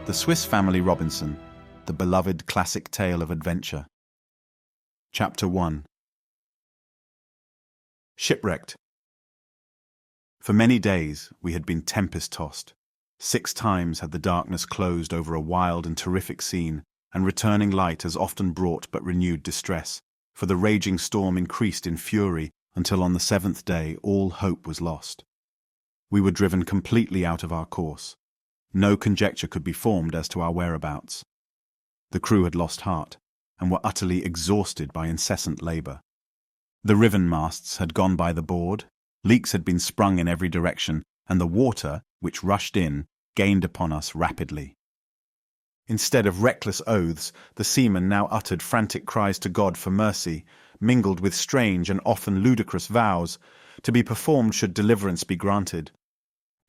The Swiss Family Robinson, the beloved classic tale of adventure. Chapter 1. Shipwrecked. For many days we had been tempest-tossed. 6 times had the darkness closed over a wild and terrific scene, and returning light has often brought but renewed distress, for the raging storm increased in fury until on the 7th day all hope was lost. We were driven completely out of our course. No conjecture could be formed as to our whereabouts. The crew had lost heart, and were utterly exhausted by incessant labour. The riven masts had gone by the board, leaks had been sprung in every direction, and the water, which rushed in, gained upon us rapidly. Instead of reckless oaths, the seamen now uttered frantic cries to God for mercy, mingled with strange and often ludicrous vows, to be performed should deliverance be granted.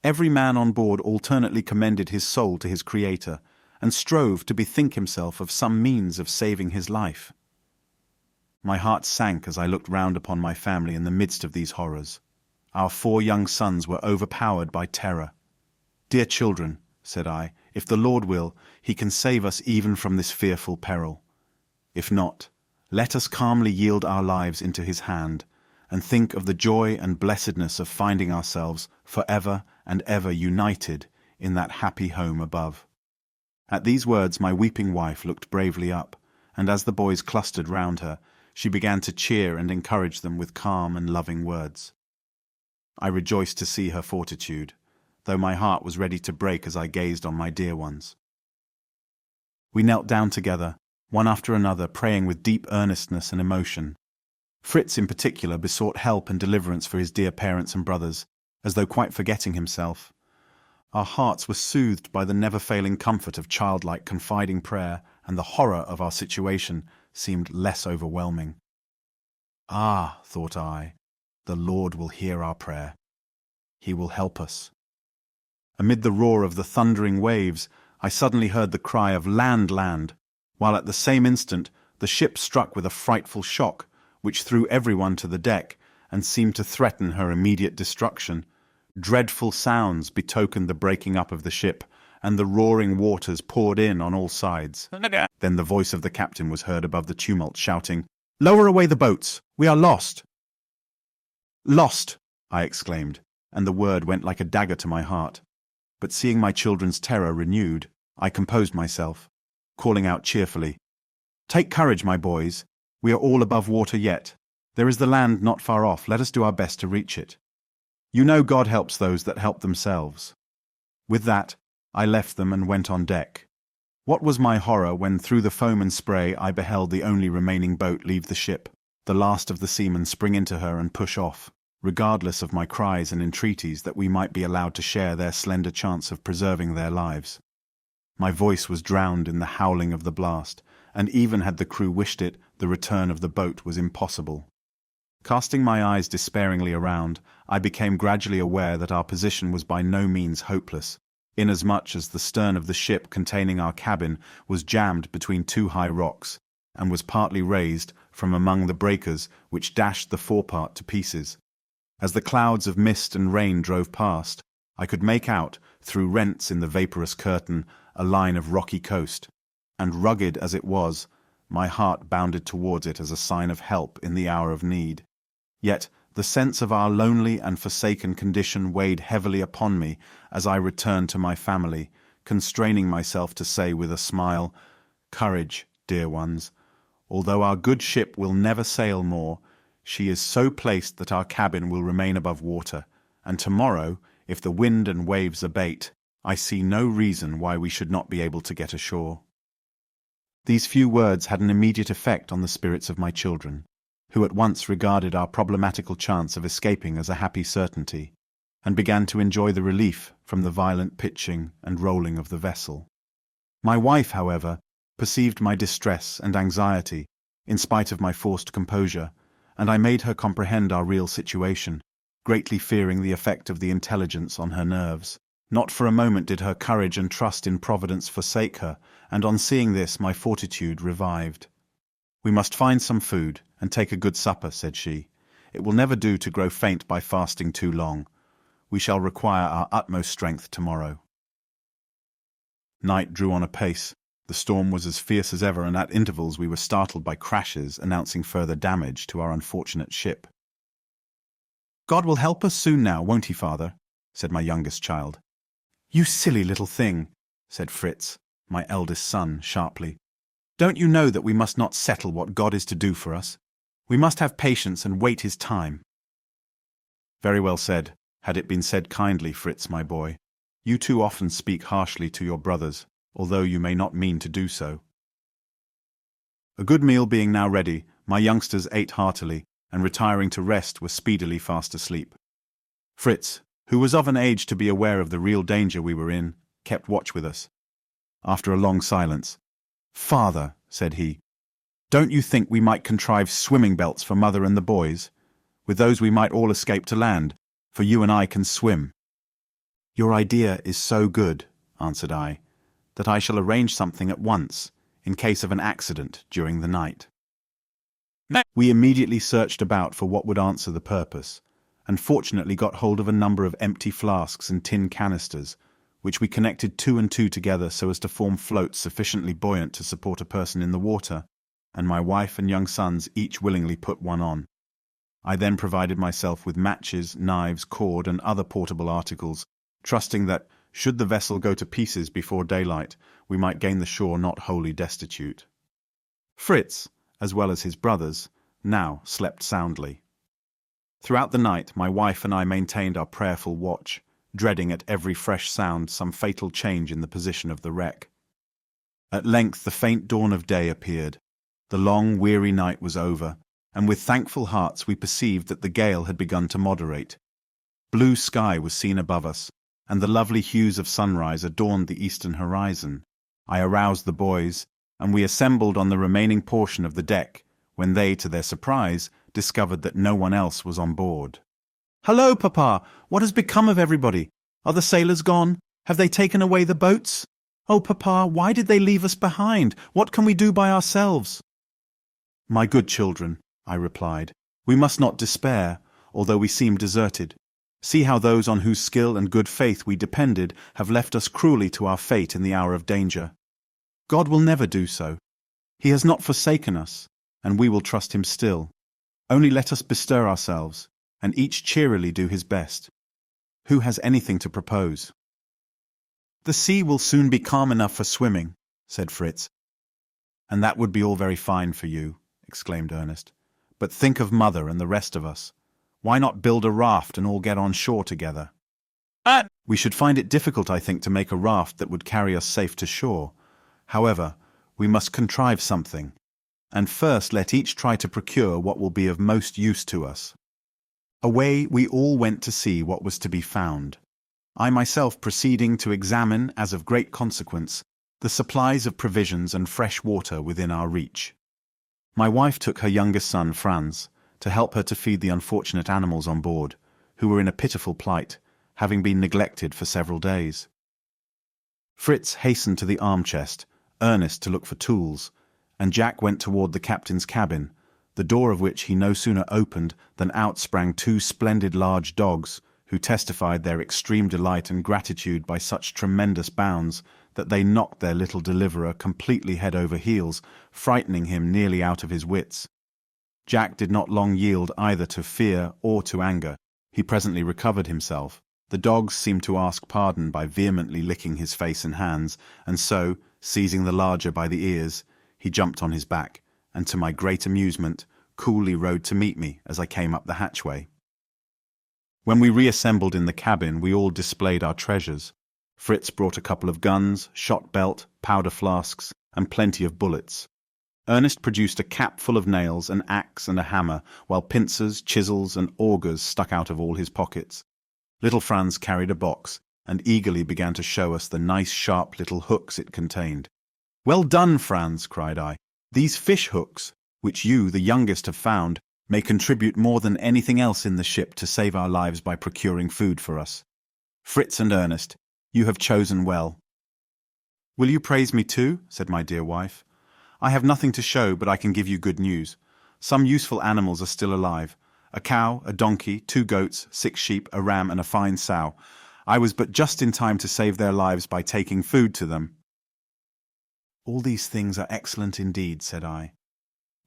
Every man on board alternately commended his soul to his Creator, and strove to bethink himself of some means of saving his life. My heart sank as I looked round upon my family in the midst of these horrors. Our 4 young sons were overpowered by terror. "Dear children," said I, "if the Lord will, He can save us even from this fearful peril. If not, let us calmly yield our lives into His hand, and think of the joy and blessedness of finding ourselves forever and ever united in that happy home above." At these words my weeping wife looked bravely up, and as the boys clustered round her, she began to cheer and encourage them with calm and loving words. I rejoiced to see her fortitude, though my heart was ready to break as I gazed on my dear ones. We knelt down together, one after another, praying with deep earnestness and emotion. Fritz in particular besought help and deliverance for his dear parents and brothers, as though quite forgetting himself. Our hearts were soothed by the never-failing comfort of childlike confiding prayer, and the horror of our situation seemed less overwhelming. "Ah," thought I, "the Lord will hear our prayer. He will help us." Amid the roar of the thundering waves, I suddenly heard the cry of "Land, land!" while at the same instant the ship struck with a frightful shock, which threw everyone to the deck, and seemed to threaten her immediate destruction. Dreadful sounds betokened the breaking up of the ship, and the roaring waters poured in on all sides. Then the voice of the captain was heard above the tumult, shouting, "Lower away the boats! We are lost!" "Lost!" I exclaimed, and the word went like a dagger to my heart. But seeing my children's terror renewed, I composed myself, calling out cheerfully, "Take courage, my boys. We are all above water yet. There is the land not far off. Let us do our best to reach it. You know God helps those that help themselves." With that, I left them and went on deck. What was my horror when through the foam and spray I beheld the only remaining boat leave the ship, the last of the seamen spring into her and push off, regardless of my cries and entreaties that we might be allowed to share their slender chance of preserving their lives. My voice was drowned in the howling of the blast, and even had the crew wished it, the return of the boat was impossible. Casting my eyes despairingly around, I became gradually aware that our position was by no means hopeless, inasmuch as the stern of the ship containing our cabin was jammed between 2 high rocks, and was partly raised from among the breakers which dashed the forepart to pieces. As the clouds of mist and rain drove past, I could make out, through rents in the vaporous curtain, a line of rocky coast, and rugged as it was, my heart bounded towards it as a sign of help in the hour of need. Yet the sense of our lonely and forsaken condition weighed heavily upon me as I returned to my family, constraining myself to say with a smile, "Courage, dear ones. Although our good ship will never sail more, she is so placed that our cabin will remain above water, and tomorrow, if the wind and waves abate, I see no reason why we should not be able to get ashore." These few words had an immediate effect on the spirits of my children, who at once regarded our problematical chance of escaping as a happy certainty, and began to enjoy the relief from the violent pitching and rolling of the vessel. My wife, however, perceived my distress and anxiety, in spite of my forced composure, and I made her comprehend our real situation, greatly fearing the effect of the intelligence on her nerves. Not for a moment did her courage and trust in Providence forsake her, and on seeing this my fortitude revived. "We must find some food, and take a good supper," said she. "It will never do to grow faint by fasting too long. We shall require our utmost strength tomorrow." Night drew on apace. The storm was as fierce as ever, and at intervals we were startled by crashes announcing further damage to our unfortunate ship. "God will help us soon now, won't he, father?" said my youngest child. "You silly little thing," said Fritz, my eldest son, sharply. "Don't you know that we must not settle what God is to do for us? We must have patience and wait his time." "Very well said, had it been said kindly, Fritz, my boy. You too often speak harshly to your brothers, although you may not mean to do so." A good meal being now ready, my youngsters ate heartily, and retiring to rest were speedily fast asleep. Fritz, who was of an age to be aware of the real danger we were in, kept watch with us. After a long silence, "Father," said he, "don't you think we might contrive swimming belts for mother and the boys? With those we might all escape to land, for you and I can swim." "Your idea is so good," answered I, "that I shall arrange something at once, in case of an accident during the night." We immediately searched about for what would answer the purpose, and fortunately got hold of a number of empty flasks and tin canisters, which we connected two and two together so as to form floats sufficiently buoyant to support a person in the water, and my wife and young sons each willingly put one on. I then provided myself with matches, knives, cord, and other portable articles, trusting that, should the vessel go to pieces before daylight, we might gain the shore not wholly destitute. Fritz, as well as his brothers, now slept soundly. Throughout the night my wife and I maintained our prayerful watch, dreading at every fresh sound some fatal change in the position of the wreck. At length the faint dawn of day appeared. The long, weary night was over, and with thankful hearts we perceived that the gale had begun to moderate. Blue sky was seen above us, and the lovely hues of sunrise adorned the eastern horizon. I aroused the boys, and we assembled on the remaining portion of the deck, when they, to their surprise, discovered that no one else was on board. "Hello, Papa! What has become of everybody? Are the sailors gone? Have they taken away the boats? Oh, Papa, why did they leave us behind? What can we do by ourselves?" "My good children," I replied, "we must not despair, although we seem deserted. See how those on whose skill and good faith we depended have left us cruelly to our fate in the hour of danger. God will never do so. He has not forsaken us, and we will trust him still. Only let us bestir ourselves, and each cheerily do his best. Who has anything to propose?" "The sea will soon be calm enough for swimming," said Fritz. "And that would be all very fine for you," exclaimed Ernest. "But think of mother and the rest of us. Why not build a raft and all get on shore together?" "We should find it difficult, I think, to make a raft that would carry us safe to shore. However, we must contrive something, and first let each try to procure what will be of most use to us." Away we all went to see what was to be found, I myself proceeding to examine, as of great consequence, the supplies of provisions and fresh water within our reach. My wife took her youngest son, Franz, to help her to feed the unfortunate animals on board, who were in a pitiful plight, having been neglected for several days. Fritz hastened to the arm-chest, Ernest to look for tools, and Jack went toward the captain's cabin, the door of which he no sooner opened than out sprang two splendid large dogs, who testified their extreme delight and gratitude by such tremendous bounds that they knocked their little deliverer completely head over heels, frightening him nearly out of his wits. Jack did not long yield either to fear or to anger. He presently recovered himself. The dogs seemed to ask pardon by vehemently licking his face and hands, and so, seizing the larger by the ears, he jumped on his back, and to my great amusement, coolly rode to meet me as I came up the hatchway. When we reassembled in the cabin, we all displayed our treasures. Fritz brought a couple of guns, shot belt, powder flasks, and plenty of bullets. Ernest produced a cap full of nails, an axe, and a hammer, while pincers, chisels, and augers stuck out of all his pockets. Little Franz carried a box, and eagerly began to show us the nice sharp little hooks it contained. "Well done, Franz," cried I. "These fish hooks, which you, the youngest, have found, may contribute more than anything else in the ship to save our lives by procuring food for us. Fritz and Ernest, you have chosen well." "Will you praise me too?" said my dear wife. "I have nothing to show, but I can give you good news. Some useful animals are still alive. A cow, a donkey, 2 goats, 6 sheep, a ram, and a fine sow. I was but just in time to save their lives by taking food to them. All these things are excellent indeed, said I.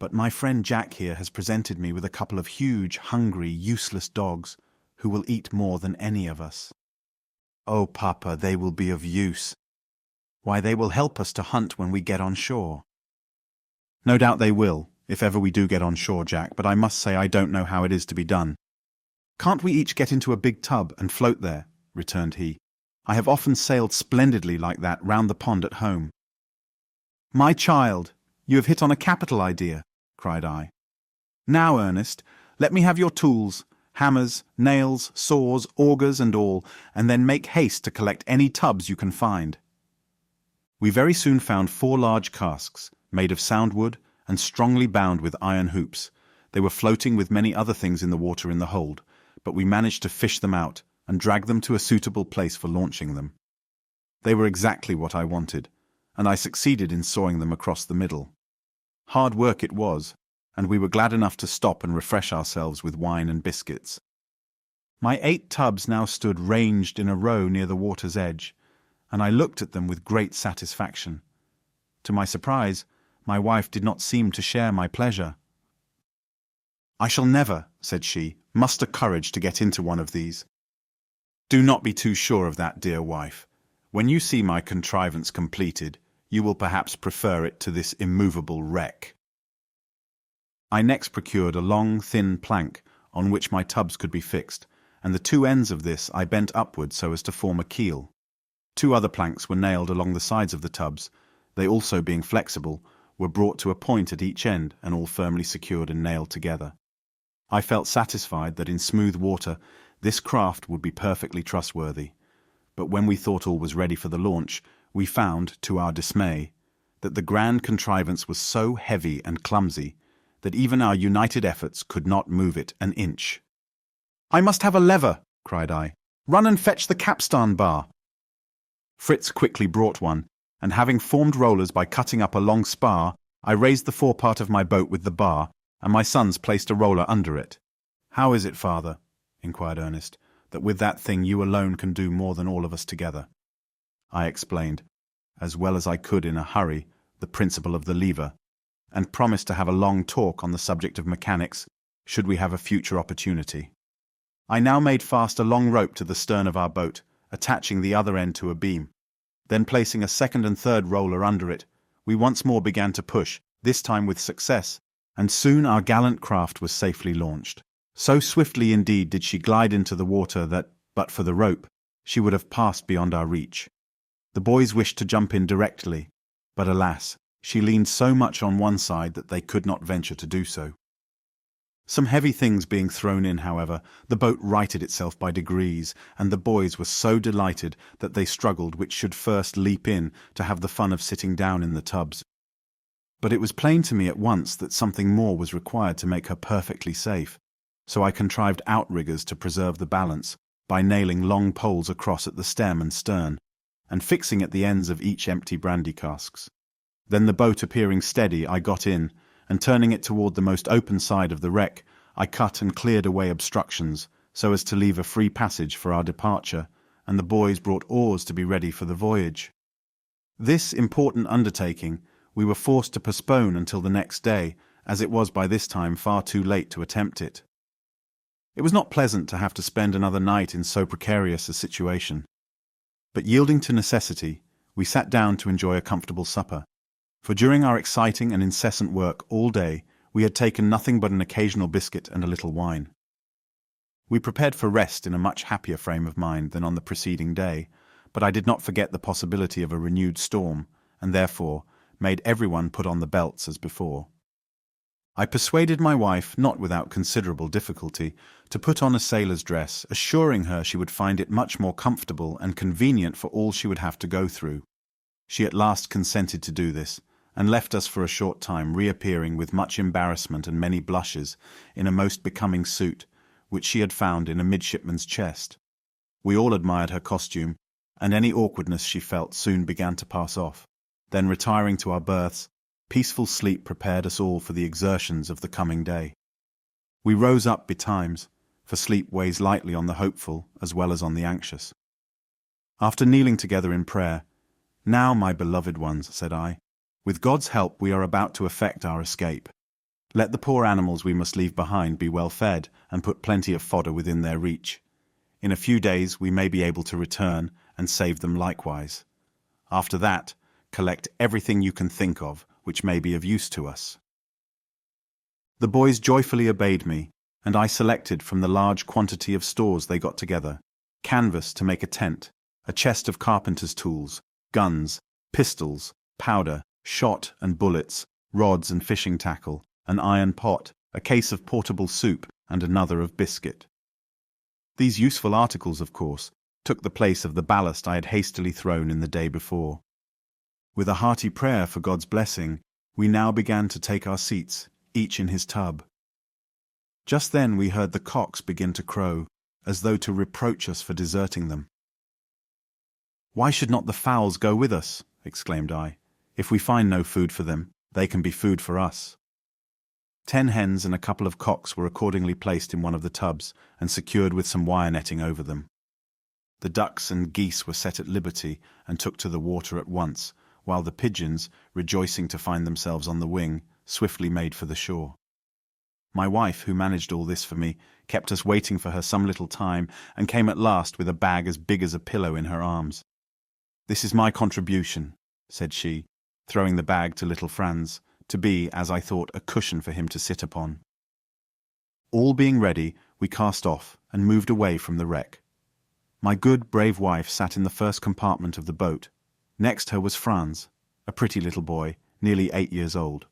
But my friend Jack here has presented me with a couple of huge, hungry, useless dogs who will eat more than any of us. Oh, Papa, they will be of use. Why, they will help us to hunt when we get on shore. No doubt they will, if ever we do get on shore, Jack, but I must say I don't know how it is to be done. Can't we each get into a big tub and float there? Returned he. I have often sailed splendidly like that round the pond at home. My child, you have hit on a capital idea, cried I. Now, Ernest, let me have your tools, hammers, nails, saws, augers and all, and then make haste to collect any tubs you can find. We very soon found 4 large casks, made of soundwood and strongly bound with iron hoops. They were floating with many other things in the water in the hold, but we managed to fish them out and drag them to a suitable place for launching them. They were exactly what I wanted, and I succeeded in sawing them across the middle. Hard work it was, and we were glad enough to stop and refresh ourselves with wine and biscuits. My 8 tubs now stood ranged in a row near the water's edge, and I looked at them with great satisfaction. To my surprise, my wife did not seem to share my pleasure. I shall never, said she, muster courage to get into one of these. Do not be too sure of that, dear wife. When you see my contrivance completed, you will perhaps prefer it to this immovable wreck. I next procured a long, thin plank on which my tubs could be fixed, and the 2 ends of this I bent upward so as to form a keel. 2 other planks were nailed along the sides of the tubs. They also, being flexible, were brought to a point at each end and all firmly secured and nailed together. I felt satisfied that in smooth water this craft would be perfectly trustworthy, but when we thought all was ready for the launch, we found, to our dismay, that the grand contrivance was so heavy and clumsy that even our united efforts could not move it an inch. I must have a lever, cried I. Run and fetch the capstan bar. Fritz quickly brought one, and having formed rollers by cutting up a long spar, I raised the forepart of my boat with the bar, and my sons placed a roller under it. How is it, father, inquired Ernest, that with that thing you alone can do more than all of us together? I explained, as well as I could in a hurry, the principle of the lever, and promised to have a long talk on the subject of mechanics, should we have a future opportunity. I now made fast a long rope to the stern of our boat, attaching the other end to a beam. Then placing a second and third roller under it, we once more began to push, this time with success, and soon our gallant craft was safely launched. So swiftly indeed did she glide into the water that, but for the rope, she would have passed beyond our reach. The boys wished to jump in directly, but alas, she leaned so much on one side that they could not venture to do so. Some heavy things being thrown in, however, the boat righted itself by degrees, and the boys were so delighted that they struggled which should first leap in to have the fun of sitting down in the tubs. But it was plain to me at once that something more was required to make her perfectly safe, so I contrived outriggers to preserve the balance by nailing long poles across at the stem and stern, and fixing at the ends of each empty brandy casks. Then the boat appearing steady, I got in, and turning it toward the most open side of the wreck, I cut and cleared away obstructions, so as to leave a free passage for our departure, and the boys brought oars to be ready for the voyage. This important undertaking we were forced to postpone until the next day, as it was by this time far too late to attempt it. It was not pleasant to have to spend another night in so precarious a situation, but yielding to necessity, we sat down to enjoy a comfortable supper. For during our exciting and incessant work all day, we had taken nothing but an occasional biscuit and a little wine. We prepared for rest in a much happier frame of mind than on the preceding day, but I did not forget the possibility of a renewed storm, and therefore made everyone put on the belts as before. I persuaded my wife, not without considerable difficulty, to put on a sailor's dress, assuring her she would find it much more comfortable and convenient for all she would have to go through. She at last consented to do this, and left us for a short time, reappearing with much embarrassment and many blushes in a most becoming suit, which she had found in a midshipman's chest. We all admired her costume, and any awkwardness she felt soon began to pass off. Then retiring to our berths, peaceful sleep prepared us all for the exertions of the coming day. We rose up betimes, for sleep weighs lightly on the hopeful as well as on the anxious. After kneeling together in prayer, "Now, my beloved ones," said I, With God's help, we are about to effect our escape. Let the poor animals we must leave behind be well fed and put plenty of fodder within their reach. In a few days we may be able to return and save them likewise. After that, collect everything you can think of which may be of use to us." The boys joyfully obeyed me, and I selected from the large quantity of stores they got together: canvas to make a tent, a chest of carpenter's tools, guns, pistols, powder, shot and bullets, rods and fishing tackle, an iron pot, a case of portable soup, and another of biscuit. These useful articles, of course, took the place of the ballast I had hastily thrown in the day before. With a hearty prayer for God's blessing, we now began to take our seats, each in his tub. Just then we heard the cocks begin to crow, as though to reproach us for deserting them. "Why should not the fowls go with us?" exclaimed I. "If we find no food for them, they can be food for us." 10 hens and a couple of cocks were accordingly placed in one of the tubs and secured with some wire netting over them. The ducks and geese were set at liberty and took to the water at once, while the pigeons, rejoicing to find themselves on the wing, swiftly made for the shore. My wife, who managed all this for me, kept us waiting for her some little time and came at last with a bag as big as a pillow in her arms. "This is my contribution," said she, throwing the bag to little Franz, to be, as I thought, a cushion for him to sit upon. All being ready, we cast off and moved away from the wreck. My good, brave wife sat in the first compartment of the boat. Next her was Franz, a pretty little boy, nearly 8 years old.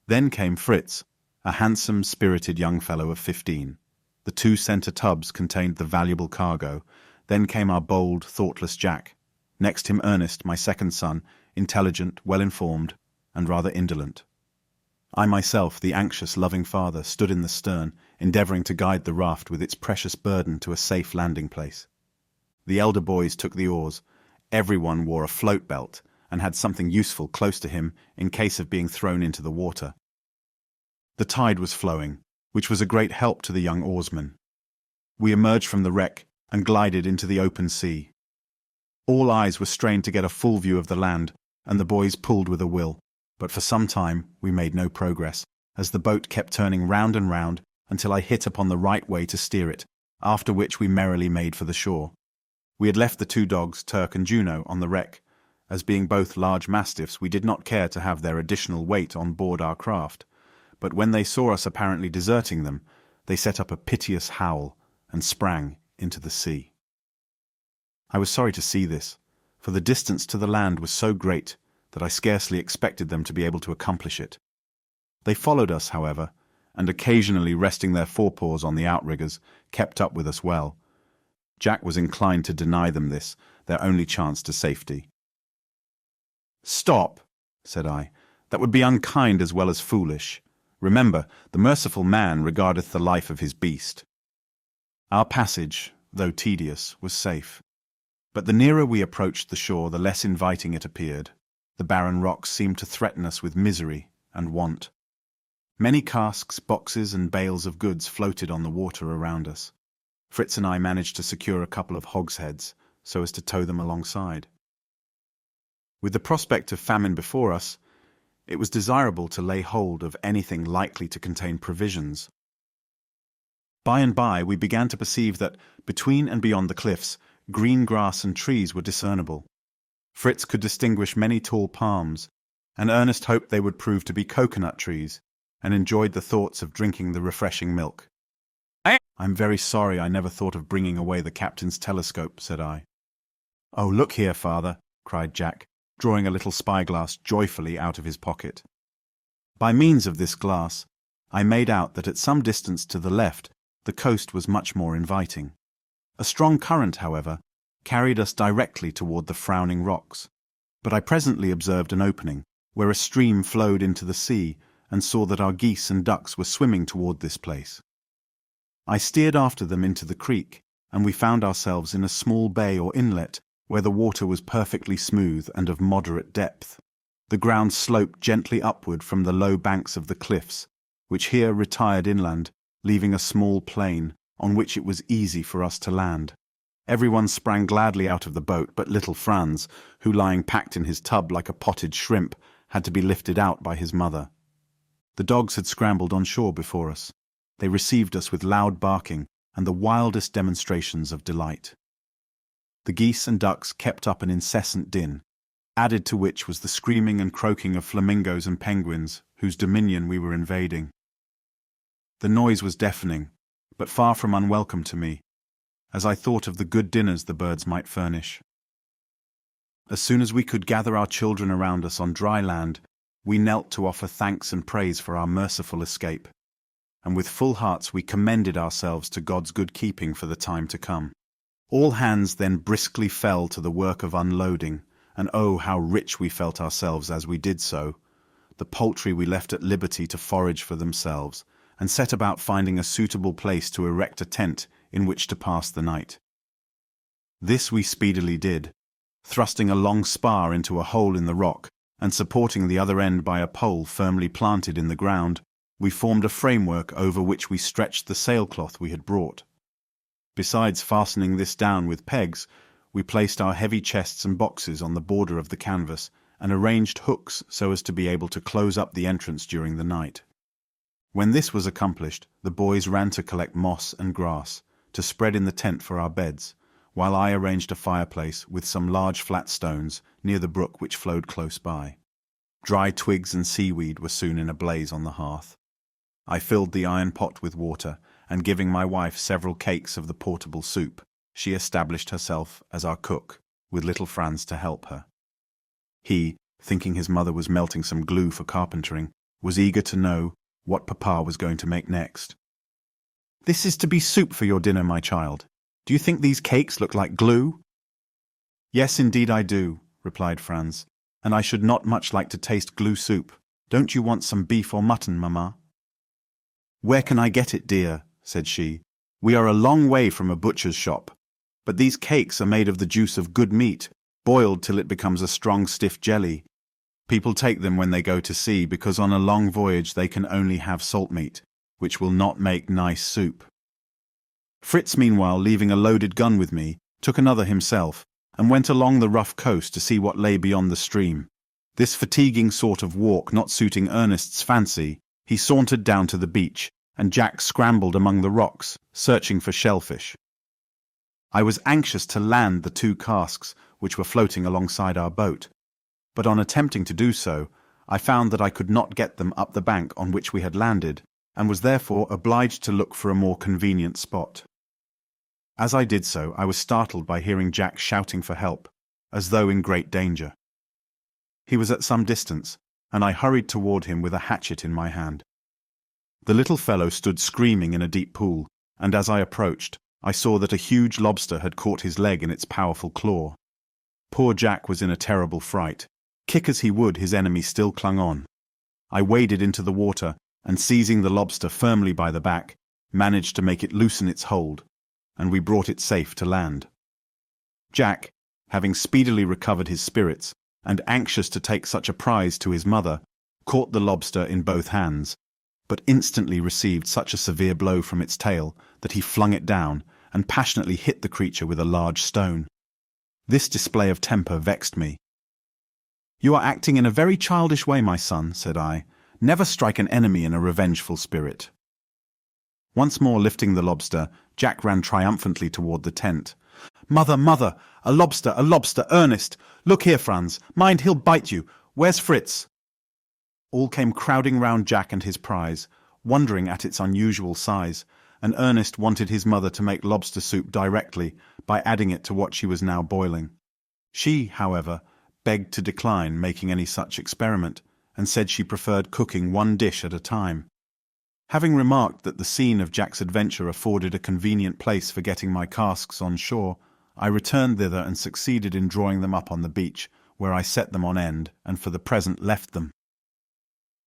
Then came Fritz, a handsome, spirited young fellow of 15. The 2 center tubs contained the valuable cargo. Then came our bold, thoughtless Jack. Next him Ernest, my second son, intelligent, well-informed, and rather indolent. I myself, the anxious, loving father, stood in the stern, endeavoring to guide the raft with its precious burden to a safe landing place. The elder boys took the oars. Everyone wore a float belt and had something useful close to him in case of being thrown into the water. The tide was flowing, which was a great help to the young oarsmen. We emerged from the wreck and glided into the open sea. All eyes were strained to get a full view of the land, and the boys pulled with a will. But for some time we made no progress, as the boat kept turning round and round until I hit upon the right way to steer it, after which we merrily made for the shore. We had left the 2 dogs, Turk and Juno, on the wreck, as being both large mastiffs we did not care to have their additional weight on board our craft, but when they saw us apparently deserting them, they set up a piteous howl and sprang into the sea. I was sorry to see this, for the distance to the land was so great that I scarcely expected them to be able to accomplish it. They followed us, however, and occasionally resting their forepaws on the outriggers, kept up with us well. Jack was inclined to deny them this, their only chance to safety. "Stop," said I. "That would be unkind as well as foolish. Remember, the merciful man regardeth the life of his beast." Our passage, though tedious, was safe. But the nearer we approached the shore, the less inviting it appeared. The barren rocks seemed to threaten us with misery and want. Many casks, boxes, and bales of goods floated on the water around us. Fritz and I managed to secure a couple of hogsheads so as to tow them alongside. With the prospect of famine before us, it was desirable to lay hold of anything likely to contain provisions. By and by we began to perceive that, between and beyond the cliffs, green grass and trees were discernible. Fritz could distinguish many tall palms, and Ernest hoped they would prove to be coconut trees, and enjoyed the thoughts of drinking the refreshing milk. "I'm very sorry I never thought of bringing away the captain's telescope," said I. "Oh, look here, father," cried Jack, drawing a little spyglass joyfully out of his pocket. By means of this glass, I made out that at some distance to the left the coast was much more inviting. A strong current, however, carried us directly toward the frowning rocks, but I presently observed an opening, where a stream flowed into the sea, and saw that our geese and ducks were swimming toward this place. I steered after them into the creek, and we found ourselves in a small bay or inlet, where the water was perfectly smooth and of moderate depth. The ground sloped gently upward from the low banks of the cliffs, which here retired inland, leaving a small plain, on which it was easy for us to land. Everyone sprang gladly out of the boat but little Franz, who, lying packed in his tub like a potted shrimp, had to be lifted out by his mother. The dogs had scrambled on shore before us. They received us with loud barking and the wildest demonstrations of delight. The geese and ducks kept up an incessant din, added to which was the screaming and croaking of flamingos and penguins, whose dominion we were invading. The noise was deafening, but far from unwelcome to me, as I thought of the good dinners the birds might furnish. As soon as we could gather our children around us on dry land, we knelt to offer thanks and praise for our merciful escape, and with full hearts we commended ourselves to God's good keeping for the time to come. All hands then briskly fell to the work of unloading, and oh, how rich we felt ourselves as we did so. The poultry we left at liberty to forage for themselves, and set about finding a suitable place to erect a tent in which to pass the night. This we speedily did, thrusting a long spar into a hole in the rock, and supporting the other end by a pole firmly planted in the ground. We formed a framework over which we stretched the sailcloth we had brought. Besides fastening this down with pegs, we placed our heavy chests and boxes on the border of the canvas and arranged hooks so as to be able to close up the entrance during the night. When this was accomplished, the boys ran to collect moss and grass to spread in the tent for our beds, while I arranged a fireplace with some large flat stones near the brook which flowed close by. Dry twigs and seaweed were soon in a blaze on the hearth. I filled the iron pot with water, and giving my wife several cakes of the portable soup, she established herself as our cook, with little Franz to help her. He, thinking his mother was melting some glue for carpentering, was eager to know what Papa was going to make next. "This is to be soup for your dinner, my child. Do you think these cakes look like glue?" "Yes, indeed I do," replied Franz, "and I should not much like to taste glue soup. Don't you want some beef or mutton, Mamma?" "Where can I get it, dear?" said she. "We are a long way from a butcher's shop, but these cakes are made of the juice of good meat, boiled till it becomes a strong stiff jelly. People take them when they go to sea because on a long voyage they can only have salt meat, which will not make nice soup." Fritz, meanwhile, leaving a loaded gun with me, took another himself, and went along the rough coast to see what lay beyond the stream. This fatiguing sort of walk not suiting Ernest's fancy, he sauntered down to the beach, and Jack scrambled among the rocks, searching for shellfish. I was anxious to land the 2 casks which were floating alongside our boat, but on attempting to do so, I found that I could not get them up the bank on which we had landed, and was therefore obliged to look for a more convenient spot. As I did so, I was startled by hearing Jack shouting for help, as though in great danger. He was at some distance, and I hurried toward him with a hatchet in my hand. The little fellow stood screaming in a deep pool, and as I approached, I saw that a huge lobster had caught his leg in its powerful claw. Poor Jack was in a terrible fright. Kick as he would, his enemy still clung on. I waded into the water, and seizing the lobster firmly by the back, managed to make it loosen its hold, and we brought it safe to land. Jack, having speedily recovered his spirits, and anxious to take such a prize to his mother, caught the lobster in both hands, but instantly received such a severe blow from its tail that he flung it down, and passionately hit the creature with a large stone. This display of temper vexed me. "You are acting in a very childish way, my son," said I. "Never strike an enemy in a revengeful spirit." Once more lifting the lobster, Jack ran triumphantly toward the tent. "Mother, mother! A lobster, Ernest! Look here, Franz! Mind, he'll bite you! Where's Fritz?" All came crowding round Jack and his prize, wondering at its unusual size, and Ernest wanted his mother to make lobster soup directly by adding it to what she was now boiling. She, however, begged to decline making any such experiment, and said she preferred cooking one dish at a time. Having remarked that the scene of Jack's adventure afforded a convenient place for getting my casks on shore, I returned thither and succeeded in drawing them up on the beach, where I set them on end and for the present left them.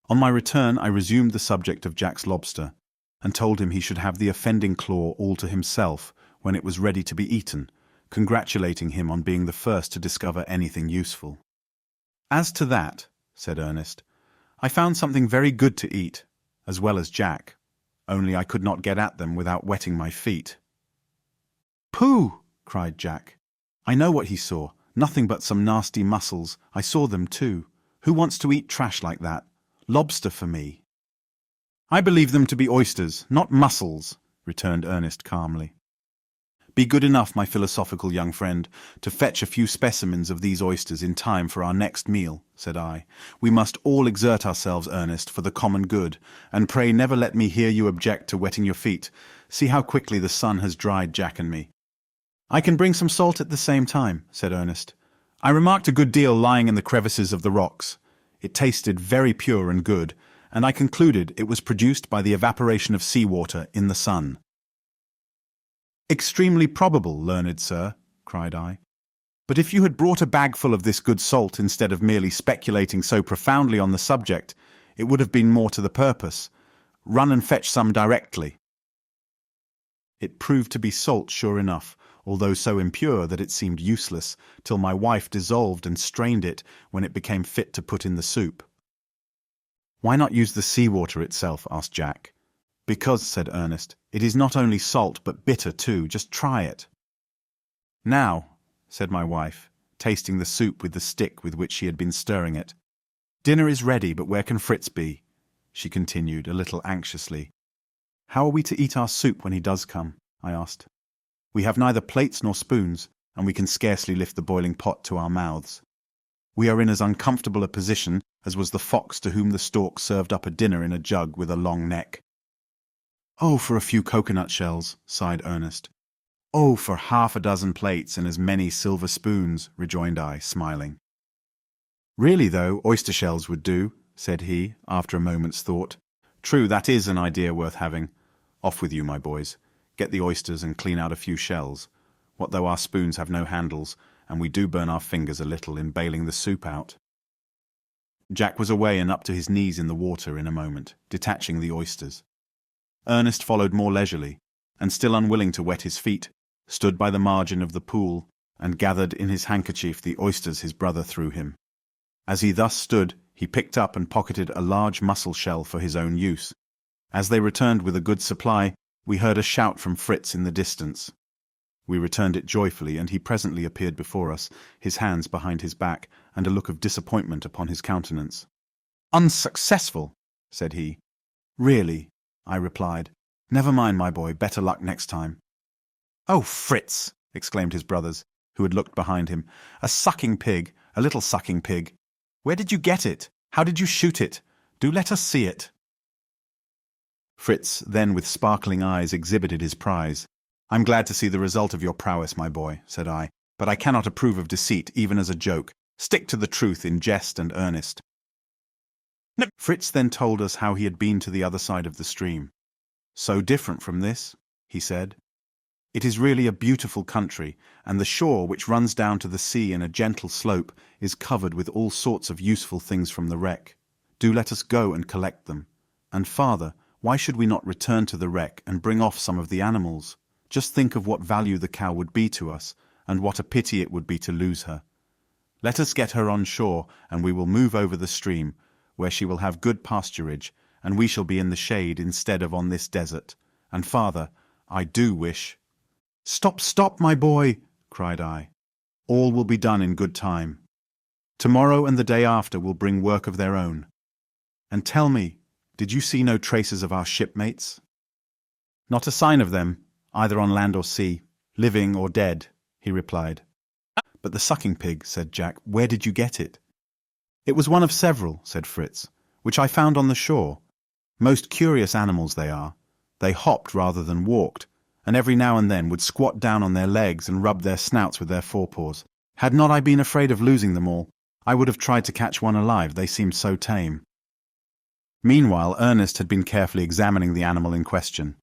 On my return I resumed the subject of Jack's lobster, and told him he should have the offending claw all to himself when it was ready to be eaten, congratulating him on being the first to discover anything useful. "As to that," said Ernest, "I found something very good to eat, as well as Jack, only I could not get at them without wetting my feet." "Pooh!" cried Jack. "I know what he saw, nothing but some nasty mussels. I saw them too. Who wants to eat trash like that? Lobster for me." "I believe them to be oysters, not mussels," returned Ernest calmly. "Be good enough, my philosophical young friend, to fetch a few specimens of these oysters in time for our next meal," said I. "We must all exert ourselves, Ernest, for the common good, and pray never let me hear you object to wetting your feet. See how quickly the sun has dried Jack and me." "I can bring some salt at the same time," said Ernest. "I remarked a good deal lying in the crevices of the rocks. It tasted very pure and good, and I concluded it was produced by the evaporation of seawater in the sun." "Extremely probable, learned sir," cried I. "But if you had brought a bagful of this good salt instead of merely speculating so profoundly on the subject, it would have been more to the purpose. Run and fetch some directly." It proved to be salt, sure enough, although so impure that it seemed useless, till my wife dissolved and strained it when it became fit to put in the soup. "Why not use the seawater itself?" asked Jack. "Because," said Ernest, "it is not only salt but bitter too. Just try it." "Now," said my wife, tasting the soup with the stick with which she had been stirring it. "Dinner is ready, but where can Fritz be?" she continued, a little anxiously. "How are we to eat our soup when he does come?" I asked. "We have neither plates nor spoons, and we can scarcely lift the boiling pot to our mouths. We are in as uncomfortable a position as was the fox to whom the stork served up a dinner in a jug with a long neck." "Oh, for a few coconut shells," sighed Ernest. "Oh, for half a dozen plates and as many silver spoons," rejoined I, smiling. "Really, though, oyster shells would do," said he, after a moment's thought. "True, that is an idea worth having. Off with you, my boys. Get the oysters and clean out a few shells. What though our spoons have no handles, and we do burn our fingers a little in bailing the soup out." Jack was away and up to his knees in the water in a moment, detaching the oysters. Ernest followed more leisurely, and still unwilling to wet his feet, stood by the margin of the pool and gathered in his handkerchief the oysters his brother threw him. As he thus stood, he picked up and pocketed a large mussel shell for his own use. As they returned with a good supply, we heard a shout from Fritz in the distance. We returned it joyfully, and he presently appeared before us, his hands behind his back, and a look of disappointment upon his countenance. "Unsuccessful," said he. "Really," I replied. "Never mind, my boy, better luck next time." "Oh, Fritz!" exclaimed his brothers, who had looked behind him. "A sucking pig, a little sucking pig. Where did you get it? How did you shoot it? Do let us see it." Fritz then with sparkling eyes exhibited his prize. "I'm glad to see the result of your prowess, my boy," said I, "but I cannot approve of deceit, even as a joke. Stick to the truth in jest and earnest." No. Fritz then told us how he had been to the other side of the stream. "So different from this," he said. "It is really a beautiful country, and the shore, which runs down to the sea in a gentle slope, is covered with all sorts of useful things from the wreck. Do let us go and collect them. And, father, why should we not return to the wreck and bring off some of the animals? Just think of what value the cow would be to us, and what a pity it would be to lose her. Let us get her on shore, and we will move over the stream, where she will have good pasturage, and we shall be in the shade instead of on this desert. And, father, I do wish—" "Stop, stop, my boy!" cried I. "All will be done in good time. Tomorrow and the day after will bring work of their own. And tell me, did you see no traces of our shipmates?" "Not a sign of them, either on land or sea, living or dead," he replied. "But the sucking pig," said Jack, "where did you get it?" "It was one of several," said Fritz, "which I found on the shore. Most curious animals they are. They hopped rather than walked, and every now and then would squat down on their legs and rub their snouts with their forepaws. Had not I been afraid of losing them all, I would have tried to catch one alive, they seemed so tame." Meanwhile, Ernest had been carefully examining the animal in question.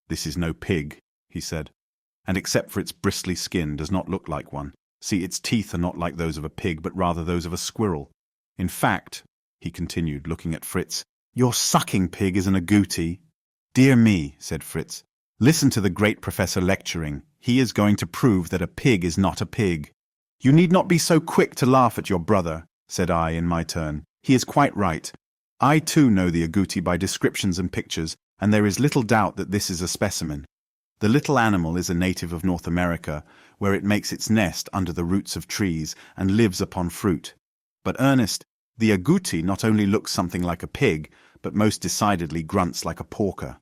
"This is no pig," he said, "and except for its bristly skin does not look like one. See, its teeth are not like those of a pig, but rather those of a squirrel. In fact," he continued, looking at Fritz, "your sucking pig is an agouti." "Dear me," said Fritz, "listen to the great professor lecturing. He is going to prove that a pig is not a pig." "You need not be so quick to laugh at your brother," said I in my turn. "He is quite right. I too know the agouti by descriptions and pictures, and there is little doubt that this is a specimen. The little animal is a native of North America, where it makes its nest under the roots of trees and lives upon fruit. But, Ernest, The agouti not only looks something like a pig, but most decidedly grunts like a porker.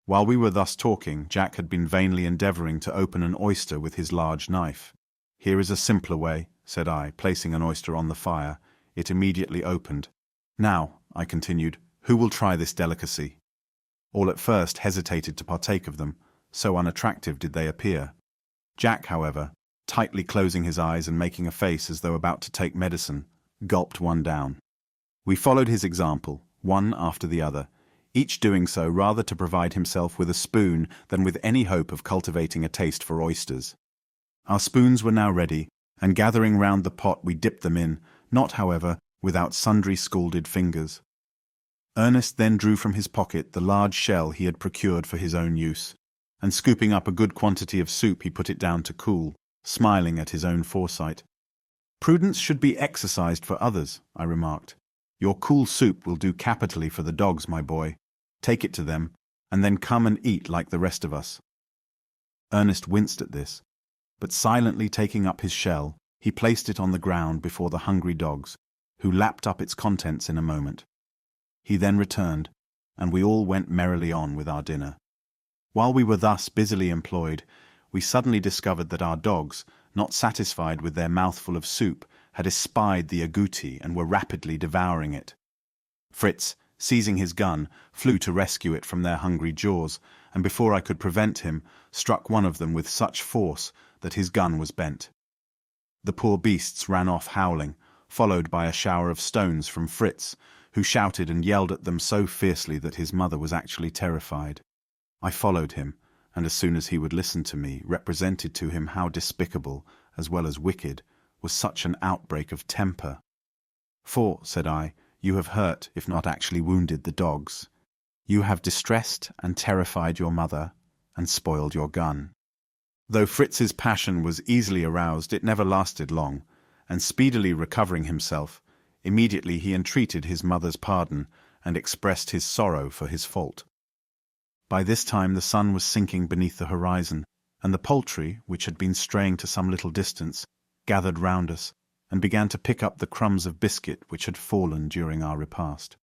While we were thus talking, Jack had been vainly endeavouring to open an oyster with his large knife. "Here is a simpler way," said I, placing an oyster on the fire. It immediately opened. "Now," I continued, "who will try this delicacy?" All at first hesitated to partake of them, so unattractive did they appear. Jack, however, tightly closing his eyes and making a face as though about to take medicine, gulped one down. We followed his example, one after the other, each doing so rather to provide himself with a spoon than with any hope of cultivating a taste for oysters. Our spoons were now ready, and gathering round the pot we dipped them in, not, however, without sundry scalded fingers. Ernest then drew from his pocket the large shell he had procured for his own use, and scooping up a good quantity of soup he put it down to cool, smiling at his own foresight. "Prudence should be exercised for others," I remarked. "Your cool soup will do capitally for the dogs, my boy. Take it to them, and then come and eat like the rest of us." Ernest winced at this, but silently taking up his shell, he placed it on the ground before the hungry dogs, who lapped up its contents in a moment. He then returned, and we all went merrily on with our dinner. While we were thus busily employed, we suddenly discovered that our dogs, not satisfied with their mouthful of soup, had espied the agouti and were rapidly devouring it. Fritz, seizing his gun, flew to rescue it from their hungry jaws, and before I could prevent him, struck one of them with such force that his gun was bent. The poor beasts ran off howling, followed by a shower of stones from Fritz, who shouted and yelled at them so fiercely that his mother was actually terrified. I followed him, and as soon as he would listen to me, represented to him how despicable, as well as wicked, was such an outbreak of temper. "For," said I, "you have hurt, if not actually wounded, the dogs. You have distressed and terrified your mother, and spoiled your gun." Though Fritz's passion was easily aroused, it never lasted long, and speedily recovering himself, immediately he entreated his mother's pardon, and expressed his sorrow for his fault. By this time the sun was sinking beneath the horizon, and the poultry, which had been straying to some little distance, gathered round us, and began to pick up the crumbs of biscuit which had fallen during our repast.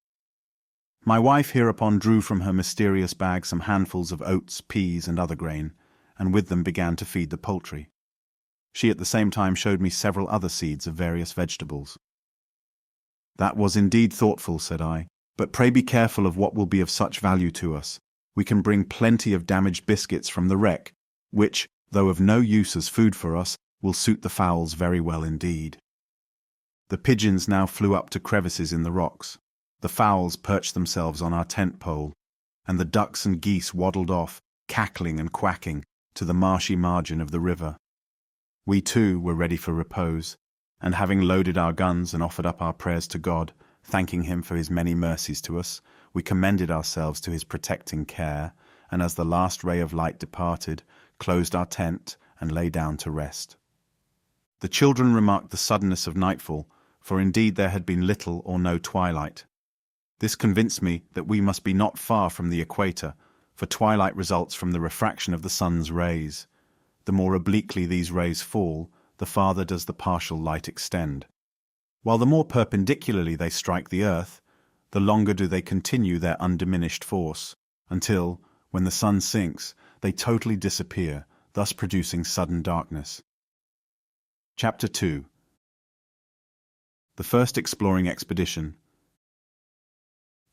My wife hereupon drew from her mysterious bag some handfuls of oats, peas, and other grain, and with them began to feed the poultry. She at the same time showed me several other seeds of various vegetables. "That was indeed thoughtful," said I, "but pray be careful of what will be of such value to us. We can bring plenty of damaged biscuits from the wreck, which, though of no use as food for us, will suit the fowls very well indeed." The pigeons now flew up to crevices in the rocks, the fowls perched themselves on our tent pole, and the ducks and geese waddled off, cackling and quacking, to the marshy margin of the river. We too were ready for repose, and having loaded our guns and offered up our prayers to God, thanking him for his many mercies to us, we commended ourselves to his protecting care, and as the last ray of light departed, closed our tent and lay down to rest. The children remarked the suddenness of nightfall, for indeed there had been little or no twilight. This convinced me that we must be not far from the equator, for twilight results from the refraction of the sun's rays. The more obliquely these rays fall, the farther does the partial light extend. While the more perpendicularly they strike the earth, the longer do they continue their undiminished force, until, when the sun sinks, they totally disappear, thus producing sudden darkness. Chapter 2. The first exploring expedition.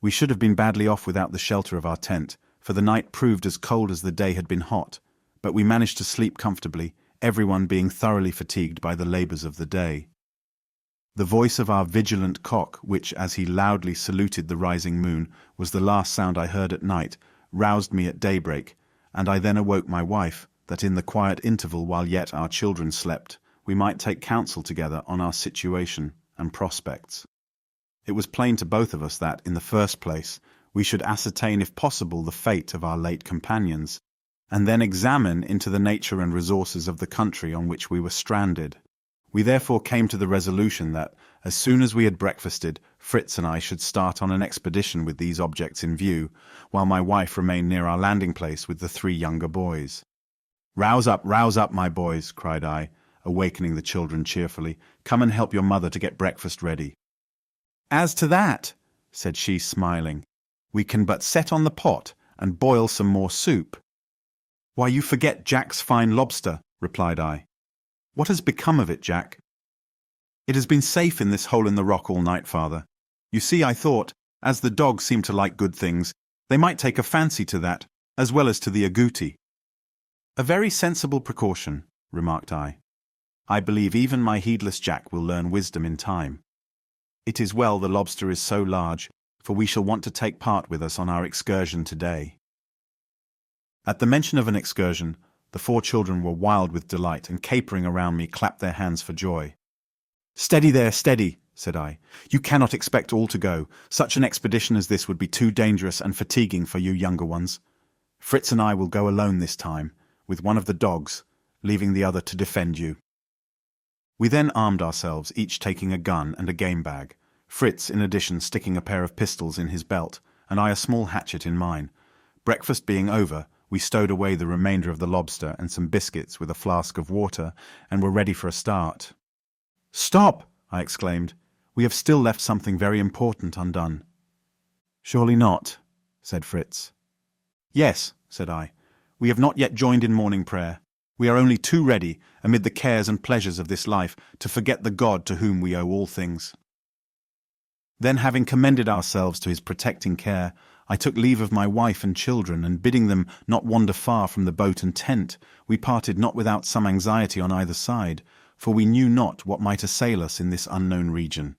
We should have been badly off without the shelter of our tent, for the night proved as cold as the day had been hot, but we managed to sleep comfortably, everyone being thoroughly fatigued by the labours of the day. The voice of our vigilant cock, which, as he loudly saluted the rising moon, was the last sound I heard at night, roused me at daybreak, and I then awoke my wife, that in the quiet interval while yet our children slept, we might take counsel together on our situation and prospects. It was plain to both of us that, in the first place, we should ascertain if possible the fate of our late companions, and then examine into the nature and resources of the country on which we were stranded. We therefore came to the resolution that, as soon as we had breakfasted, Fritz and I should start on an expedition with these objects in view, while my wife remained near our landing place with the 3 younger boys. Rouse up, my boys," cried I, awakening the children cheerfully. "Come and help your mother to get breakfast ready." "As to that," said she, smiling, "we can but set on the pot and boil some more soup." "Why, you forget Jack's fine lobster," replied I. "What has become of it, Jack?" "It has been safe in this hole in the rock all night, father. You see, I thought, as the dogs seem to like good things, they might take a fancy to that, as well as to the agouti." "A very sensible precaution," remarked I. "I believe even my heedless Jack will learn wisdom in time. It is well the lobster is so large, for we shall want to take part with us on our excursion today." At the mention of an excursion, the 4 children were wild with delight, and capering around me clapped their hands for joy. "Steady there, steady," said I. "You cannot expect all to go. Such an expedition as this would be too dangerous and fatiguing for you younger ones. Fritz and I will go alone this time, with one of the dogs, leaving the other to defend you." We then armed ourselves, each taking a gun and a game bag, Fritz in addition sticking a pair of pistols in his belt, and I a small hatchet in mine. Breakfast being over, we stowed away the remainder of the lobster and some biscuits with a flask of water, and were ready for a start. "Stop!" I exclaimed. "We have still left something very important undone." "Surely not," said Fritz. "Yes," said I. "We have not yet joined in morning prayer. We are only too ready, amid the cares and pleasures of this life, to forget the God to whom we owe all things." Then, having commended ourselves to his protecting care, I took leave of my wife and children, and bidding them not wander far from the boat and tent, we parted not without some anxiety on either side, for we knew not what might assail us in this unknown region.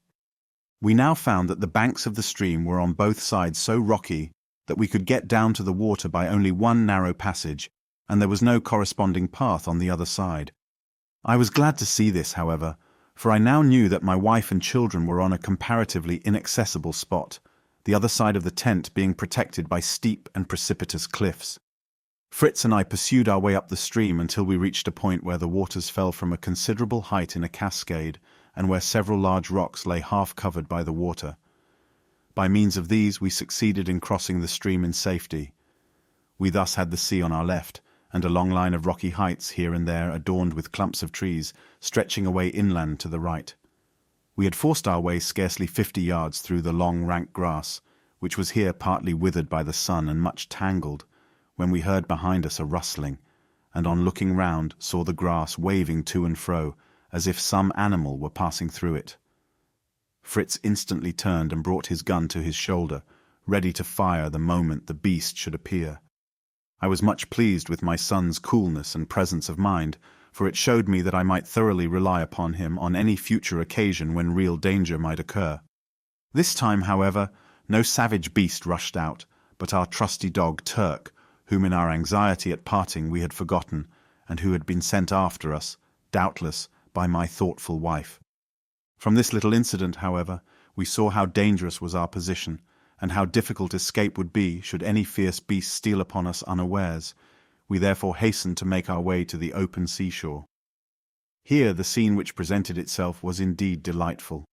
We now found that the banks of the stream were on both sides so rocky that we could get down to the water by only one narrow passage, and there was no corresponding path on the other side. I was glad to see this, however, for I now knew that my wife and children were on a comparatively inaccessible spot, the other side of the tent being protected by steep and precipitous cliffs. Fritz and I pursued our way up the stream until we reached a point where the waters fell from a considerable height in a cascade, and where several large rocks lay half covered by the water. By means of these we succeeded in crossing the stream in safety. We thus had the sea on our left, and a long line of rocky heights here and there adorned with clumps of trees, stretching away inland to the right. We had forced our way scarcely 50 yards through the long rank grass, which was here partly withered by the sun and much tangled, when we heard behind us a rustling, and on looking round saw the grass waving to and fro, as if some animal were passing through it. Fritz instantly turned and brought his gun to his shoulder, ready to fire the moment the beast should appear. I was much pleased with my son's coolness and presence of mind, for it showed me that I might thoroughly rely upon him on any future occasion when real danger might occur. This time, however, no savage beast rushed out, but our trusty dog Turk, whom in our anxiety at parting we had forgotten, and who had been sent after us, doubtless, by my thoughtful wife. From this little incident, however, we saw how dangerous was our position, and how difficult escape would be should any fierce beast steal upon us unawares. We therefore hastened to make our way to the open seashore. Here the scene which presented itself was indeed delightful.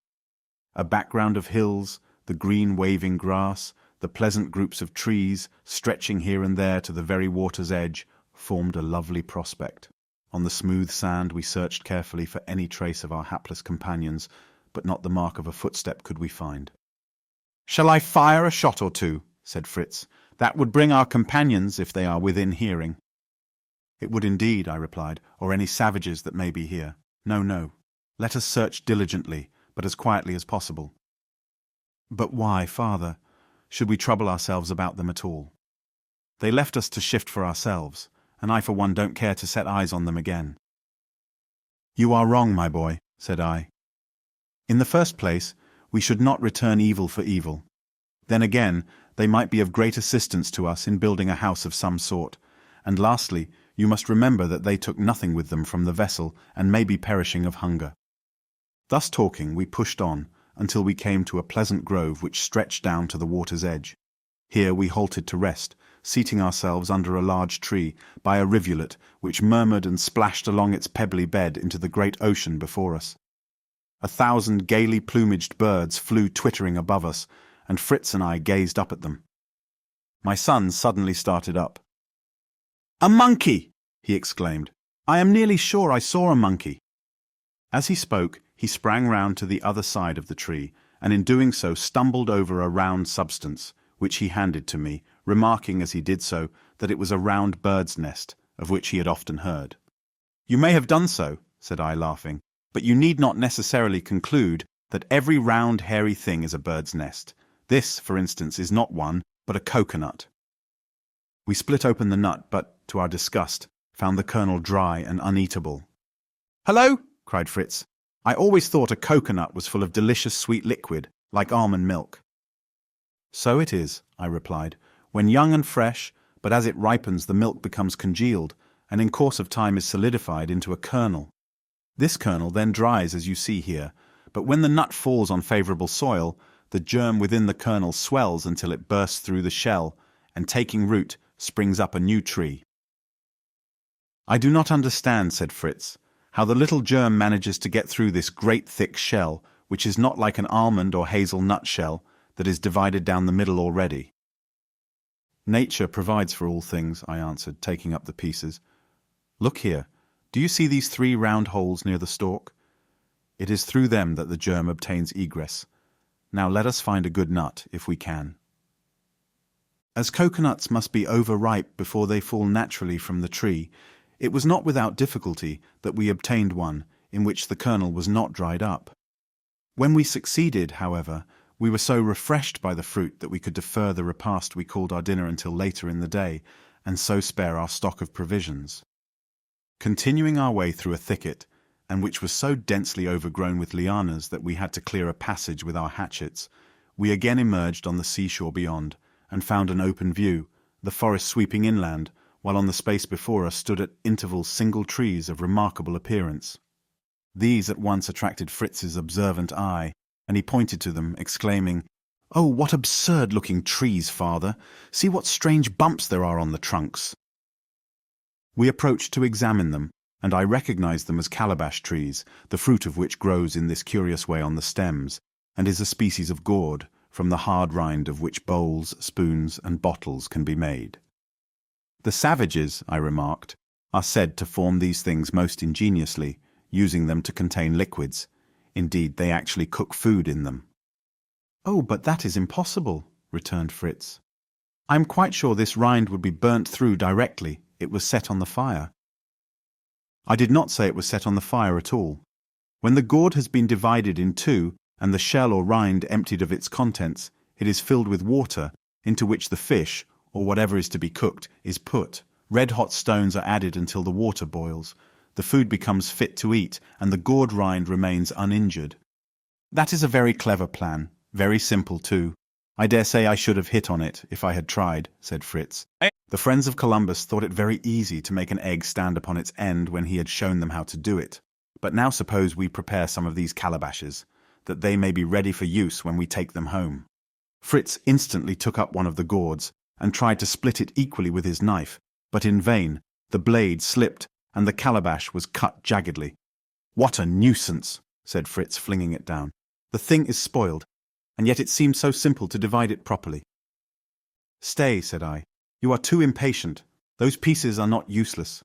A background of hills, the green waving grass, the pleasant groups of trees, stretching here and there to the very water's edge, formed a lovely prospect. On the smooth sand we searched carefully for any trace of our hapless companions, but not the mark of a footstep could we find. "Shall I fire a shot or two?" said Fritz. "That would bring our companions, if they are within hearing." "It would indeed," I replied, "or any savages that may be here. No, no. Let us search diligently, but as quietly as possible." "But why, father, should we trouble ourselves about them at all? They left us to shift for ourselves, and I for one don't care to set eyes on them again." "You are wrong, my boy," said I. "In the first place, we should not return evil for evil. Then again, they might be of great assistance to us in building a house of some sort, and lastly, you must remember that they took nothing with them from the vessel and may be perishing of hunger." Thus talking, we pushed on until we came to a pleasant grove which stretched down to the water's edge. Here we halted to rest, seating ourselves under a large tree by a rivulet which murmured and splashed along its pebbly bed into the great ocean before us. 1,000 gaily plumaged birds flew twittering above us, and Fritz and I gazed up at them. My son suddenly started up. "A monkey!" he exclaimed. "I am nearly sure I saw a monkey. As he spoke, he sprang round to the other side of the tree, and in doing so stumbled over a round substance, which he handed to me, remarking as he did so that it was a round bird's nest, of which he had often heard. "You may have done so," said I, laughing, "but you need not necessarily conclude that every round hairy thing is a bird's nest. This, for instance, is not one, but a coconut." We split open the nut, but, to our disgust, found the kernel dry and uneatable. "Hello!" cried Fritz. "I always thought a coconut was full of delicious sweet liquid, like almond milk." "So it is," I replied, "when young and fresh, but as it ripens the milk becomes congealed, and in course of time is solidified into a kernel. This kernel then dries as you see here, but when the nut falls on favourable soil, the germ within the kernel swells until it bursts through the shell, and taking root, springs up a new tree." "I do not understand," said Fritz, "how the little germ manages to get through this great thick shell, which is not like an almond or hazel nut shell, that is divided down the middle already." "Nature provides for all things," I answered, taking up the pieces. "Look here, do you see these 3 round holes near the stalk? It is through them that the germ obtains egress. Now let us find a good nut, if we can." As coconuts must be overripe before they fall naturally from the tree, it was not without difficulty that we obtained one in which the kernel was not dried up. When we succeeded, however, we were so refreshed by the fruit that we could defer the repast we called our dinner until later in the day, and so spare our stock of provisions. Continuing our way through a thicket, and which was so densely overgrown with lianas that we had to clear a passage with our hatchets, we again emerged on the seashore beyond, and found an open view, the forest sweeping inland, while on the space before us stood at intervals single trees of remarkable appearance. These at once attracted Fritz's observant eye, and he pointed to them, exclaiming, "Oh, what absurd-looking trees, father! See what strange bumps there are on the trunks!" We approached to examine them, and I recognized them as calabash trees, the fruit of which grows in this curious way on the stems, and is a species of gourd, from the hard rind of which bowls, spoons, and bottles can be made. "The savages," I remarked, "are said to form these things most ingeniously, using them to contain liquids. Indeed, they actually cook food in them." "Oh, but that is impossible," returned Fritz. "I am quite sure this rind would be burnt through directly it was set on the fire." "I did not say it was set on the fire at all. When the gourd has been divided in two, and the shell or rind emptied of its contents, it is filled with water, into which the fish, or whatever is to be cooked, is put. Red-hot stones are added until the water boils. The food becomes fit to eat, and the gourd rind remains uninjured." "That is a very clever plan, very simple too. I dare say I should have hit on it, if I had tried," said Fritz. The friends of Columbus thought it very easy to make an egg stand upon its end when he had shown them how to do it. But now suppose we prepare some of these calabashes, that they may be ready for use when we take them home. Fritz instantly took up one of the gourds, and tried to split it equally with his knife, but in vain. The blade slipped, and the calabash was cut jaggedly. "What a nuisance!" said Fritz, flinging it down. "The thing is spoiled, and yet it seems so simple to divide it properly." "Stay," said I. "You are too impatient. Those pieces are not useless.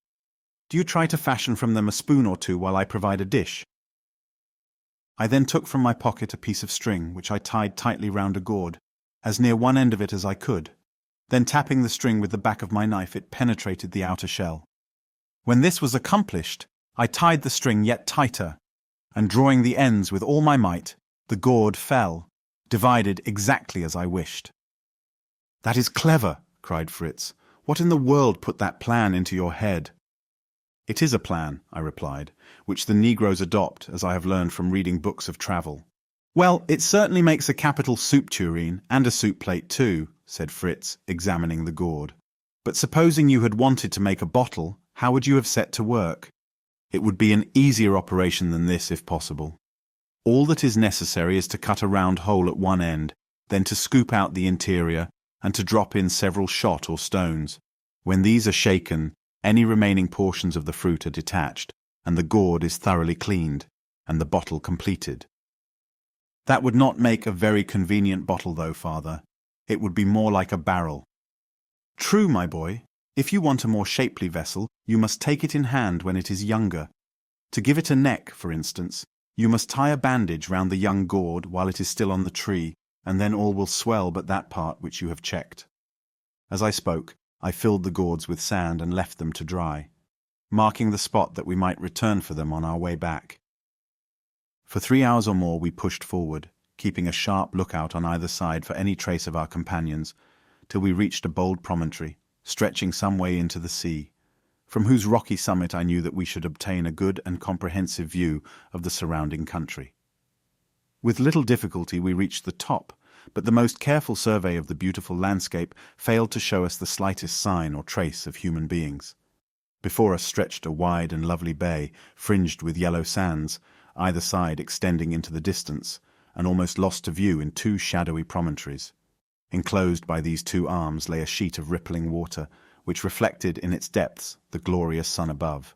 Do you try to fashion from them a spoon or two while I provide a dish." I then took from my pocket a piece of string, which I tied tightly round a gourd, as near one end of it as I could. Then tapping the string with the back of my knife, it penetrated the outer shell. When this was accomplished, I tied the string yet tighter, and drawing the ends with all my might, the gourd fell, divided exactly as I wished. "That is clever," cried Fritz. "What in the world put that plan into your head?" "It is a plan," I replied, "which the Negroes adopt, as I have learned from reading books of travel." "Well, it certainly makes a capital soup tureen, and a soup plate too," said Fritz, examining the gourd. "But supposing you had wanted to make a bottle, how would you have set to work?" "It would be an easier operation than this, if possible. All that is necessary is to cut a round hole at one end, then to scoop out the interior, and to drop in several shot or stones. When these are shaken, any remaining portions of the fruit are detached, and the gourd is thoroughly cleaned, and the bottle completed." "That would not make a very convenient bottle, though, father. It would be more like a barrel." "True, my boy. If you want a more shapely vessel, you must take it in hand when it is younger. To give it a neck, for instance, you must tie a bandage round the young gourd while it is still on the tree, and then all will swell but that part which you have checked. As I spoke, I filled the gourds with sand and left them to dry, marking the spot that we might return for them on our way back. For 3 hours or more we pushed forward, keeping a sharp lookout on either side for any trace of our companions, till we reached a bold promontory, stretching some way into the sea, from whose rocky summit I knew that we should obtain a good and comprehensive view of the surrounding country. With little difficulty we reached the top, but the most careful survey of the beautiful landscape failed to show us the slightest sign or trace of human beings. Before us stretched a wide and lovely bay, fringed with yellow sands, either side extending into the distance, and almost lost to view in 2 shadowy promontories. Enclosed by these 2 arms lay a sheet of rippling water, which reflected in its depths the glorious sun above.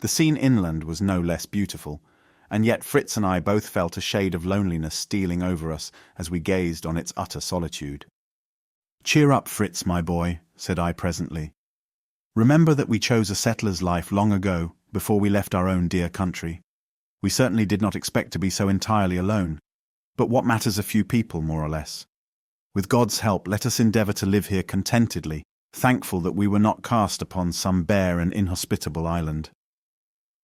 The scene inland was no less beautiful, and yet Fritz and I both felt a shade of loneliness stealing over us as we gazed on its utter solitude. "Cheer up, Fritz, my boy," said I presently. "Remember that we chose a settler's life long ago, before we left our own dear country. We certainly did not expect to be so entirely alone, but what matters a few people, more or less? With God's help, let us endeavour to live here contentedly, thankful that we were not cast upon some bare and inhospitable island.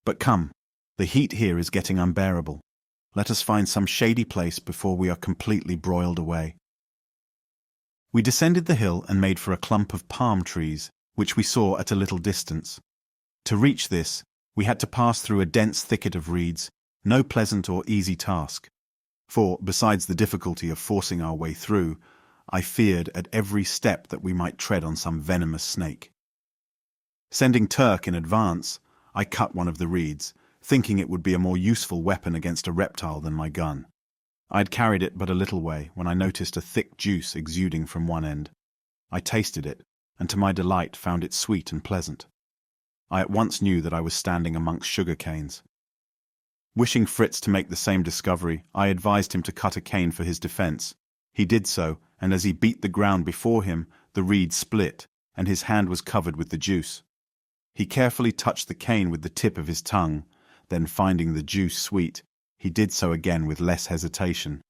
But come, the heat here is getting unbearable. Let us find some shady place before we are completely broiled away." We descended the hill and made for a clump of palm trees, which we saw at a little distance. To reach this, we had to pass through a dense thicket of reeds, no pleasant or easy task, for, besides the difficulty of forcing our way through, I feared at every step that we might tread on some venomous snake. Sending Turk in advance, I cut one of the reeds, thinking it would be a more useful weapon against a reptile than my gun. I had carried it but a little way when I noticed a thick juice exuding from one end. I tasted it, and to my delight found it sweet and pleasant. I at once knew that I was standing amongst sugar canes. Wishing Fritz to make the same discovery, I advised him to cut a cane for his defence. He did so, and as he beat the ground before him, the reed split, and his hand was covered with the juice. He carefully touched the cane with the tip of his tongue, then finding the juice sweet, he did so again with less hesitation,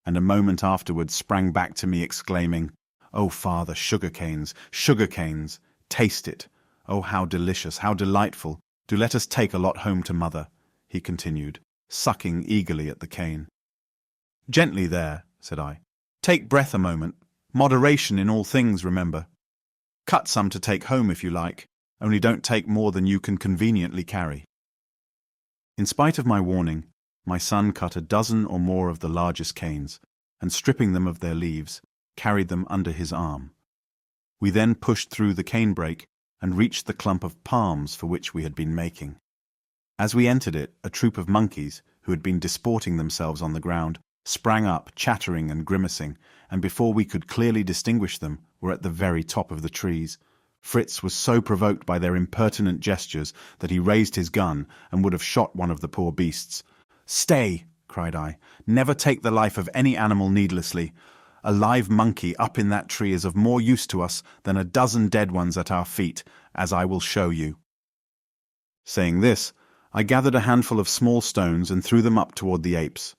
and a moment afterwards sprang back to me exclaiming, "Oh, father, sugar canes, taste it! Oh, how delicious, how delightful! Do let us take a lot home to mother," he continued, sucking eagerly at the cane. "Gently there," said I. "Take breath a moment. Moderation in all things, remember. Cut some to take home if you like, only don't take more than you can conveniently carry." In spite of my warning, my son cut a dozen or more of the largest canes, and stripping them of their leaves, carried them under his arm. We then pushed through the canebrake and reached the clump of palms for which we had been making. As we entered it, a troop of monkeys, who had been disporting themselves on the ground, sprang up, chattering and grimacing, and before we could clearly distinguish them, were at the very top of the trees. Fritz was so provoked by their impertinent gestures that he raised his gun and would have shot one of the poor beasts. "Stay!" cried I. "Never take the life of any animal needlessly. A live monkey up in that tree is of more use to us than a dozen dead ones at our feet, as I will show you." Saying this, I gathered a handful of small stones and threw them up toward the apes.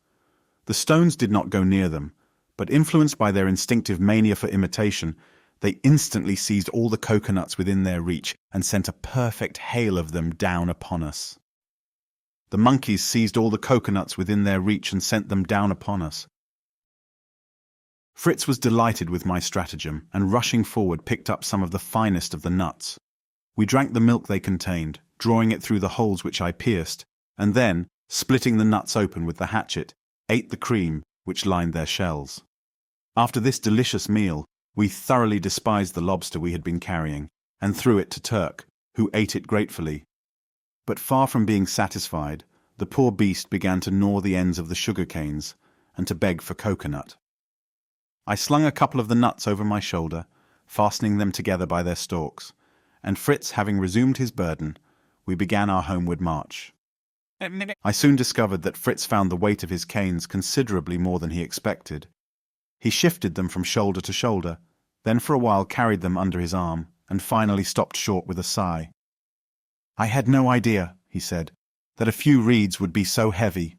The stones did not go near them, but influenced by their instinctive mania for imitation, they instantly seized all the coconuts within their reach and sent a perfect hail of them down upon us. The monkeys seized all the coconuts within their reach and sent them down upon us. Fritz was delighted with my stratagem, and rushing forward picked up some of the finest of the nuts. We drank the milk they contained, drawing it through the holes which I pierced, and then, splitting the nuts open with the hatchet, ate the cream which lined their shells. After this delicious meal, we thoroughly despised the lobster we had been carrying, and threw it to Turk, who ate it gratefully. But far from being satisfied, the poor beast began to gnaw the ends of the sugar canes, and to beg for coconut. I slung a couple of the nuts over my shoulder, fastening them together by their stalks, and Fritz having resumed his burden, we began our homeward march. I soon discovered that Fritz found the weight of his canes considerably more than he expected. He shifted them from shoulder to shoulder, then for a while carried them under his arm, and finally stopped short with a sigh. "I had no idea," he said, that a few reeds would be so heavy.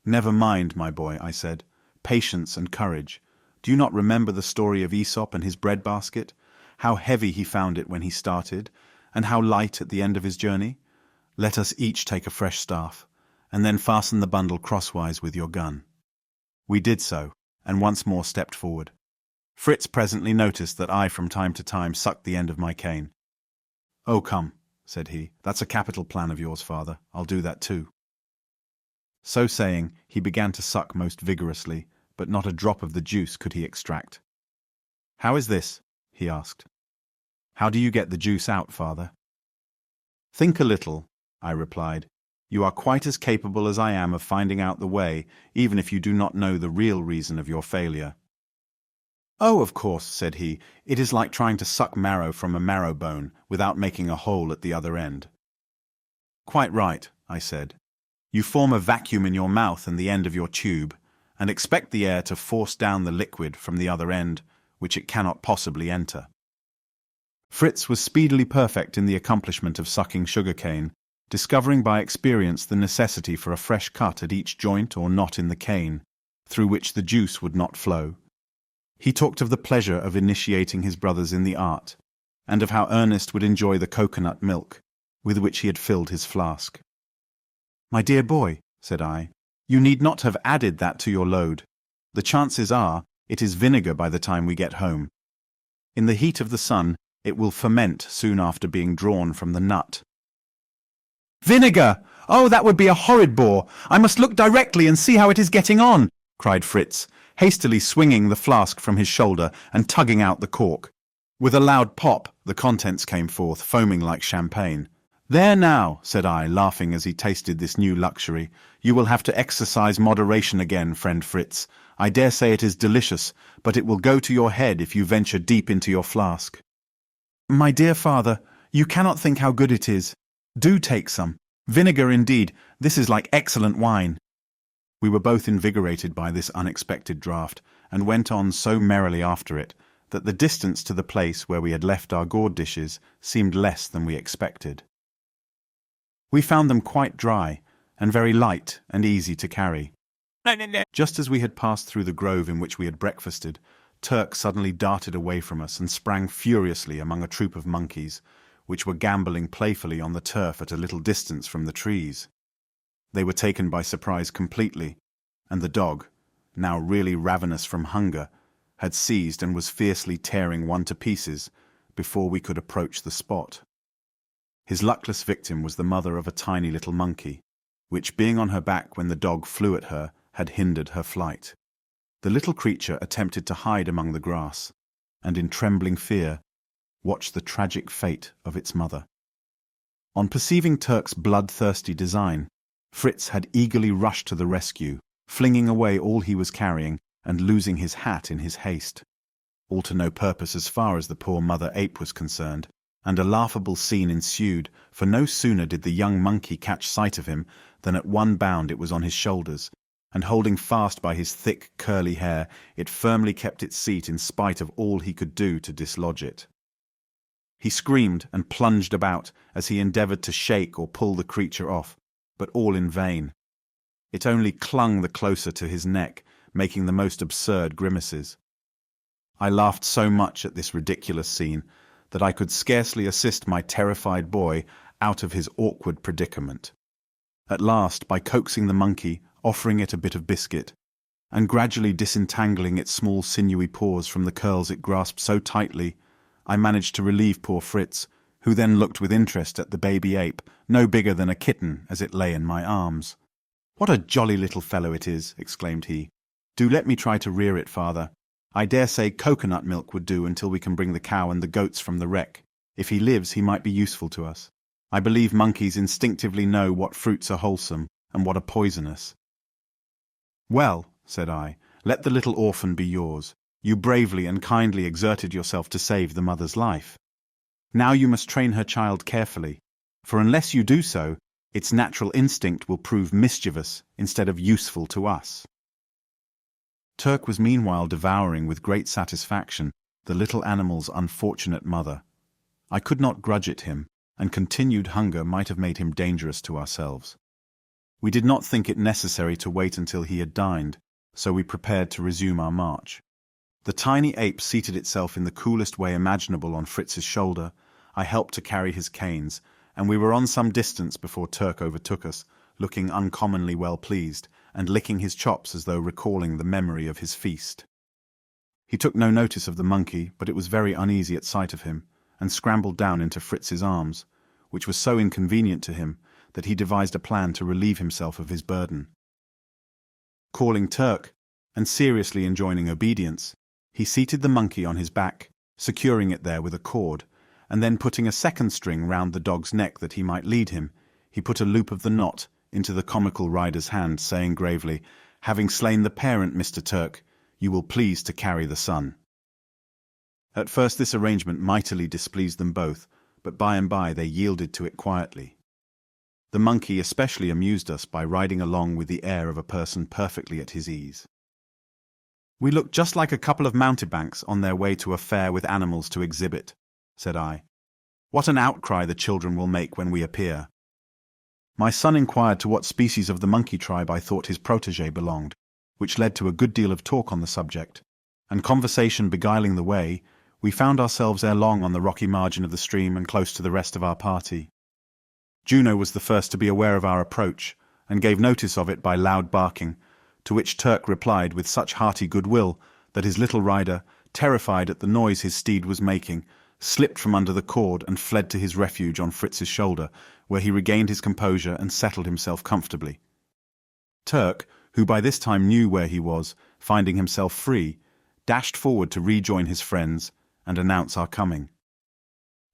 Never mind, my boy, I said. Patience and courage. Do you not remember the story of Aesop and his breadbasket? How heavy he found it when he started, and how light at the end of his journey? Let us each take a fresh staff, and then fasten the bundle crosswise with your gun. We did so, and once more stepped forward. Fritz presently noticed that I from time to time sucked the end of my cane. "Oh, come," said he, "that's a capital plan of yours, father. I'll do that too." So saying, he began to suck most vigorously, but not a drop of the juice could he extract. "How is this?" he asked. "How do you get the juice out, father?" "Think a little," I replied. "You are quite as capable as I am of finding out the way, even if you do not know the real reason of your failure." "Oh, of course," said he, "it is like trying to suck marrow from a marrow bone without making a hole at the other end." "Quite right," I said. "You form a vacuum in your mouth and the end of your tube, and expect the air to force down the liquid from the other end, which it cannot possibly enter." Fritz was speedily perfect in the accomplishment of sucking sugar-cane, discovering by experience the necessity for a fresh cut at each joint or knot in the cane, through which the juice would not flow. He talked of the pleasure of initiating his brothers in the art, and of how Ernest would enjoy the coconut milk, with which he had filled his flask. "My dear boy," said I, "you need not have added that to your load. The chances are it is vinegar by the time we get home. In the heat of the sun, it will ferment soon after being drawn from the nut." "Vinegar! Oh, that would be a horrid bore! I must look directly and see how it is getting on!" cried Fritz, hastily swinging the flask from his shoulder and tugging out the cork. With a loud pop, the contents came forth, foaming like champagne. "There now," said I, laughing as he tasted this new luxury. "You will have to exercise moderation again, friend Fritz. I dare say it is delicious, but it will go to your head if you venture deep into your flask." "My dear father, you cannot think how good it is. Do take some. Vinegar indeed. This is like excellent wine." We were both invigorated by this unexpected draught, and went on so merrily after it, that the distance to the place where we had left our gourd dishes seemed less than we expected. We found them quite dry, and very light and easy to carry. Just as we had passed through the grove in which we had breakfasted, Turk suddenly darted away from us and sprang furiously among a troop of monkeys, which were gambolling playfully on the turf at a little distance from the trees. They were taken by surprise completely, and the dog, now really ravenous from hunger, had seized and was fiercely tearing one to pieces before we could approach the spot. His luckless victim was the mother of a tiny little monkey, which, being on her back when the dog flew at her, had hindered her flight. The little creature attempted to hide among the grass, and in trembling fear watched the tragic fate of its mother. On perceiving Turk's bloodthirsty design, Fritz had eagerly rushed to the rescue, flinging away all he was carrying and losing his hat in his haste. All to no purpose as far as the poor mother ape was concerned, and a laughable scene ensued, for no sooner did the young monkey catch sight of him than at one bound it was on his shoulders, and holding fast by his thick curly hair, it firmly kept its seat in spite of all he could do to dislodge it. He screamed and plunged about as he endeavoured to shake or pull the creature off, but all in vain. It only clung the closer to his neck, making the most absurd grimaces. I laughed so much at this ridiculous scene that I could scarcely assist my terrified boy out of his awkward predicament. At last, by coaxing the monkey, offering it a bit of biscuit, and gradually disentangling its small sinewy paws from the curls it grasped so tightly, I managed to relieve poor Fritz, who then looked with interest at the baby ape, no bigger than a kitten, as it lay in my arms. "What a jolly little fellow it is!" exclaimed he. "Do let me try to rear it, father. I dare say coconut milk would do until we can bring the cow and the goats from the wreck. If he lives, he might be useful to us. I believe monkeys instinctively know what fruits are wholesome and what are poisonous." "Well," said I, "let the little orphan be yours. You bravely and kindly exerted yourself to save the mother's life. Now you must train her child carefully, for unless you do so, its natural instinct will prove mischievous instead of useful to us." Turk was meanwhile devouring with great satisfaction the little animal's unfortunate mother. I could not grudge it him, and continued hunger might have made him dangerous to ourselves. We did not think it necessary to wait until he had dined, so we prepared to resume our march. The tiny ape seated itself in the coolest way imaginable on Fritz's shoulder. I helped to carry his canes, and we were on some distance before Turk overtook us, looking uncommonly well pleased, and licking his chops as though recalling the memory of his feast. He took no notice of the monkey, but it was very uneasy at sight of him, and scrambled down into Fritz's arms, which was so inconvenient to him that he devised a plan to relieve himself of his burden. Calling Turk, and seriously enjoining obedience, he seated the monkey on his back, securing it there with a cord, and then putting a second string round the dog's neck that he might lead him, he put a loop of the knot into the comical rider's hand, saying gravely, "Having slain the parent, Mr. Turk, you will please to carry the son." At first this arrangement mightily displeased them both, but by and by they yielded to it quietly. The monkey especially amused us by riding along with the air of a person perfectly at his ease. "We look just like a couple of mountebanks on their way to a fair with animals to exhibit," said I. "What an outcry the children will make when we appear." My son inquired to what species of the monkey tribe I thought his protégé belonged, which led to a good deal of talk on the subject, and conversation beguiling the way, we found ourselves ere long on the rocky margin of the stream and close to the rest of our party. Juno was the first to be aware of our approach, and gave notice of it by loud barking, to which Turk replied with such hearty goodwill that his little rider, terrified at the noise his steed was making, slipped from under the cord and fled to his refuge on Fritz's shoulder, where he regained his composure and settled himself comfortably. Turk, who by this time knew where he was, finding himself free, dashed forward to rejoin his friends and announce our coming.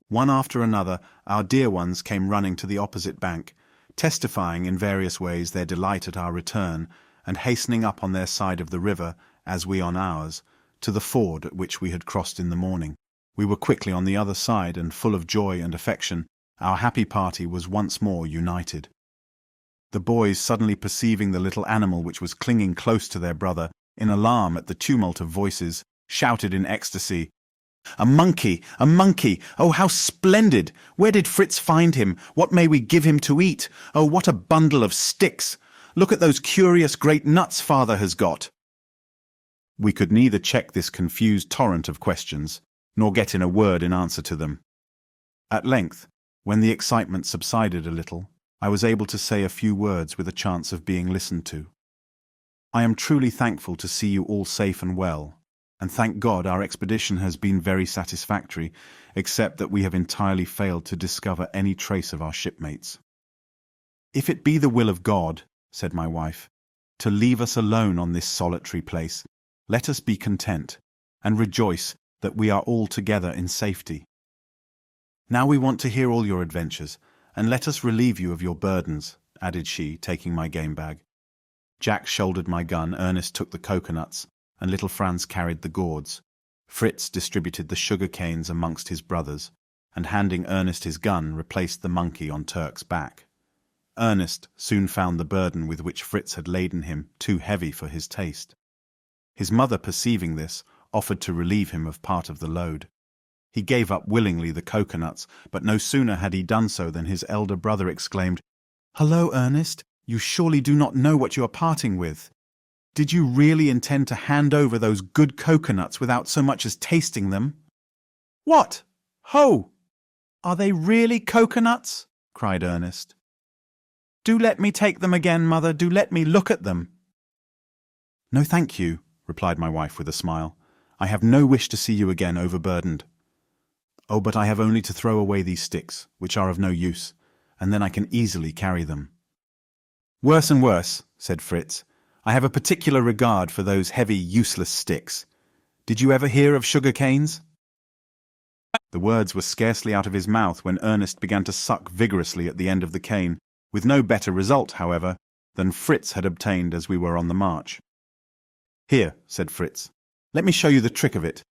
One after another, our dear ones came running to the opposite bank, testifying in various ways their delight at our return, and hastening up on their side of the river, as we on ours, to the ford at which we had crossed in the morning. We were quickly on the other side, and full of joy and affection, our happy party was once more united. The boys, suddenly perceiving the little animal which was clinging close to their brother, in alarm at the tumult of voices, shouted in ecstasy, "A monkey! A monkey! Oh, how splendid! Where did Fritz find him? What may we give him to eat? Oh, what a bundle of sticks! Look at those curious great nuts father has got!" We could neither check this confused torrent of questions, nor get in a word in answer to them. At length, when the excitement subsided a little, I was able to say a few words with a chance of being listened to. "I am truly thankful to see you all safe and well, and thank God our expedition has been very satisfactory, except that we have entirely failed to discover any trace of our shipmates. If it be the will of God," said my wife, "to leave us alone on this solitary place, let us be content, and rejoice that we are all together in safety. Now we want to hear all your adventures, and let us relieve you of your burdens," added she, taking my game bag. Jack shouldered my gun, Ernest took the coconuts, and little Franz carried the gourds. Fritz distributed the sugar canes amongst his brothers, and handing Ernest his gun, replaced the monkey on Turk's back. Ernest soon found the burden with which Fritz had laden him too heavy for his taste. His mother, perceiving this, offered to relieve him of part of the load. He gave up willingly the coconuts, but no sooner had he done so than his elder brother exclaimed, "Hullo, Ernest, you surely do not know what you are parting with. Did you really intend to hand over those good coconuts without so much as tasting them?" "What? Ho! Are they really coconuts?" cried Ernest. "Do let me take them again, mother, do let me look at them." "No, thank you," replied my wife with a smile. "I have no wish to see you again overburdened. Oh, but I have only to throw away these sticks, which are of no use, and then I can easily carry them." "Worse and worse," said Fritz. "I have a particular regard for those heavy, useless sticks. Did you ever hear of sugar canes?" The words were scarcely out of his mouth when Ernest began to suck vigorously at the end of the cane, with no better result, however, than Fritz had obtained as we were on the march. "Here," said Fritz, "let me show you the trick of it."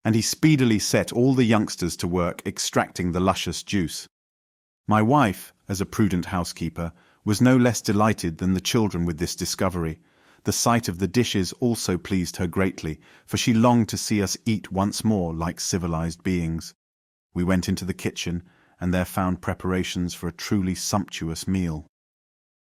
And he speedily set all the youngsters to work extracting the luscious juice. My wife, as a prudent housekeeper, was no less delighted than the children with this discovery. The sight of the dishes also pleased her greatly, for she longed to see us eat once more like civilized beings. We went into the kitchen, and there found preparations for a truly sumptuous meal.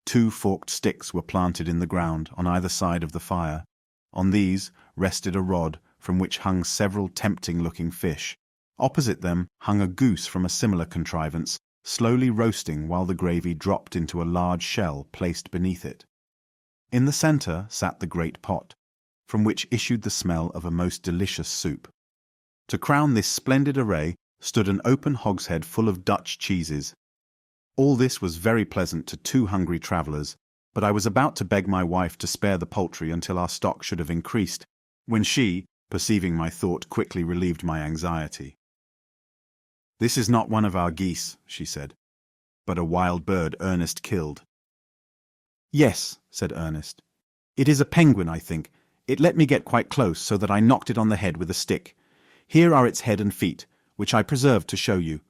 2 forked sticks were planted in the ground on either side of the fire. On these rested a rod from which hung several tempting-looking fish. Opposite them hung a goose from a similar contrivance, slowly roasting while the gravy dropped into a large shell placed beneath it. In the center sat the great pot, from which issued the smell of a most delicious soup. To crown this splendid array stood an open hogshead full of Dutch cheeses. All this was very pleasant to 2 hungry travellers, but I was about to beg my wife to spare the poultry until our stock should have increased, when she, perceiving my thought, quickly relieved my anxiety. "This is not one of our geese," she said, "but a wild bird Ernest killed." "Yes," said Ernest. "It is a penguin, I think. It let me get quite close so that I knocked it on the head with a stick. Here are its head and feet, which I preserved to show you.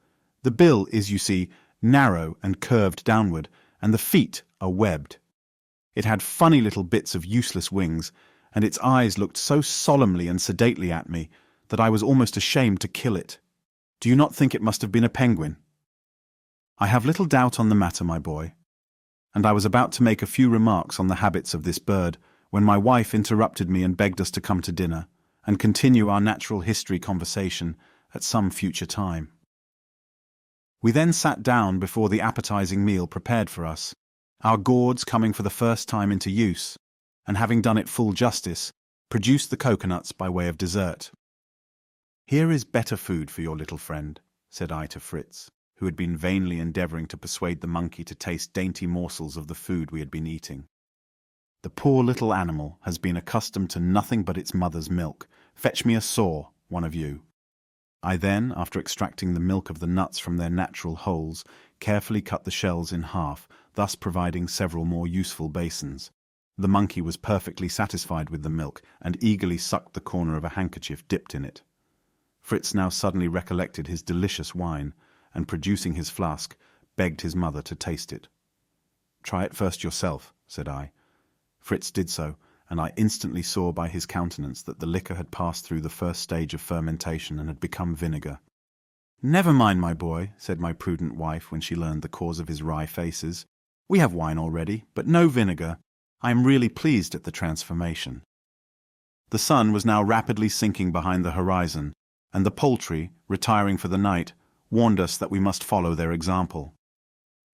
The bill is, you see, narrow and curved downward, and the feet are webbed. It had funny little bits of useless wings, and its eyes looked so solemnly and sedately at me that I was almost ashamed to kill it. Do you not think it must have been a penguin?" "I have little doubt on the matter, my boy." And I was about to make a few remarks on the habits of this bird when my wife interrupted me and begged us to come to dinner and continue our natural history conversation at some future time. We then sat down before the appetizing meal prepared for us, our gourds coming for the first time into use, and having done it full justice, produced the coconuts by way of dessert. "Here is better food for your little friend," said I to Fritz, who had been vainly endeavoring to persuade the monkey to taste dainty morsels of the food we had been eating. "The poor little animal has been accustomed to nothing but its mother's milk. Fetch me a saw, one of you." I then, after extracting the milk of the nuts from their natural holes, carefully cut the shells in half, thus providing several more useful basins. The monkey was perfectly satisfied with the milk, and eagerly sucked the corner of a handkerchief dipped in it. Fritz now suddenly recollected his delicious wine, and producing his flask, begged his mother to taste it. "Try it first yourself," said I. Fritz did so, and I instantly saw by his countenance that the liquor had passed through the first stage of fermentation and had become vinegar. "Never mind, my boy," said my prudent wife when she learned the cause of his wry faces. "We have wine already, but no vinegar. I am really pleased at the transformation." The sun was now rapidly sinking behind the horizon, and the poultry, retiring for the night, warned us that we must follow their example.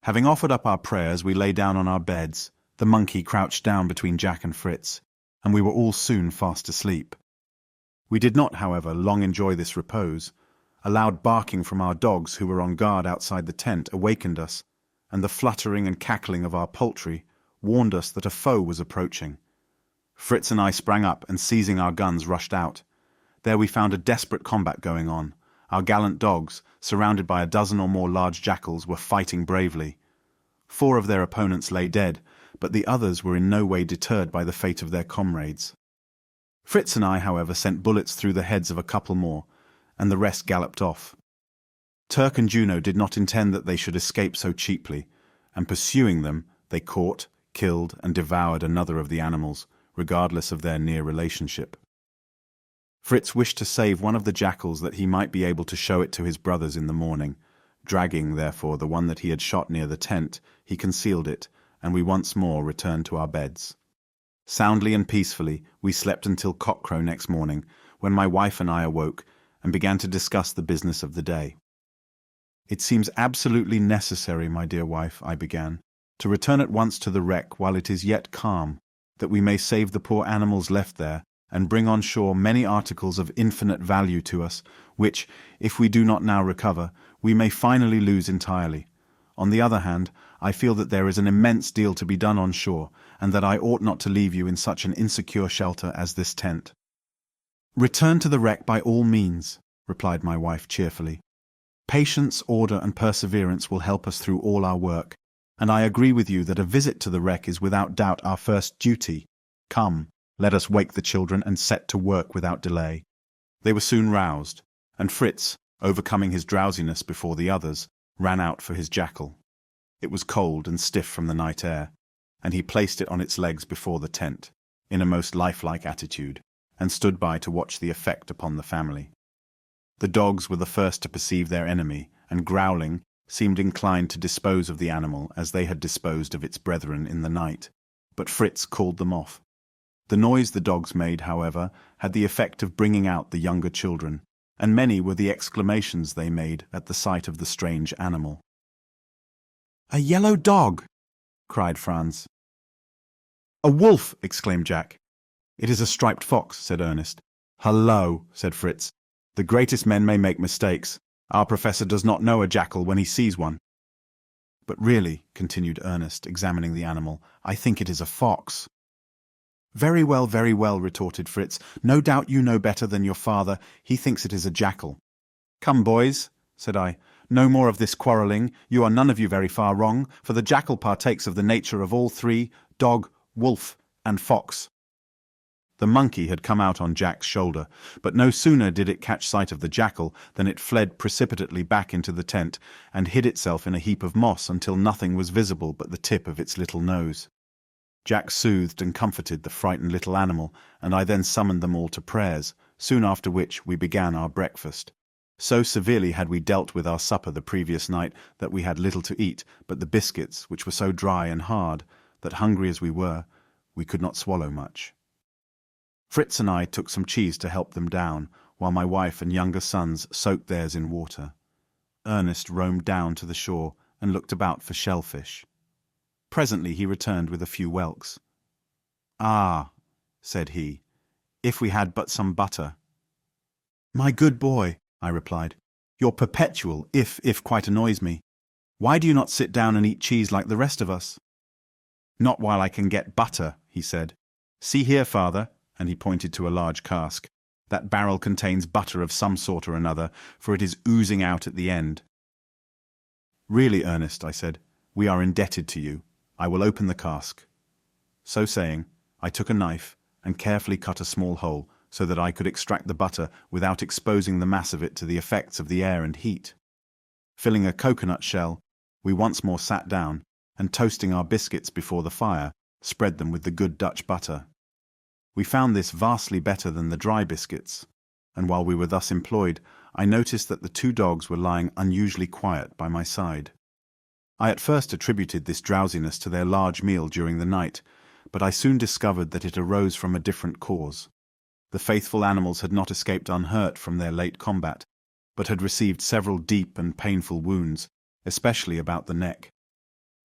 Having offered up our prayers, we lay down on our beds, the monkey crouched down between Jack and Fritz, and we were all soon fast asleep. We did not, however, long enjoy this repose. A loud barking from our dogs, who were on guard outside the tent, awakened us, and the fluttering and cackling of our poultry warned us that a foe was approaching. Fritz and I sprang up, and seizing our guns, rushed out. There we found a desperate combat going on. Our gallant dogs, surrounded by a dozen or more large jackals, were fighting bravely. 4 of their opponents lay dead, but the others were in no way deterred by the fate of their comrades. Fritz and I, however, sent bullets through the heads of a couple more, and the rest galloped off. Turk and Juno did not intend that they should escape so cheaply, and pursuing them, they caught, killed, and devoured another of the animals, regardless of their near relationship. Fritz wished to save one of the jackals that he might be able to show it to his brothers in the morning. Dragging, therefore, the one that he had shot near the tent, he concealed it, and we once more returned to our beds. Soundly and peacefully, we slept until cockcrow next morning, when my wife and I awoke and began to discuss the business of the day. "It seems absolutely necessary, my dear wife," I began, "to return at once to the wreck while it is yet calm, that we may save the poor animals left there, and bring on shore many articles of infinite value to us, which, if we do not now recover, we may finally lose entirely. On the other hand, I feel that there is an immense deal to be done on shore, and that I ought not to leave you in such an insecure shelter as this tent." "Return to the wreck by all means," replied my wife cheerfully. "Patience, order, and perseverance will help us through all our work, and I agree with you that a visit to the wreck is without doubt our first duty. Come, let us wake the children and set to work without delay." They were soon roused, and Fritz, overcoming his drowsiness before the others, ran out for his jackal. It was cold and stiff from the night air, and he placed it on its legs before the tent, in a most lifelike attitude, and stood by to watch the effect upon the family. The dogs were the first to perceive their enemy, and growling, seemed inclined to dispose of the animal as they had disposed of its brethren in the night, but Fritz called them off. The noise the dogs made, however, had the effect of bringing out the younger children, and many were the exclamations they made at the sight of the strange animal. "A yellow dog!" cried Franz. "A wolf!" exclaimed Jack. "It is a striped fox," said Ernest. "Hullo," said Fritz. "The greatest men may make mistakes. Our professor does not know a jackal when he sees one." "But really," continued Ernest, examining the animal, "I think it is a fox." Very well," retorted Fritz. "No doubt you know better than your father. He thinks it is a jackal." "Come, boys," said I, "no more of this quarrelling. You are none of you very far wrong, for the jackal partakes of the nature of all three: dog, wolf, and fox." The monkey had come out on Jack's shoulder, but no sooner did it catch sight of the jackal than it fled precipitately back into the tent and hid itself in a heap of moss until nothing was visible but the tip of its little nose. Jack soothed and comforted the frightened little animal, and I then summoned them all to prayers, soon after which we began our breakfast. So severely had we dealt with our supper the previous night that we had little to eat but the biscuits, which were so dry and hard that, hungry as we were, we could not swallow much. Fritz and I took some cheese to help them down, while my wife and younger sons soaked theirs in water. Ernest roamed down to the shore and looked about for shellfish. Presently he returned with a few whelks. "Ah," said he, "if we had but some butter." "My good boy," I replied, "your perpetual if quite annoys me. Why do you not sit down and eat cheese like the rest of us?" "Not while I can get butter," he said. "See here, father," and he pointed to a large cask. "That barrel contains butter of some sort or another, for it is oozing out at the end." "Really, Ernest," I said, "we are indebted to you. I will open the cask." So saying, I took a knife and carefully cut a small hole so that I could extract the butter without exposing the mass of it to the effects of the air and heat. Filling a coconut shell, we once more sat down, and toasting our biscuits before the fire, spread them with the good Dutch butter. We found this vastly better than the dry biscuits, and while we were thus employed, I noticed that the two dogs were lying unusually quiet by my side. I at first attributed this drowsiness to their large meal during the night, but I soon discovered that it arose from a different cause. The faithful animals had not escaped unhurt from their late combat, but had received several deep and painful wounds, especially about the neck.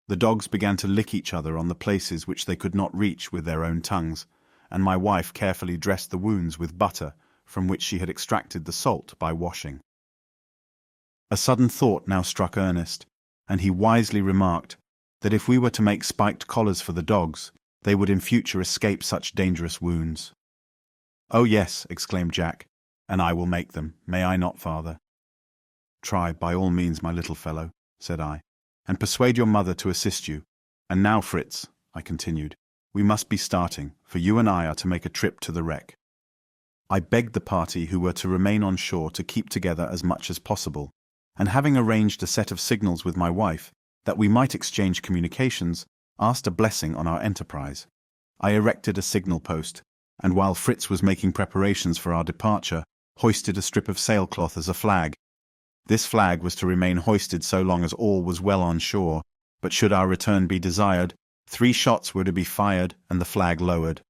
The dogs began to lick each other on the places which they could not reach with their own tongues, and my wife carefully dressed the wounds with butter, from which she had extracted the salt by washing. A sudden thought now struck Ernest, and he wisely remarked that if we were to make spiked collars for the dogs, they would in future escape such dangerous wounds. "Oh yes," exclaimed Jack, "and I will make them, may I not, father?" "Try, by all means, my little fellow," said I, "and persuade your mother to assist you. And now, Fritz," I continued, "we must be starting, for you and I are to make a trip to the wreck." I begged the party who were to remain on shore to keep together as much as possible, and having arranged a set of signals with my wife, that we might exchange communications, asked a blessing on our enterprise. I erected a signal post, and while Fritz was making preparations for our departure, hoisted a strip of sailcloth as a flag. This flag was to remain hoisted so long as all was well on shore, but should our return be desired, 3 shots were to be fired and the flag lowered.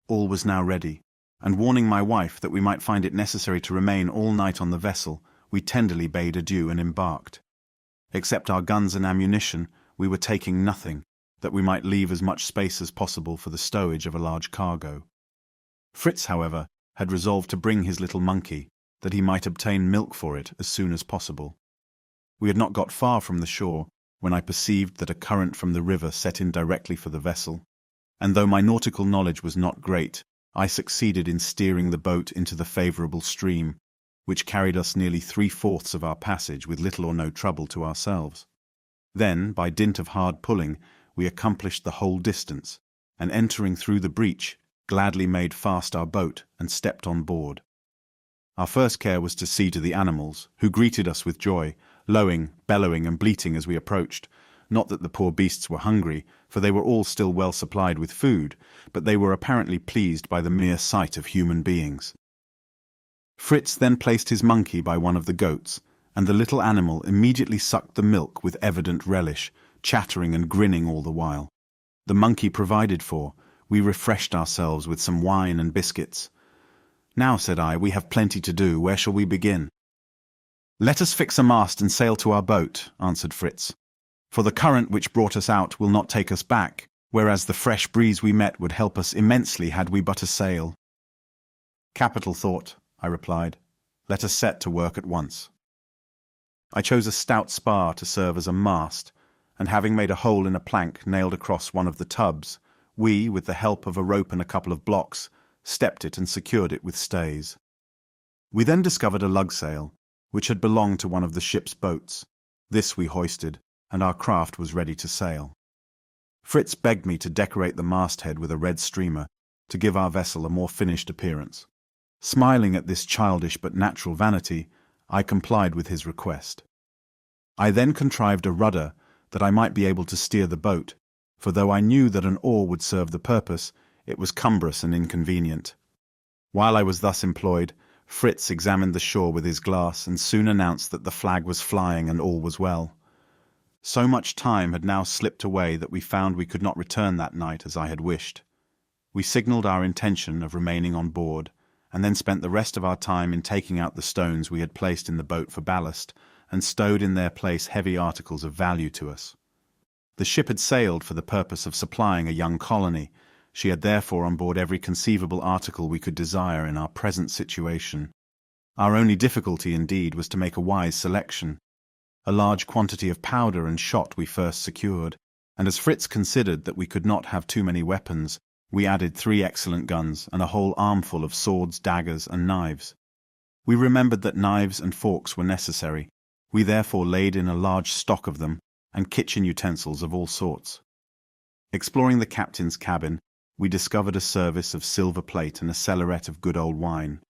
All was now ready, and warning my wife that we might find it necessary to remain all night on the vessel, we tenderly bade adieu and embarked. Except our guns and ammunition, we were taking nothing, that we might leave as much space as possible for the stowage of a large cargo. Fritz, however, had resolved to bring his little monkey, that he might obtain milk for it as soon as possible. We had not got far from the shore when I perceived that a current from the river set in directly for the vessel, and though my nautical knowledge was not great, I succeeded in steering the boat into the favourable stream, which carried us nearly 3/4 of our passage with little or no trouble to ourselves. Then, by dint of hard pulling, we accomplished the whole distance, and entering through the breach, gladly made fast our boat and stepped on board. Our first care was to see to the animals, who greeted us with joy, lowing, bellowing, and bleating as we approached. Not that the poor beasts were hungry, for they were all still well supplied with food, but they were apparently pleased by the mere sight of human beings. Fritz then placed his monkey by one of the goats, and the little animal immediately sucked the milk with evident relish, chattering and grinning all the while. The monkey provided for, we refreshed ourselves with some wine and biscuits. "Now," said I, "we have plenty to do. Where shall we begin?" "Let us fix a mast and sail to our boat," answered Fritz. "For the current which brought us out will not take us back, whereas the fresh breeze we met would help us immensely had we but a sail." "Capital thought," I replied. "Let us set to work at once." I chose a stout spar to serve as a mast, and having made a hole in a plank nailed across one of the tubs, we, with the help of a rope and a couple of blocks, stepped it and secured it with stays. We then discovered a lugsail, which had belonged to one of the ship's boats. This we hoisted, and our craft was ready to sail. Fritz begged me to decorate the masthead with a red streamer, to give our vessel a more finished appearance. Smiling at this childish but natural vanity, I complied with his request. I then contrived a rudder that I might be able to steer the boat, for though I knew that an oar would serve the purpose, it was cumbrous and inconvenient. While I was thus employed, Fritz examined the shore with his glass and soon announced that the flag was flying and all was well. So much time had now slipped away that we found we could not return that night as I had wished. We signalled our intention of remaining on board, and then spent the rest of our time in taking out the stones we had placed in the boat for ballast, and stowed in their place heavy articles of value to us. The ship had sailed for the purpose of supplying a young colony. She had therefore on board every conceivable article we could desire in our present situation. Our only difficulty, indeed, was to make a wise selection. A large quantity of powder and shot we first secured, and as Fritz considered that we could not have too many weapons, we added 3 excellent guns and a whole armful of swords, daggers, and knives. We remembered that knives and forks were necessary. We therefore laid in a large stock of them, and kitchen utensils of all sorts. Exploring the captain's cabin, we discovered a service of silver plate and a cellaret of good old wine.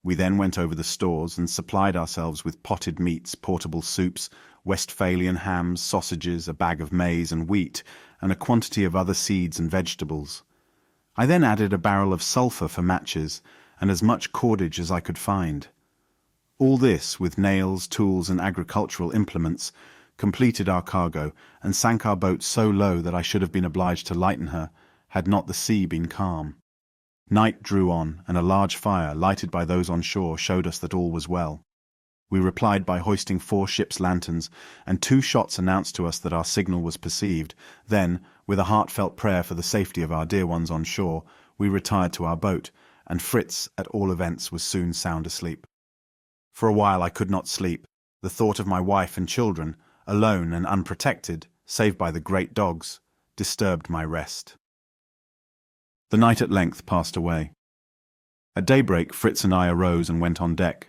We then went over the stores and supplied ourselves with potted meats, portable soups, Westphalian hams, sausages, a bag of maize and wheat, and a quantity of other seeds and vegetables. I then added a barrel of sulphur for matches, and as much cordage as I could find. All this, with nails, tools, and agricultural implements, completed our cargo, and sank our boat so low that I should have been obliged to lighten her, had not the sea been calm. Night drew on, and a large fire, lighted by those on shore, showed us that all was well. We replied by hoisting 4 ship's lanterns, and 2 shots announced to us that our signal was perceived. Then, with a heartfelt prayer for the safety of our dear ones on shore, we retired to our boat, and Fritz, at all events, was soon sound asleep. For a while I could not sleep. The thought of my wife and children, alone and unprotected, save by the great dogs, disturbed my rest. The night at length passed away. At daybreak Fritz and I arose and went on deck.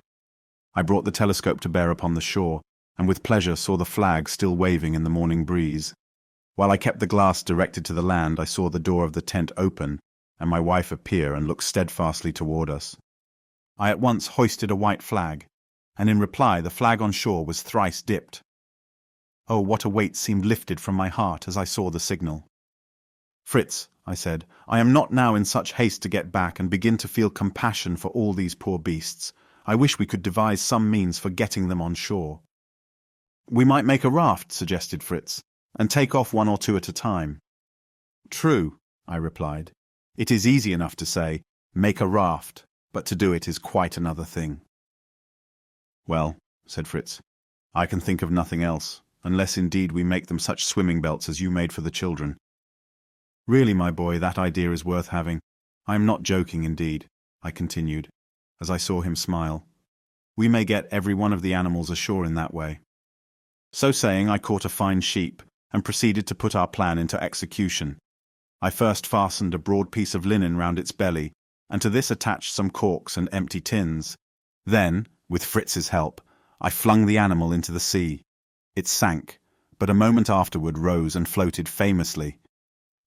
I brought the telescope to bear upon the shore, and with pleasure saw the flag still waving in the morning breeze. While I kept the glass directed to the land, I saw the door of the tent open, and my wife appear and look steadfastly toward us. I at once hoisted a white flag, and in reply the flag on shore was thrice dipped. Oh, what a weight seemed lifted from my heart as I saw the signal. "Fritz," I said, "I am not now in such haste to get back and begin to feel compassion for all these poor beasts. I wish we could devise some means for getting them on shore." "We might make a raft," suggested Fritz, "and take off 1 or 2 at a time." "True," I replied. "It is easy enough to say, 'Make a raft,' but to do it is quite another thing." "Well," said Fritz, "I can think of nothing else, unless indeed we make them such swimming belts as you made for the children. Really, my boy, that idea is worth having. I am not joking indeed," I continued, as I saw him smile. "We may get every one of the animals ashore in that way." So saying, I caught a fine sheep, and proceeded to put our plan into execution. I first fastened a broad piece of linen round its belly, and to this attached some corks and empty tins. Then, with Fritz's help, I flung the animal into the sea. It sank, but a moment afterward rose and floated famously.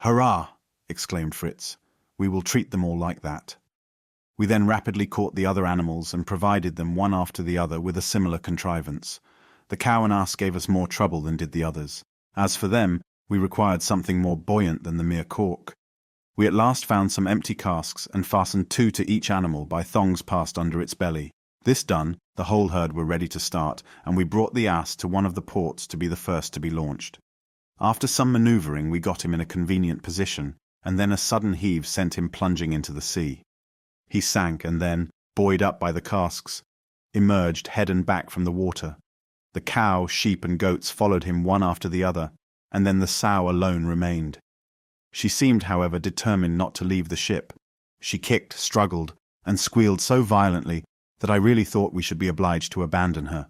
"Hurrah!" exclaimed Fritz. "We will treat them all like that." We then rapidly caught the other animals and provided them one after the other with a similar contrivance. The cow and ass gave us more trouble than did the others. As for them, we required something more buoyant than the mere cork. We at last found some empty casks and fastened 2 to each animal by thongs passed under its belly. This done, The whole herd were ready to start, and we brought the ass to one of the ports to be the first to be launched. After some maneuvering, we got him in a convenient position, and then a sudden heave sent him plunging into the sea. He sank and then, buoyed up by the casks, emerged head and back from the water. The cow, sheep and goats followed him one after the other, and then the sow alone remained. She seemed, however, determined not to leave the ship. She kicked, struggled, and squealed so violently that I really thought we should be obliged to abandon her.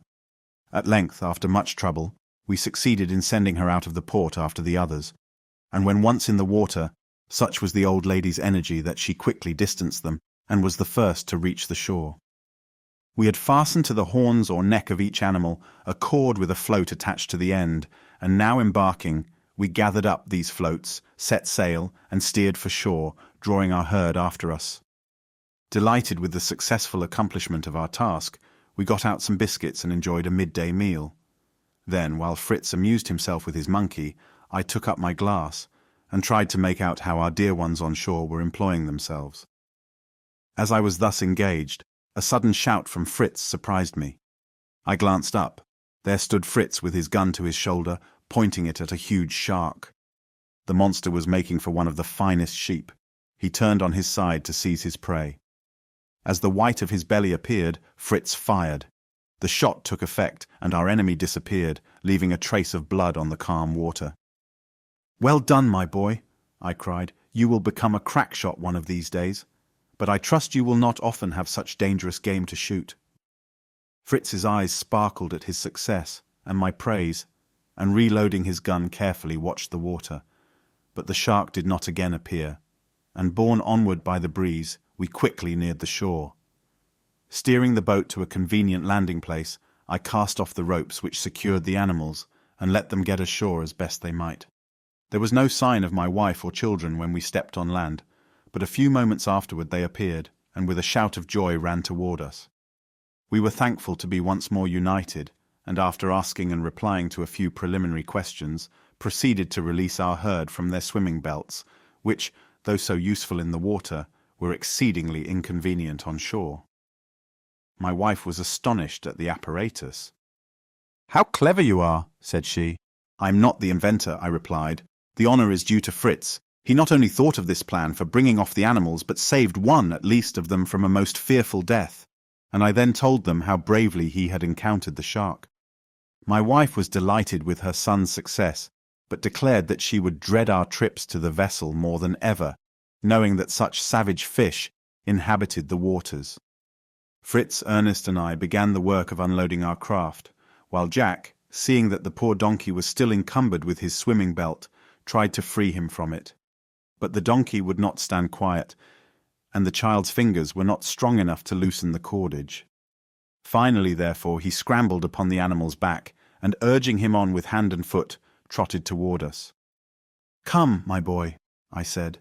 At length, after much trouble, we succeeded in sending her out of the port after the others, and when once in the water, such was the old lady's energy that she quickly distanced them and was the first to reach the shore. We had fastened to the horns or neck of each animal a cord with a float attached to the end, and now embarking, we gathered up these floats, set sail, and steered for shore, drawing our herd after us. Delighted with the successful accomplishment of our task, we got out some biscuits and enjoyed a midday meal. Then, while Fritz amused himself with his monkey, I took up my glass and tried to make out how our dear ones on shore were employing themselves. As I was thus engaged, a sudden shout from Fritz surprised me. I glanced up. There stood Fritz with his gun to his shoulder, pointing it at a huge shark. The monster was making for one of the finest sheep. He turned on his side to seize his prey. As the white of his belly appeared, Fritz fired. The shot took effect, and our enemy disappeared, leaving a trace of blood on the calm water. "Well done, my boy," I cried. "You will become a crack shot one of these days. But I trust you will not often have such dangerous game to shoot." Fritz's eyes sparkled at his success and my praise, and reloading his gun carefully watched the water. But the shark did not again appear, and borne onward by the breeze, we quickly neared the shore. Steering the boat to a convenient landing place, I cast off the ropes which secured the animals and let them get ashore as best they might. There was no sign of my wife or children when we stepped on land, but a few moments afterward they appeared, and with a shout of joy ran toward us. We were thankful to be once more united, and after asking and replying to a few preliminary questions, proceeded to release our herd from their swimming belts, which, though so useful in the water, were exceedingly inconvenient on shore. My wife was astonished at the apparatus. "How clever you are," said she. "I'm not the inventor," I replied. "The honor is due to Fritz. He not only thought of this plan for bringing off the animals, but saved one, at least, of them from a most fearful death." And I then told them how bravely he had encountered the shark. My wife was delighted with her son's success, but declared that she would dread our trips to the vessel more than ever, knowing that such savage fish inhabited the waters. Fritz, Ernest, and I began the work of unloading our craft, while Jack, seeing that the poor donkey was still encumbered with his swimming belt, tried to free him from it. But the donkey would not stand quiet, and the child's fingers were not strong enough to loosen the cordage. Finally, therefore, he scrambled upon the animal's back, and urging him on with hand and foot, trotted toward us. "Come, my boy," I said.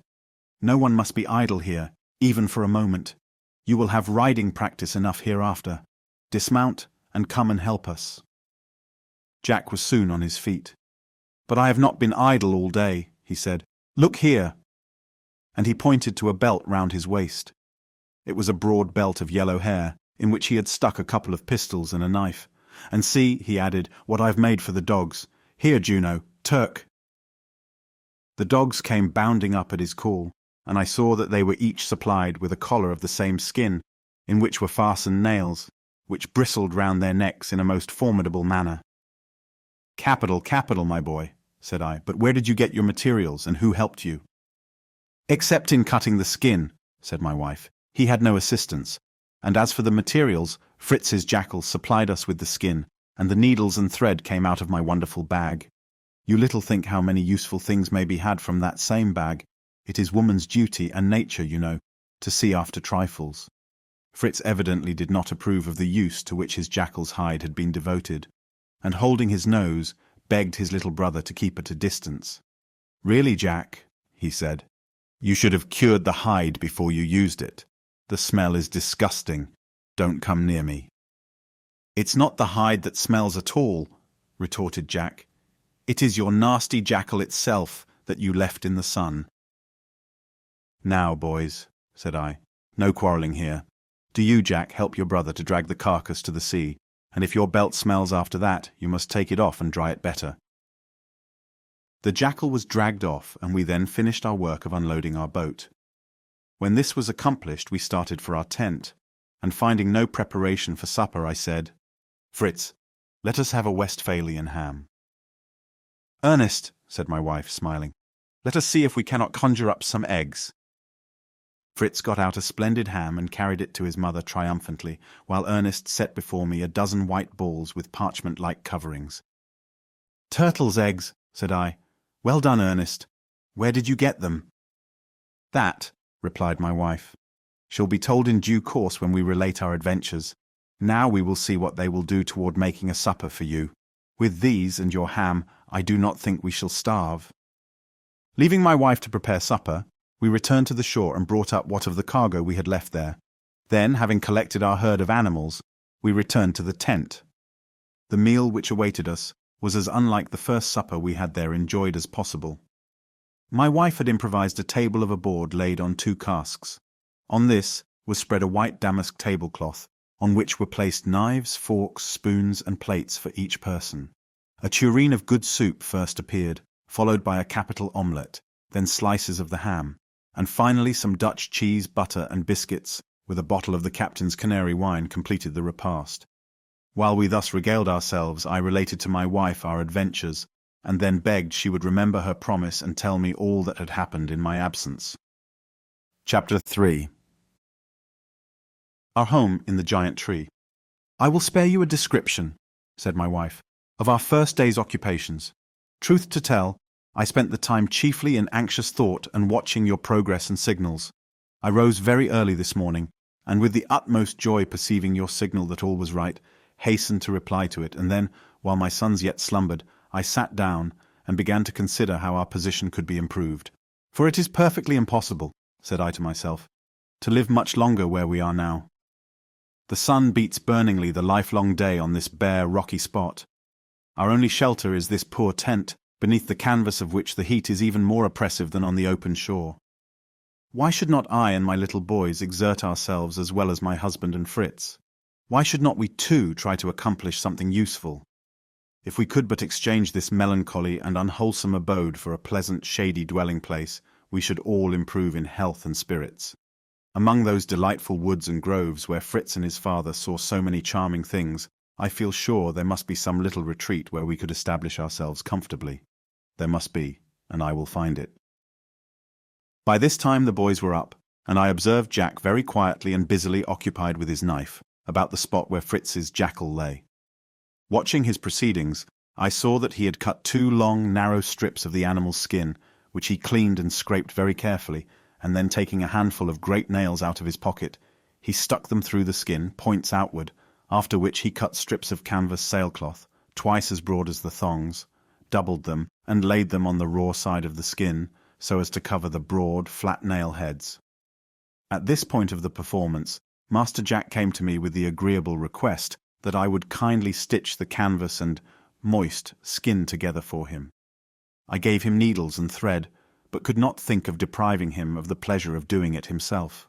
"No one must be idle here, even for a moment. You will have riding practice enough hereafter. Dismount, and come and help us." Jack was soon on his feet. "But I have not been idle all day," he said. "Look here." And he pointed to a belt round his waist. It was a broad belt of yellow hair, in which he had stuck a couple of pistols and a knife. "And see," he added, "what I've made for the dogs. Here, Juno, Turk." The dogs came bounding up at his call, and I saw that they were each supplied with a collar of the same skin, in which were fastened nails, which bristled round their necks in a most formidable manner. "Capital, capital, my boy," said I, "but where did you get your materials, and who helped you?" "Except in cutting the skin," said my wife. "He had no assistance. And as for the materials, Fritz's jackal supplied us with the skin, and the needles and thread came out of my wonderful bag. You little think how many useful things may be had from that same bag. It is woman's duty and nature, you know, to see after trifles." Fritz evidently did not approve of the use to which his jackal's hide had been devoted, and holding his nose, begged his little brother to keep at a distance. "Really, Jack," he said, "you should have cured the hide before you used it. The smell is disgusting. Don't come near me." "It's not the hide that smells at all," retorted Jack. "It is your nasty jackal itself that you left in the sun." "Now, boys," said I, "no quarrelling here. Do you, Jack, help your brother to drag the carcass to the sea, and if your belt smells after that, you must take it off and dry it better." The jackal was dragged off, and we then finished our work of unloading our boat. When this was accomplished, we started for our tent, and finding no preparation for supper, I said, "Fritz, let us have a Westphalian ham." "Ernest," said my wife, smiling, "let us see if we cannot conjure up some eggs." Fritz got out a splendid ham and carried it to his mother triumphantly, while Ernest set before me a dozen white balls with parchment-like coverings. "Turtles' eggs," said I. "Well done, Ernest. Where did you get them?" "That," replied my wife, "shall be told in due course when we relate our adventures. Now we will see what they will do toward making a supper for you. With these and your ham, I do not think we shall starve." Leaving my wife to prepare supper, we returned to the shore and brought up what of the cargo we had left there. Then, having collected our herd of animals, we returned to the tent. The meal which awaited us was as unlike the first supper we had there enjoyed as possible. My wife had improvised a table of a board laid on 2 casks. On this was spread a white damask tablecloth, on which were placed knives, forks, spoons, and plates for each person. A tureen of good soup first appeared, followed by a capital omelette, then slices of the ham, and finally some Dutch cheese, butter, and biscuits, with a bottle of the captain's Canary wine, completed the repast. While we thus regaled ourselves, I related to my wife our adventures, and then begged she would remember her promise and tell me all that had happened in my absence. Chapter 3. Our home in the giant tree. "I will spare you a description," said my wife, "of our first day's occupations. Truth to tell, I spent the time chiefly in anxious thought and watching your progress and signals. I rose very early this morning, and with the utmost joy perceiving your signal that all was right, hastened to reply to it, and then, while my sons yet slumbered, I sat down and began to consider how our position could be improved. For it is perfectly impossible, said I to myself, to live much longer where we are now. The sun beats burningly the lifelong day on this bare, rocky spot. Our only shelter is this poor tent, beneath the canvas of which the heat is even more oppressive than on the open shore. Why should not I and my little boys exert ourselves as well as my husband and Fritz? Why should not we too try to accomplish something useful? If we could but exchange this melancholy and unwholesome abode for a pleasant, shady dwelling place, we should all improve in health and spirits. Among those delightful woods and groves where Fritz and his father saw so many charming things, I feel sure there must be some little retreat where we could establish ourselves comfortably. There must be, and I will find it. By this time the boys were up, and I observed Jack very quietly and busily occupied with his knife, about the spot where Fritz's jackal lay. Watching his proceedings, I saw that he had cut 2 long, narrow strips of the animal's skin, which he cleaned and scraped very carefully, and then taking a handful of great nails out of his pocket, he stuck them through the skin, points outward, after which he cut strips of canvas sailcloth, twice as broad as the thongs, doubled them, and laid them on the raw side of the skin, so as to cover the broad, flat nail heads. At this point of the performance, Master Jack came to me with the agreeable request that I would kindly stitch the canvas and moist skin together for him. I gave him needles and thread, but could not think of depriving him of the pleasure of doing it himself.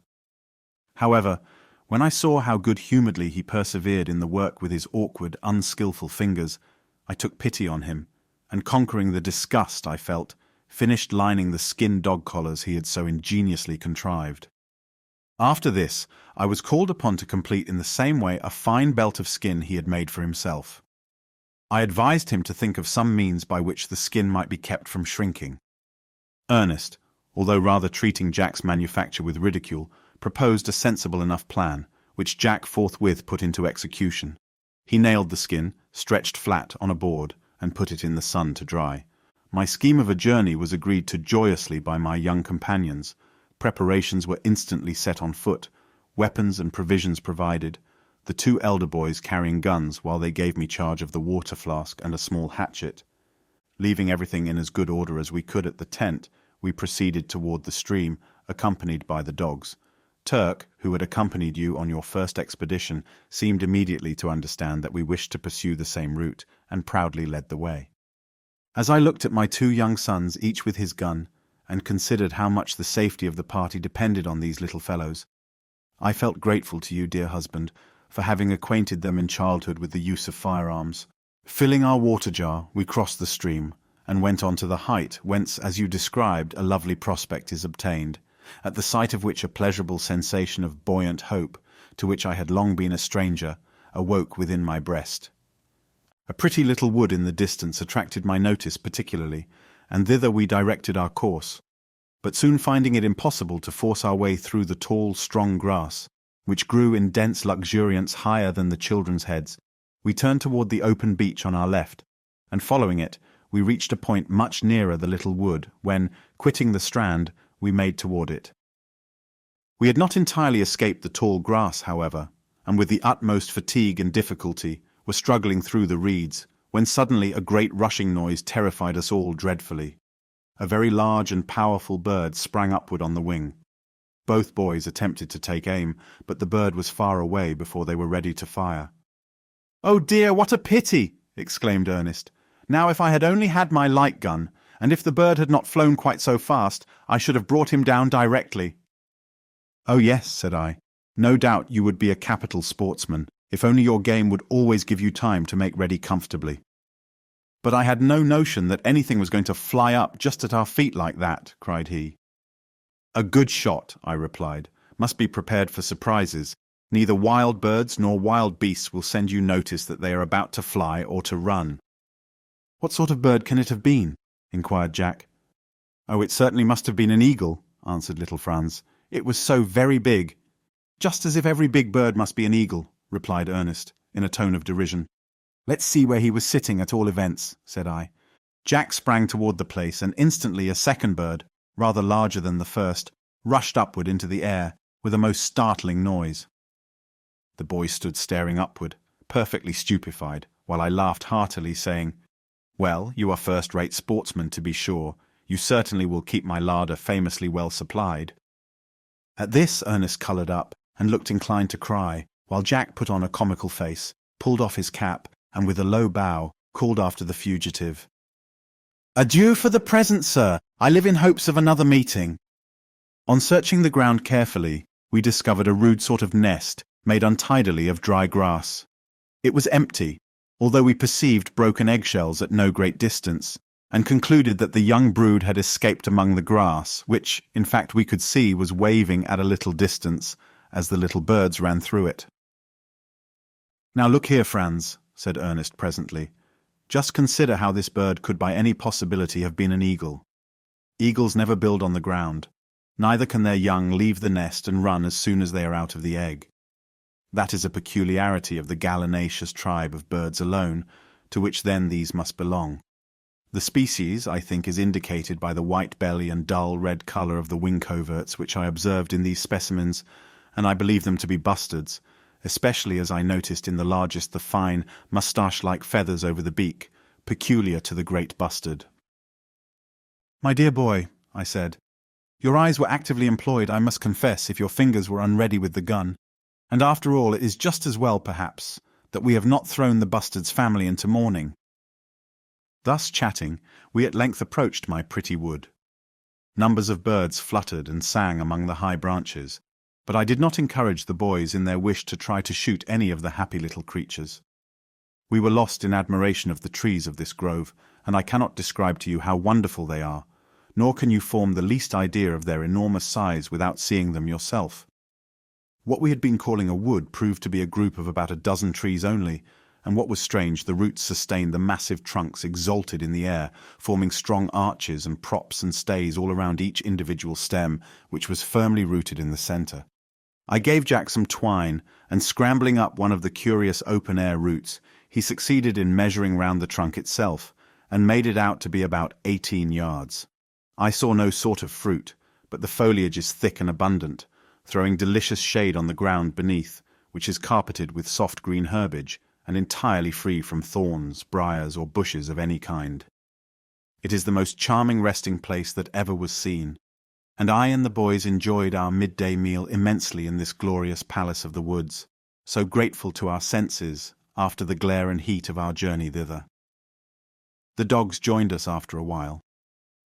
However, when I saw how good-humouredly he persevered in the work with his awkward, unskilful fingers, I took pity on him, and conquering the disgust I felt, finished lining the skin dog collars he had so ingeniously contrived. After this, I was called upon to complete in the same way a fine belt of skin he had made for himself. I advised him to think of some means by which the skin might be kept from shrinking. Ernest, although rather treating Jack's manufacture with ridicule, proposed a sensible enough plan, which Jack forthwith put into execution. He nailed the skin, stretched flat on a board, and put it in the sun to dry. My scheme of a journey was agreed to joyously by my young companions. Preparations were instantly set on foot, weapons and provisions provided, the 2 elder boys carrying guns while they gave me charge of the water flask and a small hatchet. Leaving everything in as good order as we could at the tent, we proceeded toward the stream, accompanied by the dogs. Turk, who had accompanied you on your first expedition, seemed immediately to understand that we wished to pursue the same route, and proudly led the way. As I looked at my 2 young sons, each with his gun, and considered how much the safety of the party depended on these little fellows, I felt grateful to you, dear husband, for having acquainted them in childhood with the use of firearms. Filling our water jar, we crossed the stream and went on to the height whence, as you described, a lovely prospect is obtained, at the sight of which a pleasurable sensation of buoyant hope, to which I had long been a stranger, awoke within my breast. A pretty little wood in the distance attracted my notice particularly, and thither we directed our course, but soon finding it impossible to force our way through the tall, strong grass, which grew in dense luxuriance higher than the children's heads, we turned toward the open beach on our left, and following it, we reached a point much nearer the little wood when, quitting the strand, we made toward it. We had not entirely escaped the tall grass, however, and with the utmost fatigue and difficulty were struggling through the reeds, when suddenly a great rushing noise terrified us all dreadfully. A very large and powerful bird sprang upward on the wing. Both boys attempted to take aim, but the bird was far away before they were ready to fire. "Oh dear, what a pity!" exclaimed Ernest. "Now if I had only had my light gun, and if the bird had not flown quite so fast, I should have brought him down directly." "Oh yes," said I. "No doubt you would be a capital sportsman, if only your game would always give you time to make ready comfortably." "But I had no notion that anything was going to fly up just at our feet like that," cried he. "A good shot," I replied, "must be prepared for surprises. Neither wild birds nor wild beasts will send you notice that they are about to fly or to run." "What sort of bird can it have been?" inquired Jack. "Oh, it certainly must have been an eagle," answered little Franz. "It was so very big." "Just as if every big bird must be an eagle," replied Ernest, in a tone of derision. "Let's see where he was sitting at all events," said I. Jack sprang toward the place, and instantly a second bird, rather larger than the first, rushed upward into the air with a most startling noise. The boy stood staring upward, perfectly stupefied, while I laughed heartily, saying, "Well, you are first-rate sportsmen, to be sure. You certainly will keep my larder famously well supplied." At this Ernest coloured up and looked inclined to cry, while Jack put on a comical face, pulled off his cap, and with a low bow called after the fugitive, "Adieu for the present, sir. I live in hopes of another meeting." On searching the ground carefully, we discovered a rude sort of nest made untidily of dry grass. It was empty, although we perceived broken eggshells at no great distance, and concluded that the young brood had escaped among the grass, which, in fact, we could see was waving at a little distance as the little birds ran through it. "Now look here, Franz," said Ernest presently. "Just consider how this bird could by any possibility have been an eagle. Eagles never build on the ground. Neither can their young leave the nest and run as soon as they are out of the egg. That is a peculiarity of the gallinaceous tribe of birds alone, to which then these must belong. The species, I think, is indicated by the white belly and dull red colour of the wing coverts which I observed in these specimens, and I believe them to be bustards, especially as I noticed in the largest the fine, moustache-like feathers over the beak, peculiar to the great bustard." "My dear boy," I said, "your eyes were actively employed, I must confess, if your fingers were unready with the gun. And after all, it is just as well, perhaps, that we have not thrown the bustard's family into mourning." Thus chatting, we at length approached my pretty wood. Numbers of birds fluttered and sang among the high branches, but I did not encourage the boys in their wish to try to shoot any of the happy little creatures. We were lost in admiration of the trees of this grove, and I cannot describe to you how wonderful they are, nor can you form the least idea of their enormous size without seeing them yourself. What we had been calling a wood proved to be a group of about a dozen trees only, and what was strange, the roots sustained the massive trunks exalted in the air, forming strong arches and props and stays all around each individual stem, which was firmly rooted in the centre. I gave Jack some twine, and scrambling up one of the curious open-air roots, he succeeded in measuring round the trunk itself, and made it out to be about 18 yards. I saw no sort of fruit, but the foliage is thick and abundant, throwing delicious shade on the ground beneath, which is carpeted with soft green herbage, and entirely free from thorns, briars, or bushes of any kind. It is the most charming resting place that ever was seen, and I and the boys enjoyed our midday meal immensely in this glorious palace of the woods, so grateful to our senses after the glare and heat of our journey thither. The dogs joined us after a while.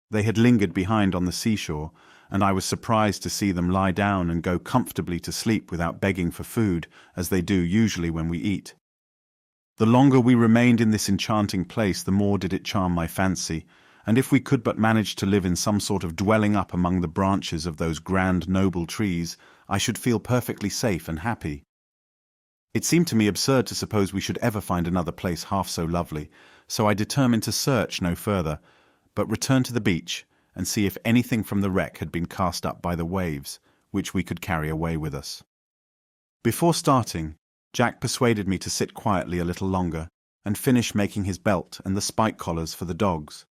They had lingered behind on the seashore, and I was surprised to see them lie down and go comfortably to sleep without begging for food, as they do usually when we eat. The longer we remained in this enchanting place, the more did it charm my fancy, and if we could but manage to live in some sort of dwelling up among the branches of those grand noble trees, I should feel perfectly safe and happy. It seemed to me absurd to suppose we should ever find another place half so lovely, so I determined to search no further, but return to the beach and see if anything from the wreck had been cast up by the waves, which we could carry away with us. Before starting, Jack persuaded me to sit quietly a little longer and finish making his belt and the spike collars for the dogs.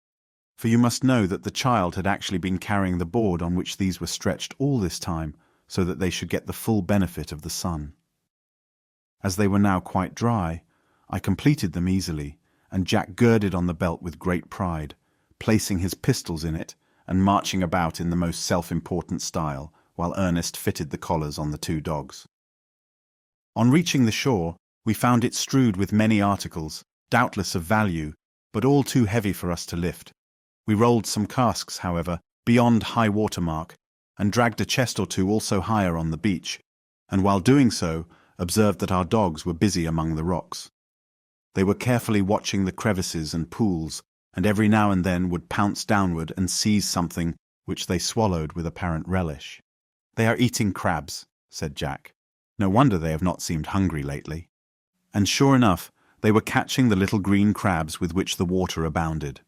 For you must know that the child had actually been carrying the board on which these were stretched all this time, so that they should get the full benefit of the sun. As they were now quite dry, I completed them easily, and Jack girded on the belt with great pride, placing his pistols in it and marching about in the most self-important style, while Ernest fitted the collars on the two dogs. On reaching the shore, we found it strewed with many articles, doubtless of value, but all too heavy for us to lift. We rolled some casks, however, beyond high water mark, and dragged a chest or two also higher on the beach, and while doing so, observed that our dogs were busy among the rocks. They were carefully watching the crevices and pools, and every now and then would pounce downward and seize something which they swallowed with apparent relish. "They are eating crabs," said Jack. "No wonder they have not seemed hungry lately." And sure enough, they were catching the little green crabs with which the water abounded.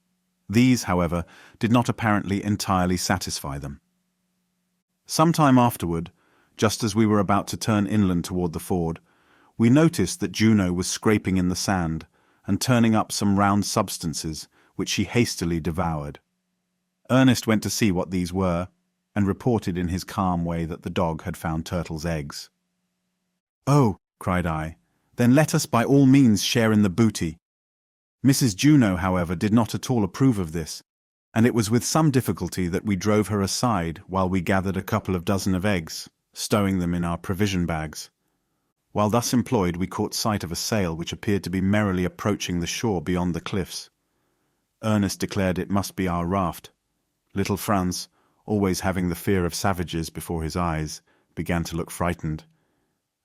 These, however, did not apparently entirely satisfy them. Some time afterward, just as we were about to turn inland toward the ford, we noticed that Juno was scraping in the sand and turning up some round substances, which she hastily devoured. Ernest went to see what these were, and reported in his calm way that the dog had found turtles' eggs. "Oh," cried I, "then let us by all means share in the booty." Mrs. Juno, however, did not at all approve of this, and it was with some difficulty that we drove her aside while we gathered a couple of dozen of eggs, stowing them in our provision bags. While thus employed, we caught sight of a sail which appeared to be merrily approaching the shore beyond the cliffs. Ernest declared it must be our raft. Little Franz, always having the fear of savages before his eyes, began to look frightened,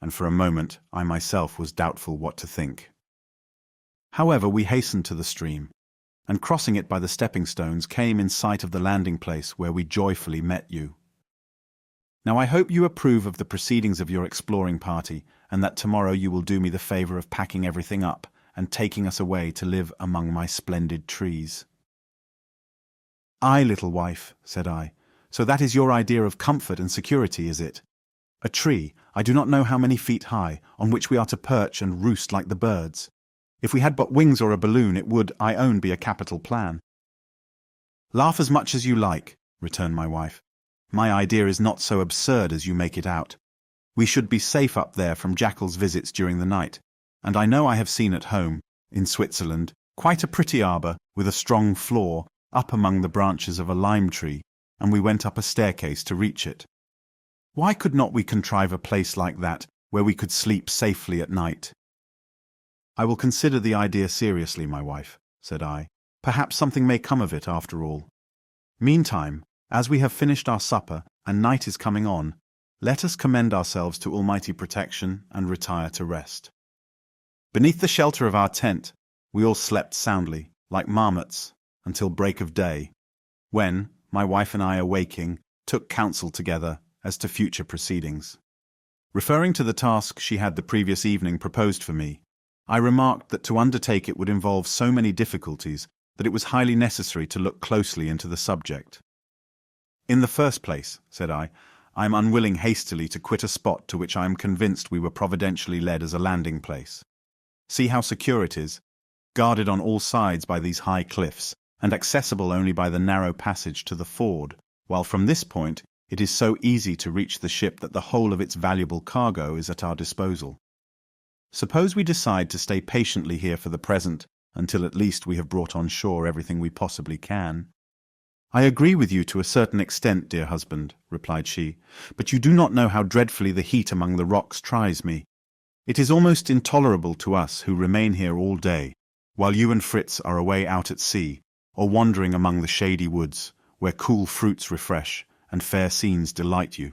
and for a moment I myself was doubtful what to think. However, we hastened to the stream, and crossing it by the stepping stones, came in sight of the landing place where we joyfully met you. Now I hope you approve of the proceedings of your exploring party, and that tomorrow you will do me the favor of packing everything up and taking us away to live among my splendid trees. "Aye, little wife," said I, "so that is your idea of comfort and security, is it? A tree, I do not know how many feet high, on which we are to perch and roost like the birds. If we had but wings or a balloon, it would, I own, be a capital plan." "Laugh as much as you like," returned my wife. "My idea is not so absurd as you make it out. We should be safe up there from jackals' visits during the night, and I know I have seen at home, in Switzerland, quite a pretty arbour with a strong floor up among the branches of a lime tree, and we went up a staircase to reach it. Why could not we contrive a place like that where we could sleep safely at night?" "I will consider the idea seriously, my wife," said I. "Perhaps something may come of it after all. Meantime, as we have finished our supper and night is coming on, let us commend ourselves to Almighty protection and retire to rest." Beneath the shelter of our tent, we all slept soundly, like marmots, until break of day, when, my wife and I awaking, took counsel together as to future proceedings. Referring to the task she had the previous evening proposed for me, I remarked that to undertake it would involve so many difficulties that it was highly necessary to look closely into the subject. "In the first place," said I am unwilling hastily to quit a spot to which I am convinced we were providentially led as a landing place. See how secure it is, guarded on all sides by these high cliffs, and accessible only by the narrow passage to the ford, while from this point it is so easy to reach the ship that the whole of its valuable cargo is at our disposal. Suppose we decide to stay patiently here for the present, until at least we have brought on shore everything we possibly can." "I agree with you to a certain extent, dear husband," replied she, "but you do not know how dreadfully the heat among the rocks tries me. It is almost intolerable to us who remain here all day, while you and Fritz are away out at sea, or wandering among the shady woods, where cool fruits refresh, and fair scenes delight you.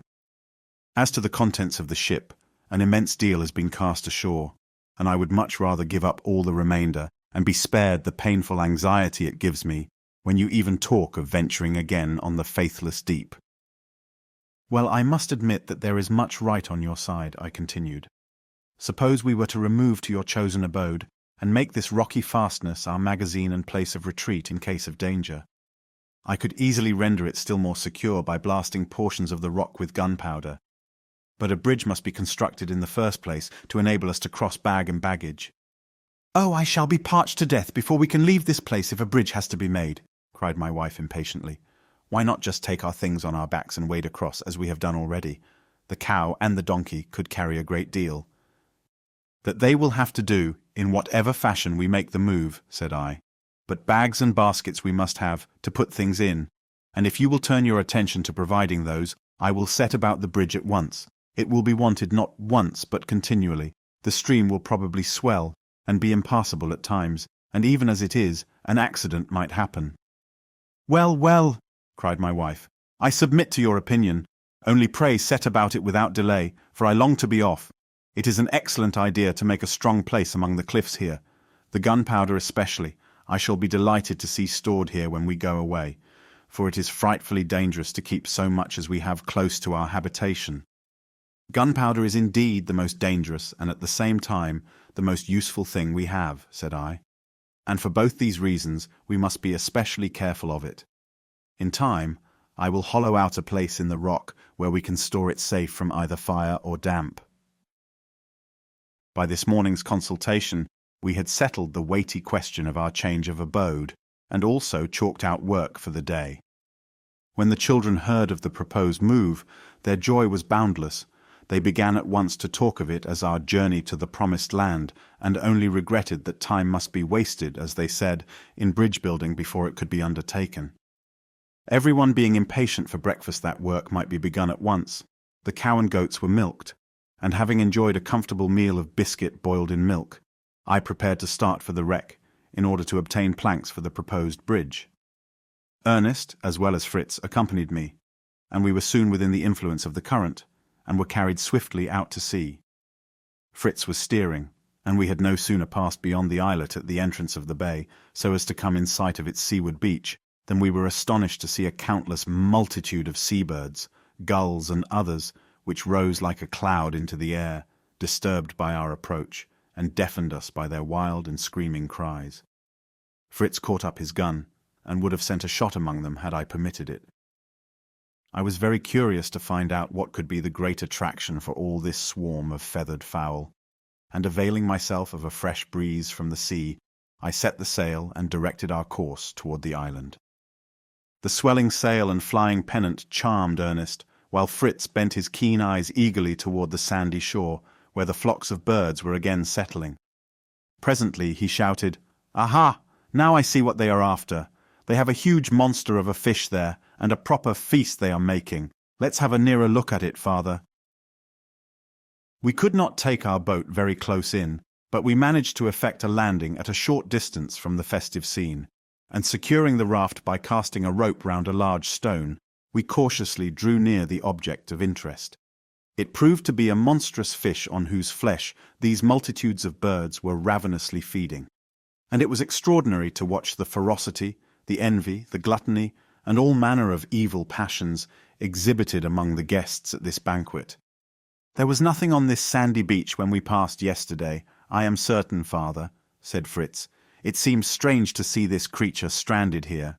As to the contents of the ship, an immense deal has been cast ashore, and I would much rather give up all the remainder and be spared the painful anxiety it gives me when you even talk of venturing again on the faithless deep. Well, I must admit that there is much right on your side, I continued. Suppose we were to remove to your chosen abode, and make this rocky fastness our magazine and place of retreat in case of danger. I could easily render it still more secure by blasting portions of the rock with gunpowder. But a bridge must be constructed in the first place to enable us to cross bag and baggage. "Oh, I shall be parched to death before we can leave this place if a bridge has to be made," cried my wife impatiently. "Why not just take our things on our backs and wade across as we have done already? The cow and the donkey could carry a great deal." "That they will have to do, in whatever fashion we make the move," said I. "But bags and baskets we must have, to put things in, and if you will turn your attention to providing those, I will set about the bridge at once. It will be wanted not once but continually. The stream will probably swell, and be impassable at times, and even as it is, an accident might happen." "Well, well," cried my wife, "I submit to your opinion. Only pray set about it without delay, for I long to be off. It is an excellent idea to make a strong place among the cliffs here. The gunpowder especially, I shall be delighted to see stored here when we go away, for it is frightfully dangerous to keep so much as we have close to our habitation." "Gunpowder is indeed the most dangerous and at the same time the most useful thing we have," said I. "And for both these reasons we must be especially careful of it. In time, I will hollow out a place in the rock where we can store it safe from either fire or damp." By this morning's consultation, we had settled the weighty question of our change of abode, and also chalked out work for the day. When the children heard of the proposed move, their joy was boundless. They began at once to talk of it as our journey to the promised land, and only regretted that time must be wasted, as they said, in bridge building before it could be undertaken. Everyone being impatient for breakfast, that work might be begun at once. The cow and goats were milked, and having enjoyed a comfortable meal of biscuit boiled in milk, I prepared to start for the wreck, in order to obtain planks for the proposed bridge. Ernest, as well as Fritz, accompanied me, and we were soon within the influence of the current, and were carried swiftly out to sea. Fritz was steering, and we had no sooner passed beyond the islet at the entrance of the bay, so as to come in sight of its seaward beach, than we were astonished to see a countless multitude of seabirds, gulls and others, which rose like a cloud into the air, disturbed by our approach, and deafened us by their wild and screaming cries. Fritz caught up his gun, and would have sent a shot among them had I permitted it. I was very curious to find out what could be the great attraction for all this swarm of feathered fowl, and availing myself of a fresh breeze from the sea, I set the sail and directed our course toward the island. The swelling sail and flying pennant charmed Ernest, while Fritz bent his keen eyes eagerly toward the sandy shore, where the flocks of birds were again settling. Presently he shouted, "Aha! Now I see what they are after. They have a huge monster of a fish there, and a proper feast they are making. Let's have a nearer look at it, father." We could not take our boat very close in, but we managed to effect a landing at a short distance from the festive scene, and securing the raft by casting a rope round a large stone, we cautiously drew near the object of interest. It proved to be a monstrous fish on whose flesh these multitudes of birds were ravenously feeding, and it was extraordinary to watch the ferocity, the envy, the gluttony, and all manner of evil passions exhibited among the guests at this banquet. "There was nothing on this sandy beach when we passed yesterday, I am certain, father," said Fritz. "It seems strange to see this creature stranded here."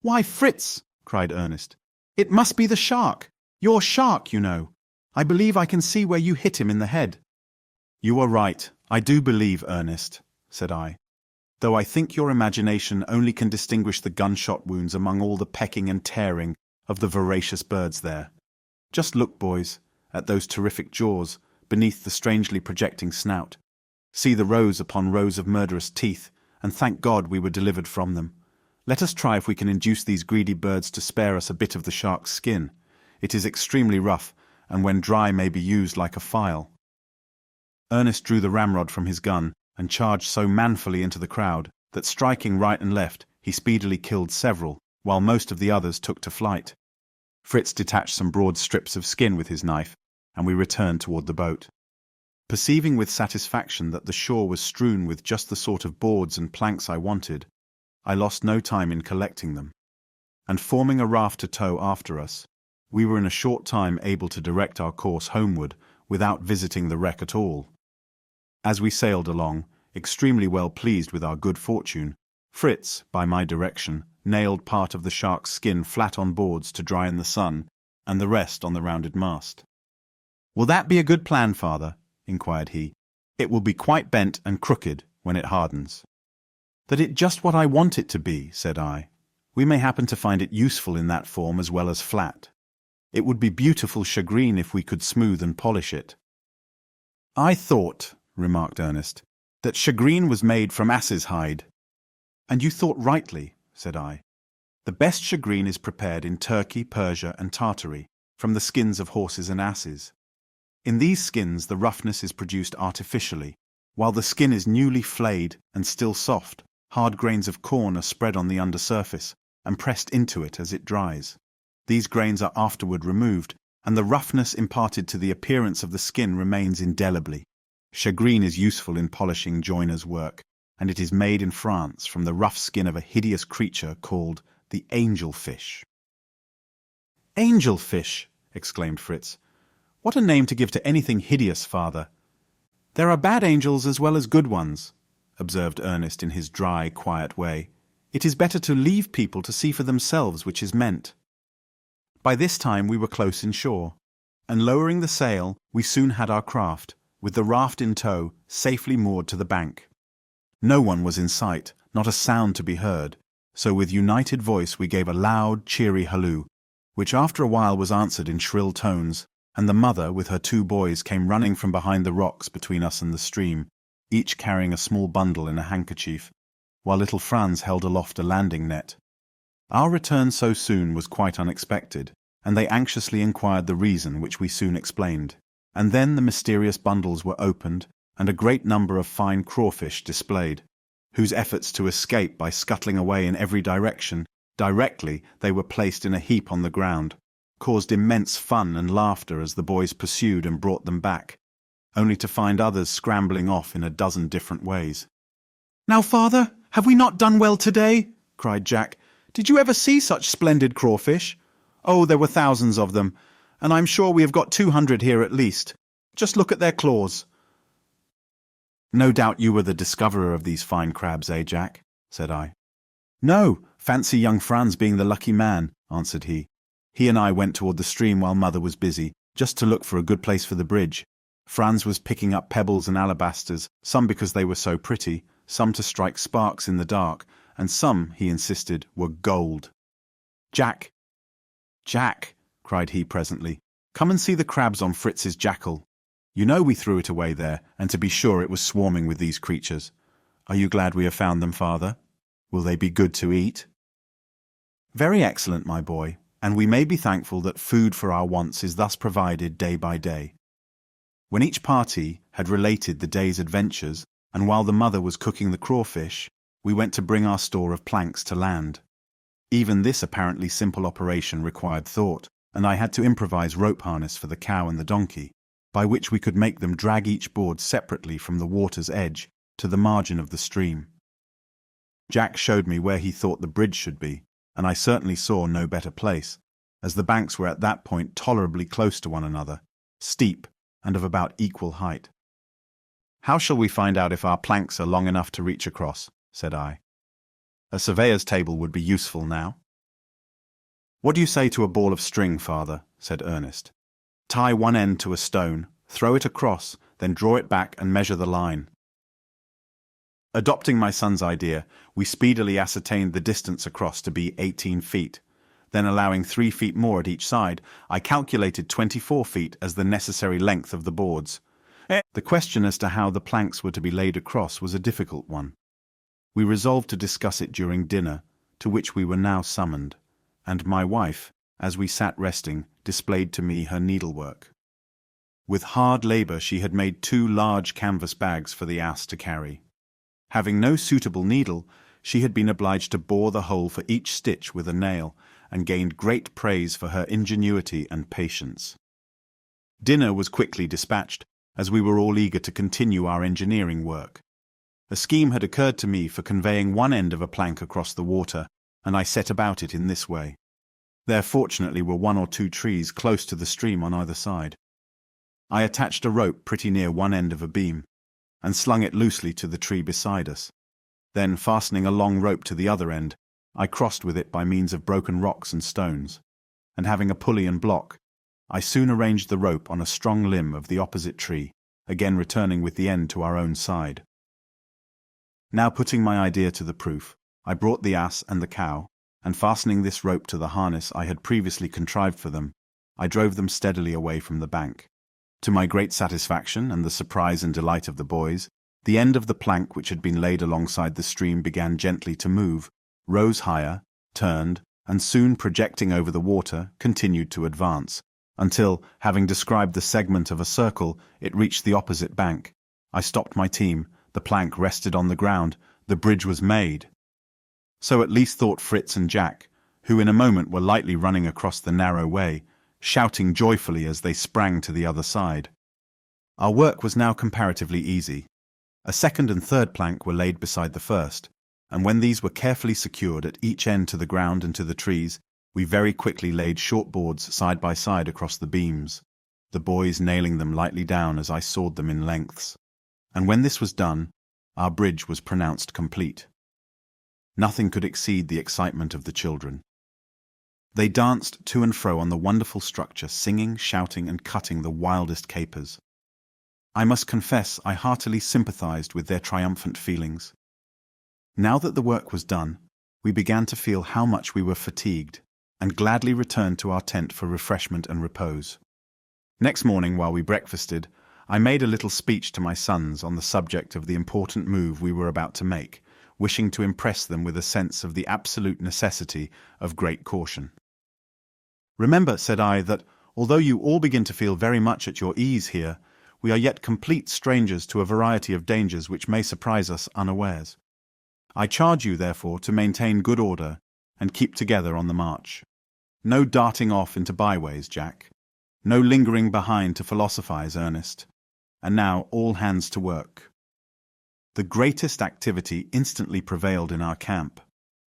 "Why, Fritz," cried Ernest, "it must be the shark. Your shark, you know. I believe I can see where you hit him in the head." "You are right, I do believe, Ernest," said I, "though I think your imagination only can distinguish the gunshot wounds among all the pecking and tearing of the voracious birds there. Just look, boys, at those terrific jaws beneath the strangely projecting snout. See the rows upon rows of murderous teeth, and thank God we were delivered from them. Let us try if we can induce these greedy birds to spare us a bit of the shark's skin. It is extremely rough, and when dry may be used like a file." Ernest drew the ramrod from his gun and charged so manfully into the crowd that, striking right and left, he speedily killed several, while most of the others took to flight. Fritz detached some broad strips of skin with his knife, and we returned toward the boat. Perceiving with satisfaction that the shore was strewn with just the sort of boards and planks I wanted, I lost no time in collecting them. And forming a raft to tow after us, we were in a short time able to direct our course homeward without visiting the wreck at all. As we sailed along, extremely well pleased with our good fortune, Fritz, by my direction, nailed part of the shark's skin flat on boards to dry in the sun, and the rest on the rounded mast. "Will that be a good plan, father?" inquired he. "It will be quite bent and crooked when it hardens." "That is just what I want it to be," said I. "We may happen to find it useful in that form as well as flat. It would be beautiful shagreen if we could smooth and polish it." "I thought," remarked Ernest, "that shagreen was made from ass's hide." "And you thought rightly," said I. "The best shagreen is prepared in Turkey, Persia, and Tartary, from the skins of horses and asses. In these skins the roughness is produced artificially. While the skin is newly flayed and still soft, hard grains of corn are spread on the undersurface and pressed into it as it dries. These grains are afterward removed, and the roughness imparted to the appearance of the skin remains indelibly. Shagreen is useful in polishing joiners' work, and it is made in France from the rough skin of a hideous creature called the angelfish." "Angelfish!" exclaimed Fritz. "What a name to give to anything hideous, father." "There are bad angels as well as good ones," observed Ernest in his dry, quiet way. "It is better to leave people to see for themselves which is meant." By this time we were close inshore, and lowering the sail, we soon had our craft, with the raft in tow, safely moored to the bank. No one was in sight, not a sound to be heard, so with united voice we gave a loud, cheery halloo, which after a while was answered in shrill tones, and the mother with her 2 boys came running from behind the rocks between us and the stream, each carrying a small bundle in a handkerchief, while little Franz held aloft a landing net. Our return so soon was quite unexpected, and they anxiously inquired the reason, which we soon explained. And then the mysterious bundles were opened, and a great number of fine crawfish displayed, whose efforts to escape by scuttling away in every direction, directly they were placed in a heap on the ground, caused immense fun and laughter as the boys pursued and brought them back, only to find others scrambling off in a dozen different ways. "Now, father, have we not done well today?" cried Jack. "Did you ever see such splendid crawfish? Oh, there were thousands of them, and I'm sure we have got 200 here at least. Just look at their claws." "No doubt you were the discoverer of these fine crabs, eh, Jack?" said I. "No, fancy young Franz being the lucky man," answered he. "He and I went toward the stream while mother was busy, just to look for a good place for the bridge. Franz was picking up pebbles and alabasters, some because they were so pretty, some to strike sparks in the dark, and some, he insisted, were gold. Jack, Jack, cried he presently, come and see the crabs on Fritz's jackal. You know we threw it away there, and to be sure it was swarming with these creatures. Are you glad we have found them, father? Will they be good to eat?" "Very excellent, my boy, and we may be thankful that food for our wants is thus provided day by day." When each party had related the day's adventures, and while the mother was cooking the crawfish, we went to bring our store of planks to land. Even this apparently simple operation required thought, and I had to improvise rope harness for the cow and the donkey, by which we could make them drag each board separately from the water's edge to the margin of the stream. Jack showed me where he thought the bridge should be, and I certainly saw no better place, as the banks were at that point tolerably close to one another, steep, and of about equal height. "How shall we find out if our planks are long enough to reach across?" said I. "A surveyor's table would be useful now." "What do you say to a ball of string, father?" said Ernest. "Tie one end to a stone, throw it across, then draw it back and measure the line." Adopting my son's idea, we speedily ascertained the distance across to be 18 feet. Then, allowing 3 feet more at each side, I calculated 24 feet as the necessary length of the boards. The question as to how the planks were to be laid across was a difficult one. We resolved to discuss it during dinner, to which we were now summoned, and my wife, as we sat resting, displayed to me her needlework. With hard labour she had made 2 large canvas bags for the ass to carry. Having no suitable needle, she had been obliged to bore the hole for each stitch with a nail, and gained great praise for her ingenuity and patience. Dinner was quickly dispatched, as we were all eager to continue our engineering work. A scheme had occurred to me for conveying one end of a plank across the water, and I set about it in this way. There fortunately were 1 or 2 trees close to the stream on either side. I attached a rope pretty near one end of a beam, and slung it loosely to the tree beside us. Then, fastening a long rope to the other end, I crossed with it by means of broken rocks and stones, and having a pulley and block, I soon arranged the rope on a strong limb of the opposite tree, again returning with the end to our own side. Now putting my idea to the proof, I brought the ass and the cow, and fastening this rope to the harness I had previously contrived for them, I drove them steadily away from the bank. To my great satisfaction and the surprise and delight of the boys, the end of the plank which had been laid alongside the stream began gently to move, rose higher, turned, and soon projecting over the water, continued to advance, until, having described the segment of a circle, it reached the opposite bank. I stopped my team, the plank rested on the ground, the bridge was made. So at least thought Fritz and Jack, who in a moment were lightly running across the narrow way, shouting joyfully as they sprang to the other side. Our work was now comparatively easy. A second and third plank were laid beside the first, and when these were carefully secured at each end to the ground and to the trees, we very quickly laid short boards side by side across the beams, the boys nailing them lightly down as I sawed them in lengths. And when this was done, our bridge was pronounced complete. Nothing could exceed the excitement of the children. They danced to and fro on the wonderful structure, singing, shouting, and cutting the wildest capers. I must confess I heartily sympathized with their triumphant feelings. Now that the work was done, we began to feel how much we were fatigued, and gladly returned to our tent for refreshment and repose. Next morning, while we breakfasted, I made a little speech to my sons on the subject of the important move we were about to make, wishing to impress them with a sense of the absolute necessity of great caution. "Remember," said I, "that although you all begin to feel very much at your ease here, we are yet complete strangers to a variety of dangers which may surprise us unawares. I charge you, therefore, to maintain good order and keep together on the march. No darting off into byways, Jack. No lingering behind to philosophize, Ernest. And now all hands to work." The greatest activity instantly prevailed in our camp.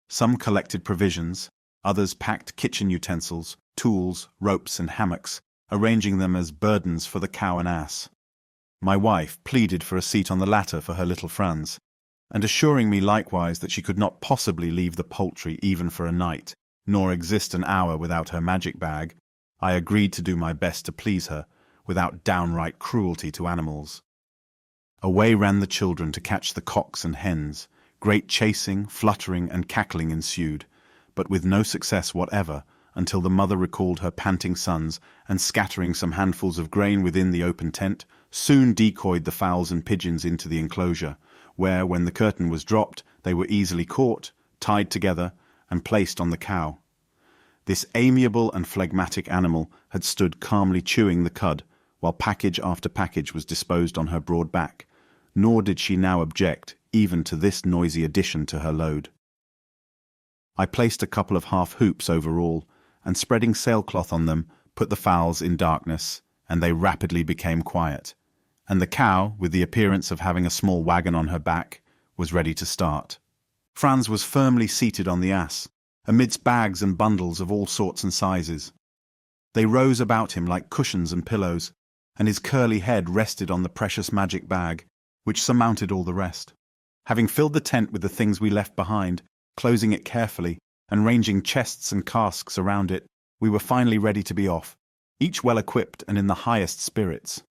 Some collected provisions, others packed kitchen utensils, tools, ropes, and hammocks, arranging them as burdens for the cow and ass. My wife pleaded for a seat on the latter for her little Franz, and assuring me likewise that she could not possibly leave the poultry even for a night, nor exist an hour without her magic bag, I agreed to do my best to please her, without downright cruelty to animals. Away ran the children to catch the cocks and hens. Great chasing, fluttering, and cackling ensued, but with no success whatever, until the mother recalled her panting sons, and scattering some handfuls of grain within the open tent, soon decoyed the fowls and pigeons into the enclosure, where, when the curtain was dropped, they were easily caught, tied together, and placed on the cow. This amiable and phlegmatic animal had stood calmly chewing the cud, while package after package was disposed on her broad back, nor did she now object even to this noisy addition to her load. I placed a couple of half-hoops over all, and spreading sailcloth on them, put the fowls in darkness, and they rapidly became quiet, and the cow, with the appearance of having a small wagon on her back, was ready to start. Franz was firmly seated on the ass, amidst bags and bundles of all sorts and sizes. They rose about him like cushions and pillows, and his curly head rested on the precious magic bag, which surmounted all the rest. Having filled the tent with the things we left behind, closing it carefully, and ranging chests and casks around it, we were finally ready to be off, each well equipped and in the highest spirits.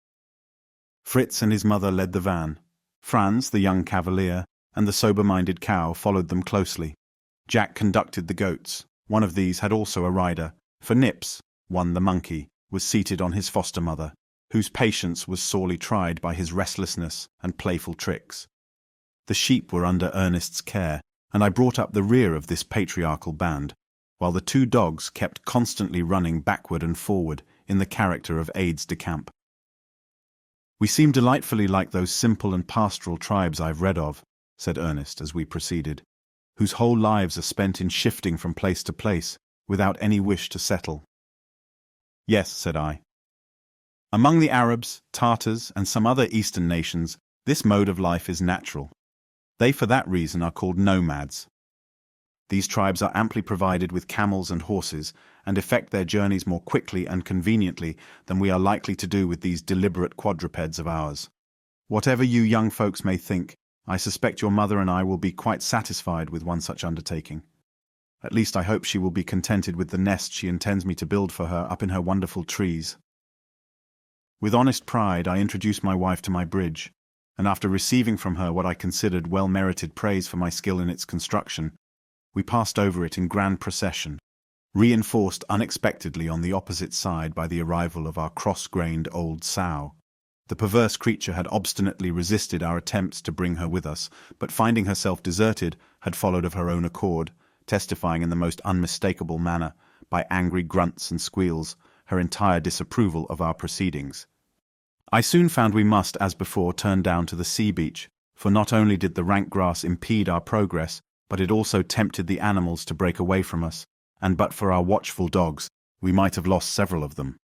Fritz and his mother led the van. Franz, the young cavalier, and the sober-minded cow followed them closely. Jack conducted the goats. One of these had also a rider, for Nips, one the monkey, was seated on his foster-mother, whose patience was sorely tried by his restlessness and playful tricks. The sheep were under Ernest's care, and I brought up the rear of this patriarchal band, while the 2 dogs kept constantly running backward and forward in the character of aides de camp. "We seem delightfully like those simple and pastoral tribes I've read of," said Ernest as we proceeded, "whose whole lives are spent in shifting from place to place, without any wish to settle. Yes, said I. Among the Arabs, Tartars, and some other Eastern nations, this mode of life is natural. They for that reason are called nomads. These tribes are amply provided with camels and horses, and effect their journeys more quickly and conveniently than we are likely to do with these deliberate quadrupeds of ours. Whatever you young folks may think, I suspect your mother and I will be quite satisfied with one such undertaking. At least I hope she will be contented with the nest she intends me to build for her up in her wonderful trees. With honest pride, I introduced my wife to my bridge, and after receiving from her what I considered well-merited praise for my skill in its construction, we passed over it in grand procession, reinforced unexpectedly on the opposite side by the arrival of our cross-grained old sow. The perverse creature had obstinately resisted our attempts to bring her with us, but finding herself deserted, had followed of her own accord, testifying in the most unmistakable manner, by angry grunts and squeals, her entire disapproval of our proceedings. I soon found we must, as before, turn down to the sea beach, for not only did the rank grass impede our progress, but it also tempted the animals to break away from us, and but for our watchful dogs, we might have lost several of them.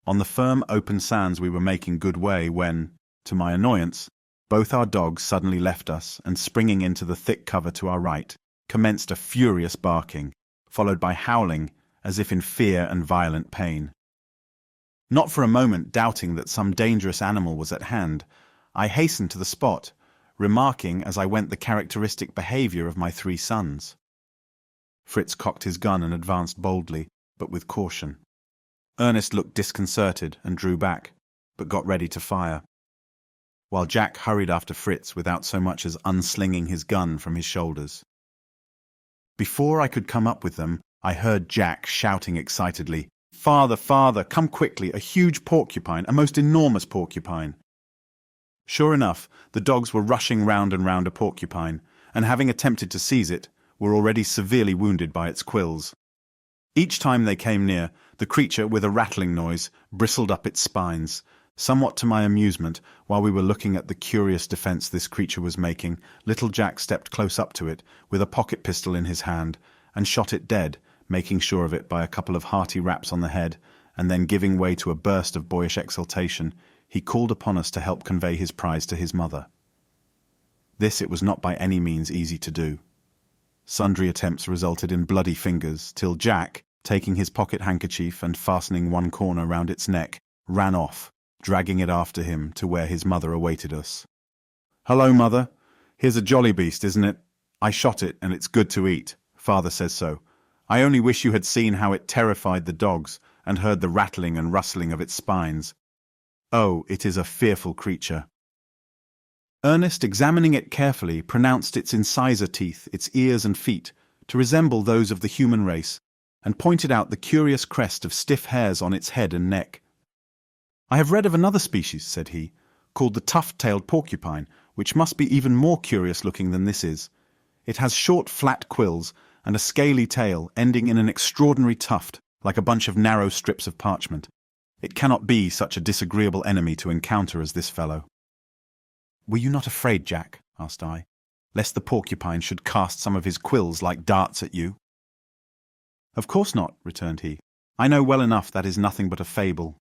On the firm, open sands we were making good way when, to my annoyance, both our dogs suddenly left us and, springing into the thick cover to our right, commenced a furious barking, followed by howling, as if in fear and violent pain. Not for a moment doubting that some dangerous animal was at hand, I hastened to the spot, remarking as I went the characteristic behavior of my 3 sons. Fritz cocked his gun and advanced boldly, but with caution. Ernest looked disconcerted and drew back, but got ready to fire, while Jack hurried after Fritz without so much as unslinging his gun from his shoulders. Before I could come up with them, I heard Jack shouting excitedly, "Father, father, come quickly, a huge porcupine, a most enormous porcupine." Sure enough, the dogs were rushing round and round a porcupine, and having attempted to seize it, were already severely wounded by its quills. Each time they came near, the creature, with a rattling noise, bristled up its spines. Somewhat to my amusement, while we were looking at the curious defence this creature was making, little Jack stepped close up to it, with a pocket pistol in his hand, and shot it dead, making sure of it by a couple of hearty raps on the head, and then giving way to a burst of boyish exultation, he called upon us to help convey his prize to his mother. This it was not by any means easy to do. Sundry attempts resulted in bloody fingers, till Jack, taking his pocket handkerchief and fastening one corner round its neck, ran off, dragging it after him to where his mother awaited us. "Hello, mother. Here's a jolly beast, isn't it? I shot it, and it's good to eat. Father says so. I only wish you had seen how it terrified the dogs, and heard the rattling and rustling of its spines. Oh, it is a fearful creature." Ernest, examining it carefully, pronounced its incisor teeth, its ears and feet, to resemble those of the human race, and pointed out the curious crest of stiff hairs on its head and neck. "I have read of another species," said he, "called the tuft-tailed porcupine, which must be even more curious-looking than this is. It has short, flat quills, and a scaly tail ending in an extraordinary tuft, like a bunch of narrow strips of parchment. It cannot be such a disagreeable enemy to encounter as this fellow." "Were you not afraid, Jack," asked I, "lest the porcupine should cast some of his quills like darts at you?" "Of course not," returned he. "I know well enough that is nothing but a fable."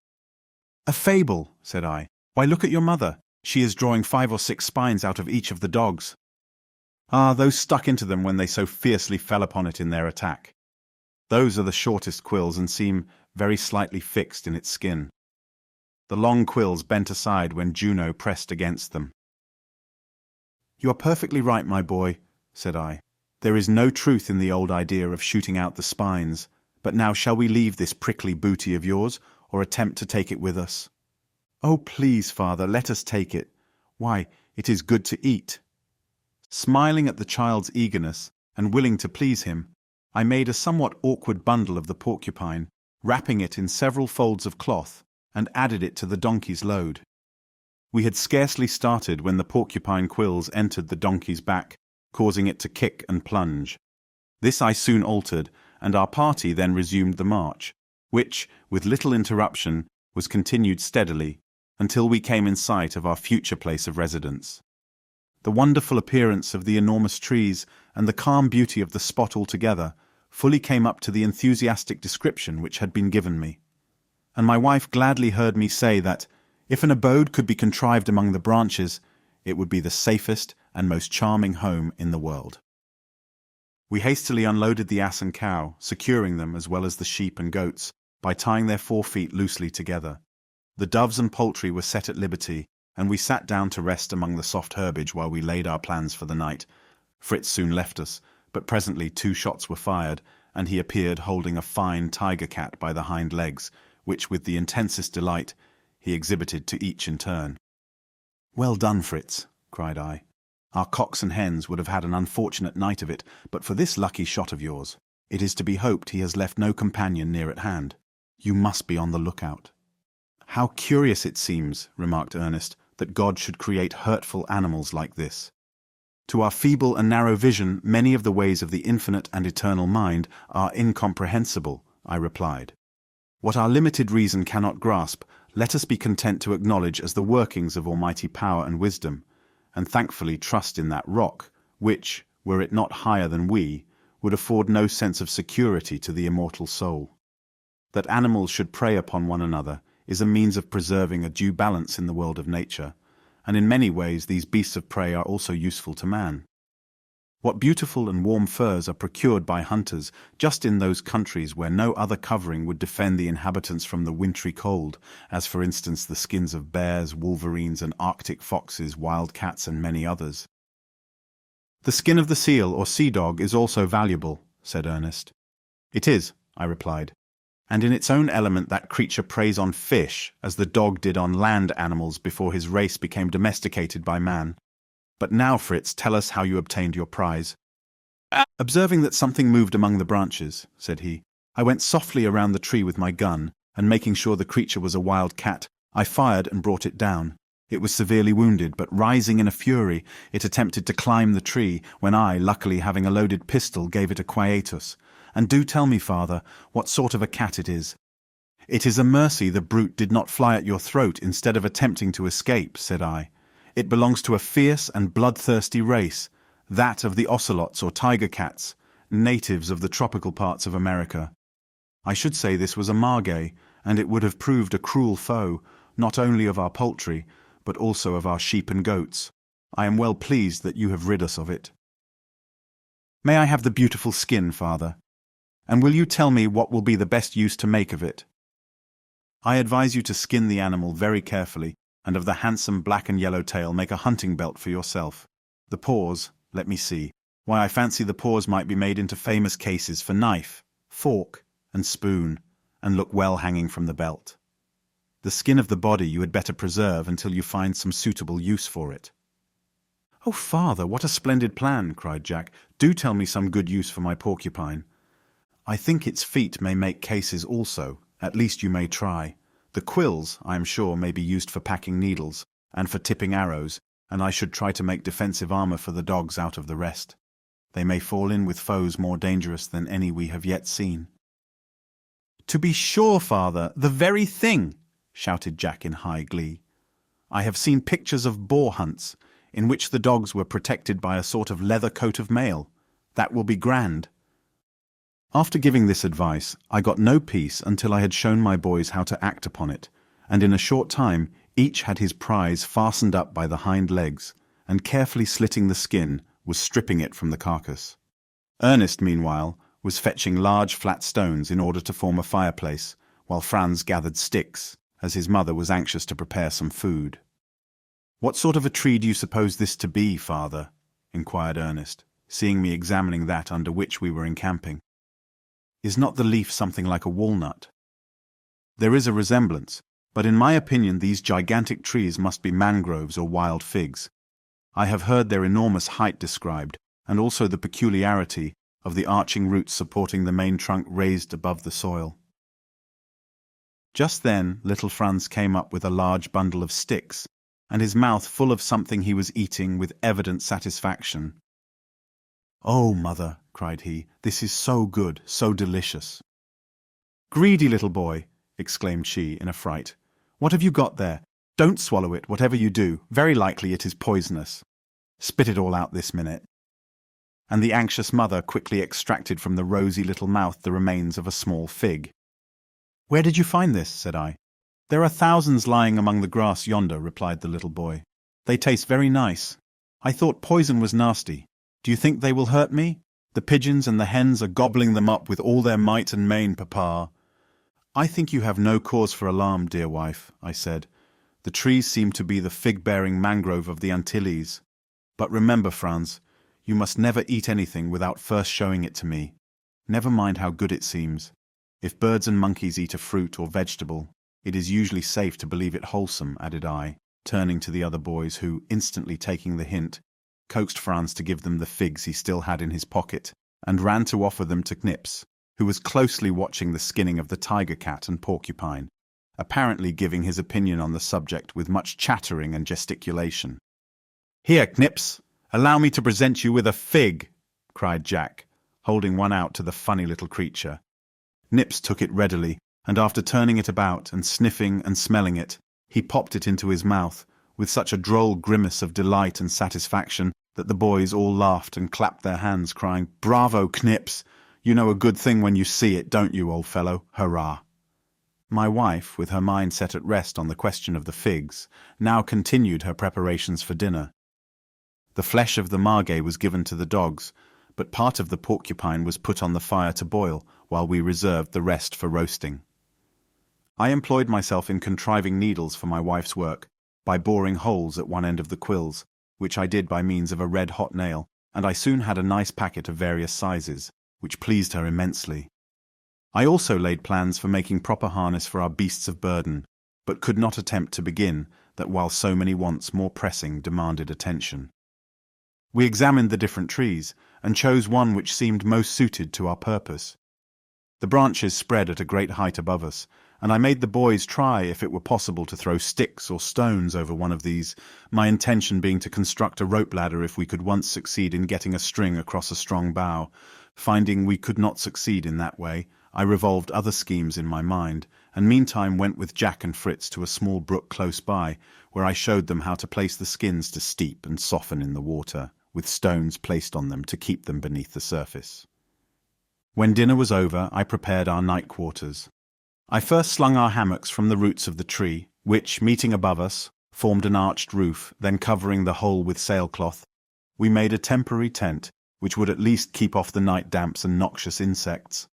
"A fable," said I. "Why, look at your mother. She is drawing 5 or 6 spines out of each of the dogs." "Ah, those stuck into them when they so fiercely fell upon it in their attack. Those are the shortest quills and seem very slightly fixed in its skin. The long quills bent aside when Juno pressed against them." "You are perfectly right, my boy," said I. "There is no truth in the old idea of shooting out the spines. But now shall we leave this prickly booty of yours, or attempt to take it with us?" "Oh, please, father, let us take it. Why, it is good to eat." Smiling at the child's eagerness, and willing to please him, I made a somewhat awkward bundle of the porcupine, wrapping it in several folds of cloth, and added it to the donkey's load. We had scarcely started when the porcupine quills entered the donkey's back, causing it to kick and plunge. This I soon altered, and our party then resumed the march, which, with little interruption, was continued steadily, until we came in sight of our future place of residence. The wonderful appearance of the enormous trees, and the calm beauty of the spot altogether, fully came up to the enthusiastic description which had been given me. And my wife gladly heard me say that, if an abode could be contrived among the branches, it would be the safest and most charming home in the world. We hastily unloaded the ass and cow, securing them, as well as the sheep and goats, by tying their 4 feet loosely together. The doves and poultry were set at liberty, and we sat down to rest among the soft herbage while we laid our plans for the night. Fritz soon left us, but presently 2 shots were fired, and he appeared holding a fine tiger cat by the hind legs, which, with the intensest delight, he exhibited to each in turn. "Well done, Fritz," cried I. "Our cocks and hens would have had an unfortunate night of it, but for this lucky shot of yours. It is to be hoped he has left no companion near at hand. You must be on the lookout." "How curious it seems," remarked Ernest, "that God should create hurtful animals like this. To our feeble and narrow vision, many of the ways of the infinite and eternal mind are incomprehensible," I replied. "What our limited reason cannot grasp, let us be content to acknowledge as the workings of almighty power and wisdom, and thankfully trust in that rock, which, were it not higher than we, would afford no sense of security to the immortal soul. That animals should prey upon one another is a means of preserving a due balance in the world of nature, and in many ways these beasts of prey are also useful to man. What beautiful and warm furs are procured by hunters just in those countries where no other covering would defend the inhabitants from the wintry cold, as for instance the skins of bears, wolverines, and arctic foxes, wild cats, and many others." "The skin of the seal or sea dog is also valuable," said Ernest. "It is," I replied, "and in its own element that creature preys on fish, as the dog did on land animals before his race became domesticated by man. But now, Fritz, tell us how you obtained your prize." "Observing that something moved among the branches," said he, "I went softly around the tree with my gun, and making sure the creature was a wild cat, I fired and brought it down. It was severely wounded, but rising in a fury, it attempted to climb the tree, when I, luckily having a loaded pistol, gave it a quietus. And do tell me, father, what sort of a cat it is." "It is a mercy the brute did not fly at your throat instead of attempting to escape," said I. "It belongs to a fierce and bloodthirsty race, that of the ocelots or tiger cats, natives of the tropical parts of America. I should say this was a margay, and it would have proved a cruel foe, not only of our poultry, but also of our sheep and goats. I am well pleased that you have rid us of it." "May I have the beautiful skin, father? And will you tell me what will be the best use to make of it?" "I advise you to skin the animal very carefully, and of the handsome black and yellow tail make a hunting belt for yourself. The paws, let me see. Why, I fancy the paws might be made into famous cases for knife, fork, and spoon, and look well hanging from the belt. The skin of the body you had better preserve until you find some suitable use for it." "Oh, father, what a splendid plan!" cried Jack. "Do tell me some good use for my porcupine." "I think its feet may make cases also. At least you may try. The quills, I am sure, may be used for packing needles, and for tipping arrows, and I should try to make defensive armor for the dogs out of the rest. They may fall in with foes more dangerous than any we have yet seen." "To be sure, father, the very thing!" shouted Jack in high glee. "I have seen pictures of boar hunts, in which the dogs were protected by a sort of leather coat of mail. That will be grand." After giving this advice, I got no peace until I had shown my boys how to act upon it, and in a short time each had his prize fastened up by the hind legs, and carefully slitting the skin, was stripping it from the carcass. Ernest, meanwhile, was fetching large flat stones in order to form a fireplace, while Franz gathered sticks, as his mother was anxious to prepare some food. "What sort of a tree do you suppose this to be, father?" inquired Ernest, seeing me examining that under which we were encamping. "Is not the leaf something like a walnut?" "There is a resemblance, but in my opinion these gigantic trees must be mangroves or wild figs. I have heard their enormous height described, and also the peculiarity of the arching roots supporting the main trunk raised above the soil." Just then little Franz came up with a large bundle of sticks, and his mouth full of something he was eating with evident satisfaction. "Oh, mother," cried he, "this is so good, so delicious." "Greedy little boy," exclaimed she in a fright. "What have you got there? Don't swallow it, whatever you do. Very likely it is poisonous. Spit it all out this minute." and the anxious mother quickly extracted from the rosy little mouth the remains of a small fig. "Where did you find this?" said I. "There are thousands lying among the grass yonder," replied the little boy. "They taste very nice. I thought poison was nasty. Do you think they will hurt me? The pigeons and the hens are gobbling them up with all their might and main, Papa." "I think you have no cause for alarm, dear wife," I said. "The trees seem to be the fig-bearing mangrove of the Antilles. But remember, Franz, you must never eat anything without first showing it to me. Never mind how good it seems. If birds and monkeys eat a fruit or vegetable, it is usually safe to believe it wholesome," added I, turning to the other boys who, instantly taking the hint, coaxed Franz to give them the figs he still had in his pocket, and ran to offer them to Knips, who was closely watching the skinning of the tiger cat and porcupine, apparently giving his opinion on the subject with much chattering and gesticulation. "Here, Knips, allow me to present you with a fig," cried Jack, holding one out to the funny little creature. Nips took it readily, and after turning it about and sniffing and smelling it, he popped it into his mouth, with such a droll grimace of delight and satisfaction that the boys all laughed and clapped their hands, crying, "Bravo, Knips! You know a good thing when you see it, don't you, old fellow? Hurrah!" My wife, with her mind set at rest on the question of the figs, now continued her preparations for dinner. The flesh of the margay was given to the dogs, but part of the porcupine was put on the fire to boil, while we reserved the rest for roasting. I employed myself in contriving needles for my wife's work, by boring holes at one end of the quills, which I did by means of a red-hot nail, and I soon had a nice packet of various sizes, which pleased her immensely. I also laid plans for making proper harness for our beasts of burden, but could not attempt to begin, that while so many wants more pressing demanded attention. We examined the different trees, and chose one which seemed most suited to our purpose. The branches spread at a great height above us, and I made the boys try if it were possible to throw sticks or stones over one of these, my intention being to construct a rope ladder if we could once succeed in getting a string across a strong bough. Finding we could not succeed in that way, I revolved other schemes in my mind, and meantime went with Jack and Fritz to a small brook close by, where I showed them how to place the skins to steep and soften in the water, with stones placed on them to keep them beneath the surface. When dinner was over, I prepared our night quarters. I first slung our hammocks from the roots of the tree, which, meeting above us, formed an arched roof, then covering the whole with sailcloth, we made a temporary tent, which would at least keep off the night damps and noxious insects.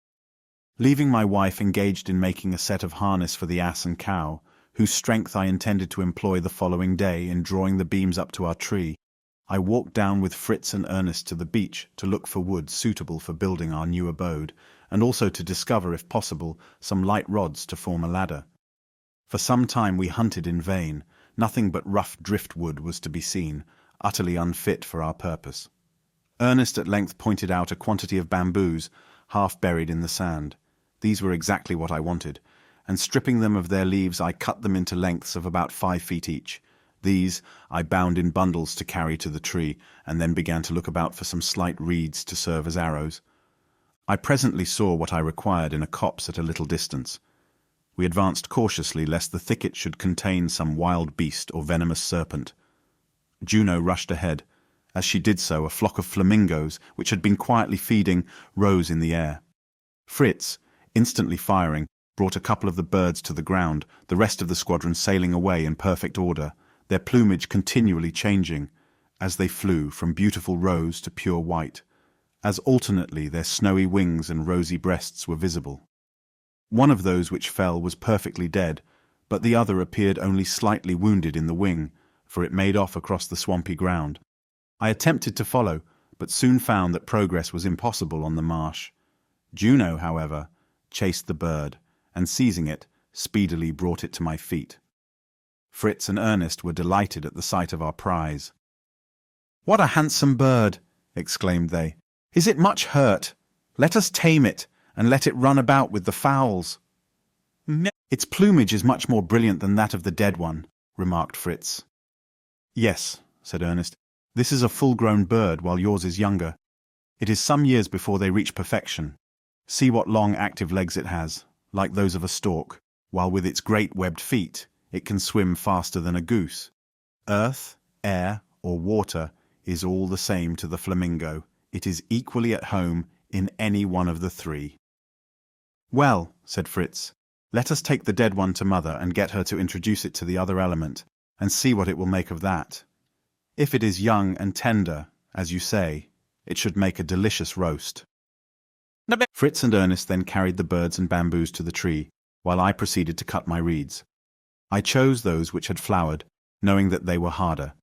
Leaving my wife engaged in making a set of harness for the ass and cow, whose strength I intended to employ the following day in drawing the beams up to our tree, I walked down with Fritz and Ernest to the beach to look for wood suitable for building our new abode, and also to discover, if possible, some light rods to form a ladder. For some time we hunted in vain. Nothing but rough driftwood was to be seen, utterly unfit for our purpose. Ernest at length pointed out a quantity of bamboos, half buried in the sand. These were exactly what I wanted, and stripping them of their leaves I cut them into lengths of about 5 feet each. These I bound in bundles to carry to the tree, and then began to look about for some slight reeds to serve as arrows. I presently saw what I required in a copse at a little distance. We advanced cautiously lest the thicket should contain some wild beast or venomous serpent. Juno rushed ahead. As she did so, a flock of flamingos, which had been quietly feeding, rose in the air. Fritz, instantly firing, brought a couple of the birds to the ground, the rest of the squadron sailing away in perfect order, their plumage continually changing, as they flew from beautiful rose to pure white, as alternately their snowy wings and rosy breasts were visible. One of those which fell was perfectly dead, but the other appeared only slightly wounded in the wing, for it made off across the swampy ground. I attempted to follow, but soon found that progress was impossible on the marsh. Juno, however, chased the bird, and seizing it, speedily brought it to my feet. Fritz and Ernest were delighted at the sight of our prize. "What a handsome bird!" exclaimed they. "Is it much hurt? Let us tame it, and let it run about with the fowls." "Its plumage is much more brilliant than that of the dead one," remarked Fritz. "Yes," said Ernest, "this is a full-grown bird, while yours is younger. It is some years before they reach perfection. See what long active legs it has, like those of a stork, while with its great webbed feet it can swim faster than a goose. Earth, air, or water is all the same to the flamingo. it is equally at home in any one of the three. "Well," said Fritz, "let us take the dead one to Mother and get her to introduce it to the other element, and see what it will make of that. If it is young and tender, as you say, it should make a delicious roast." Fritz and Ernest then carried the birds and bamboos to the tree, while I proceeded to cut my reeds. I chose those which had flowered, knowing that they were harder,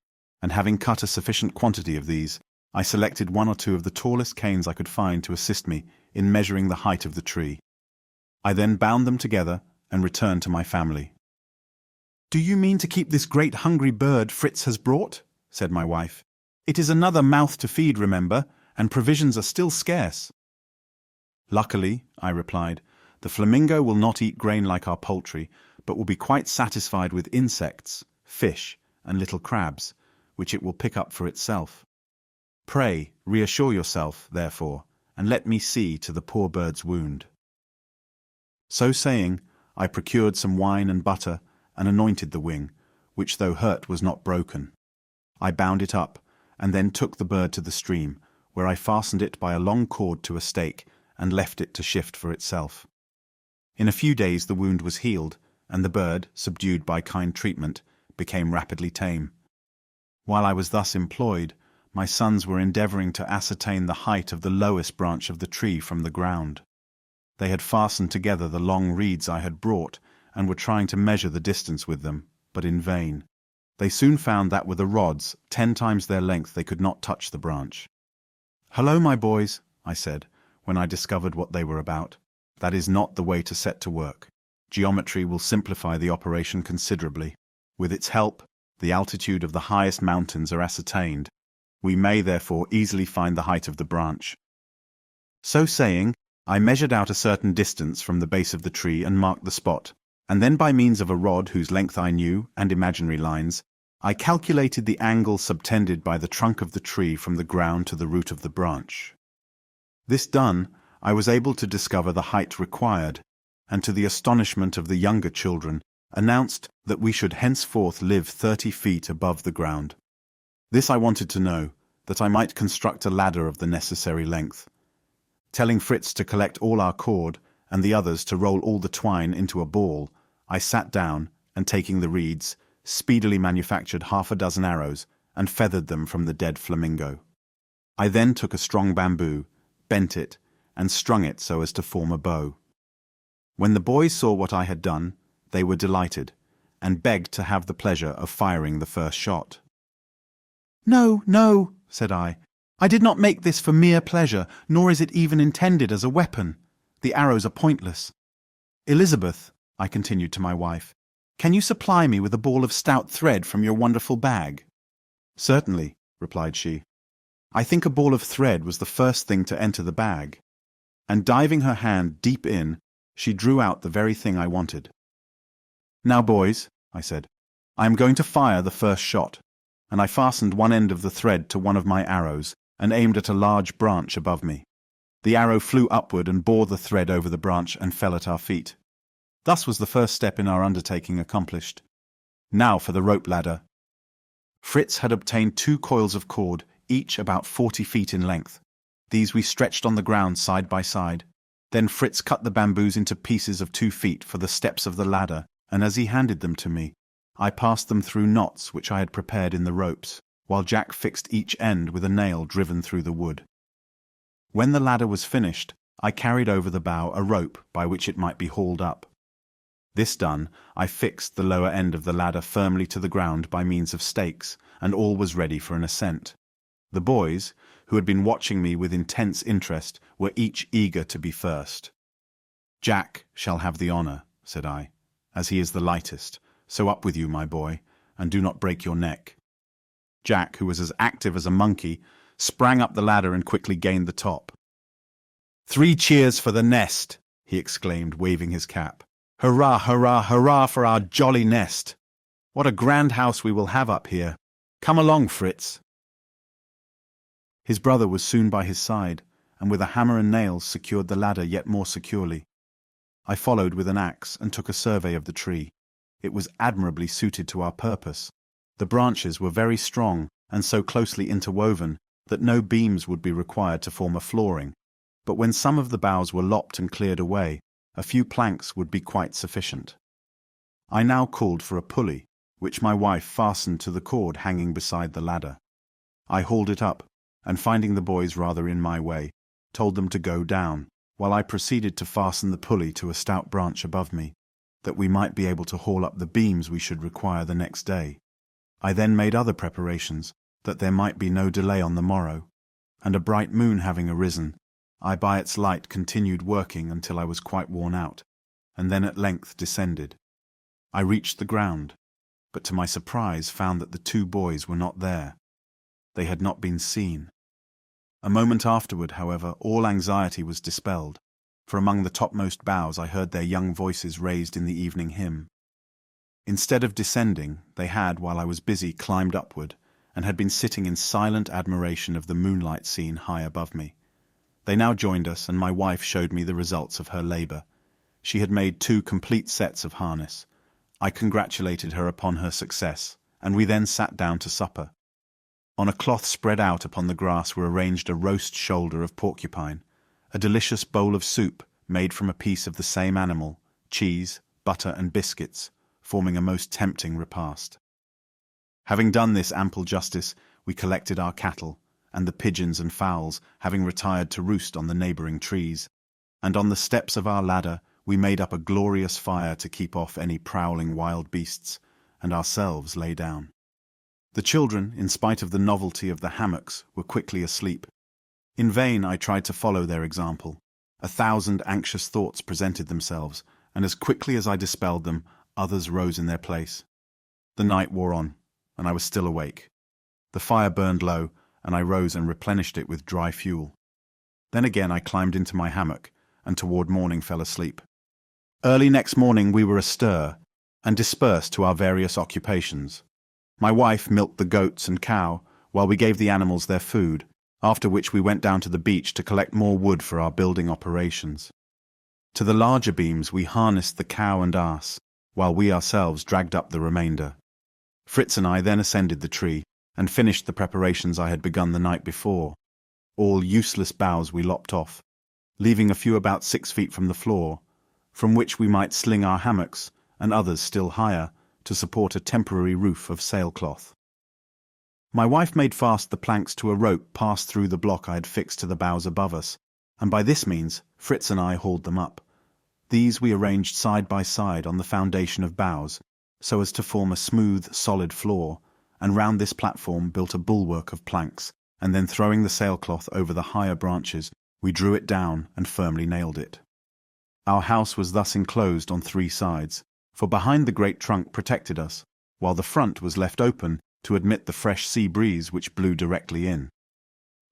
and having cut a sufficient quantity of these, I selected one or two of the tallest canes I could find to assist me in measuring the height of the tree. I then bound them together and returned to my family. "Do you mean to keep this great hungry bird Fritz has brought?" said my wife. "It is another mouth to feed, remember, and provisions are still scarce." "Luckily," I replied, "the flamingo will not eat grain like our poultry, but will be quite satisfied with insects, fish, and little crabs, which it will pick up for itself. Pray, reassure yourself, therefore, and let me see to the poor bird's wound." So saying, I procured some wine and butter, and anointed the wing, which though hurt was not broken. I bound it up, and then took the bird to the stream, where I fastened it by a long cord to a stake, and left it to shift for itself. In a few days the wound was healed, and the bird, subdued by kind treatment, became rapidly tame. While I was thus employed, my sons were endeavoring to ascertain the height of the lowest branch of the tree from the ground. They had fastened together the long reeds I had brought, and were trying to measure the distance with them, but in vain. They soon found that with the rods 10 times their length they could not touch the branch. "Hello, my boys," I said, when I discovered what they were about. "That is not the way to set to work. Geometry will simplify the operation considerably. With its help, the altitude of the highest mountains are ascertained. We may therefore easily find the height of the branch." So saying, I measured out a certain distance from the base of the tree and marked the spot, and then by means of a rod whose length I knew, and imaginary lines, I calculated the angle subtended by the trunk of the tree from the ground to the root of the branch. This done, I was able to discover the height required, and to the astonishment of the younger children, announced that we should henceforth live 30 feet above the ground. This I wanted to know, that I might construct a ladder of the necessary length. Telling Fritz to collect all our cord, and the others to roll all the twine into a ball, I sat down, and taking the reeds, speedily manufactured 6 arrows, and feathered them from the dead flamingo. I then took a strong bamboo, bent it, and strung it so as to form a bow. When the boys saw what I had done, they were delighted, and begged to have the pleasure of firing the first shot. "No, no," said I did not make this for mere pleasure, nor is it even intended as a weapon. The arrows are pointless. Elizabeth," I continued to my wife, "can you supply me with a ball of stout thread from your wonderful bag?" "Certainly," replied she. I think a ball of thread was the first thing to enter the bag, and diving her hand deep in, she drew out the very thing I wanted. "Now, boys," I said, "I am going to fire the first shot," and I fastened one end of the thread to one of my arrows, and aimed at a large branch above me. The arrow flew upward and bore the thread over the branch and fell at our feet. Thus was the first step in our undertaking accomplished. Now for the rope ladder. Fritz had obtained 2 coils of cord, each about 40 feet in length. These we stretched on the ground side by side. Then Fritz cut the bamboos into pieces of 2 feet for the steps of the ladder, and as he handed them to me, I passed them through knots which I had prepared in the ropes, while Jack fixed each end with a nail driven through the wood. When the ladder was finished, I carried over the bow a rope by which it might be hauled up. This done, I fixed the lower end of the ladder firmly to the ground by means of stakes, and all was ready for an ascent. The boys, who had been watching me with intense interest, were each eager to be first. "Jack shall have the honour," said I, "as he is the lightest, so up with you, my boy, and do not break your neck." Jack, who was as active as a monkey, sprang up the ladder and quickly gained the top. "3 cheers for the nest!" he exclaimed, waving his cap. "Hurrah, hurrah, hurrah for our jolly nest! What a grand house we will have up here! Come along, Fritz!" His brother was soon by his side, and with a hammer and nails secured the ladder yet more securely. I followed with an axe and took a survey of the tree. It was admirably suited to our purpose. The branches were very strong and so closely interwoven that no beams would be required to form a flooring, but when some of the boughs were lopped and cleared away, a few planks would be quite sufficient. I now called for a pulley, which my wife fastened to the cord hanging beside the ladder. I hauled it up, and finding the boys rather in my way, told them to go down, while I proceeded to fasten the pulley to a stout branch above me, that we might be able to haul up the beams we should require the next day. I then made other preparations, that there might be no delay on the morrow, and a bright moon having arisen, I by its light continued working until I was quite worn out, and then at length descended. I reached the ground, but to my surprise found that the two boys were not there. They had not been seen. A moment afterward, however, all anxiety was dispelled, for among the topmost boughs I heard their young voices raised in the evening hymn. Instead of descending, they had, while I was busy, climbed upward, and had been sitting in silent admiration of the moonlight scene high above me. They now joined us, and my wife showed me the results of her labour. She had made 2 complete sets of harness. I congratulated her upon her success, and we then sat down to supper. On a cloth spread out upon the grass were arranged a roast shoulder of porcupine, a delicious bowl of soup made from a piece of the same animal, cheese, butter and biscuits, forming a most tempting repast. Having done this ample justice, we collected our cattle, and the pigeons and fowls having retired to roost on the neighbouring trees, and on the steps of our ladder we made up a glorious fire to keep off any prowling wild beasts, and ourselves lay down. The children, in spite of the novelty of the hammocks, were quickly asleep. In vain I tried to follow their example. 1,000 anxious thoughts presented themselves, and as quickly as I dispelled them, others rose in their place. The night wore on, and I was still awake. The fire burned low, and I rose and replenished it with dry fuel. Then again I climbed into my hammock, and toward morning fell asleep. Early next morning we were astir, and dispersed to our various occupations. My wife milked the goats and cow, while we gave the animals their food, after which we went down to the beach to collect more wood for our building operations. To the larger beams we harnessed the cow and ass, while we ourselves dragged up the remainder. Fritz and I then ascended the tree, and finished the preparations I had begun the night before. All useless boughs we lopped off, leaving a few about 6 feet from the floor, from which we might sling our hammocks, and others still higher, to support a temporary roof of sailcloth. My wife made fast the planks to a rope passed through the block I had fixed to the boughs above us, and by this means Fritz and I hauled them up. These we arranged side by side on the foundation of boughs, so as to form a smooth, solid floor, and round this platform built a bulwark of planks, and then throwing the sailcloth over the higher branches, we drew it down and firmly nailed it. Our house was thus enclosed on 3 sides, for behind the great trunk protected us, while the front was left open to admit the fresh sea breeze which blew directly in.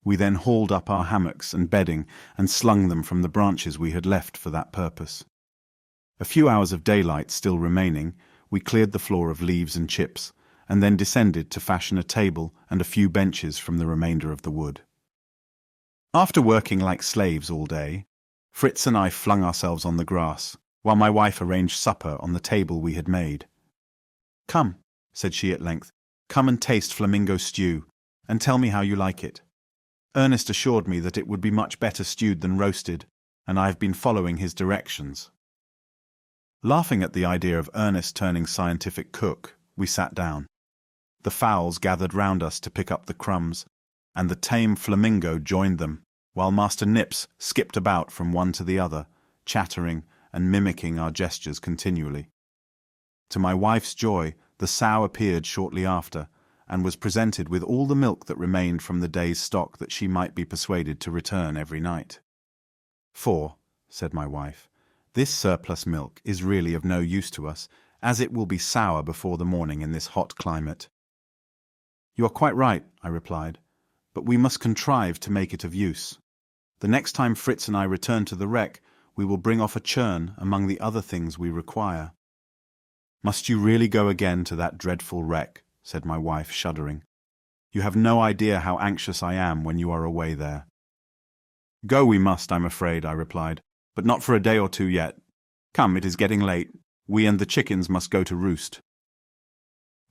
We then hauled up our hammocks and bedding and slung them from the branches we had left for that purpose. A few hours of daylight still remaining, we cleared the floor of leaves and chips, and then descended to fashion a table and a few benches from the remainder of the wood. After working like slaves all day, Fritz and I flung ourselves on the grass, while my wife arranged supper on the table we had made. "Come," said she at length, "come and taste flamingo stew, and tell me how you like it." Ernest assured me that it would be much better stewed than roasted, and I have been following his directions. Laughing at the idea of Ernest turning scientific cook, we sat down. The fowls gathered round us to pick up the crumbs, and the tame flamingo joined them, while Master Nips skipped about from one to the other, chattering and mimicking our gestures continually. To my wife's joy, the sow appeared shortly after, and was presented with all the milk that remained from the day's stock that she might be persuaded to return every night. "For," said my wife, "this surplus milk is really of no use to us, as it will be sour before the morning in this hot climate." "You are quite right," I replied, "but we must contrive to make it of use. The next time Fritz and I return to the wreck, we will bring off a churn among the other things we require." "Must you really go again to that dreadful wreck?" said my wife, shuddering. "You have no idea how anxious I am when you are away there." "Go we must, I'm afraid," I replied, "but not for a day or 2 yet. Come, it is getting late. We and the chickens must go to roost."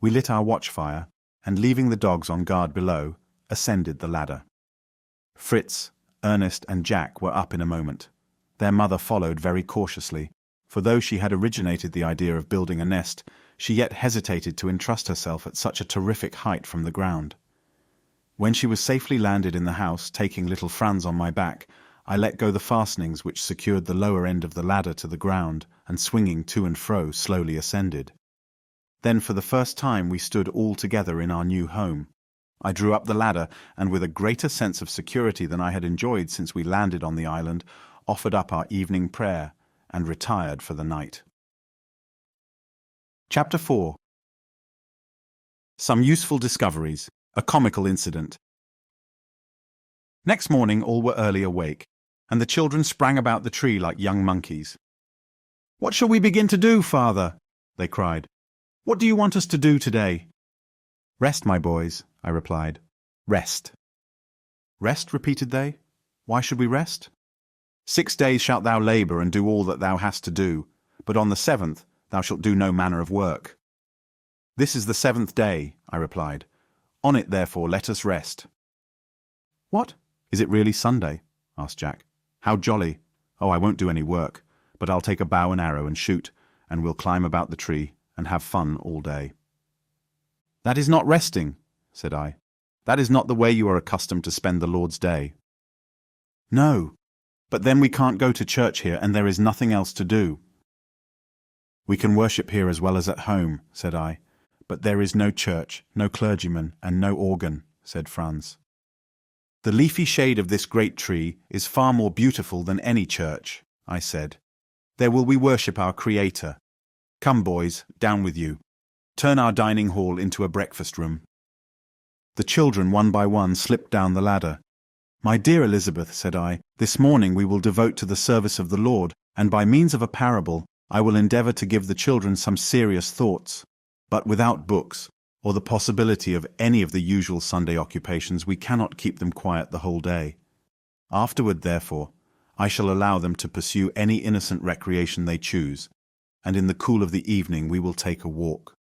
We lit our watch fire, and leaving the dogs on guard below, ascended the ladder. Fritz, Ernest, and Jack were up in a moment. Their mother followed very cautiously, for though she had originated the idea of building a nest, she yet hesitated to entrust herself at such a terrific height from the ground. When she was safely landed in the house, taking little Franz on my back, I let go the fastenings which secured the lower end of the ladder to the ground, and swinging to and fro, slowly ascended. Then for the first time we stood all together in our new home. I drew up the ladder, and with a greater sense of security than I had enjoyed since we landed on the island, offered up our evening prayer, and retired for the night. Chapter 4. Some useful discoveries. A comical incident. Next morning all were early awake, and the children sprang about the tree like young monkeys. "What shall we begin to do, father?" they cried. "What do you want us to do today?" "Rest, my boys," I replied. "Rest." "Rest?" repeated they. "Why should we rest?" "6 days shalt thou labour and do all that thou hast to do, but on the 7th thou shalt do no manner of work." "This is the 7th day," I replied. "On it, therefore, let us rest." "What? Is it really Sunday?" asked Jack. "How jolly! Oh, I won't do any work, but I'll take a bow and arrow and shoot, and we'll climb about the tree and have fun all day." "That is not resting," said I. "That is not the way you are accustomed to spend the Lord's day." "No, but then we can't go to church here, and there is nothing else to do." "We can worship here as well as at home," said I. "But there is no church, no clergyman, and no organ," said Franz. "The leafy shade of this great tree is far more beautiful than any church," I said. "There will we worship our Creator. Come, boys, down with you. Turn our dining hall into a breakfast room." The children, one by one, slipped down the ladder. "My dear Elizabeth," said I, "this morning we will devote to the service of the Lord, and by means of a parable I will endeavour to give the children some serious thoughts. But without books, or the possibility of any of the usual Sunday occupations, we cannot keep them quiet the whole day. Afterward, therefore, I shall allow them to pursue any innocent recreation they choose, and in the cool of the evening we will take a walk."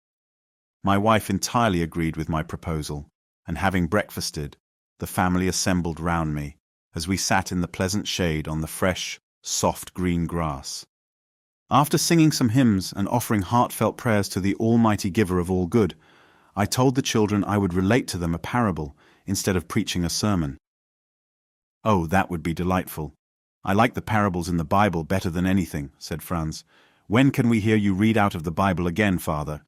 My wife entirely agreed with my proposal, and having breakfasted, the family assembled round me, as we sat in the pleasant shade on the fresh, soft green grass. After singing some hymns and offering heartfelt prayers to the Almighty Giver of all good, I told the children I would relate to them a parable instead of preaching a sermon. "Oh, that would be delightful. I like the parables in the Bible better than anything," said Franz. "When can we hear you read out of the Bible again, father?"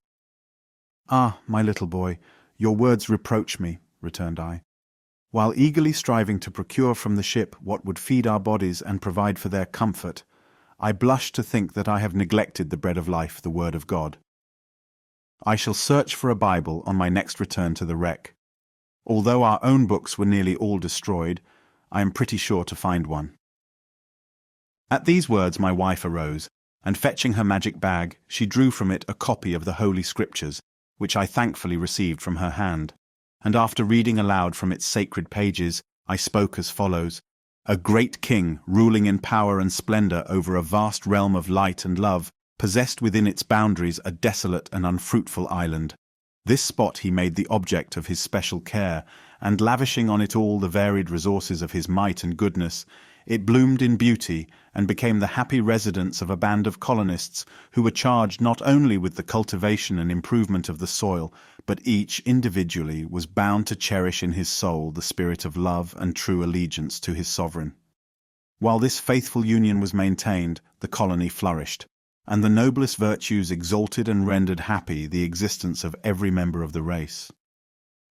"Ah, my little boy, your words reproach me," returned I. "While eagerly striving to procure from the ship what would feed our bodies and provide for their comfort, I blush to think that I have neglected the bread of life, the Word of God. I shall search for a Bible on my next return to the wreck. Although our own books were nearly all destroyed, I am pretty sure to find one." At these words my wife arose, and fetching her magic bag, she drew from it a copy of the Holy Scriptures, which I thankfully received from her hand, and after reading aloud from its sacred pages, I spoke as follows: "A great king, ruling in power and splendor over a vast realm of light and love, possessed within its boundaries a desolate and unfruitful island. This spot he made the object of his special care, and lavishing on it all the varied resources of his might and goodness, it bloomed in beauty and became the happy residence of a band of colonists who were charged not only with the cultivation and improvement of the soil, but each individually was bound to cherish in his soul the spirit of love and true allegiance to his sovereign. While this faithful union was maintained, the colony flourished, and the noblest virtues exalted and rendered happy the existence of every member of the race.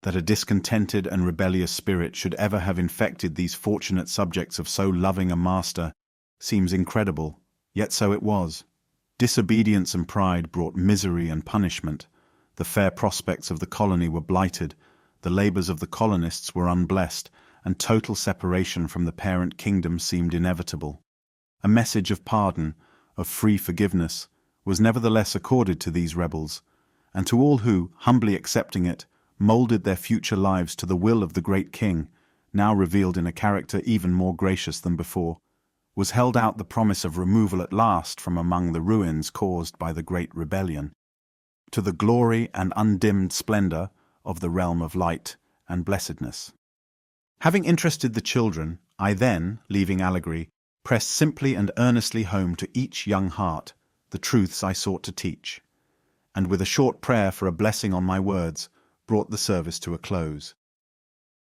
That a discontented and rebellious spirit should ever have infected these fortunate subjects of so loving a master seems incredible, yet so it was. Disobedience and pride brought misery and punishment. The fair prospects of the colony were blighted, the labours of the colonists were unblessed, and total separation from the parent kingdom seemed inevitable. A message of pardon, of free forgiveness, was nevertheless accorded to these rebels, and to all who, humbly accepting it, moulded their future lives to the will of the great king, now revealed in a character even more gracious than before, was held out the promise of removal at last from among the ruins caused by the great rebellion, to the glory and undimmed splendour of the realm of light and blessedness. Having interested the children, I then, leaving allegory, pressed simply and earnestly home to each young heart the truths I sought to teach, and with a short prayer for a blessing on my words, brought the service to a close.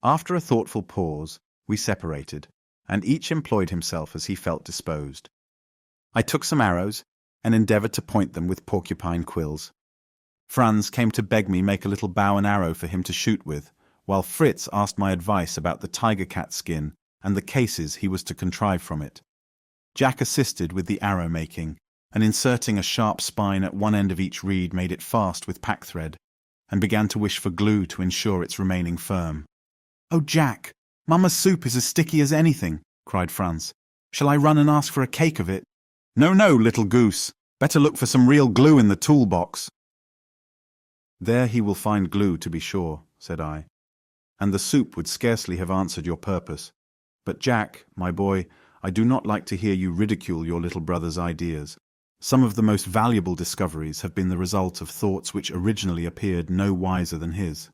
After a thoughtful pause, we separated, and each employed himself as he felt disposed. I took some arrows, and endeavoured to point them with porcupine quills. Franz came to beg me make a little bow and arrow for him to shoot with, while Fritz asked my advice about the tiger cat skin and the cases he was to contrive from it. Jack assisted with the arrow making, and inserting a sharp spine at one end of each reed made it fast with pack thread, and began to wish for glue to ensure its remaining firm. "Oh, Jack, Mamma's soup is as sticky as anything," cried Franz. "Shall I run and ask for a cake of it?" "No, no, little goose. Better look for some real glue in the toolbox." "There he will find glue, to be sure," said I, "and the soup would scarcely have answered your purpose. But Jack, my boy, I do not like to hear you ridicule your little brother's ideas. Some of the most valuable discoveries have been the result of thoughts which originally appeared no wiser than his."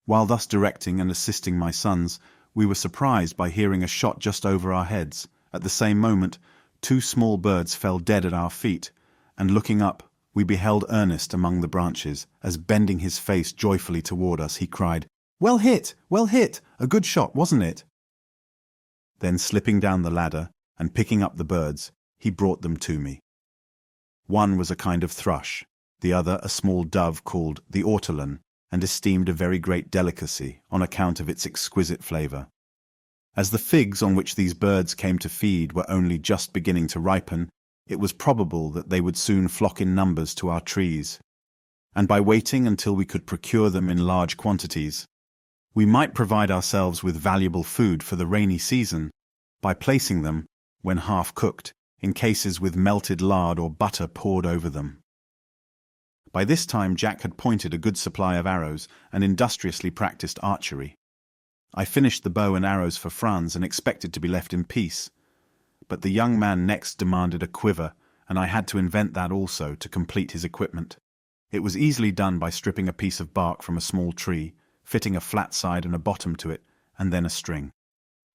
While thus directing and assisting my sons, we were surprised by hearing a shot just over our heads. At the same moment, 2 small birds fell dead at our feet, and looking up, we beheld Ernest among the branches, as bending his face joyfully toward us, he cried, "Well hit! Well hit! A good shot, wasn't it?" Then slipping down the ladder, and picking up the birds, he brought them to me. One was a kind of thrush, the other a small dove called the ortolan, and esteemed a very great delicacy on account of its exquisite flavour. As the figs on which these birds came to feed were only just beginning to ripen, it was probable that they would soon flock in numbers to our trees, and by waiting until we could procure them in large quantities, we might provide ourselves with valuable food for the rainy season by placing them, when half cooked, in cases with melted lard or butter poured over them. By this time Jack had pointed a good supply of arrows and industriously practiced archery. I finished the bow and arrows for Franz and expected to be left in peace. But the young man next demanded a quiver, and I had to invent that also to complete his equipment. It was easily done by stripping a piece of bark from a small tree, fitting a flat side and a bottom to it, and then a string.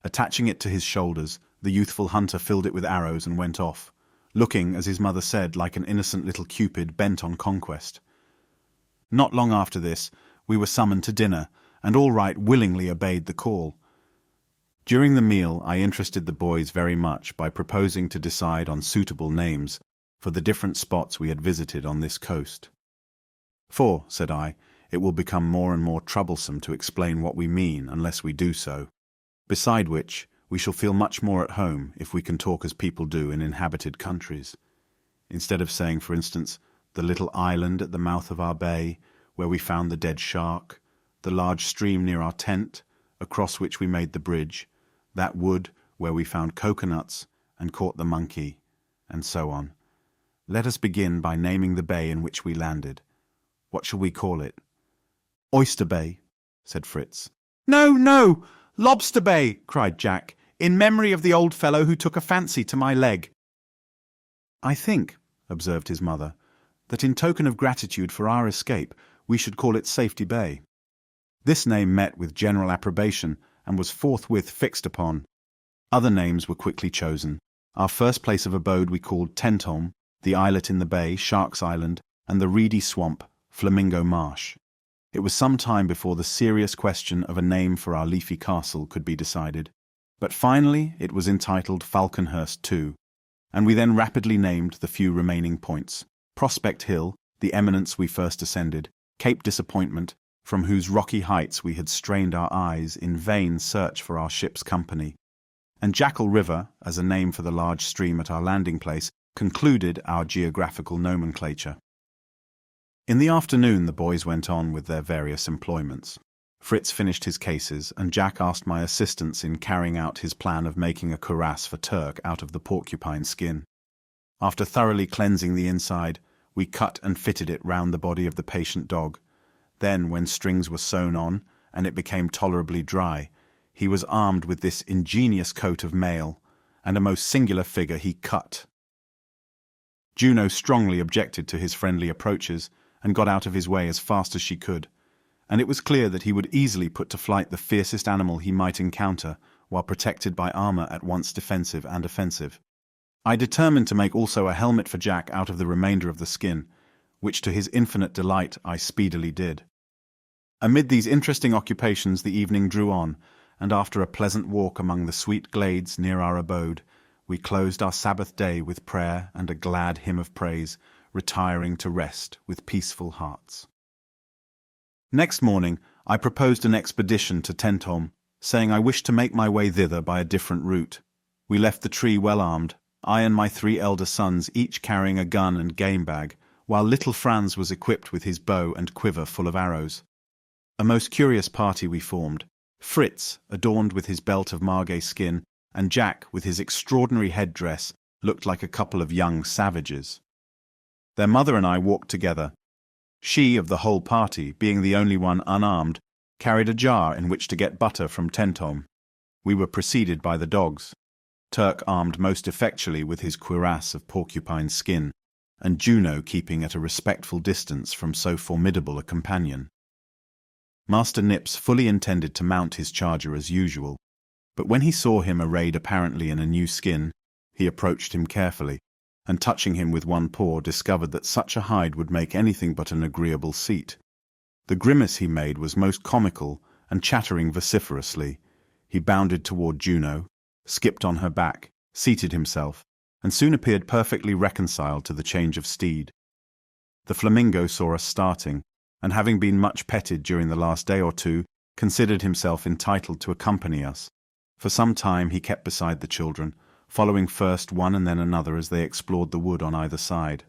Attaching it to his shoulders, the youthful hunter filled it with arrows and went off, looking, as his mother said, like an innocent little Cupid bent on conquest. Not long after this, we were summoned to dinner, and all right willingly obeyed the call. During the meal, I interested the boys very much by proposing to decide on suitable names for the different spots we had visited on this coast. "For," said I, "it will become more and more troublesome to explain what we mean unless we do so. Beside which, we shall feel much more at home if we can talk as people do in inhabited countries. Instead of saying, for instance, the little island at the mouth of our bay, where we found the dead shark, the large stream near our tent, across which we made the bridge, that wood where we found coconuts and caught the monkey, and so on. Let us begin by naming the bay in which we landed. What shall we call it?" "Oyster Bay," said Fritz. "No, no! Lobster Bay!" cried Jack, "in memory of the old fellow who took a fancy to my leg." "I think," observed his mother, "that in token of gratitude for our escape, we should call it Safety Bay." This name met with general approbation and was forthwith fixed upon. Other names were quickly chosen. Our first place of abode we called Tentholm, the islet in the bay, Shark's Island, and the reedy swamp, Flamingo Marsh. It was some time before the serious question of a name for our leafy castle could be decided, but finally it was entitled Falconhurst too, and we then rapidly named the few remaining points: Prospect Hill, the eminence we first ascended, Cape Disappointment, from whose rocky heights we had strained our eyes in vain search for our ship's company, and Jackal River, as a name for the large stream at our landing place, concluded our geographical nomenclature. In the afternoon the boys went on with their various employments. Fritz finished his cases, and Jack asked my assistance in carrying out his plan of making a cuirass for Turk out of the porcupine skin. After thoroughly cleansing the inside, we cut and fitted it round the body of the patient dog. Then, when strings were sewn on, and it became tolerably dry, he was armed with this ingenious coat of mail, and a most singular figure he cut. Juno strongly objected to his friendly approaches, and got out of his way as fast as she could, and it was clear that he would easily put to flight the fiercest animal he might encounter, while protected by armor at once defensive and offensive. I determined to make also a helmet for Jack out of the remainder of the skin, which to his infinite delight I speedily did. Amid these interesting occupations the evening drew on, and after a pleasant walk among the sweet glades near our abode, we closed our Sabbath day with prayer and a glad hymn of praise, retiring to rest with peaceful hearts. Next morning I proposed an expedition to Tentholm, saying I wished to make my way thither by a different route. We left the tree well armed, I and my 3 elder sons each carrying a gun and game bag, while little Franz was equipped with his bow and quiver full of arrows. A most curious party we formed, Fritz, adorned with his belt of margay skin, and Jack, with his extraordinary headdress, looked like a couple of young savages. Their mother and I walked together. She, of the whole party, being the only one unarmed, carried a jar in which to get butter from Tentholm. We were preceded by the dogs, Turk armed most effectually with his cuirass of porcupine skin, and Juno keeping at a respectful distance from so formidable a companion. Master Nips fully intended to mount his charger as usual, but when he saw him arrayed apparently in a new skin, he approached him carefully, and touching him with one paw discovered that such a hide would make anything but an agreeable seat. The grimace he made was most comical, and chattering vociferously, he bounded toward Juno, skipped on her back, seated himself, and soon appeared perfectly reconciled to the change of steed. The flamingo saw us starting, and having been much petted during the last day or two, considered himself entitled to accompany us. For some time he kept beside the children, following first one and then another as they explored the wood on either side.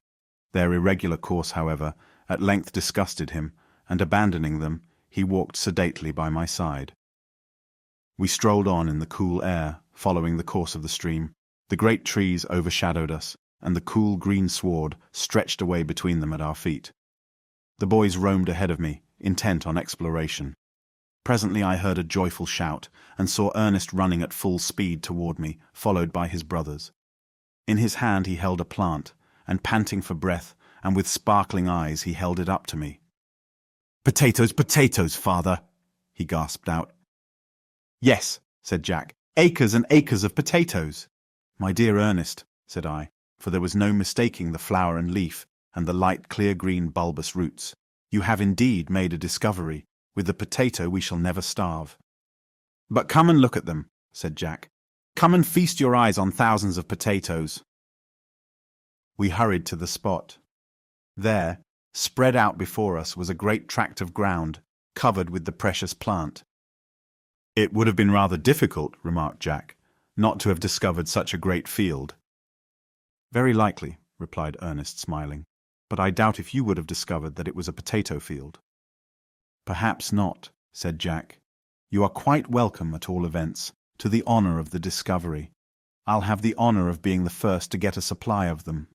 Their irregular course, however, at length disgusted him, and abandoning them, he walked sedately by my side. We strolled on in the cool air, following the course of the stream. The great trees overshadowed us, and the cool green sward stretched away between them at our feet. The boys roamed ahead of me, intent on exploration. Presently I heard a joyful shout, and saw Ernest running at full speed toward me, followed by his brothers. In his hand he held a plant, and panting for breath, and with sparkling eyes he held it up to me. "Potatoes, potatoes, father!" he gasped out. "Yes," said Jack, "acres and acres of potatoes." "My dear Ernest," said I, for there was no mistaking the flower and leaf, and the light clear green bulbous roots, "you have indeed made a discovery. With the potato we shall never starve." "But come and look at them," said Jack. "Come and feast your eyes on thousands of potatoes." We hurried to the spot. There, spread out before us, was a great tract of ground, covered with the precious plant. "It would have been rather difficult," remarked Jack, "not to have discovered such a great field." "Very likely," replied Ernest, smiling, "but I doubt if you would have discovered that it was a potato field." "Perhaps not," said Jack. "You are quite welcome, at all events, to the honor of the discovery. I'll have the honor of being the first to get a supply of them."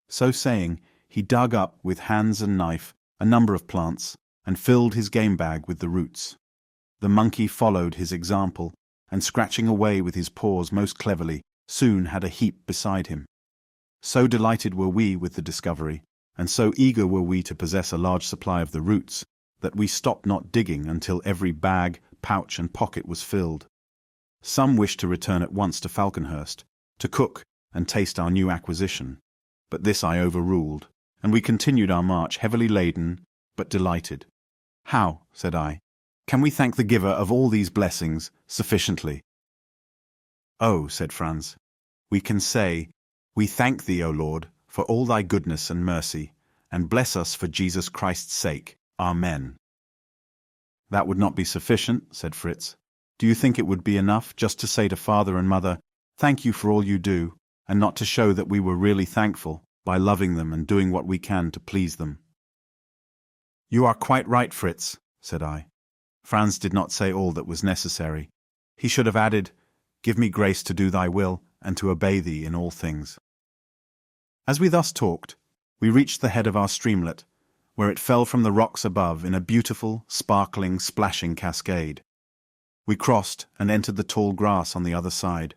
So saying, he dug up, with hands and knife, a number of plants, and filled his game bag with the roots. The monkey followed his example, and scratching away with his paws most cleverly, soon had a heap beside him. So delighted were we with the discovery, and so eager were we to possess a large supply of the roots, that we stopped not digging until every bag, pouch, and pocket was filled. Some wished to return at once to Falconhurst, to cook and taste our new acquisition, but this I overruled, and we continued our march heavily laden, but delighted. "How," said I, "can we thank the giver of all these blessings sufficiently?" "Oh," said Franz, "we can say, 'We thank thee, O Lord, for all thy goodness and mercy, and bless us for Jesus Christ's sake. Amen.'" "That would not be sufficient," said Fritz. "Do you think it would be enough just to say to father and mother, 'Thank you for all you do,' and not to show that we were really thankful, by loving them and doing what we can to please them?" "You are quite right, Fritz," said I. Franz did not say all that was necessary. He should have added, "Give me grace to do thy will, and to obey thee in all things." As we thus talked, we reached the head of our streamlet, where it fell from the rocks above in a beautiful, sparkling, splashing cascade. We crossed and entered the tall grass on the other side.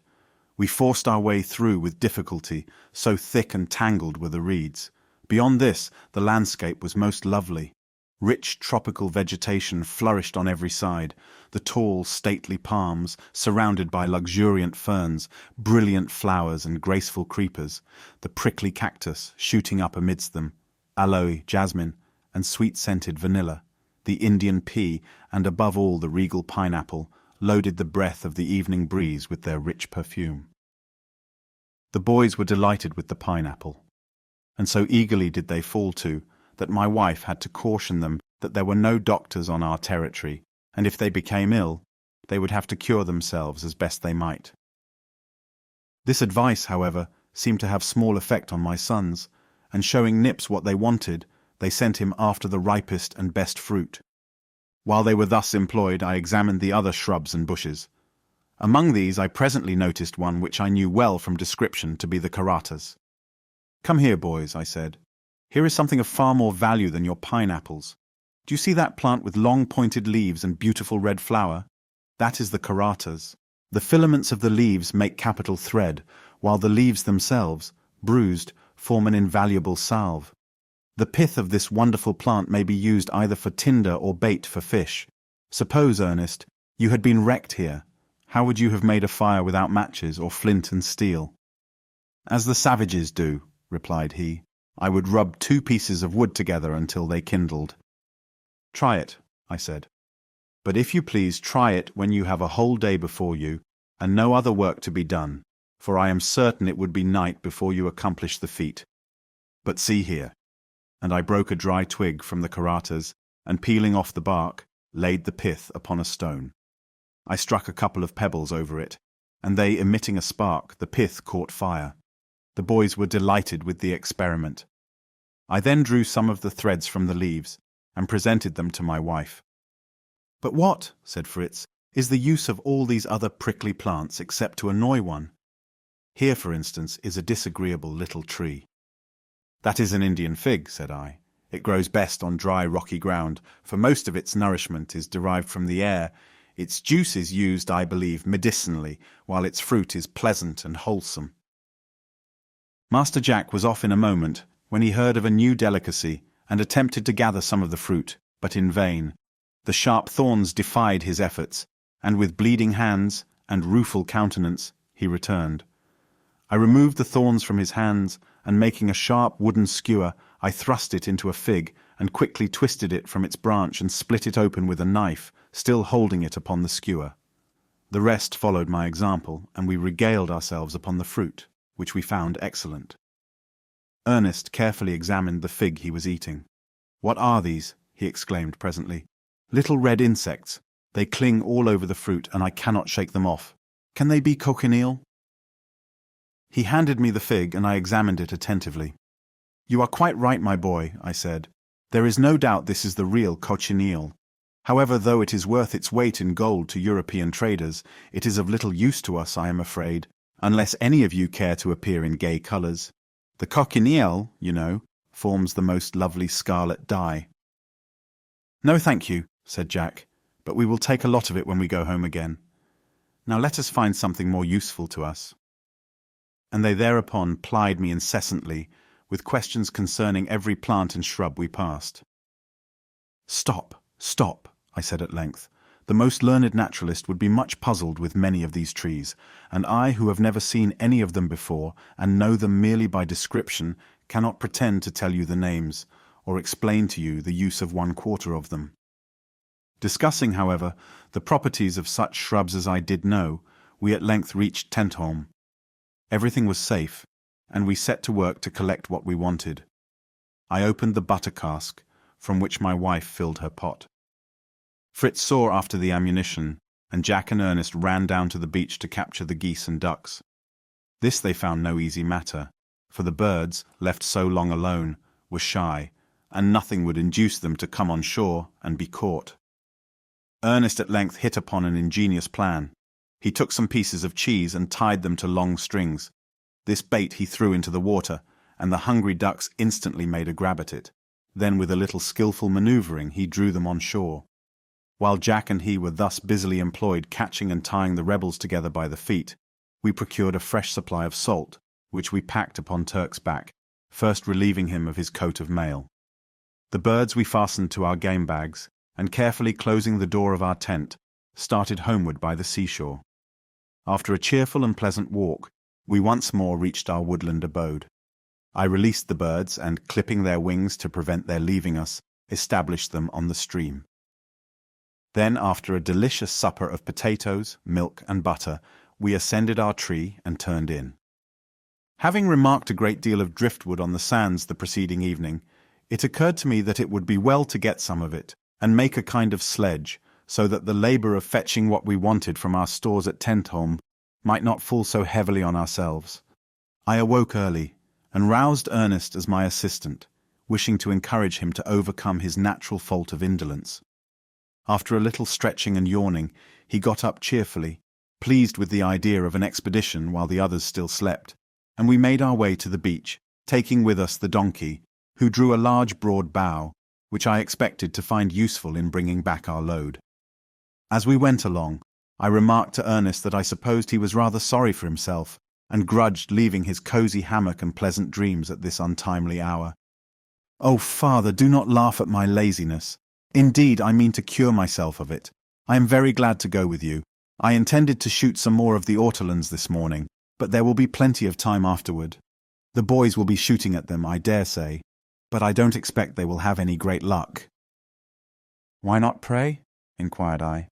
We forced our way through with difficulty, so thick and tangled were the reeds. Beyond this, the landscape was most lovely. Rich tropical vegetation flourished on every side, the tall, stately palms surrounded by luxuriant ferns, brilliant flowers and graceful creepers, the prickly cactus shooting up amidst them, aloe, jasmine, and sweet-scented vanilla, the Indian pea, and above all the regal pineapple, loaded the breath of the evening breeze with their rich perfume. The boys were delighted with the pineapple, and so eagerly did they fall to, that my wife had to caution them that there were no doctors on our territory, and if they became ill, they would have to cure themselves as best they might. This advice, however, seemed to have small effect on my sons, and showing Nips what they wanted, they sent him after the ripest and best fruit. While they were thus employed, I examined the other shrubs and bushes. Among these I presently noticed one which I knew well from description to be the karatas. "Come here, boys," I said. "Here is something of far more value than your pineapples. Do you see that plant with long pointed leaves and beautiful red flower? That is the karatas. The filaments of the leaves make capital thread, while the leaves themselves, bruised, form an invaluable salve. The pith of this wonderful plant may be used either for tinder or bait for fish. Suppose, Ernest, you had been wrecked here. How would you have made a fire without matches or flint and steel?" "As the savages do," replied he. "I would rub 2 pieces of wood together until they kindled." "Try it," I said. "But if you please, try it when you have a whole day before you, and no other work to be done, for I am certain it would be night before you accomplish the feat. But see here." And I broke a dry twig from the karatas, and peeling off the bark, laid the pith upon a stone. I struck a couple of pebbles over it, and they emitting a spark, the pith caught fire. The boys were delighted with the experiment. I then drew some of the threads from the leaves, and presented them to my wife. "But what," said Fritz, "is the use of all these other prickly plants except to annoy one? Here, for instance, is a disagreeable little tree." "That is an Indian fig," said I. "It grows best on dry, rocky ground, for most of its nourishment is derived from the air. Its juice is used, I believe, medicinally, while its fruit is pleasant and wholesome." Master Jack was off in a moment, when he heard of a new delicacy, and attempted to gather some of the fruit, but in vain. The sharp thorns defied his efforts, and with bleeding hands and rueful countenance he returned. I removed the thorns from his hands, and making a sharp wooden skewer, I thrust it into a fig, and quickly twisted it from its branch and split it open with a knife, still holding it upon the skewer. The rest followed my example, and we regaled ourselves upon the fruit, which we found excellent. Ernest carefully examined the fig he was eating. "What are these?" he exclaimed presently. "Little red insects. They cling all over the fruit, and I cannot shake them off. Can they be cochineal?" He handed me the fig, and I examined it attentively. "You are quite right, my boy," I said. "There is no doubt this is the real cochineal. However, though it is worth its weight in gold to European traders, it is of little use to us, I am afraid, unless any of you care to appear in gay colours. The cochineal, you know, forms the most lovely scarlet dye." "No, thank you," said Jack, "but we will take a lot of it when we go home again. Now let us find something more useful to us." And they thereupon plied me incessantly with questions concerning every plant and shrub we passed. "Stop, stop," I said at length. "The most learned naturalist would be much puzzled with many of these trees, and I, who have never seen any of them before, and know them merely by description, cannot pretend to tell you the names, or explain to you the use of 1/4 of them." Discussing, however, the properties of such shrubs as I did know, we at length reached Tentholm. Everything was safe, and we set to work to collect what we wanted. I opened the butter cask, from which my wife filled her pot. Fritz saw after the ammunition, and Jack and Ernest ran down to the beach to capture the geese and ducks. This they found no easy matter, for the birds, left so long alone, were shy, and nothing would induce them to come on shore and be caught. Ernest at length hit upon an ingenious plan. He took some pieces of cheese and tied them to long strings. This bait he threw into the water, and the hungry ducks instantly made a grab at it. Then with a little skilful manoeuvring he drew them on shore. While Jack and he were thus busily employed catching and tying the rebels together by the feet, we procured a fresh supply of salt, which we packed upon Turk's back, first relieving him of his coat of mail. The birds we fastened to our game bags, and carefully closing the door of our tent, started homeward by the seashore. After a cheerful and pleasant walk, we once more reached our woodland abode. I released the birds and, clipping their wings to prevent their leaving us, established them on the stream. Then, after a delicious supper of potatoes, milk, and butter, we ascended our tree and turned in. Having remarked a great deal of driftwood on the sands the preceding evening, it occurred to me that it would be well to get some of it and make a kind of sledge, so that the labour of fetching what we wanted from our stores at Tentholm might not fall so heavily on ourselves. I awoke early, and roused Ernest as my assistant, wishing to encourage him to overcome his natural fault of indolence. After a little stretching and yawning, he got up cheerfully, pleased with the idea of an expedition while the others still slept, and we made our way to the beach, taking with us the donkey, who drew a large broad bough, which I expected to find useful in bringing back our load. As we went along, I remarked to Ernest that I supposed he was rather sorry for himself, and grudged leaving his cosy hammock and pleasant dreams at this untimely hour. "Oh, father, do not laugh at my laziness. Indeed, I mean to cure myself of it. I am very glad to go with you. I intended to shoot some more of the ortolans this morning, but there will be plenty of time afterward. The boys will be shooting at them, I dare say, but I don't expect they will have any great luck." "Why not, pray?" inquired I.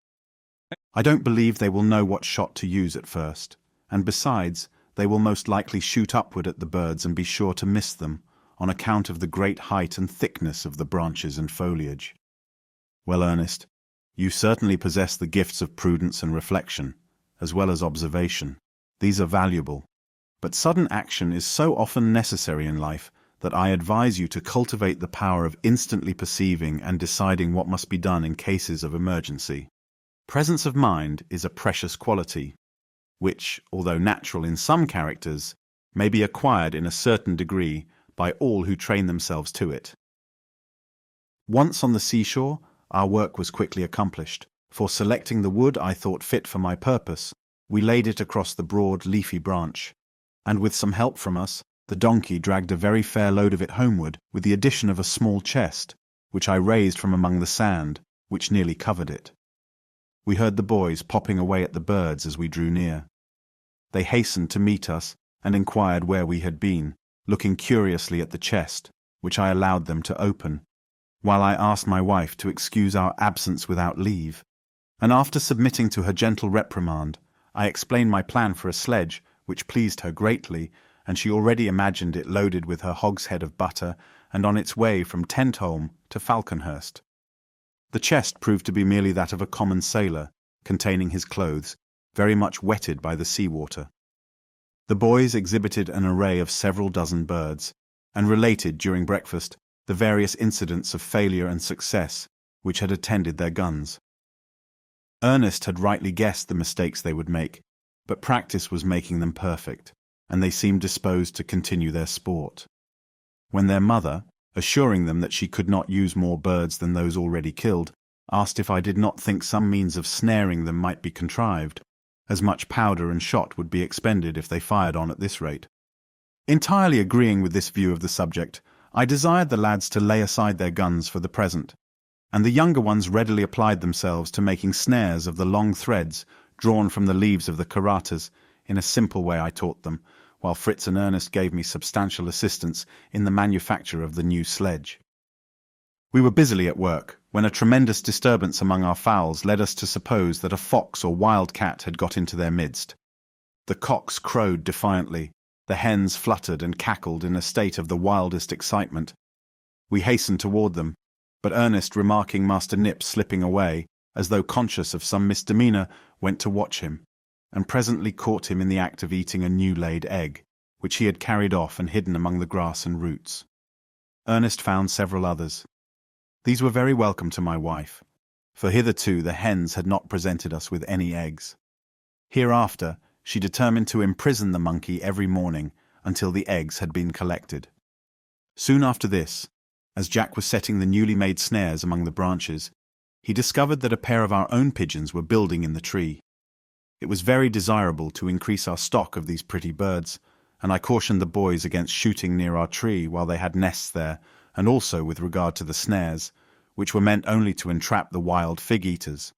"I don't believe they will know what shot to use at first, and besides, they will most likely shoot upward at the birds and be sure to miss them, on account of the great height and thickness of the branches and foliage." "Well, Ernest, you certainly possess the gifts of prudence and reflection, as well as observation. These are valuable, but sudden action is so often necessary in life that I advise you to cultivate the power of instantly perceiving and deciding what must be done in cases of emergency. Presence of mind is a precious quality, which, although natural in some characters, may be acquired in a certain degree by all who train themselves to it." Once on the seashore, our work was quickly accomplished, for selecting the wood I thought fit for my purpose, we laid it across the broad, leafy branch, and with some help from us, the donkey dragged a very fair load of it homeward, with the addition of a small chest, which I raised from among the sand, which nearly covered it. We heard the boys popping away at the birds as we drew near. They hastened to meet us and inquired where we had been, looking curiously at the chest, which I allowed them to open, while I asked my wife to excuse our absence without leave, and after submitting to her gentle reprimand, I explained my plan for a sledge, which pleased her greatly, and she already imagined it loaded with her hogshead of butter and on its way from Tentholm to Falconhurst. The chest proved to be merely that of a common sailor, containing his clothes, very much wetted by the sea-water. The boys exhibited an array of several dozen birds, and related during breakfast the various incidents of failure and success which had attended their guns. Ernest had rightly guessed the mistakes they would make, but practice was making them perfect, and they seemed disposed to continue their sport. When their mother, assuring them that she could not use more birds than those already killed, asked if I did not think some means of snaring them might be contrived, as much powder and shot would be expended if they fired on at this rate. Entirely agreeing with this view of the subject, I desired the lads to lay aside their guns for the present, and the younger ones readily applied themselves to making snares of the long threads drawn from the leaves of the karatas in a simple way I taught them, while Fritz and Ernest gave me substantial assistance in the manufacture of the new sledge. We were busily at work, when a tremendous disturbance among our fowls led us to suppose that a fox or wild cat had got into their midst. The cocks crowed defiantly, the hens fluttered and cackled in a state of the wildest excitement. We hastened toward them, but Ernest, remarking Master Nip slipping away, as though conscious of some misdemeanour, went to watch him, and presently caught him in the act of eating a new-laid egg, which he had carried off and hidden among the grass and roots. Ernest found several others. These were very welcome to my wife, for hitherto the hens had not presented us with any eggs. Hereafter she determined to imprison the monkey every morning until the eggs had been collected. Soon after this, as Jack was setting the newly made snares among the branches, he discovered that a pair of our own pigeons were building in the tree. It was very desirable to increase our stock of these pretty birds, and I cautioned the boys against shooting near our tree while they had nests there, and also with regard to the snares, which were meant only to entrap the wild fig-eaters.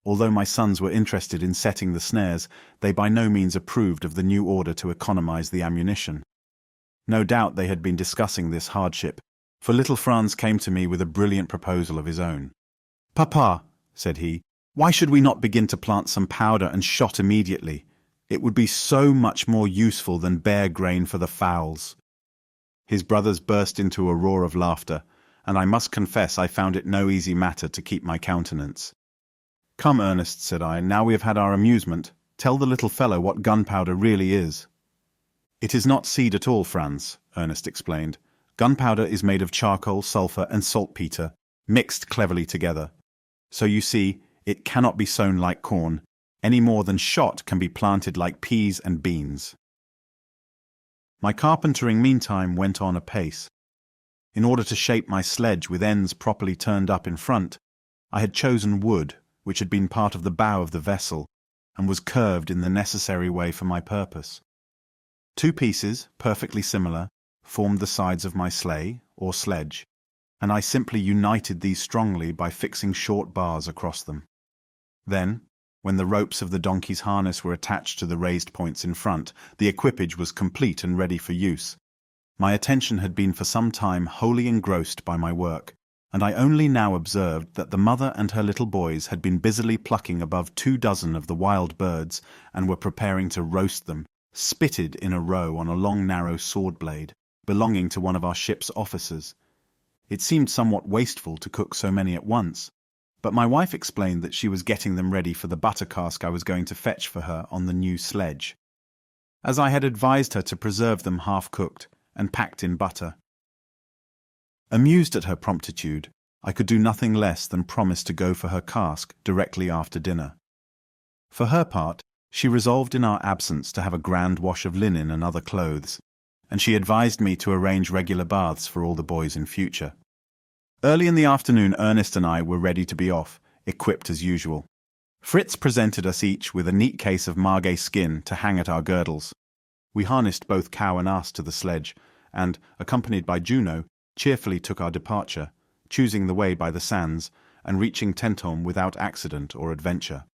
Although my sons were interested in setting the snares, they by no means approved of the new order to economize the ammunition. No doubt they had been discussing this hardship, for little Franz came to me with a brilliant proposal of his own. "Papa," said he, "why should we not begin to plant some powder and shot immediately? It would be so much more useful than bare grain for the fowls." His brothers burst into a roar of laughter, and I must confess I found it no easy matter to keep my countenance. "Come, Ernest," said I, "now we have had our amusement, tell the little fellow what gunpowder really is." "It is not seed at all, Franz," Ernest explained. "Gunpowder is made of charcoal, sulphur, and saltpeter, mixed cleverly together. So you see, it cannot be sown like corn, any more than shot can be planted like peas and beans." My carpentering meantime went on apace. In order to shape my sledge with ends properly turned up in front, I had chosen wood, which had been part of the bow of the vessel, and was curved in the necessary way for my purpose. Two pieces, perfectly similar, formed the sides of my sleigh, or sledge, and I simply united these strongly by fixing short bars across them. Then, when the ropes of the donkey's harness were attached to the raised points in front, the equipage was complete and ready for use. My attention had been for some time wholly engrossed by my work, and I only now observed that the mother and her little boys had been busily plucking above 24 of the wild birds and were preparing to roast them, spitted in a row on a long narrow sword blade, belonging to one of our ship's officers. It seemed somewhat wasteful to cook so many at once, but my wife explained that she was getting them ready for the butter cask I was going to fetch for her on the new sledge, as I had advised her to preserve them half-cooked and packed in butter. Amused at her promptitude, I could do nothing less than promise to go for her cask directly after dinner. For her part, she resolved in our absence to have a grand wash of linen and other clothes, and she advised me to arrange regular baths for all the boys in future. Early in the afternoon, Ernest and I were ready to be off, equipped as usual. Fritz presented us each with a neat case of margay skin to hang at our girdles. We harnessed both cow and ass to the sledge, and, accompanied by Juno, cheerfully took our departure, choosing the way by the sands, and reaching Tentorme without accident or adventure.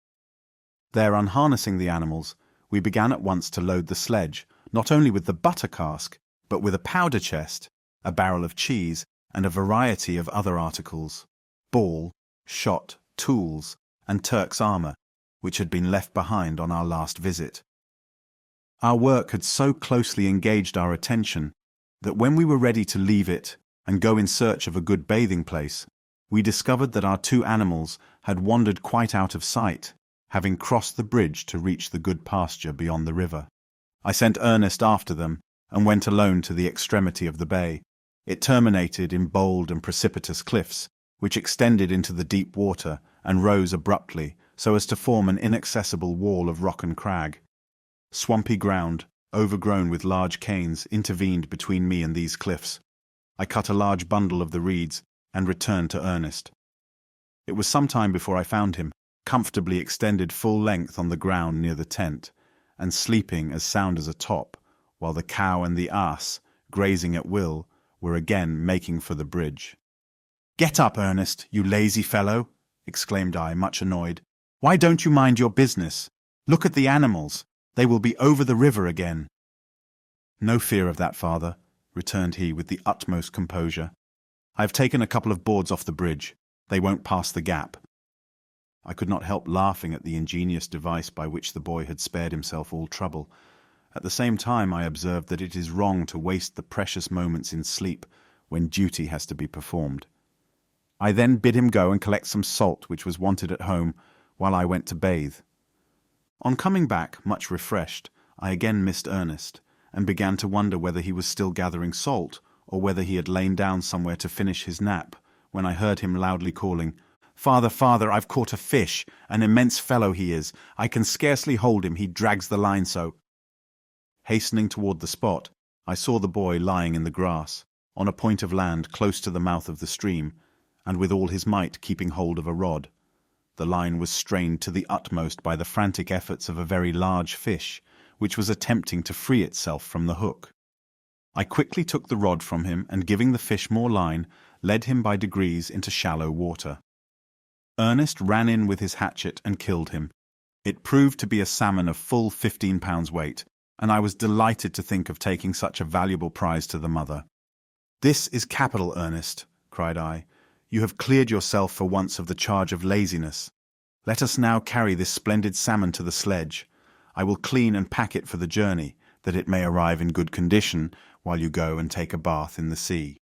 There, unharnessing the animals, we began at once to load the sledge, not only with the butter cask, but with a powder chest, a barrel of cheese, and a variety of other articles, ball, shot, tools, and Turk's armour, which had been left behind on our last visit. Our work had so closely engaged our attention that when we were ready to leave it and go in search of a good bathing place, we discovered that our two animals had wandered quite out of sight, having crossed the bridge to reach the good pasture beyond the river. I sent Ernest after them and went alone to the extremity of the bay. It terminated in bold and precipitous cliffs, which extended into the deep water and rose abruptly so as to form an inaccessible wall of rock and crag. Swampy ground, overgrown with large canes, intervened between me and these cliffs. I cut a large bundle of the reeds and returned to Ernest. It was some time before I found him, comfortably extended full length on the ground near the tent, and sleeping as sound as a top, while the cow and the ass, grazing at will, were again making for the bridge. "Get up, Ernest, you lazy fellow," exclaimed I, much annoyed. "Why don't you mind your business? Look at the animals. They will be over the river again." "No fear of that, father," returned he with the utmost composure. "I have taken a couple of boards off the bridge. They won't pass the gap." I could not help laughing at the ingenious device by which the boy had spared himself all trouble. At the same time I observed that it is wrong to waste the precious moments in sleep when duty has to be performed. I then bid him go and collect some salt which was wanted at home, while I went to bathe. On coming back, much refreshed, I again missed Ernest, and began to wonder whether he was still gathering salt, or whether he had lain down somewhere to finish his nap, when I heard him loudly calling, "Father, father, I've caught a fish, an immense fellow he is. I can scarcely hold him, he drags the line so." Hastening toward the spot, I saw the boy lying in the grass, on a point of land close to the mouth of the stream, and with all his might keeping hold of a rod. The line was strained to the utmost by the frantic efforts of a very large fish, which was attempting to free itself from the hook. I quickly took the rod from him and, giving the fish more line, led him by degrees into shallow water. Ernest ran in with his hatchet and killed him. It proved to be a salmon of full 15 pounds weight, and I was delighted to think of taking such a valuable prize to the mother. "This is capital, Ernest," cried I. "You have cleared yourself for once of the charge of laziness. Let us now carry this splendid salmon to the sledge. I will clean and pack it for the journey, that it may arrive in good condition while you go and take a bath in the sea."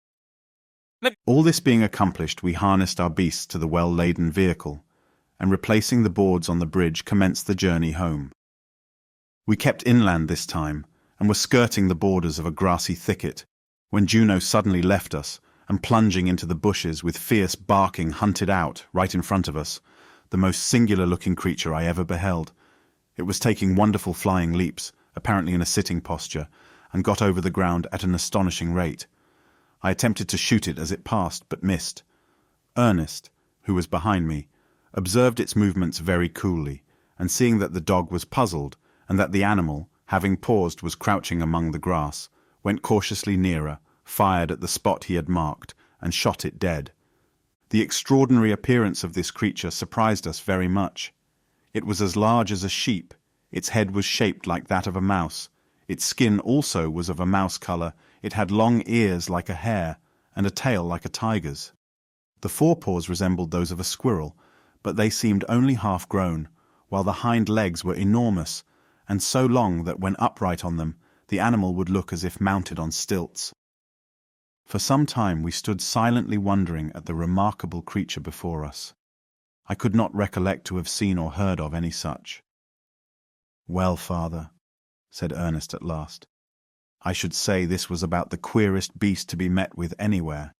All this being accomplished, we harnessed our beasts to the well-laden vehicle, and replacing the boards on the bridge, commenced the journey home. We kept inland this time, and were skirting the borders of a grassy thicket, when Juno suddenly left us, and plunging into the bushes with fierce barking hunted out, right in front of us, the most singular-looking creature I ever beheld. It was taking wonderful flying leaps, apparently in a sitting posture, and got over the ground at an astonishing rate. I attempted to shoot it as it passed, but missed. Ernest, who was behind me, observed its movements very coolly, and seeing that the dog was puzzled, and that the animal, having paused, was crouching among the grass, went cautiously nearer, fired at the spot he had marked, and shot it dead. The extraordinary appearance of this creature surprised us very much. It was as large as a sheep, its head was shaped like that of a mouse, its skin also was of a mouse colour, it had long ears like a hare, and a tail like a tiger's. The forepaws resembled those of a squirrel, but they seemed only half grown, while the hind legs were enormous, and so long that when upright on them, the animal would look as if mounted on stilts. For some time we stood silently wondering at the remarkable creature before us. I could not recollect to have seen or heard of any such. "Well, father," said Ernest at last, "I should say this was about the queerest beast to be met with anywhere.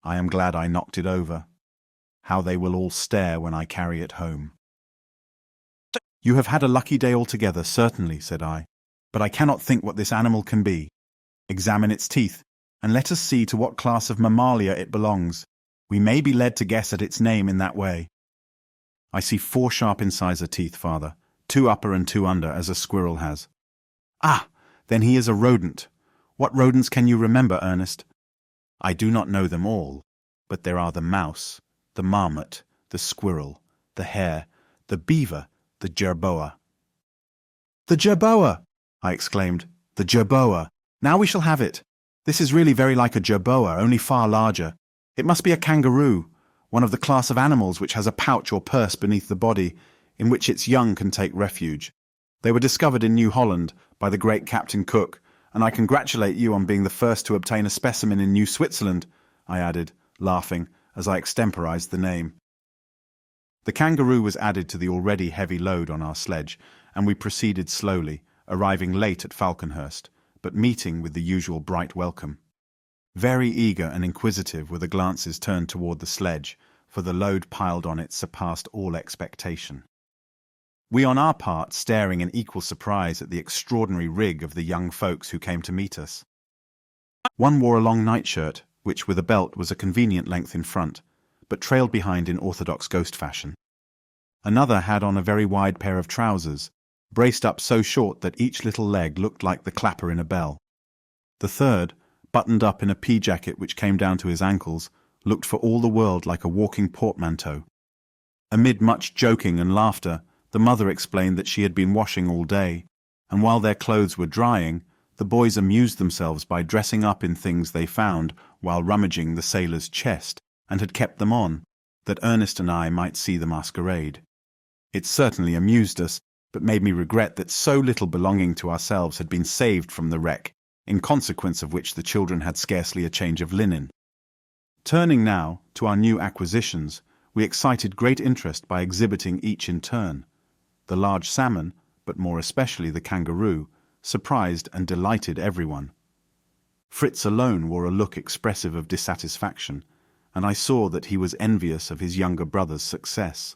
I am glad I knocked it over. How they will all stare when I carry it home." "You have had a lucky day altogether, certainly," said I, "but I cannot think what this animal can be. Examine its teeth, and let us see to what class of mammalia it belongs. We may be led to guess at its name in that way." "I see 4 sharp incisor teeth, father, 2 upper and 2 under, as a squirrel has." "Ah, then he is a rodent. What rodents can you remember, Ernest?" "I do not know them all, but there are the mouse, the marmot, the squirrel, the hare, the beaver, the jerboa." "The jerboa!" I exclaimed. "The jerboa! Now we shall have it. This is really very like a jerboa, only far larger. It must be a kangaroo, one of the class of animals which has a pouch or purse beneath the body, in which its young can take refuge. They were discovered in New Holland by the great Captain Cook, and I congratulate you on being the first to obtain a specimen in New Switzerland," I added, laughing, as I extemporized the name. The kangaroo was added to the already heavy load on our sledge, and we proceeded slowly, arriving late at Falconhurst, but meeting with the usual bright welcome. Very eager and inquisitive were the glances turned toward the sledge, for the load piled on it surpassed all expectation. We on our part staring in equal surprise at the extraordinary rig of the young folks who came to meet us. One wore a long nightshirt, which with a belt was a convenient length in front, but trailed behind in orthodox ghost fashion. Another had on a very wide pair of trousers, braced up so short that each little leg looked like the clapper in a bell. The third, buttoned up in a pea-jacket which came down to his ankles, looked for all the world like a walking portmanteau. Amid much joking and laughter, the mother explained that she had been washing all day, and while their clothes were drying, the boys amused themselves by dressing up in things they found while rummaging the sailor's chest, and had kept them on, that Ernest and I might see the masquerade. It certainly amused us, but made me regret that so little belonging to ourselves had been saved from the wreck, in consequence of which the children had scarcely a change of linen. Turning now to our new acquisitions, we excited great interest by exhibiting each in turn. The large salmon, but more especially the kangaroo, surprised and delighted everyone. Fritz alone wore a look expressive of dissatisfaction, and I saw that he was envious of his younger brother's success.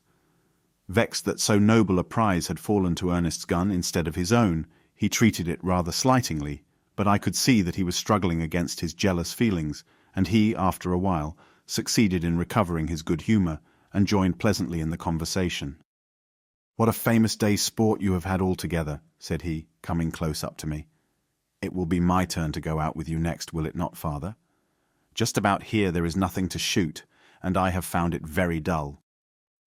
Vexed that so noble a prize had fallen to Ernest's gun instead of his own, he treated it rather slightingly, but I could see that he was struggling against his jealous feelings, and he, after a while, succeeded in recovering his good humour, and joined pleasantly in the conversation. "What a famous day's sport you have had altogether," said he, coming close up to me. It will be my turn to go out with you next, will it not, father? Just about here there is nothing to shoot, and I have found it very dull.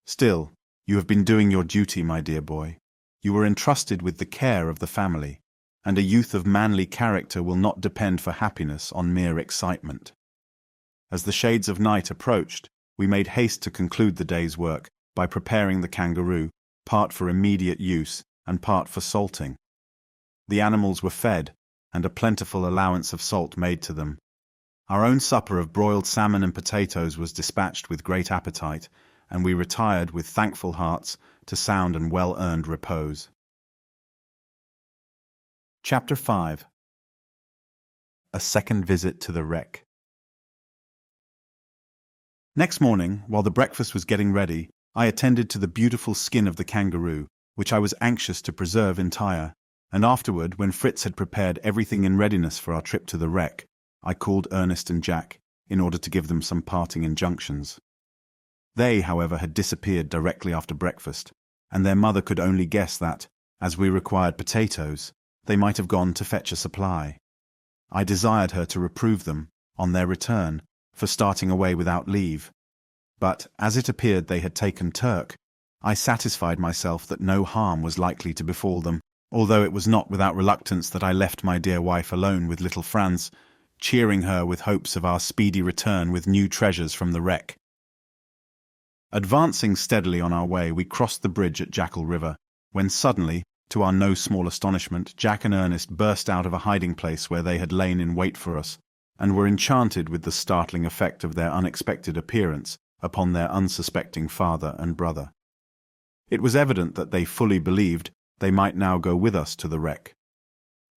Still, you have been doing your duty, my dear boy. You were entrusted with the care of the family, and a youth of manly character will not depend for happiness on mere excitement. As the shades of night approached, we made haste to conclude the day's work by preparing the kangaroo, part for immediate use and part for salting. The animals were fed, and a plentiful allowance of salt made to them. Our own supper of broiled salmon and potatoes was dispatched with great appetite, and we retired with thankful hearts to sound and well-earned repose. Chapter 5. A second visit to the wreck. Next morning, while the breakfast was getting ready, I attended to the beautiful skin of the kangaroo, which I was anxious to preserve entire, and afterward, when Fritz had prepared everything in readiness for our trip to the wreck, I called Ernest and Jack, in order to give them some parting injunctions. They, however, had disappeared directly after breakfast, and their mother could only guess that, as we required potatoes, they might have gone to fetch a supply. I desired her to reprove them, on their return, for starting away without leave, but, as it appeared they had taken Turk, I satisfied myself that no harm was likely to befall them, although it was not without reluctance that I left my dear wife alone with little Franz, cheering her with hopes of our speedy return with new treasures from the wreck. Advancing steadily on our way, we crossed the bridge at Jackal River, when suddenly, to our no small astonishment, Jack and Ernest burst out of a hiding place where they had lain in wait for us, and were enchanted with the startling effect of their unexpected appearance upon their unsuspecting father and brother. It was evident that they fully believed they might now go with us to the wreck.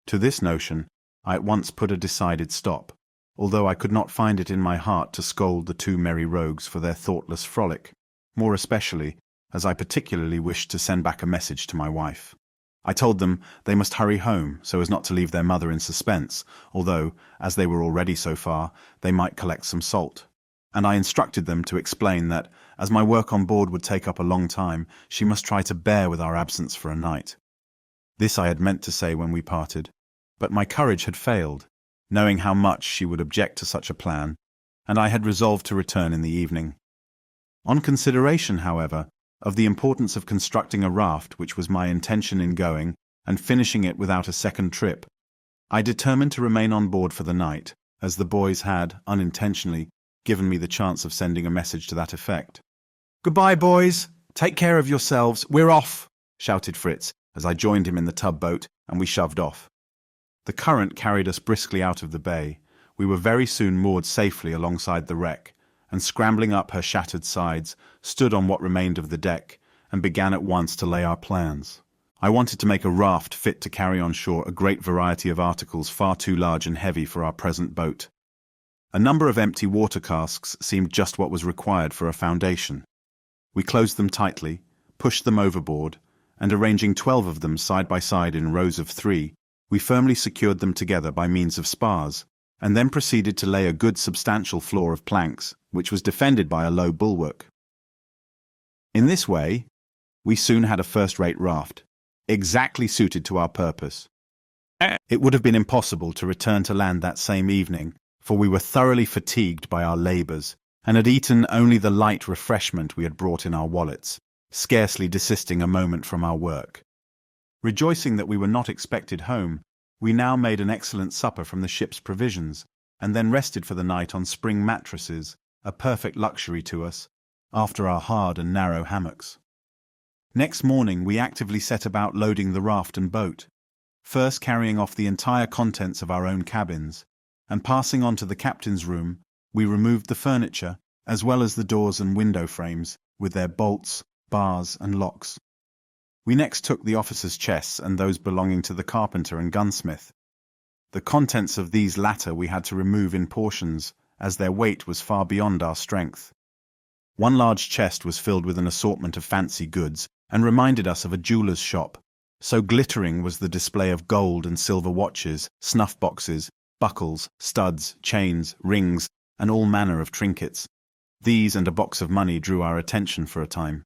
To this notion, I at once put a decided stop, although I could not find it in my heart to scold the two merry rogues for their thoughtless frolic, more especially as I particularly wished to send back a message to my wife. I told them they must hurry home so as not to leave their mother in suspense, although, as they were already so far, they might collect some salt. And I instructed them to explain that, as my work on board would take up a long time, she must try to bear with our absence for a night. This I had meant to say when we parted, but my courage had failed, knowing how much she would object to such a plan, and I had resolved to return in the evening. On consideration, however, of the importance of constructing a raft, which was my intention in going, and finishing it without a second trip, I determined to remain on board for the night, as the boys had, unintentionally, given me the chance of sending a message to that effect. "Goodbye, boys! Take care of yourselves! We're off!" shouted Fritz, as I joined him in the tub-boat, and we shoved off. The current carried us briskly out of the bay. We were very soon moored safely alongside the wreck, and scrambling up her shattered sides, stood on what remained of the deck, and began at once to lay our plans. I wanted to make a raft fit to carry on shore a great variety of articles far too large and heavy for our present boat. A number of empty water casks seemed just what was required for a foundation. We closed them tightly, pushed them overboard, and arranging 12 of them side by side in rows of 3, we firmly secured them together by means of spars, and then proceeded to lay a good substantial floor of planks, which was defended by a low bulwark. In this way, we soon had a first-rate raft, exactly suited to our purpose. It would have been impossible to return to land that same evening, for we were thoroughly fatigued by our labours, and had eaten only the light refreshment we had brought in our wallets, scarcely desisting a moment from our work. Rejoicing that we were not expected home, we now made an excellent supper from the ship's provisions, and then rested for the night on spring mattresses, a perfect luxury to us, after our hard and narrow hammocks. Next morning we actively set about loading the raft and boat, first carrying off the entire contents of our own cabins, and passing on to the captain's room, we removed the furniture, as well as the doors and window frames, with their bolts, bars, and locks. We next took the officers' chests and those belonging to the carpenter and gunsmith. The contents of these latter we had to remove in portions, as their weight was far beyond our strength. One large chest was filled with an assortment of fancy goods, and reminded us of a jeweller's shop, so glittering was the display of gold and silver watches, snuff-boxes, buckles, studs, chains, rings, and all manner of trinkets. These and a box of money drew our attention for a time.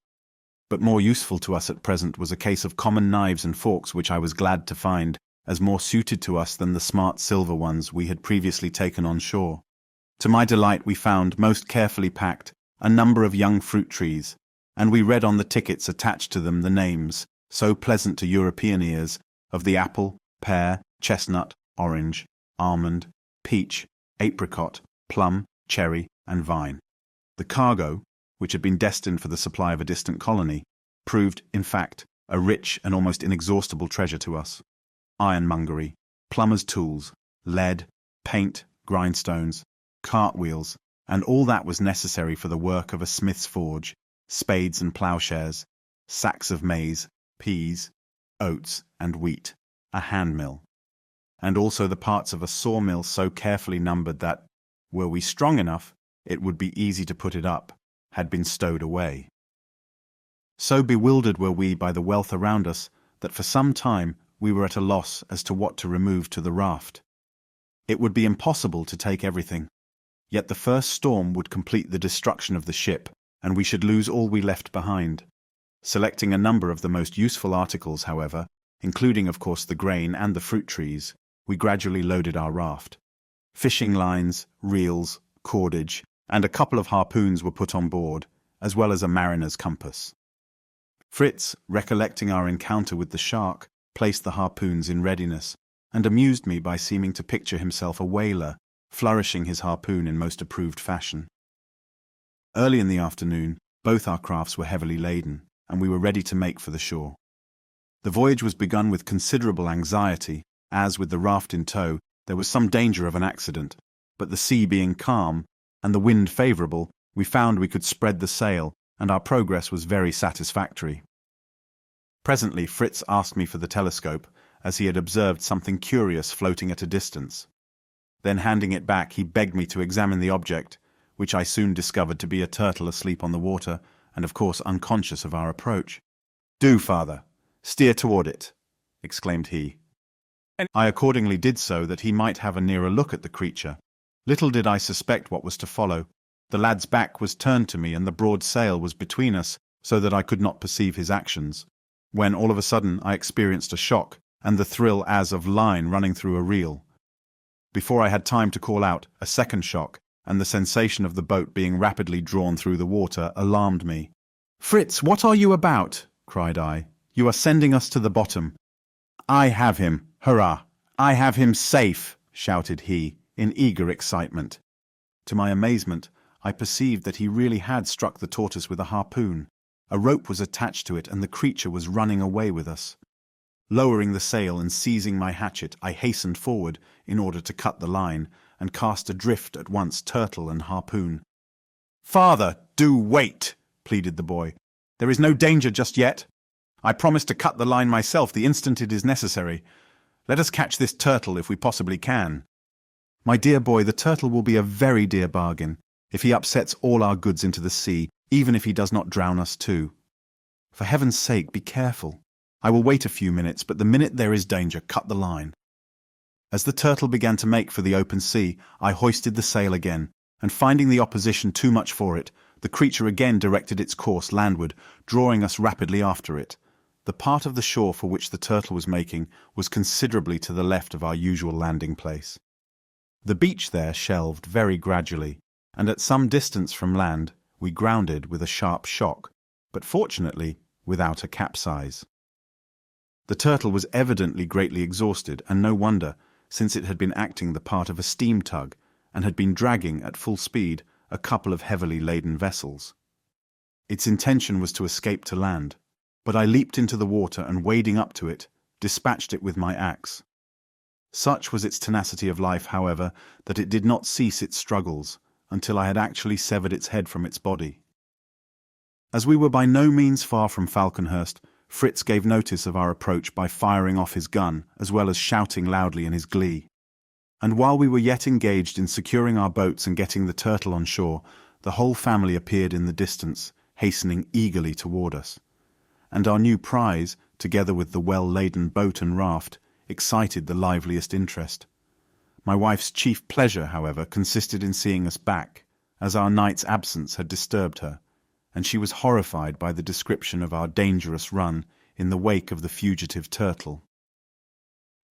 But more useful to us at present was a case of common knives and forks which I was glad to find, as more suited to us than the smart silver ones we had previously taken on shore. To my delight, we found, most carefully packed, a number of young fruit trees, and we read on the tickets attached to them the names, so pleasant to European ears, of the apple, pear, chestnut, orange, almond, peach, apricot, plum, cherry, and vine. The cargo, which had been destined for the supply of a distant colony, proved, in fact, a rich and almost inexhaustible treasure to us. Ironmongery, plumber's tools, lead, paint, grindstones, cartwheels, and all that was necessary for the work of a smith's forge, spades and ploughshares, sacks of maize, peas, oats, and wheat, a handmill, and also the parts of a sawmill so carefully numbered that, were we strong enough, it would be easy to put it up, had been stowed away. So bewildered were we by the wealth around us that for some time we were at a loss as to what to remove to the raft. It would be impossible to take everything, yet the first storm would complete the destruction of the ship, and we should lose all we left behind. Selecting a number of the most useful articles, however, including of course the grain and the fruit trees, we gradually loaded our raft. Fishing lines, reels, cordage, and a couple of harpoons were put on board, as well as a mariner's compass. Fritz, recollecting our encounter with the shark, placed the harpoons in readiness, and amused me by seeming to picture himself a whaler, flourishing his harpoon in most approved fashion. Early in the afternoon, both our crafts were heavily laden, and we were ready to make for the shore. The voyage was begun with considerable anxiety, as, with the raft in tow, there was some danger of an accident, but the sea being calm, and the wind favourable, we found we could spread the sail, and our progress was very satisfactory. Presently Fritz asked me for the telescope, as he had observed something curious floating at a distance. Then handing it back, he begged me to examine the object, which I soon discovered to be a turtle asleep on the water, and of course unconscious of our approach. "Do, father, steer toward it," exclaimed he. I accordingly did so that he might have a nearer look at the creature. Little did I suspect what was to follow. The lad's back was turned to me and the broad sail was between us, so that I could not perceive his actions, when all of a sudden I experienced a shock, and the thrill as of line running through a reel. Before I had time to call out, a second shock, and the sensation of the boat being rapidly drawn through the water alarmed me. "Fritz, what are you about?" cried I. "You are sending us to the bottom." "I have him, hurrah! I have him safe!" shouted he, in eager excitement. To my amazement, I perceived that he really had struck the tortoise with a harpoon. A rope was attached to it, and the creature was running away with us. Lowering the sail and seizing my hatchet, I hastened forward in order to cut the line, and cast adrift at once turtle and harpoon. "Father, do wait!" pleaded the boy. "There is no danger just yet. I promise to cut the line myself the instant it is necessary. Let us catch this turtle if we possibly can." "My dear boy, the turtle will be a very dear bargain, if he upsets all our goods into the sea, even if he does not drown us too. For heaven's sake, be careful. I will wait a few minutes, but the minute there is danger, cut the line." As the turtle began to make for the open sea, I hoisted the sail again, and finding the opposition too much for it, the creature again directed its course landward, drawing us rapidly after it. The part of the shore for which the turtle was making was considerably to the left of our usual landing place. The beach there shelved very gradually, and at some distance from land we grounded with a sharp shock, but fortunately without a capsize. The turtle was evidently greatly exhausted, and no wonder, since it had been acting the part of a steam tug, and had been dragging at full speed a couple of heavily laden vessels. Its intention was to escape to land, but I leaped into the water and, wading up to it, dispatched it with my axe. Such was its tenacity of life, however, that it did not cease its struggles until I had actually severed its head from its body. As we were by no means far from Falconhurst, Fritz gave notice of our approach by firing off his gun, as well as shouting loudly in his glee. And while we were yet engaged in securing our boats and getting the turtle on shore, the whole family appeared in the distance, hastening eagerly toward us. And our new prize, together with the well-laden boat and raft, excited the liveliest interest. My wife's chief pleasure, however, consisted in seeing us back, as our night's absence had disturbed her, and she was horrified by the description of our dangerous run in the wake of the fugitive turtle.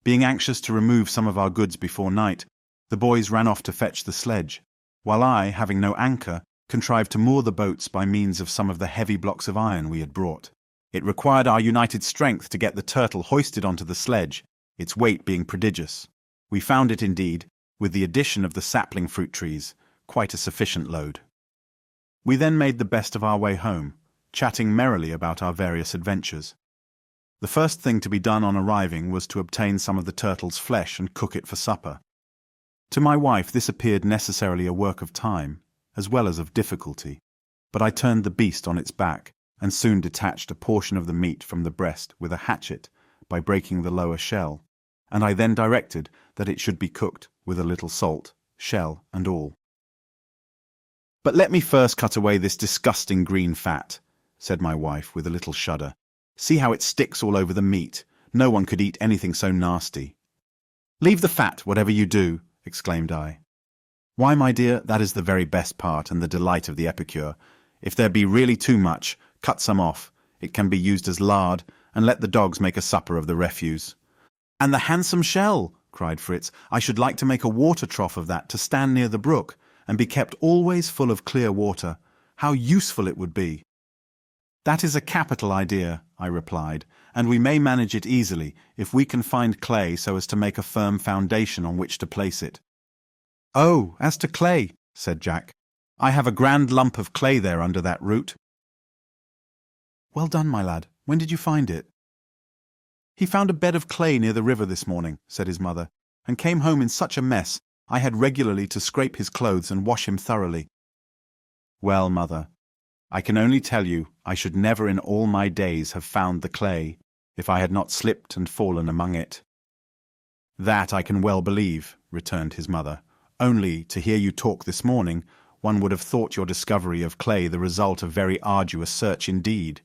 Being anxious to remove some of our goods before night, the boys ran off to fetch the sledge, while I, having no anchor, contrived to moor the boats by means of some of the heavy blocks of iron we had brought. It required our united strength to get the turtle hoisted onto the sledge, its weight being prodigious. We found it indeed, with the addition of the sapling fruit trees, quite a sufficient load. We then made the best of our way home, chatting merrily about our various adventures. The first thing to be done on arriving was to obtain some of the turtle's flesh and cook it for supper. To my wife this appeared necessarily a work of time, as well as of difficulty, but I turned the beast on its back, and soon detached a portion of the meat from the breast with a hatchet by breaking the lower shell, and I then directed that it should be cooked with a little salt, shell and all. "But let me first cut away this disgusting green fat," said my wife with a little shudder. "See how it sticks all over the meat. No one could eat anything so nasty." "Leave the fat, whatever you do," exclaimed I. "Why, my dear, that is the very best part and the delight of the epicure. If there be really too much, cut some off. It can be used as lard, and let the dogs make a supper of the refuse." "And the handsome shell!" cried Fritz. "I should like to make a water trough of that to stand near the brook, and be kept always full of clear water. How useful it would be!" "That is a capital idea," I replied, "and we may manage it easily if we can find clay so as to make a firm foundation on which to place it." "Oh, as to clay," said Jack, "I have a grand lump of clay there under that root." "Well done, my lad. When did you find it?" "He found a bed of clay near the river this morning," said his mother, "and came home in such a mess I had regularly to scrape his clothes and wash him thoroughly." "Well, mother, I can only tell you I should never in all my days have found the clay if I had not slipped and fallen among it." "That I can well believe," returned his mother. "Only, to hear you talk this morning, one would have thought your discovery of clay the result of very arduous search indeed."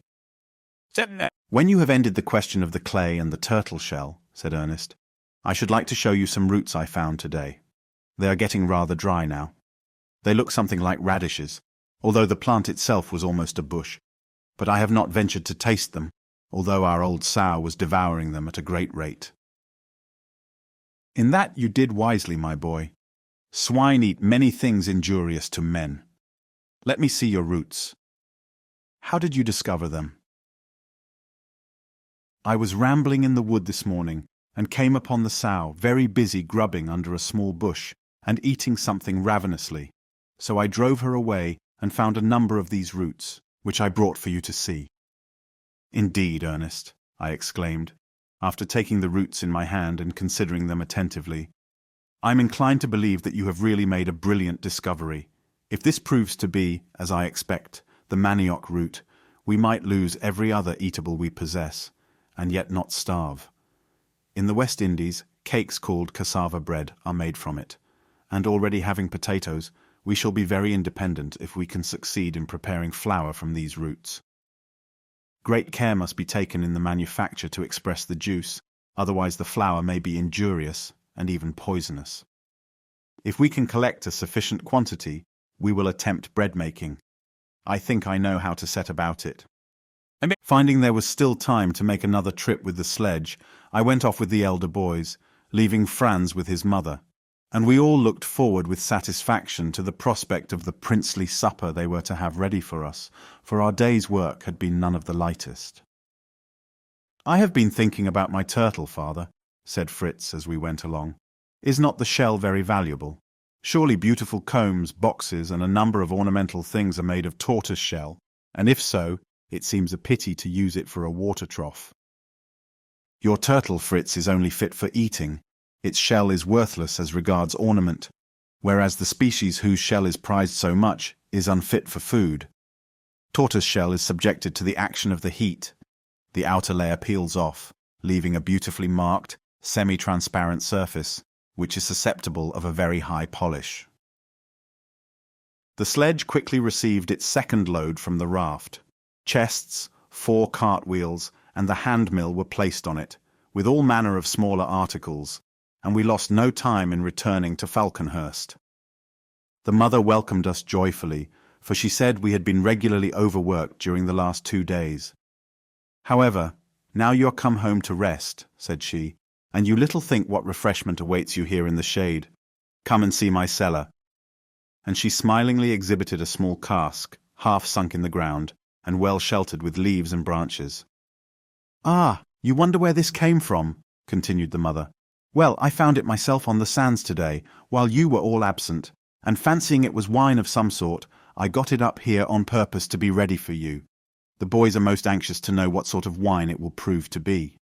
"When you have ended the question of the clay and the turtle shell," said Ernest, "I should like to show you some roots I found today. They are getting rather dry now. They look something like radishes, although the plant itself was almost a bush, but I have not ventured to taste them, although our old sow was devouring them at a great rate." "In that you did wisely, my boy. Swine eat many things injurious to men. Let me see your roots. How did you discover them?" "I was rambling in the wood this morning, and came upon the sow very busy grubbing under a small bush, and eating something ravenously. So I drove her away, and found a number of these roots, which I brought for you to see." "Indeed, Ernest," I exclaimed, after taking the roots in my hand and considering them attentively, "I'm inclined to believe that you have really made a brilliant discovery. If this proves to be, as I expect, the manioc root, we might lose every other eatable we possess, and yet not starve. In the West Indies, cakes called cassava bread are made from it, and already having potatoes, we shall be very independent if we can succeed in preparing flour from these roots. Great care must be taken in the manufacture to express the juice, otherwise the flour may be injurious and even poisonous. If we can collect a sufficient quantity, we will attempt bread making. I think I know how to set about it." Finding there was still time to make another trip with the sledge, I went off with the elder boys, leaving Franz with his mother, and we all looked forward with satisfaction to the prospect of the princely supper they were to have ready for us, for our day's work had been none of the lightest. "I have been thinking about my turtle, father," said Fritz as we went along. "Is not the shell very valuable? Surely beautiful combs, boxes, and a number of ornamental things are made of tortoise shell, and if so, it seems a pity to use it for a water trough." "Your turtle, Fritz, is only fit for eating. Its shell is worthless as regards ornament, whereas the species whose shell is prized so much is unfit for food. Tortoise shell is subjected to the action of the heat. The outer layer peels off, leaving a beautifully marked, semi-transparent surface, which is susceptible of a very high polish." The sledge quickly received its second load from the raft. Chests, 4 cart wheels, and the hand mill were placed on it, with all manner of smaller articles, and we lost no time in returning to Falconhurst. The mother welcomed us joyfully, for she said we had been regularly overworked during the last 2 days. "However, now you are come home to rest," said she, and you little think what refreshment awaits you here in the shade. Come and see my cellar." And she smilingly exhibited a small cask, half sunk in the ground, and well sheltered with leaves and branches. "Ah, you wonder where this came from," continued the mother. "Well, I found it myself on the sands today, while you were all absent, and fancying it was wine of some sort, I got it up here on purpose to be ready for you. The boys are most anxious to know what sort of wine it will prove to be."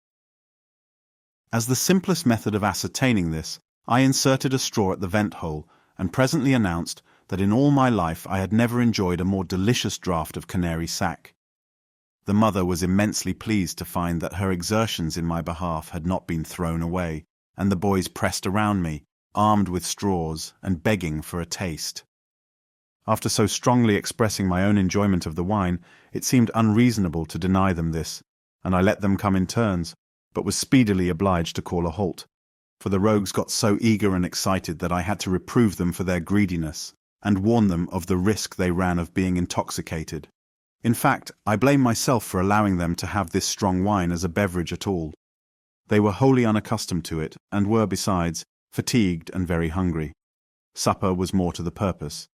As the simplest method of ascertaining this, I inserted a straw at the vent hole, and presently announced that in all my life I had never enjoyed a more delicious draught of Canary sack. The mother was immensely pleased to find that her exertions in my behalf had not been thrown away, and the boys pressed around me, armed with straws, and begging for a taste. After so strongly expressing my own enjoyment of the wine, it seemed unreasonable to deny them this, and I let them come in turns, but was speedily obliged to call a halt, for the rogues got so eager and excited that I had to reprove them for their greediness, and warn them of the risk they ran of being intoxicated. In fact, I blame myself for allowing them to have this strong wine as a beverage at all. They were wholly unaccustomed to it, and were, besides, fatigued and very hungry. Supper was more to the purpose,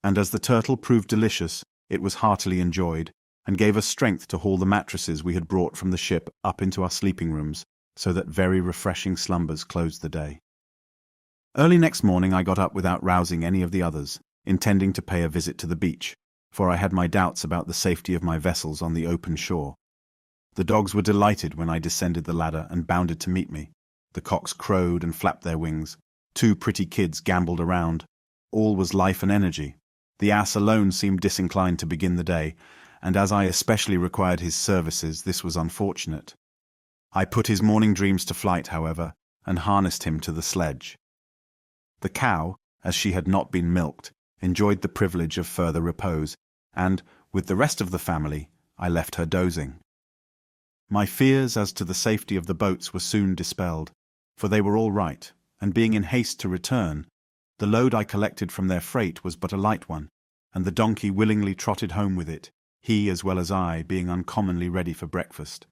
and as the turtle proved delicious, it was heartily enjoyed, and gave us strength to haul the mattresses we had brought from the ship up into our sleeping rooms, so that very refreshing slumbers closed the day. Early next morning I got up without rousing any of the others, intending to pay a visit to the beach, for I had my doubts about the safety of my vessels on the open shore. The dogs were delighted when I descended the ladder and bounded to meet me. The cocks crowed and flapped their wings. 2 pretty kids gambolled around. All was life and energy. The ass alone seemed disinclined to begin the day, and as I especially required his services, this was unfortunate. I put his morning dreams to flight, however, and harnessed him to the sledge. The cow, as she had not been milked, enjoyed the privilege of further repose, and, with the rest of the family, I left her dozing. My fears as to the safety of the boats were soon dispelled, for they were all right, and being in haste to return, the load I collected from their freight was but a light one, and the donkey willingly trotted home with it, he as well as I being uncommonly ready for breakfast.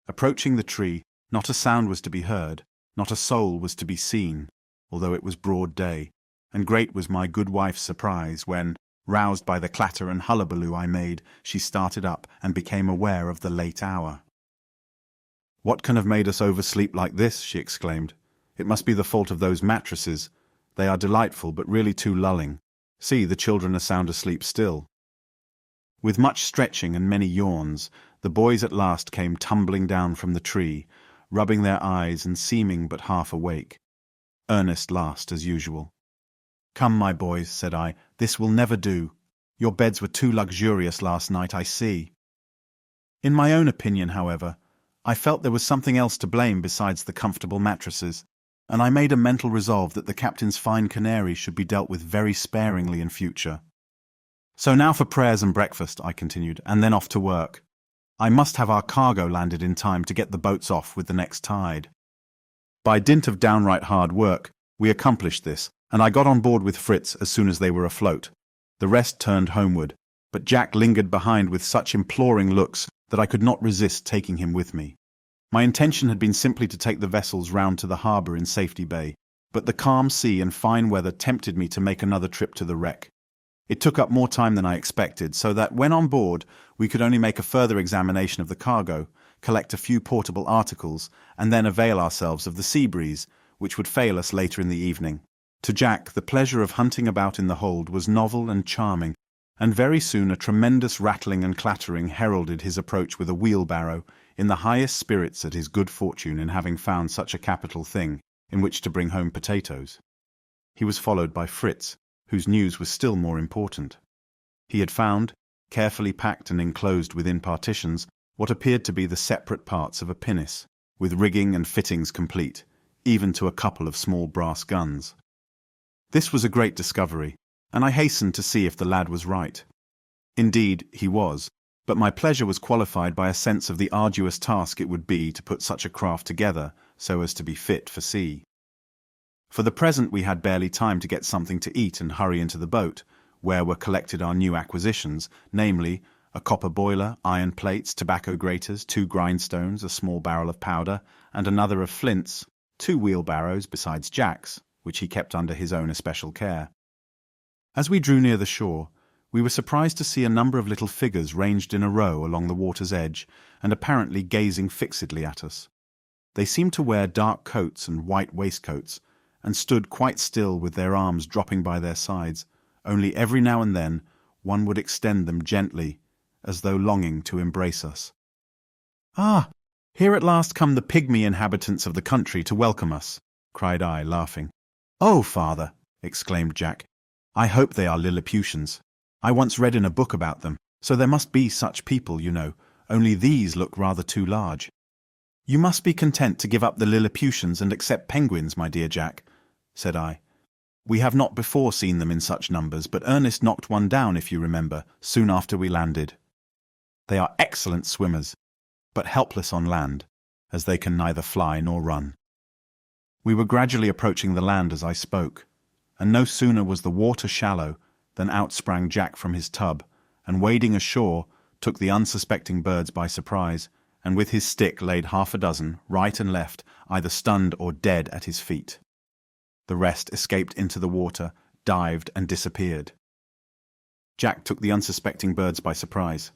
Approaching the tree, not a sound was to be heard, not a soul was to be seen, although it was broad day, and great was my good wife's surprise when, roused by the clatter and hullabaloo I made, she started up and became aware of the late hour. "What can have made us oversleep like this?" she exclaimed. "It must be the fault of those mattresses. They are delightful, but really too lulling. See, the children are sound asleep still." With much stretching and many yawns, the boys at last came tumbling down from the tree, rubbing their eyes and seeming but half awake. Ernest last, as usual. "Come, my boys," said I, "this will never do. Your beds were too luxurious last night, I see." In my own opinion, however, I felt there was something else to blame besides the comfortable mattresses, and I made a mental resolve that the captain's fine canary should be dealt with very sparingly in future. "So now for prayers and breakfast," I continued, "and then off to work. I must have our cargo landed in time to get the boats off with the next tide." By dint of downright hard work, we accomplished this, and I got on board with Fritz as soon as they were afloat. The rest turned homeward, but Jack lingered behind with such imploring looks that I could not resist taking him with me. My intention had been simply to take the vessels round to the harbour in Safety Bay, but the calm sea and fine weather tempted me to make another trip to the wreck. It took up more time than I expected, so that when on board we could only make a further examination of the cargo, collect a few portable articles, and then avail ourselves of the sea breeze, which would fail us later in the evening. To Jack, the pleasure of hunting about in the hold was novel and charming, and very soon a tremendous rattling and clattering heralded his approach with a wheelbarrow, in the highest spirits at his good fortune in having found such a capital thing in which to bring home potatoes. He was followed by Fritz, whose news was still more important. He had found, carefully packed and enclosed within partitions, what appeared to be the separate parts of a pinnace, with rigging and fittings complete, even to a couple of small brass guns. This was a great discovery, and I hastened to see if the lad was right. Indeed, he was, but my pleasure was qualified by a sense of the arduous task it would be to put such a craft together so as to be fit for sea. For the present we had barely time to get something to eat and hurry into the boat, where were collected our new acquisitions, namely, a copper boiler, iron plates, tobacco graters, 2 grindstones, a small barrel of powder, and another of flints, 2 wheelbarrows besides Jack's, which he kept under his own especial care. As we drew near the shore, we were surprised to see a number of little figures ranged in a row along the water's edge and apparently gazing fixedly at us. They seemed to wear dark coats and white waistcoats, and stood quite still with their arms dropping by their sides, only every now and then one would extend them gently, as though longing to embrace us. "Ah, here at last come the pygmy inhabitants of the country to welcome us," cried I, laughing. "Oh, father," exclaimed Jack, "I hope they are Lilliputians. I once read in a book about them, so there must be such people, you know, only these look rather too large." "You must be content to give up the Lilliputians and accept penguins, my dear Jack," said I. "We have not before seen them in such numbers, but Ernest knocked one down, if you remember, soon after we landed. They are excellent swimmers, but helpless on land, as they can neither fly nor run." We were gradually approaching the land as I spoke, and no sooner was the water shallow than out sprang Jack from his tub, and wading ashore, took the unsuspecting birds by surprise, and with his stick laid 6 right and left, either stunned or dead at his feet. The rest escaped into the water, dived, and disappeared. Jack took the unsuspecting birds by surprise.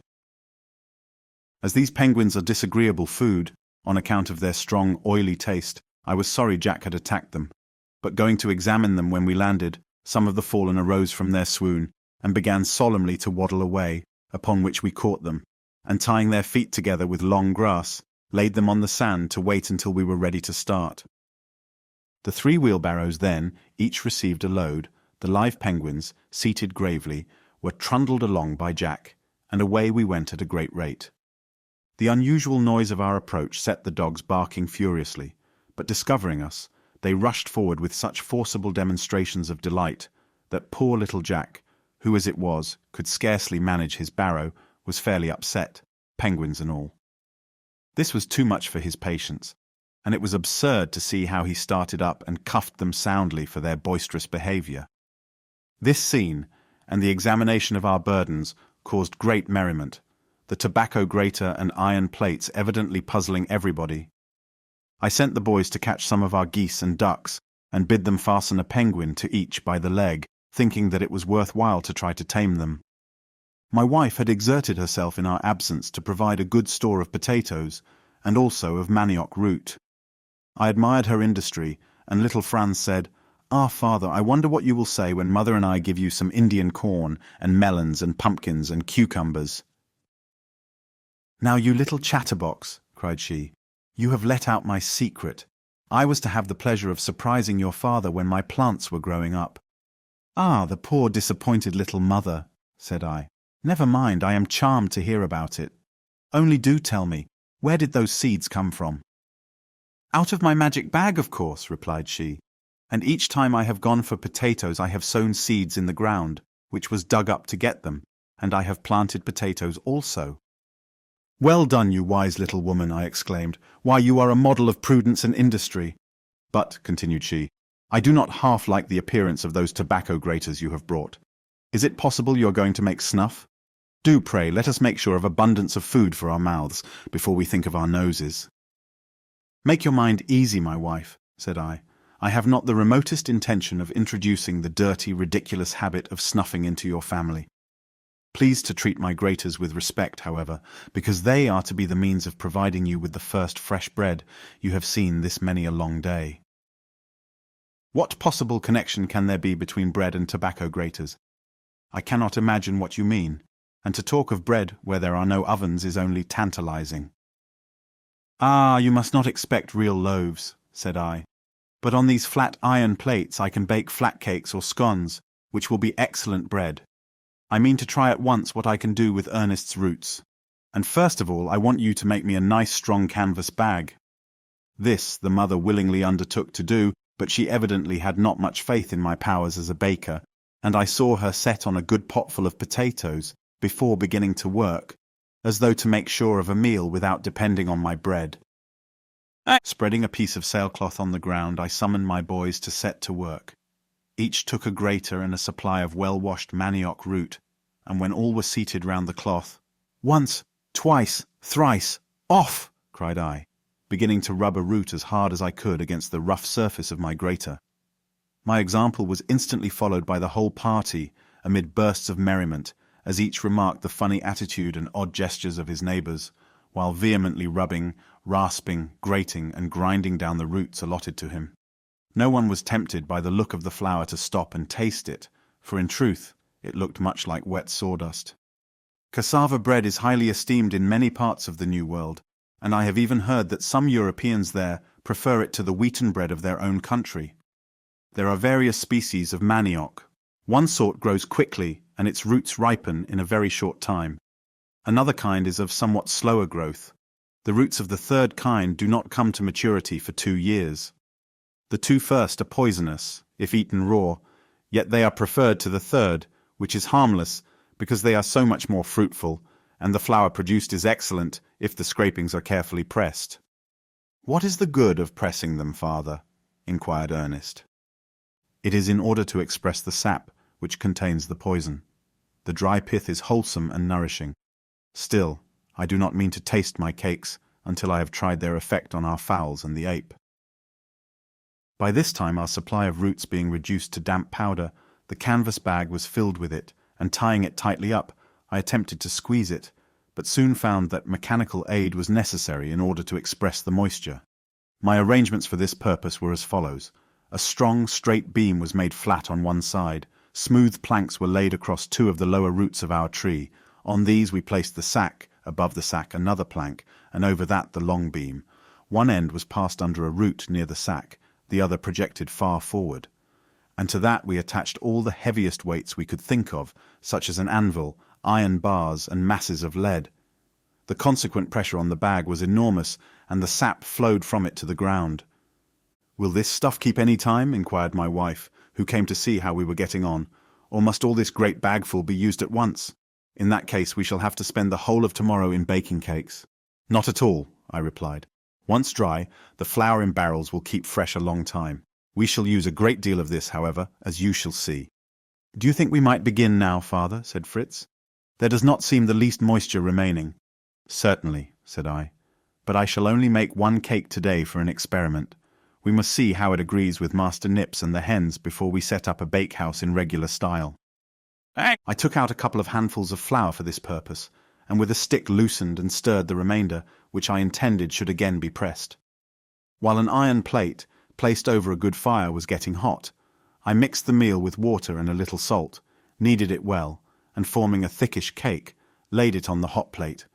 As these penguins are disagreeable food, on account of their strong, oily taste, I was sorry Jack had attacked them, but going to examine them when we landed, some of the fallen arose from their swoon, and began solemnly to waddle away, upon which we caught them, and tying their feet together with long grass, laid them on the sand to wait until we were ready to start. The 3 wheelbarrows then, each received a load. The live penguins, seated gravely, were trundled along by Jack, and away we went at a great rate. The unusual noise of our approach set the dogs barking furiously, but discovering us, they rushed forward with such forcible demonstrations of delight that poor little Jack, who as it was, could scarcely manage his barrow, was fairly upset, penguins and all. This was too much for his patience, and it was absurd to see how he started up and cuffed them soundly for their boisterous behaviour. This scene, and the examination of our burdens, caused great merriment, the tobacco grater and iron plates evidently puzzling everybody. I sent the boys to catch some of our geese and ducks, and bid them fasten a penguin to each by the leg, thinking that it was worth while to try to tame them. My wife had exerted herself in our absence to provide a good store of potatoes, and also of manioc root. I admired her industry, and little Franz said, "Ah, father, I wonder what you will say when mother and I give you some Indian corn, and melons, and pumpkins, and cucumbers." "Now, you little chatterbox," cried she, "you have let out my secret. I was to have the pleasure of surprising your father when my plants were growing up." "Ah, the poor disappointed little mother," said I. "Never mind, I am charmed to hear about it. Only do tell me, where did those seeds come from?" "Out of my magic bag, of course," replied she, "and each time I have gone for potatoes I have sown seeds in the ground, which was dug up to get them, and I have planted potatoes also." "Well done, you wise little woman," I exclaimed. "Why, you are a model of prudence and industry. But," continued she, "I do not half like the appearance of those tobacco graters you have brought. Is it possible you are going to make snuff? Do, pray, let us make sure of abundance of food for our mouths before we think of our noses." "Make your mind easy, my wife," said I. "I have not the remotest intention of introducing the dirty, ridiculous habit of snuffing into your family. Please to treat my graters with respect, however, because they are to be the means of providing you with the first fresh bread you have seen this many a long day." "What possible connection can there be between bread and tobacco graters? I cannot imagine what you mean, and to talk of bread where there are no ovens is only tantalizing." "Ah, you must not expect real loaves," said I, "but on these flat iron plates I can bake flat cakes or scones, which will be excellent bread. I mean to try at once what I can do with Ernest's roots. And first of all I want you to make me a nice strong canvas bag." This the mother willingly undertook to do, but she evidently had not much faith in my powers as a baker, and I saw her set on a good potful of potatoes before beginning to work, as though to make sure of a meal without depending on my bread. Spreading a piece of sailcloth on the ground, I summoned my boys to set to work. Each took a grater and a supply of well-washed manioc root, and when all were seated round the cloth, "Once, twice, thrice, off!" cried I. beginning to rub a root as hard as I could against the rough surface of my grater. My example was instantly followed by the whole party, amid bursts of merriment, as each remarked the funny attitude and odd gestures of his neighbours, while vehemently rubbing, rasping, grating, and grinding down the roots allotted to him. No one was tempted by the look of the flour to stop and taste it, for in truth it looked much like wet sawdust. Cassava bread is highly esteemed in many parts of the New World, and I have even heard that some Europeans there prefer it to the wheaten bread of their own country. There are various species of manioc. One sort grows quickly, and its roots ripen in a very short time. Another kind is of somewhat slower growth. The roots of the third kind do not come to maturity for 2 years. The 2 first are poisonous, if eaten raw, yet they are preferred to the third, which is harmless, because they are so much more fruitful, and the flour produced is excellent if the scrapings are carefully pressed. "What is the good of pressing them, father?" inquired Ernest. "It is in order to express the sap, which contains the poison. The dry pith is wholesome and nourishing. Still, I do not mean to taste my cakes until I have tried their effect on our fowls and the ape." By this time, our supply of roots being reduced to damp powder, the canvas bag was filled with it, and tying it tightly up, I attempted to squeeze it, but soon found that mechanical aid was necessary in order to express the moisture. My arrangements for this purpose were as follows. A strong, straight beam was made flat on one side. Smooth planks were laid across 2 of the lower roots of our tree. On these we placed the sack, above the sack another plank, and over that the long beam. One end was passed under a root near the sack, the other projected far forward. And to that we attached all the heaviest weights we could think of, such as an anvil, iron bars, and masses of lead. The consequent pressure on the bag was enormous, and the sap flowed from it to the ground. "Will this stuff keep any time?" inquired my wife, who came to see how we were getting on. "Or must all this great bagful be used at once? In that case we shall have to spend the whole of tomorrow in baking cakes." "Not at all," I replied. "Once dry, the flour in barrels will keep fresh a long time. We shall use a great deal of this, however, as you shall see." "Do you think we might begin now, father?" said Fritz. "There does not seem the least moisture remaining." "Certainly," said I, "but I shall only make 1 cake today for an experiment. We must see how it agrees with Master Nips and the hens before we set up a bakehouse in regular style." I took out a couple of handfuls of flour for this purpose, and with a stick loosened and stirred the remainder, which I intended should again be pressed. While an iron plate, placed over a good fire, was getting hot, I mixed the meal with water and a little salt, kneaded it well, and forming a thickish cake, laid it on the hot plate,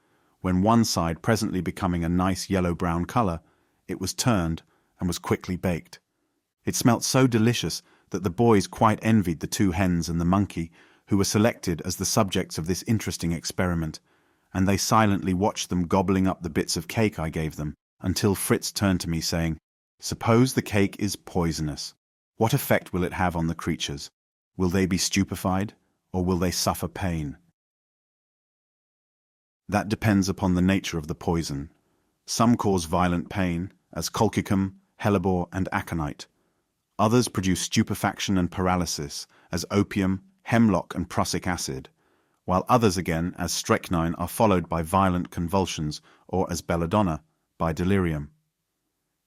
when one side presently becoming a nice yellow-brown colour, it was turned and was quickly baked. It smelt so delicious that the boys quite envied the 2 hens and the monkey, who were selected as the subjects of this interesting experiment, and they silently watched them gobbling up the bits of cake I gave them, until Fritz turned to me saying, "Suppose the cake is poisonous. What effect will it have on the creatures? Will they be stupefied, or will they suffer pain?" "That depends upon the nature of the poison. Some cause violent pain, as colchicum, hellebore, and aconite. Others produce stupefaction and paralysis, as opium, hemlock, and prussic acid, while others again, as strychnine, are followed by violent convulsions, or as belladonna, by delirium.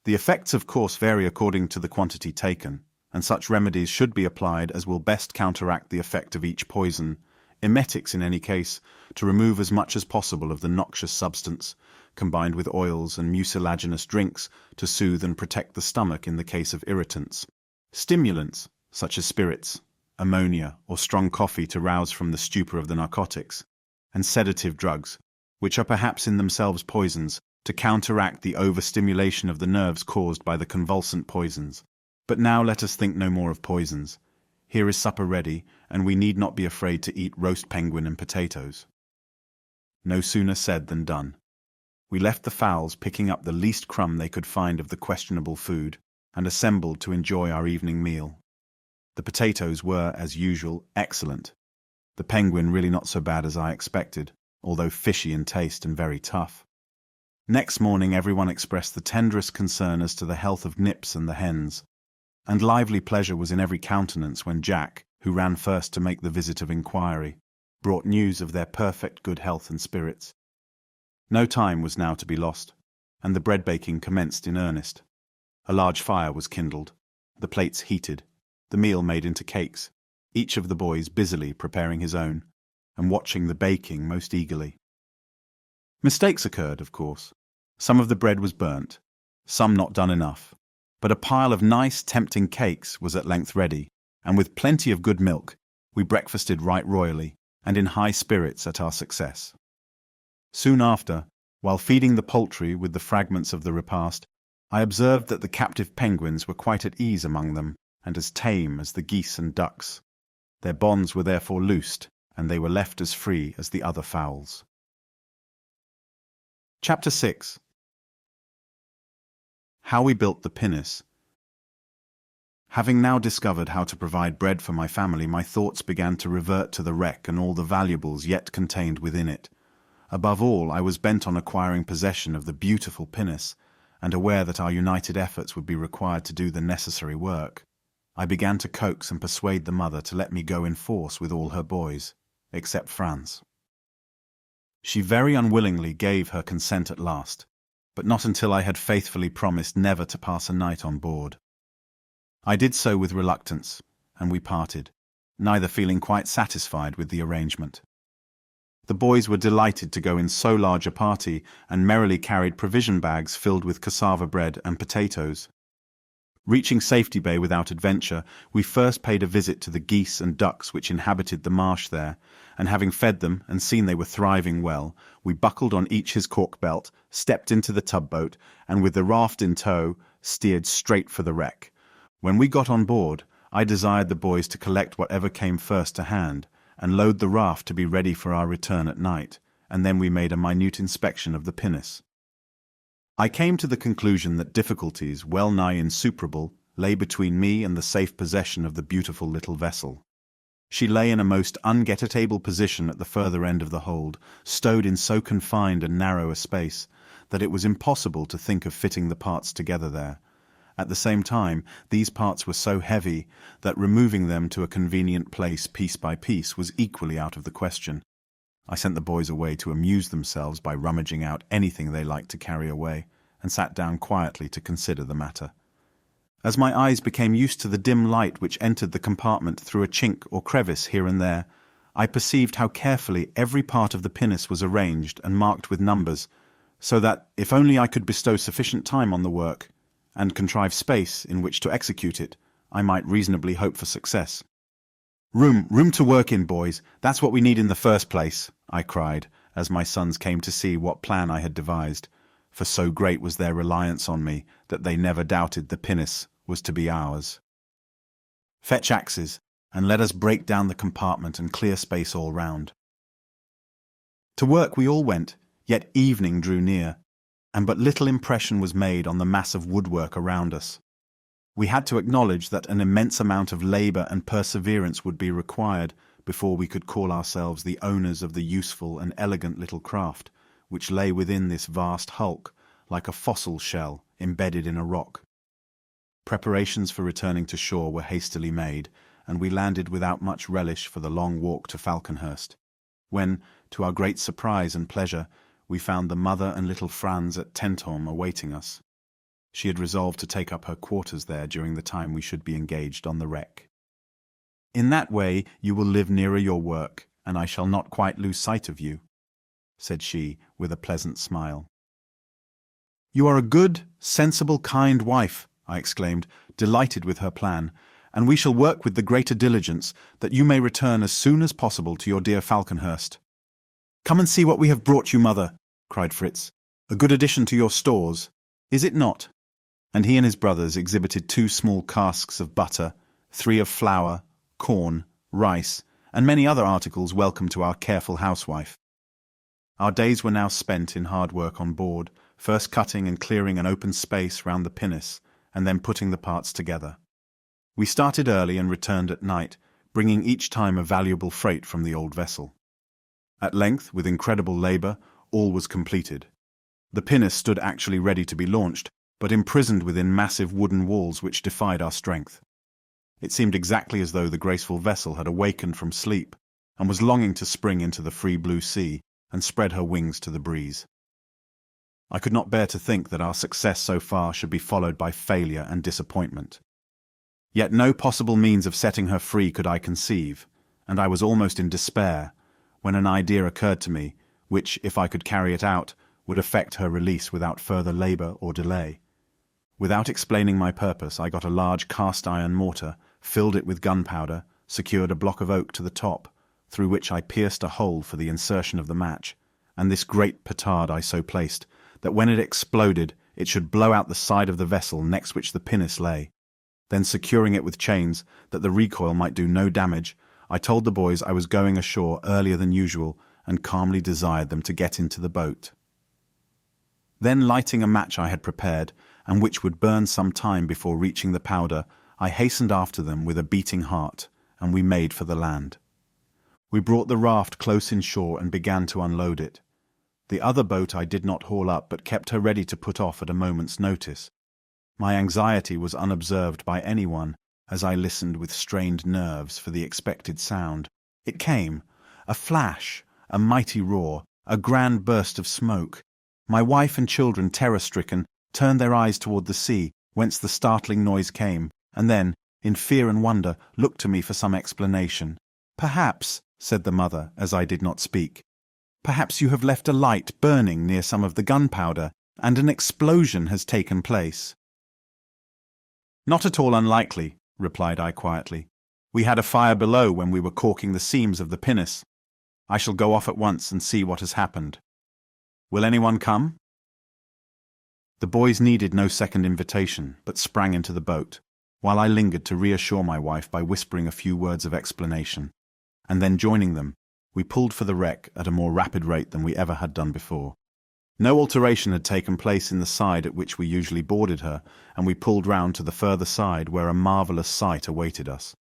The effects of course vary according to the quantity taken, and such remedies should be applied as will best counteract the effect of each poison, emetics in any case, to remove as much as possible of the noxious substance, combined with oils and mucilaginous drinks to soothe and protect the stomach in the case of irritants, stimulants, such as spirits, ammonia, or strong coffee to rouse from the stupor of the narcotics, and sedative drugs, which are perhaps in themselves poisons, to counteract the overstimulation of the nerves caused by the convulsant poisons. But now let us think no more of poisons. Here is supper ready, and we need not be afraid to eat roast penguin and potatoes." No sooner said than done. We left the fowls picking up the least crumb they could find of the questionable food, and assembled to enjoy our evening meal. The potatoes were, as usual, excellent. The penguin really not so bad as I expected, although fishy in taste and very tough. Next morning everyone expressed the tenderest concern as to the health of Nips and the hens, and lively pleasure was in every countenance when Jack, who ran first to make the visit of inquiry, brought news of their perfect good health and spirits. No time was now to be lost. and the bread baking commenced in earnest. A large fire was kindled, the plates heated, the meal made into cakes, each of the boys busily preparing his own, and watching the baking most eagerly. Mistakes occurred, of course. Some of the bread was burnt, some not done enough, but a pile of nice, tempting cakes was at length ready, and with plenty of good milk, we breakfasted right royally, and in high spirits at our success. Soon after, while feeding the poultry with the fragments of the repast, I observed that the captive penguins were quite at ease among them, and as tame as the geese and ducks. Their bonds were therefore loosed, and they were left as free as the other fowls. Chapter 6. How we built the pinnace. Having now discovered how to provide bread for my family, my thoughts began to revert to the wreck and all the valuables yet contained within it. Above all, I was bent on acquiring possession of the beautiful pinnace, and aware that our united efforts would be required to do the necessary work. I began to coax and persuade the mother to let me go in force with all her boys, except Franz. She very unwillingly gave her consent at last, but not until I had faithfully promised never to pass a night on board. I did so with reluctance, and we parted, neither feeling quite satisfied with the arrangement. The boys were delighted to go in so large a party, and merrily carried provision bags filled with cassava bread and potatoes. Reaching Safety Bay without adventure, we first paid a visit to the geese and ducks which inhabited the marsh there, and having fed them and seen they were thriving well, we buckled on each his cork belt, stepped into the tubboat, and with the raft in tow, steered straight for the wreck. When we got on board, I desired the boys to collect whatever came first to hand, and load the raft to be ready for our return at night, and then we made a minute inspection of the pinnace. I came to the conclusion that difficulties, well nigh insuperable, lay between me and the safe possession of the beautiful little vessel. She lay in a most unget-at-able position at the further end of the hold, stowed in so confined and narrow a space that it was impossible to think of fitting the parts together there. At the same time, these parts were so heavy that removing them to a convenient place piece by piece was equally out of the question. I sent the boys away to amuse themselves by rummaging out anything they liked to carry away, and sat down quietly to consider the matter. As my eyes became used to the dim light which entered the compartment through a chink or crevice here and there, I perceived how carefully every part of the pinnace was arranged and marked with numbers, so that, if only I could bestow sufficient time on the work, and contrive space in which to execute it, I might reasonably hope for success. Room to work in, boys, that's what we need in the first place," I cried, as my sons came to see what plan I had devised, for so great was their reliance on me that they never doubted the pinnace was to be ours. "Fetch axes, and let us break down the compartment and clear space all round." To work we all went, yet evening drew near, and but little impression was made on the mass of woodwork around us. We had to acknowledge that an immense amount of labour and perseverance would be required before we could call ourselves the owners of the useful and elegant little craft, which lay within this vast hulk, like a fossil shell embedded in a rock. Preparations for returning to shore were hastily made, and we landed without much relish for the long walk to Falconhurst, when, to our great surprise and pleasure, we found the mother and little Franz at Tentorme awaiting us. She had resolved to take up her quarters there during the time we should be engaged on the wreck. "In that way you will live nearer your work, and I shall not quite lose sight of you," said she, with a pleasant smile. "You are a good, sensible, kind wife," I exclaimed, delighted with her plan, "and we shall work with the greater diligence, that you may return as soon as possible to your dear Falconhurst." "Come and see what we have brought you, mother," cried Fritz. "A good addition to your stores, is it not?" And he and his brothers exhibited 2 small casks of butter, 3 of flour, corn, rice, and many other articles welcome to our careful housewife. Our days were now spent in hard work on board, first cutting and clearing an open space round the pinnace, and then putting the parts together. We started early and returned at night, bringing each time a valuable freight from the old vessel. At length, with incredible labour, all was completed. The pinnace stood actually ready to be launched, but imprisoned within massive wooden walls which defied our strength. It seemed exactly as though the graceful vessel had awakened from sleep, and was longing to spring into the free blue sea and spread her wings to the breeze. I could not bear to think that our success so far should be followed by failure and disappointment. Yet no possible means of setting her free could I conceive, and I was almost in despair when an idea occurred to me, which, if I could carry it out, would effect her release without further labour or delay. Without explaining my purpose, I got a large cast-iron mortar, filled it with gunpowder, secured a block of oak to the top, through which I pierced a hole for the insertion of the match, and this great petard I so placed that when it exploded it should blow out the side of the vessel next which the pinnace lay. Then, securing it with chains, that the recoil might do no damage, I told the boys I was going ashore earlier than usual, and calmly desired them to get into the boat. Then, lighting a match I had prepared, and which would burn some time before reaching the powder, I hastened after them with a beating heart, and we made for the land. We brought the raft close inshore and began to unload it. The other boat I did not haul up, but kept her ready to put off at a moment's notice. My anxiety was unobserved by anyone, as I listened with strained nerves for the expected sound. It came, a flash, a mighty roar, a grand burst of smoke. My wife and children, terror-stricken, turned their eyes toward the sea, whence the startling noise came, and then, in fear and wonder, looked to me for some explanation. "Perhaps," said the mother, as I did not speak, "perhaps you have left a light burning near some of the gunpowder, and an explosion has taken place." "Not at all unlikely," replied I quietly. "We had a fire below when we were caulking the seams of the pinnace. I shall go off at once and see what has happened. Will anyone come?" The boys needed no second invitation, but sprang into the boat, while I lingered to reassure my wife by whispering a few words of explanation, and then joining them, we pulled for the wreck at a more rapid rate than we ever had done before. No alteration had taken place in the side at which we usually boarded her, and we pulled round to the further side where a marvellous sight awaited us.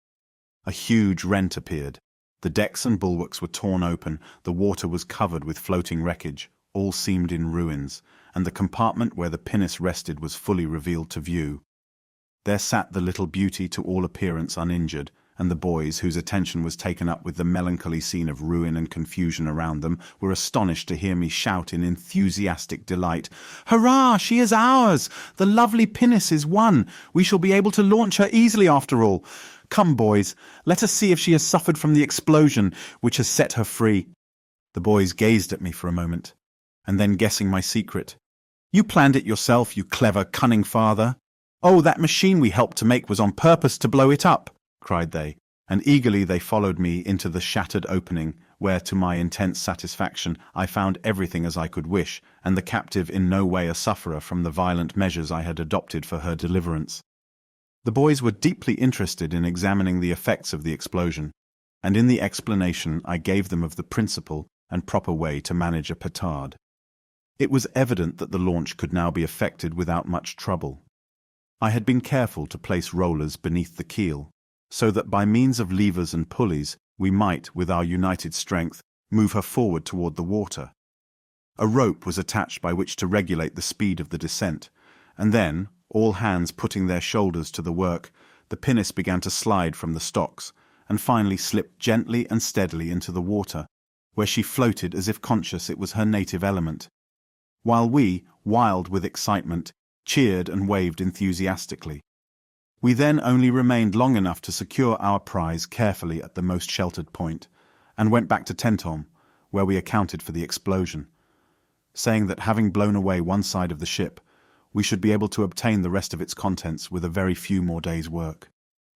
A huge rent appeared. The decks and bulwarks were torn open, the water was covered with floating wreckage, all seemed in ruins, and the compartment where the pinnace rested was fully revealed to view. There sat the little beauty, to all appearance uninjured, and the boys, whose attention was taken up with the melancholy scene of ruin and confusion around them, were astonished to hear me shout in enthusiastic delight, "Hurrah! She is ours! The lovely pinnace is won! We shall be able to launch her easily after all! Come, boys, let us see if she has suffered from the explosion which has set her free." The boys gazed at me for a moment, and then, guessing my secret, "You planned it yourself, you clever, cunning father! Oh, that machine we helped to make was on purpose to blow it up!" cried they, and eagerly they followed me into the shattered opening, where, to my intense satisfaction, I found everything as I could wish, and the captive in no way a sufferer from the violent measures I had adopted for her deliverance. The boys were deeply interested in examining the effects of the explosion, and in the explanation I gave them of the principal and proper way to manage a petard. It was evident that the launch could now be effected without much trouble. I had been careful to place rollers beneath the keel, so that by means of levers and pulleys we might, with our united strength, move her forward toward the water. A rope was attached by which to regulate the speed of the descent, and then, all hands putting their shoulders to the work, the pinnace began to slide from the stocks, and finally slipped gently and steadily into the water, where she floated as if conscious it was her native element, while we, wild with excitement, cheered and waved enthusiastically. We then only remained long enough to secure our prize carefully at the most sheltered point, and went back to Tenton, where we accounted for the explosion, saying that having blown away one side of the ship, we should be able to obtain the rest of its contents with a very few more days' work.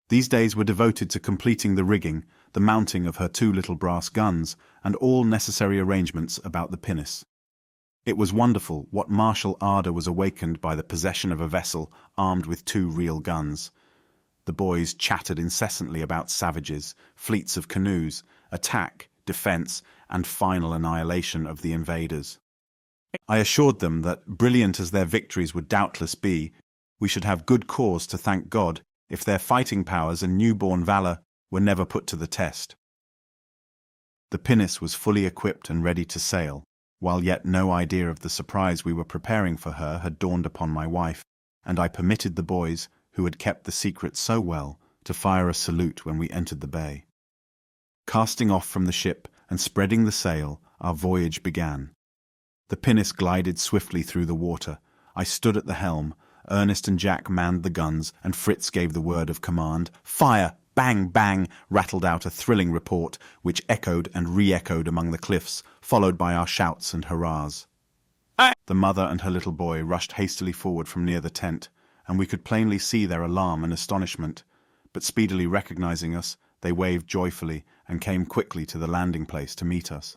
These days were devoted to completing the rigging, the mounting of her 2 little brass guns, and all necessary arrangements about the pinnace. It was wonderful what martial ardour was awakened by the possession of a vessel armed with 2 real guns. The boys chattered incessantly about savages, fleets of canoes, attack, defence, and final annihilation of the invaders. I assured them that, brilliant as their victories would doubtless be, we should have good cause to thank God if their fighting powers and newborn valour were never put to the test. The pinnace was fully equipped and ready to sail, while yet no idea of the surprise we were preparing for her had dawned upon my wife, and I permitted the boys, who had kept the secret so well, to fire a salute when we entered the bay. Casting off from the ship and spreading the sail, our voyage began. The pinnace glided swiftly through the water. I stood at the helm. Ernest and Jack manned the guns, and Fritz gave the word of command. Fire! Bang, bang! Rattled out a thrilling report, which echoed and re-echoed among the cliffs, followed by our shouts and hurrahs. The mother and her little boy rushed hastily forward from near the tent, and we could plainly see their alarm and astonishment. But speedily recognizing us, they waved joyfully and came quickly to the landing place to meet us.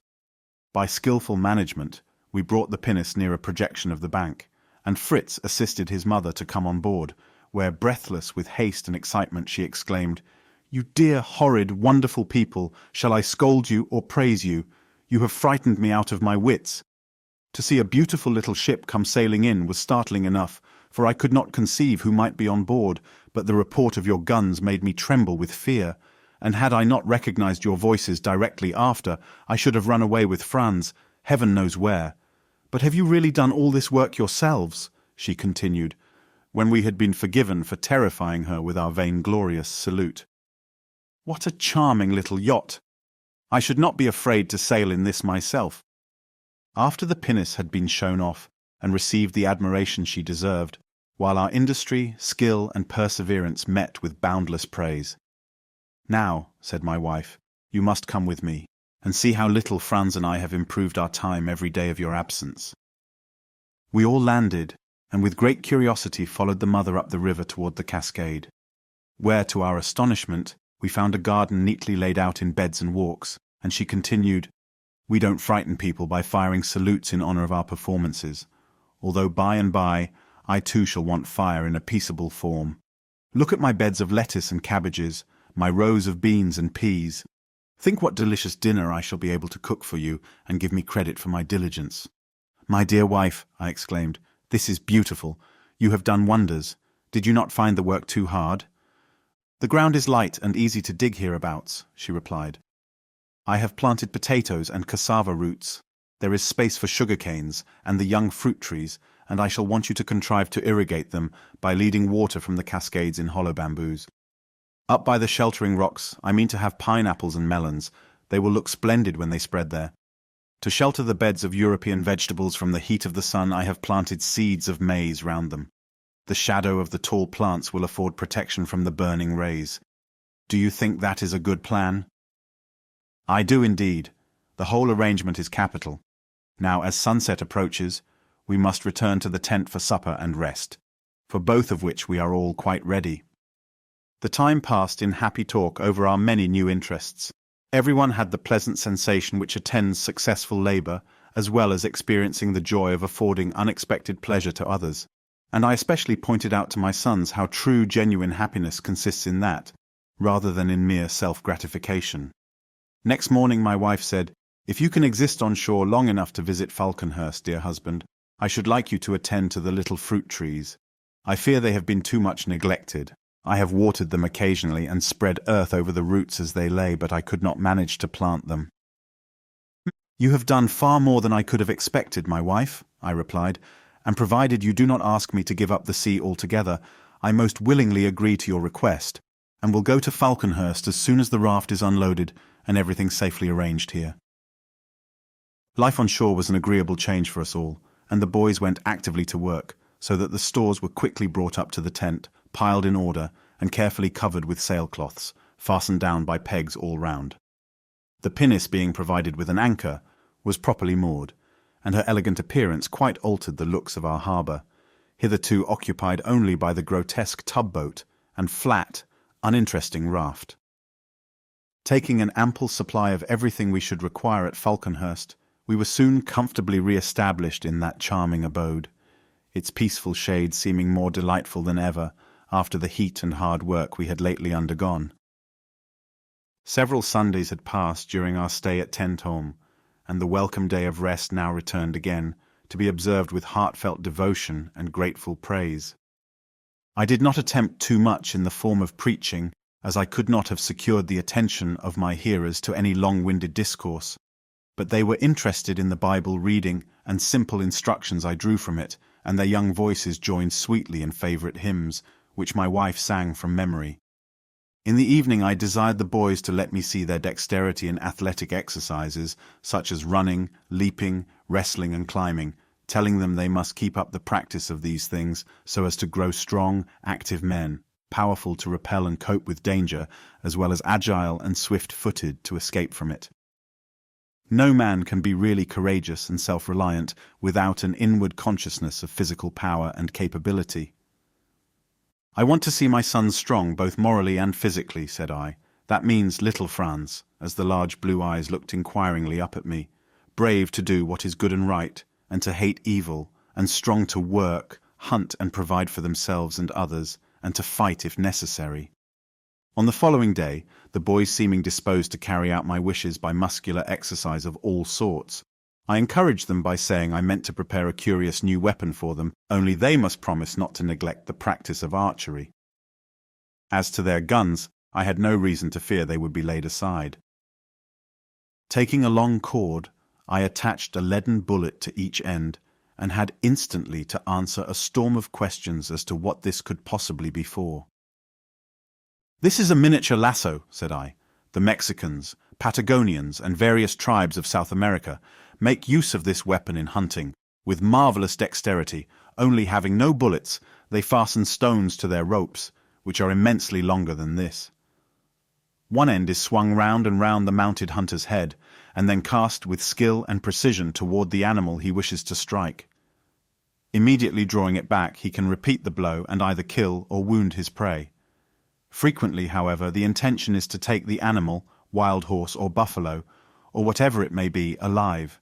By skillful management, we brought the pinnace near a projection of the bank, and Fritz assisted his mother to come on board, where, breathless with haste and excitement, she exclaimed, "You dear, horrid, wonderful people, shall I scold you or praise you? You have frightened me out of my wits." To see a beautiful little ship come sailing in was startling enough, for I could not conceive who might be on board, but the report of your guns made me tremble with fear, and had I not recognized your voices directly after, I should have run away with Franz, heaven knows where. "But have you really done all this work yourselves?" she continued, when we had been forgiven for terrifying her with our vainglorious salute. "What a charming little yacht! I should not be afraid to sail in this myself." After the pinnace had been shown off and received the admiration she deserved, while our industry, skill, and perseverance met with boundless praise. "Now," said my wife, "you must come with me, and see how little Franz and I have improved our time every day of your absence." We all landed, and with great curiosity followed the mother up the river toward the cascade, where, to our astonishment, we found a garden neatly laid out in beds and walks, and she continued, "We don't frighten people by firing salutes in honor of our performances, although by and by I too shall want fire in a peaceable form. Look at my beds of lettuce and cabbages, my rows of beans and peas. Think what delicious dinner I shall be able to cook for you, and give me credit for my diligence." "My dear wife," I exclaimed, "this is beautiful. You have done wonders. Did you not find the work too hard?" "The ground is light and easy to dig hereabouts," she replied. "I have planted potatoes and cassava roots. There is space for sugar canes and the young fruit trees, and I shall want you to contrive to irrigate them by leading water from the cascades in hollow bamboos. Up by the sheltering rocks I mean to have pineapples and melons. They will look splendid when they spread there. To shelter the beds of European vegetables from the heat of the sun, I have planted seeds of maize round them. The shadow of the tall plants will afford protection from the burning rays. Do you think that is a good plan?" "I do indeed. The whole arrangement is capital. Now, as sunset approaches, we must return to the tent for supper and rest, for both of which we are all quite ready." The time passed in happy talk over our many new interests. Everyone had the pleasant sensation which attends successful labor, as well as experiencing the joy of affording unexpected pleasure to others, and I especially pointed out to my sons how true, genuine happiness consists in that, rather than in mere self-gratification. Next morning my wife said, "If you can exist on shore long enough to visit Falconhurst, dear husband, I should like you to attend to the little fruit trees. I fear they have been too much neglected. I have watered them occasionally and spread earth over the roots as they lay, but I could not manage to plant them." "You have done far more than I could have expected, my wife," I replied, "and provided you do not ask me to give up the sea altogether, I most willingly agree to your request, and will go to Falconhurst as soon as the raft is unloaded and everything safely arranged here." Life on shore was an agreeable change for us all, and the boys went actively to work, so that the stores were quickly brought up to the tent, piled in order, and carefully covered with sailcloths, fastened down by pegs all round. The pinnace, being provided with an anchor, was properly moored, and her elegant appearance quite altered the looks of our harbour, hitherto occupied only by the grotesque tub-boat and flat, uninteresting raft. Taking an ample supply of everything we should require at Falconhurst, we were soon comfortably re-established in that charming abode, its peaceful shade seeming more delightful than ever after the heat and hard work we had lately undergone. Several Sundays had passed during our stay at Tentholm, and the welcome day of rest now returned again, to be observed with heartfelt devotion and grateful praise. I did not attempt too much in the form of preaching, as I could not have secured the attention of my hearers to any long-winded discourse, but they were interested in the Bible reading and simple instructions I drew from it, and their young voices joined sweetly in favourite hymns, which my wife sang from memory. In the evening I desired the boys to let me see their dexterity in athletic exercises, such as running, leaping, wrestling and climbing, telling them they must keep up the practice of these things so as to grow strong, active men, powerful to repel and cope with danger, as well as agile and swift-footed to escape from it. No man can be really courageous and self-reliant without an inward consciousness of physical power and capability. "I want to see my sons strong both morally and physically," said I. "That means, little Franz," as the large blue eyes looked inquiringly up at me, "brave to do what is good and right, and to hate evil, and strong to work, hunt and provide for themselves and others, and to fight if necessary." On the following day, the boys seeming disposed to carry out my wishes by muscular exercise of all sorts, I encouraged them by saying I meant to prepare a curious new weapon for them, only they must promise not to neglect the practice of archery. As to their guns, I had no reason to fear they would be laid aside. Taking a long cord, I attached a leaden bullet to each end, and had instantly to answer a storm of questions as to what this could possibly be for. "This is a miniature lasso," said I. "The Mexicans, Patagonians, and various tribes of South America make use of this weapon in hunting, with marvelous dexterity. Only having no bullets, they fasten stones to their ropes, which are immensely longer than this. One end is swung round and round the mounted hunter's head, and then cast with skill and precision toward the animal he wishes to strike. Immediately drawing it back, he can repeat the blow and either kill or wound his prey. Frequently, however, the intention is to take the animal, wild horse or buffalo, or whatever it may be, alive,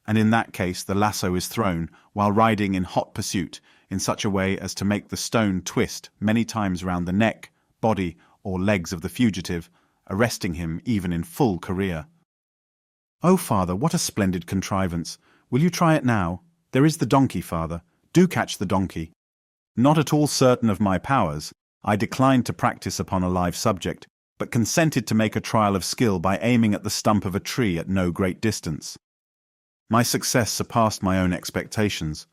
and in that case the lasso is thrown while riding in hot pursuit in such a way as to make the stone twist many times round the neck, body, or legs of the fugitive, arresting him even in full career." "Oh, father, what a splendid contrivance! Will you try it now? There is the donkey, father. Do catch the donkey." Not at all certain of my powers, I declined to practice upon a live subject, but consented to make a trial of skill by aiming at the stump of a tree at no great distance. My success surpassed my own expectations.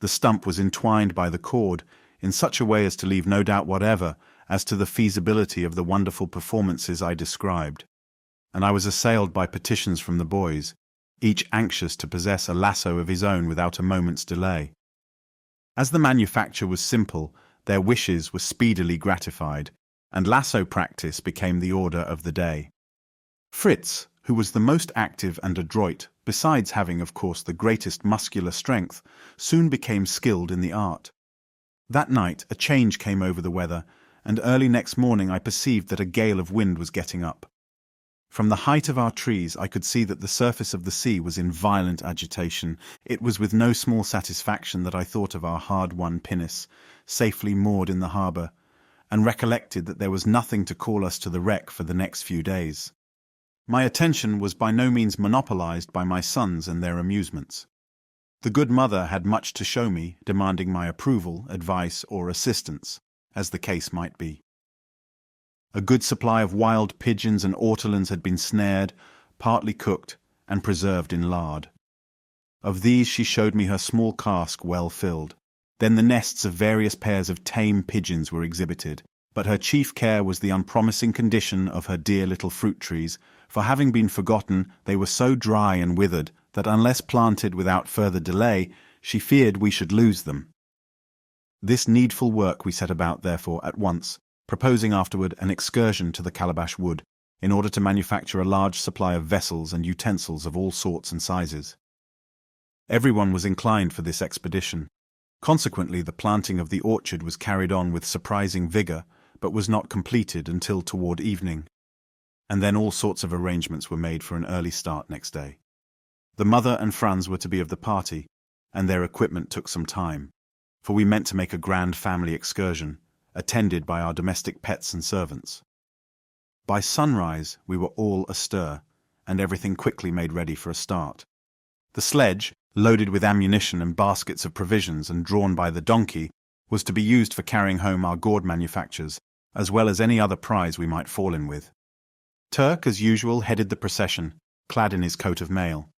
The stump was entwined by the cord in such a way as to leave no doubt whatever as to the feasibility of the wonderful performances I described, and I was assailed by petitions from the boys, each anxious to possess a lasso of his own without a moment's delay. As the manufacture was simple, their wishes were speedily gratified, and lasso practice became the order of the day. Fritz, who was the most active and adroit, besides having of course the greatest muscular strength, soon became skilled in the art. That night a change came over the weather, and early next morning I perceived that a gale of wind was getting up. From the height of our trees I could see that the surface of the sea was in violent agitation. It was with no small satisfaction that I thought of our hard-won pinnace, safely moored in the harbour, and recollected that there was nothing to call us to the wreck for the next few days. My attention was by no means monopolized by my sons and their amusements. The good mother had much to show me, demanding my approval, advice, or assistance, as the case might be. A good supply of wild pigeons and ortolans had been snared, partly cooked, and preserved in lard. Of these she showed me her small cask well filled. Then the nests of various pairs of tame pigeons were exhibited, but her chief care was the unpromising condition of her dear little fruit trees, for having been forgotten, they were so dry and withered that unless planted without further delay, she feared we should lose them. This needful work we set about, therefore, at once, proposing afterward an excursion to the Calabash wood, in order to manufacture a large supply of vessels and utensils of all sorts and sizes. Everyone was inclined for this expedition. Consequently, the planting of the orchard was carried on with surprising vigour, but was not completed until toward evening. And then all sorts of arrangements were made for an early start next day. The mother and Franz were to be of the party, and their equipment took some time, for we meant to make a grand family excursion, attended by our domestic pets and servants. By sunrise we were all astir, and everything quickly made ready for a start. The sledge, loaded with ammunition and baskets of provisions and drawn by the donkey, was to be used for carrying home our gourd manufactures, as well as any other prize we might fall in with. Turk, as usual, headed the procession, clad in his coat of mail.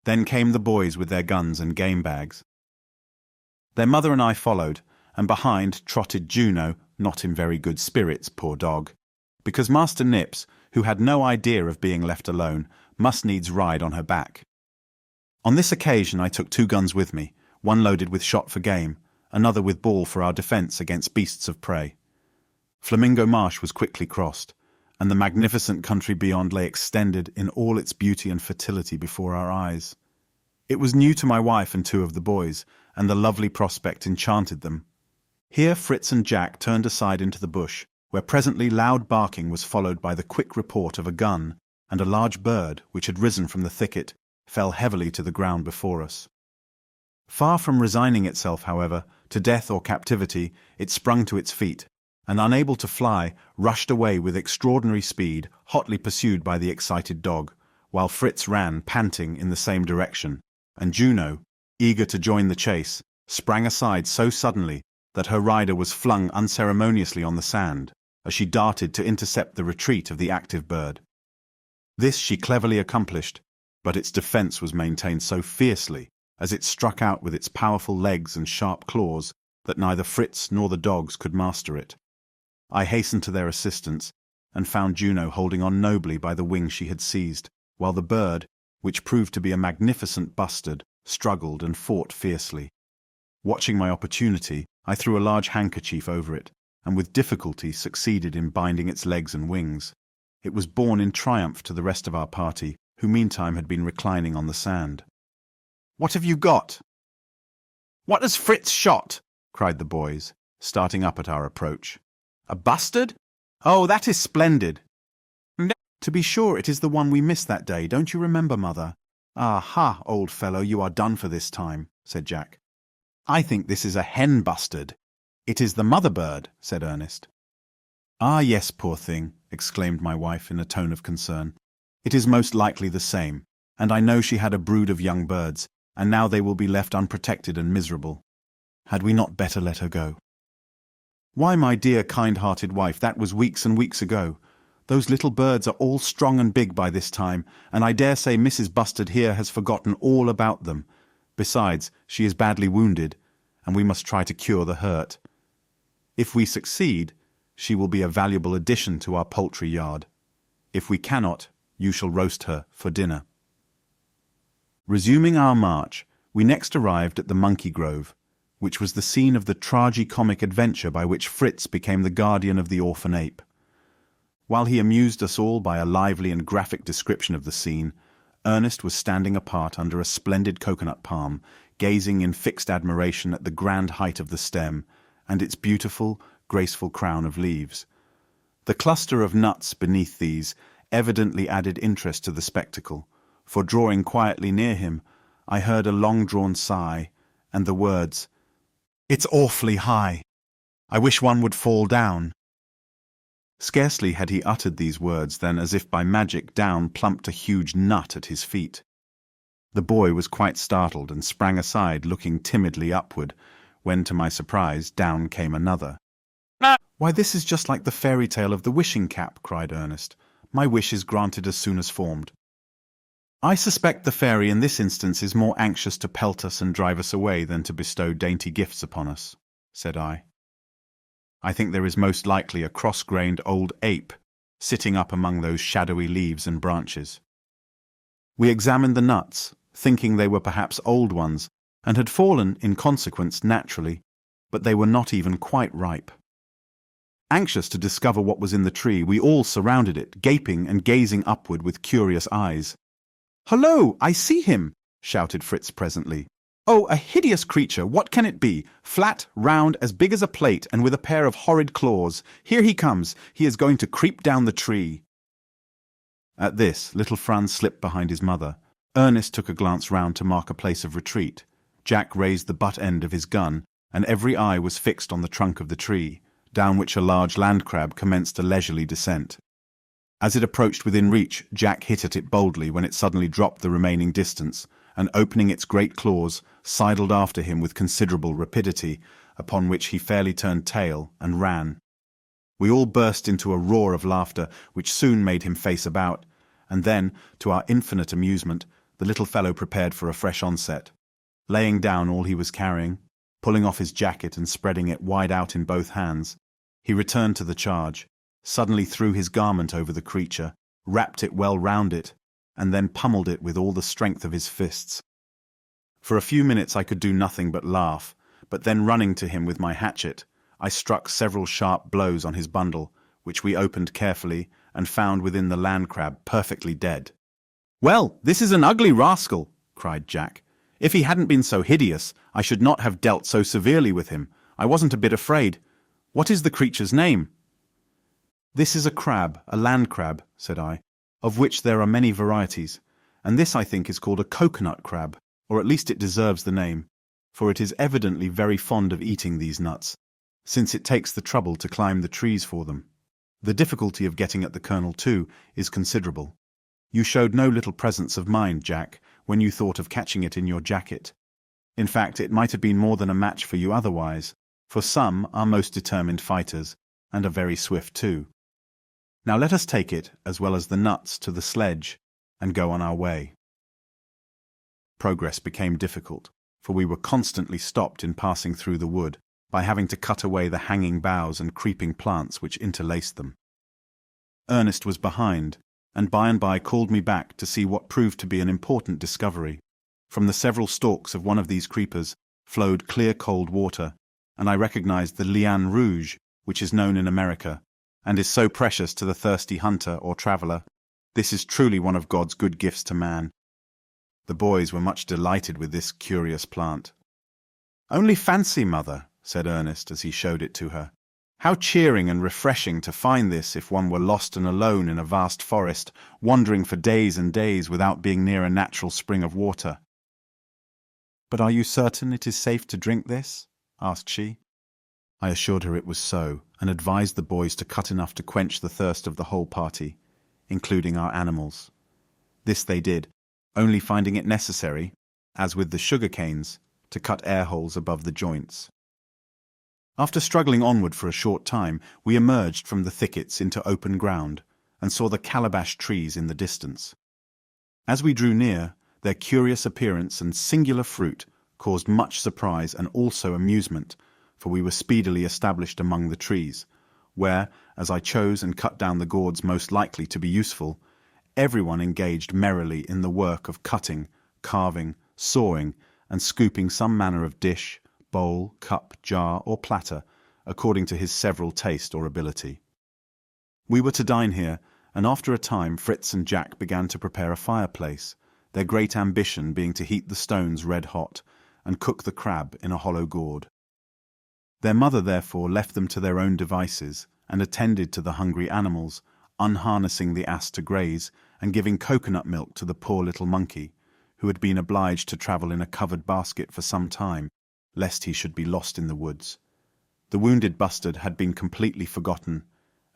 Then came the boys with their guns and game bags. Their mother and I followed, and behind trotted Juno, not in very good spirits, poor dog, because Master Nips, who had no idea of being left alone, must needs ride on her back. On this occasion I took 2 guns with me, one loaded with shot for game, another with ball for our defence against beasts of prey. Flamingo Marsh was quickly crossed, and the magnificent country beyond lay extended in all its beauty and fertility before our eyes. It was new to my wife and 2 of the boys, and the lovely prospect enchanted them. Here Fritz and Jack turned aside into the bush, where presently loud barking was followed by the quick report of a gun, and a large bird, which had risen from the thicket, fell heavily to the ground before us. Far from resigning itself, however, to death or captivity, it sprung to its feet, and unable to fly, rushed away with extraordinary speed, hotly pursued by the excited dog, while Fritz ran, panting, in the same direction, and Juno, eager to join the chase, sprang aside so suddenly that her rider was flung unceremoniously on the sand, as she darted to intercept the retreat of the active bird. This she cleverly accomplished, but its defence was maintained so fiercely, as it struck out with its powerful legs and sharp claws, that neither Fritz nor the dogs could master it. I hastened to their assistance, and found Juno holding on nobly by the wing she had seized, while the bird, which proved to be a magnificent bustard, struggled and fought fiercely. Watching my opportunity, I threw a large handkerchief over it, and with difficulty succeeded in binding its legs and wings. It was borne in triumph to the rest of our party, who meantime had been reclining on the sand. "What have you got?" "What has Fritz shot?" cried the boys, starting up at our approach. "A bustard? Oh, that is splendid." "To be sure, it is the one we missed that day, don't you remember, mother?" "Ah ha, old fellow, you are done for this time," said Jack. "I think this is a hen bustard." "It is the mother bird," said Ernest. "Ah yes, poor thing," exclaimed my wife in a tone of concern. "It is most likely the same, and I know she had a brood of young birds, and now they will be left unprotected and miserable. Had we not better let her go?" "Why, my dear kind-hearted wife, that was weeks and weeks ago. Those little birds are all strong and big by this time, and I dare say Mrs. Bustard here has forgotten all about them. Besides, she is badly wounded, and we must try to cure the hurt. If we succeed, she will be a valuable addition to our poultry yard. If we cannot, you shall roast her for dinner." Resuming our march, we next arrived at the Monkey Grove, which was the scene of the tragi-comic adventure by which Fritz became the guardian of the orphan ape. While he amused us all by a lively and graphic description of the scene, Ernest was standing apart under a splendid coconut palm, gazing in fixed admiration at the grand height of the stem and its beautiful, graceful crown of leaves. The cluster of nuts beneath these evidently added interest to the spectacle, for drawing quietly near him, I heard a long-drawn sigh and the words, "It's awfully high. I wish one would fall down." Scarcely had he uttered these words than, as if by magic, down plumped a huge nut at his feet. The boy was quite startled and sprang aside, looking timidly upward, when, to my surprise, down came another. "Why, this is just like the fairy tale of the wishing cap," cried Ernest. "My wish is granted as soon as formed." "I suspect the fairy in this instance is more anxious to pelt us and drive us away than to bestow dainty gifts upon us," said I. "I think there is most likely a cross-grained old ape sitting up among those shadowy leaves and branches." We examined the nuts, thinking they were perhaps old ones, and had fallen, in consequence, naturally, but they were not even quite ripe. Anxious to discover what was in the tree, we all surrounded it, gaping and gazing upward with curious eyes. "Hullo, I see him!" shouted Fritz presently. "Oh, a hideous creature! What can it be? Flat, round, as big as a plate, and with a pair of horrid claws. Here he comes! He is going to creep down the tree." At this, little Franz slipped behind his mother. Ernest took a glance round to mark a place of retreat. Jack raised the butt end of his gun, and every eye was fixed on the trunk of the tree, down which a large land crab commenced a leisurely descent. As it approached within reach, Jack hit at it boldly when it suddenly dropped the remaining distance, and opening its great claws, sidled after him with considerable rapidity, upon which he fairly turned tail and ran. We all burst into a roar of laughter, which soon made him face about, and then, to our infinite amusement, the little fellow prepared for a fresh onset. Laying down all he was carrying, pulling off his jacket and spreading it wide out in both hands, he returned to the charge, suddenly threw his garment over the creature, wrapped it well round it, and then pummeled it with all the strength of his fists. For a few minutes I could do nothing but laugh, but then running to him with my hatchet, I struck several sharp blows on his bundle, which we opened carefully and found within the land crab perfectly dead. "Well, this is an ugly rascal," cried Jack. "If he hadn't been so hideous, I should not have dealt so severely with him. I wasn't a bit afraid. What is the creature's name?" "This is a crab, a land crab," said I, "of which there are many varieties, and this I think is called a coconut crab, or at least it deserves the name, for it is evidently very fond of eating these nuts, since it takes the trouble to climb the trees for them. The difficulty of getting at the kernel, too, is considerable. You showed no little presence of mind, Jack, when you thought of catching it in your jacket. In fact, it might have been more than a match for you otherwise, for some are most determined fighters, and are very swift too. Now let us take it, as well as the nuts, to the sledge, and go on our way." Progress became difficult, for we were constantly stopped in passing through the wood, by having to cut away the hanging boughs and creeping plants which interlaced them. Ernest was behind, and by called me back to see what proved to be an important discovery. From the several stalks of one of these creepers flowed clear cold water, and I recognized the liane rouge, which is known in America, and is so precious to the thirsty hunter or traveler. This is truly one of God's good gifts to man. The boys were much delighted with this curious plant. "Only fancy, mother," said Ernest as he showed it to her. "How cheering and refreshing to find this if one were lost and alone in a vast forest, wandering for days and days without being near a natural spring of water." "But are you certain it is safe to drink this?" asked she. I assured her it was so, and advised the boys to cut enough to quench the thirst of the whole party, including our animals. This they did, only finding it necessary, as with the sugar canes, to cut air holes above the joints. After struggling onward for a short time, we emerged from the thickets into open ground, and saw the calabash trees in the distance. As we drew near, their curious appearance and singular fruit caused much surprise and also amusement, for we were speedily established among the trees, where, as I chose and cut down the gourds most likely to be useful, everyone engaged merrily in the work of cutting, carving, sawing, and scooping some manner of dish, bowl, cup, jar, or platter, according to his several taste or ability. We were to dine here, and after a time Fritz and Jack began to prepare a fireplace, their great ambition being to heat the stones red hot, and cook the crab in a hollow gourd. Their mother therefore left them to their own devices, and attended to the hungry animals, unharnessing the ass to graze, and giving coconut milk to the poor little monkey, who had been obliged to travel in a covered basket for some time, lest he should be lost in the woods. The wounded bustard had been completely forgotten,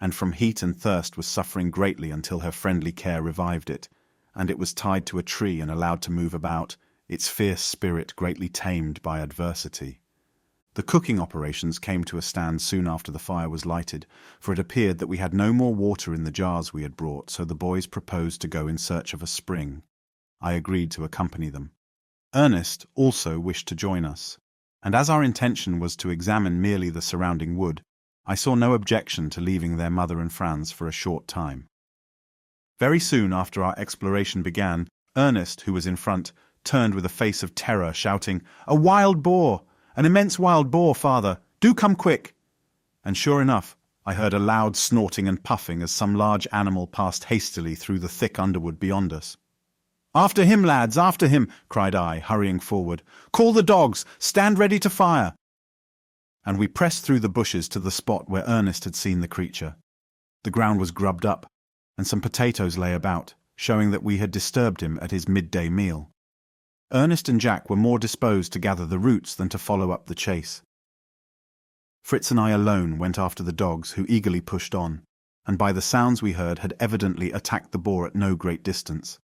and from heat and thirst was suffering greatly until her friendly care revived it, and it was tied to a tree and allowed to move about, its fierce spirit greatly tamed by adversity. The cooking operations came to a stand soon after the fire was lighted, for it appeared that we had no more water in the jars we had brought, so the boys proposed to go in search of a spring. I agreed to accompany them. Ernest also wished to join us, and as our intention was to examine merely the surrounding wood, I saw no objection to leaving their mother and Franz for a short time. Very soon after our exploration began, Ernest, who was in front, turned with a face of terror, shouting, "A wild boar! An immense wild boar, father! Do come quick!" And sure enough, I heard a loud snorting and puffing as some large animal passed hastily through the thick underwood beyond us. "After him, lads, after him!" cried I, hurrying forward. "Call the dogs! Stand ready to fire!" And we pressed through the bushes to the spot where Ernest had seen the creature. The ground was grubbed up, and some potatoes lay about, showing that we had disturbed him at his midday meal. Ernest and Jack were more disposed to gather the roots than to follow up the chase. Fritz and I alone went after the dogs, who eagerly pushed on, and by the sounds we heard had evidently attacked the boar at no great distance.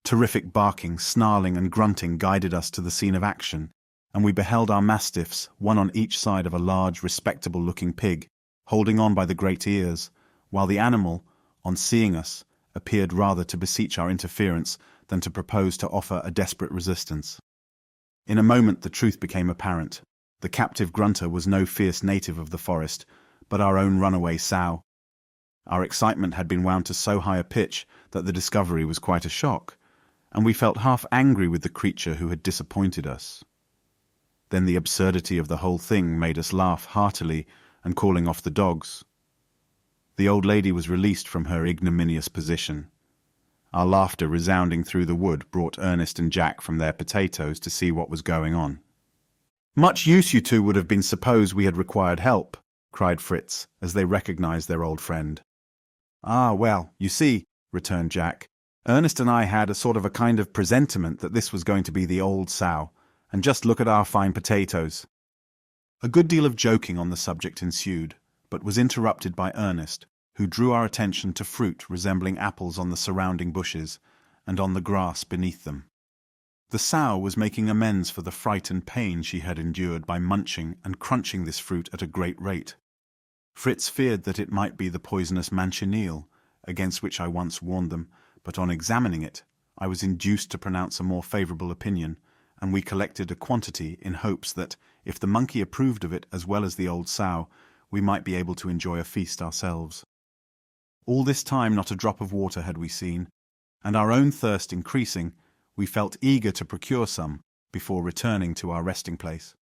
Terrific barking, snarling, and grunting guided us to the scene of action, and we beheld our mastiffs, one on each side of a large, respectable-looking pig, holding on by the great ears, while the animal, on seeing us, appeared rather to beseech our interference than to propose to offer a desperate resistance. In a moment the truth became apparent. The captive grunter was no fierce native of the forest, but our own runaway sow. Our excitement had been wound to so high a pitch that the discovery was quite a shock, and we felt half angry with the creature who had disappointed us. Then the absurdity of the whole thing made us laugh heartily, and calling off the dogs. The old lady was released from her ignominious position. Our laughter resounding through the wood brought Ernest and Jack from their potatoes to see what was going on. "Much use you two would have been suppose we had required help," cried Fritz, as they recognized their old friend. "Ah, well, you see," returned Jack, "Ernest and I had a kind of presentiment that this was going to be the old sow, and just look at our fine potatoes." A good deal of joking on the subject ensued, but was interrupted by Ernest, who drew our attention to fruit resembling apples on the surrounding bushes, and on the grass beneath them. The sow was making amends for the fright and pain she had endured by munching and crunching this fruit at a great rate. Fritz feared that it might be the poisonous manchineel, against which I once warned them, but on examining it, I was induced to pronounce a more favourable opinion, and we collected a quantity in hopes that, if the monkey approved of it as well as the old sow, we might be able to enjoy a feast ourselves. All this time not a drop of water had we seen, and our own thirst increasing, we felt eager to procure some before returning to our resting place.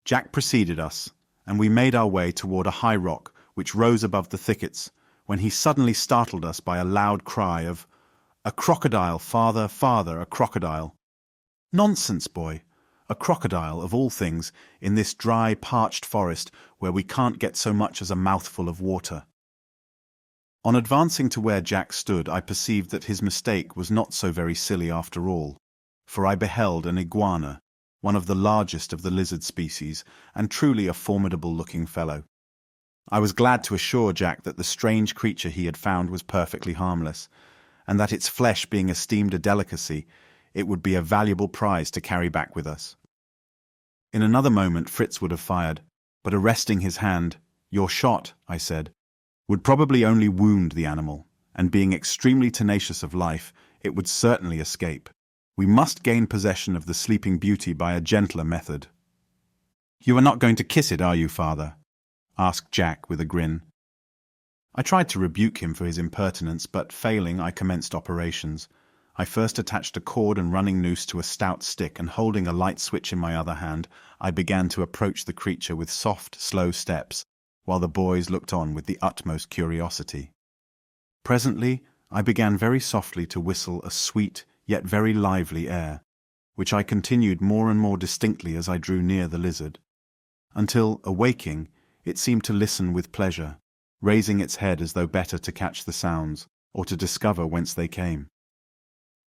Jack preceded us, and we made our way toward a high rock which rose above the thickets, when he suddenly startled us by a loud cry of, "A crocodile, father, father, a crocodile!" "Nonsense, boy! A crocodile, of all things, in this dry, parched forest where we can't get so much as a mouthful of water." On advancing to where Jack stood, I perceived that his mistake was not so very silly after all, for I beheld an iguana, one of the largest of the lizard species, and truly a formidable-looking fellow. I was glad to assure Jack that the strange creature he had found was perfectly harmless, and that its flesh being esteemed a delicacy, it would be a valuable prize to carry back with us. In another moment Fritz would have fired, but arresting his hand, "Your shot," I said, "would probably only wound the animal, and being extremely tenacious of life, it would certainly escape. We must gain possession of the sleeping beauty by a gentler method." "You are not going to kiss it, are you, father?" asked Jack with a grin. I tried to rebuke him for his impertinence, but failing, I commenced operations. I first attached a cord and running noose to a stout stick, and holding a light switch in my other hand, I began to approach the creature with soft, slow steps, while the boys looked on with the utmost curiosity. Presently, I began very softly to whistle a sweet, yet very lively air, which I continued more and more distinctly as I drew near the lizard, until, awaking, it seemed to listen with pleasure, raising its head as though better to catch the sounds, or to discover whence they came.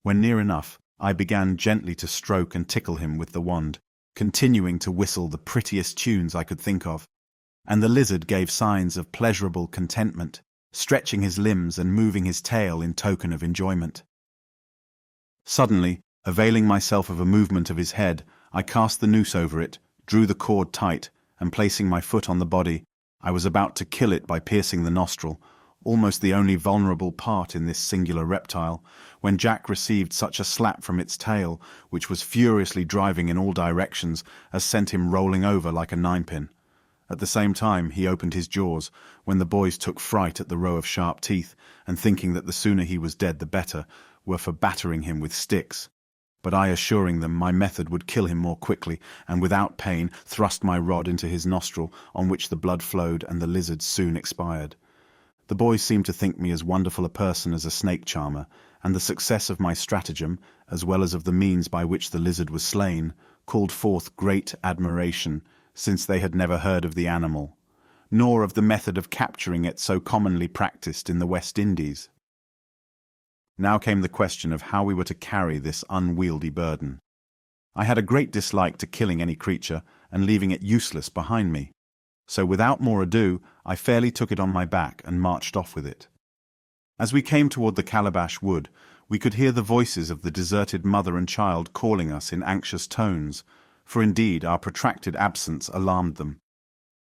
When near enough, I began gently to stroke and tickle him with the wand, continuing to whistle the prettiest tunes I could think of, and the lizard gave signs of pleasurable contentment, stretching his limbs and moving his tail in token of enjoyment. Suddenly, availing myself of a movement of his head, I cast the noose over it, drew the cord tight, and placing my foot on the body, I was about to kill it by piercing the nostril, almost the only vulnerable part in this singular reptile, when Jack received such a slap from its tail, which was furiously driving in all directions, as sent him rolling over like a ninepin. At the same time he opened his jaws, when the boys took fright at the row of sharp teeth, and thinking that the sooner he was dead the better, were for battering him with sticks. But I, assuring them my method would kill him more quickly, and without pain thrust my rod into his nostril, on which the blood flowed, and the lizard soon expired. The boys seemed to think me as wonderful a person as a snake charmer, and the success of my stratagem, as well as of the means by which the lizard was slain, called forth great admiration, since they had never heard of the animal, nor of the method of capturing it so commonly practised in the West Indies. Now came the question of how we were to carry this unwieldy burden. I had a great dislike to killing any creature and leaving it useless behind me, so without more ado I fairly took it on my back and marched off with it. As we came toward the Calabash wood, we could hear the voices of the deserted mother and child calling us in anxious tones, for indeed our protracted absence alarmed them.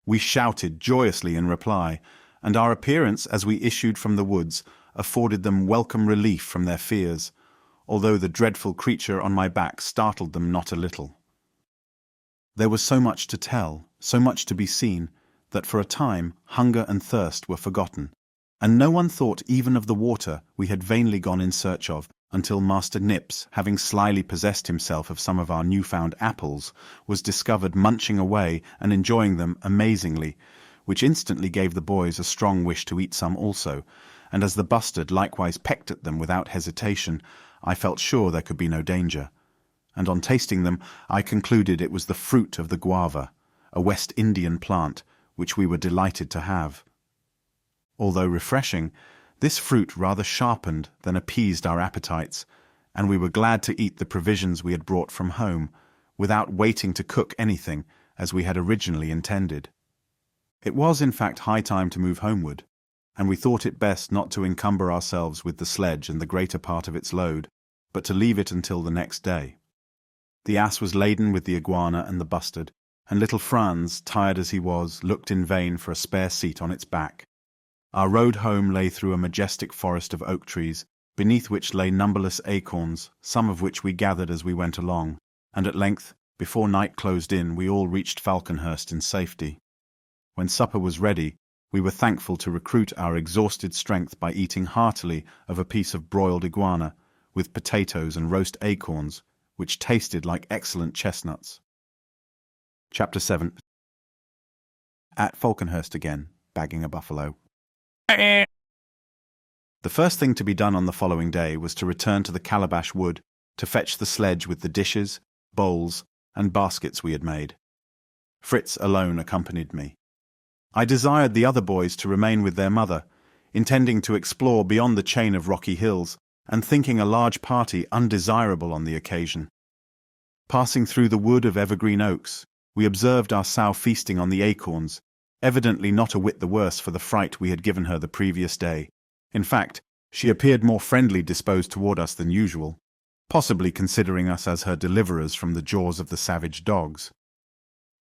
We shouted joyously in reply, and our appearance as we issued from the woods afforded them welcome relief from their fears, although the dreadful creature on my back startled them not a little. There was so much to tell, so much to be seen, that for a time hunger and thirst were forgotten, and no one thought even of the water we had vainly gone in search of, until Master Nips, having slyly possessed himself of some of our newfound apples, was discovered munching away and enjoying them amazingly, which instantly gave the boys a strong wish to eat some also, and as the bustard likewise pecked at them without hesitation, I felt sure there could be no danger. And on tasting them, I concluded it was the fruit of the guava, a West Indian plant, which we were delighted to have. Although refreshing, this fruit rather sharpened than appeased our appetites, and we were glad to eat the provisions we had brought from home, without waiting to cook anything, as we had originally intended. It was in fact high time to move homeward, and we thought it best not to encumber ourselves with the sledge and the greater part of its load, but to leave it until the next day. The ass was laden with the iguana and the bustard, and little Franz, tired as he was, looked in vain for a spare seat on its back. Our road home lay through a majestic forest of oak trees, beneath which lay numberless acorns, some of which we gathered as we went along, and at length, before night closed in, we all reached Falconhurst in safety. When supper was ready, we were thankful to recruit our exhausted strength by eating heartily of a piece of broiled iguana, with potatoes and roast acorns, which tasted like excellent chestnuts. Chapter 7. At Falconhurst again, bagging a buffalo. The first thing to be done on the following day was to return to the Calabash wood to fetch the sledge with the dishes, bowls, and baskets we had made. Fritz alone accompanied me. I desired the other boys to remain with their mother, intending to explore beyond the chain of rocky hills, and thinking a large party undesirable on the occasion. Passing through the wood of evergreen oaks, we observed our sow feasting on the acorns, evidently not a whit the worse for the fright we had given her the previous day. In fact, she appeared more friendly disposed toward us than usual, possibly considering us as her deliverers from the jaws of the savage dogs.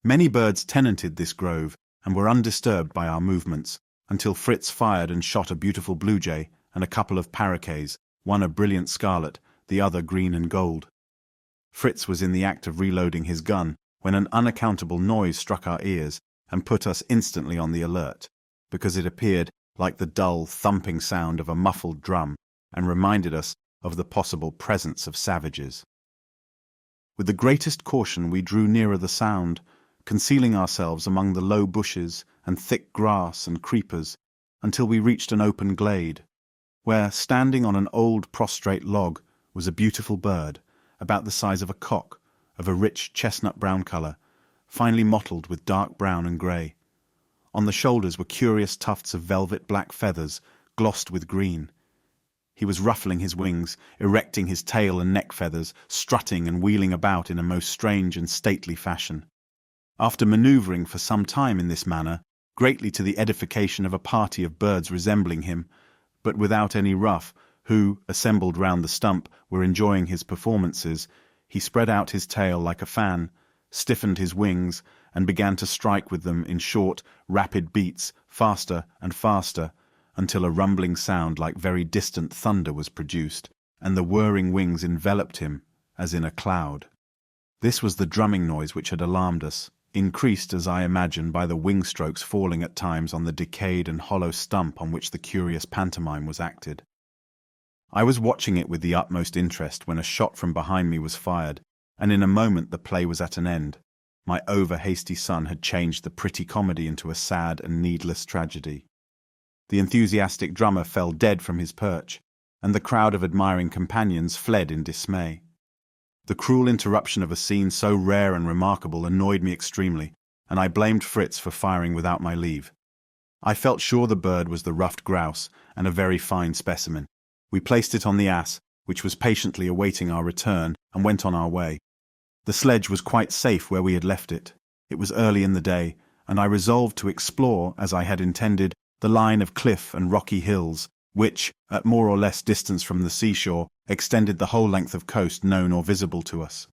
Many birds tenanted this grove and were undisturbed by our movements, until Fritz fired and shot a beautiful blue jay and a couple of paroquets, one a brilliant scarlet, the other green and gold. Fritz was in the act of reloading his gun when an unaccountable noise struck our ears and put us instantly on the alert, because it appeared like the dull, thumping sound of a muffled drum, and reminded us of the possible presence of savages. With the greatest caution we drew nearer the sound, concealing ourselves among the low bushes and thick grass and creepers, until we reached an open glade, where, standing on an old prostrate log, was a beautiful bird, about the size of a cock, of a rich chestnut-brown colour, finely mottled with dark brown and grey. On the shoulders were curious tufts of velvet black feathers, glossed with green. He was ruffling his wings, erecting his tail and neck feathers, strutting and wheeling about in a most strange and stately fashion. After manoeuvring for some time in this manner, greatly to the edification of a party of birds resembling him, but without any ruff, who, assembled round the stump, were enjoying his performances, he spread out his tail like a fan, stiffened his wings, and began to strike with them in short, rapid beats, faster and faster, until a rumbling sound like very distant thunder was produced, and the whirring wings enveloped him, as in a cloud. This was the drumming noise which had alarmed us, increased, as I imagine, by the wing strokes falling at times on the decayed and hollow stump on which the curious pantomime was acted. I was watching it with the utmost interest when a shot from behind me was fired, and in a moment the play was at an end. My over-hasty son had changed the pretty comedy into a sad and needless tragedy. The enthusiastic drummer fell dead from his perch, and the crowd of admiring companions fled in dismay. The cruel interruption of a scene so rare and remarkable annoyed me extremely, and I blamed Fritz for firing without my leave. I felt sure the bird was the ruffed grouse, and a very fine specimen. We placed it on the ass, which was patiently awaiting our return, and went on our way. The sledge was quite safe where we had left it. It was early in the day, and I resolved to explore, as I had intended, the line of cliff and rocky hills, which, at more or less distance from the seashore, extended the whole length of coast known or visible to us.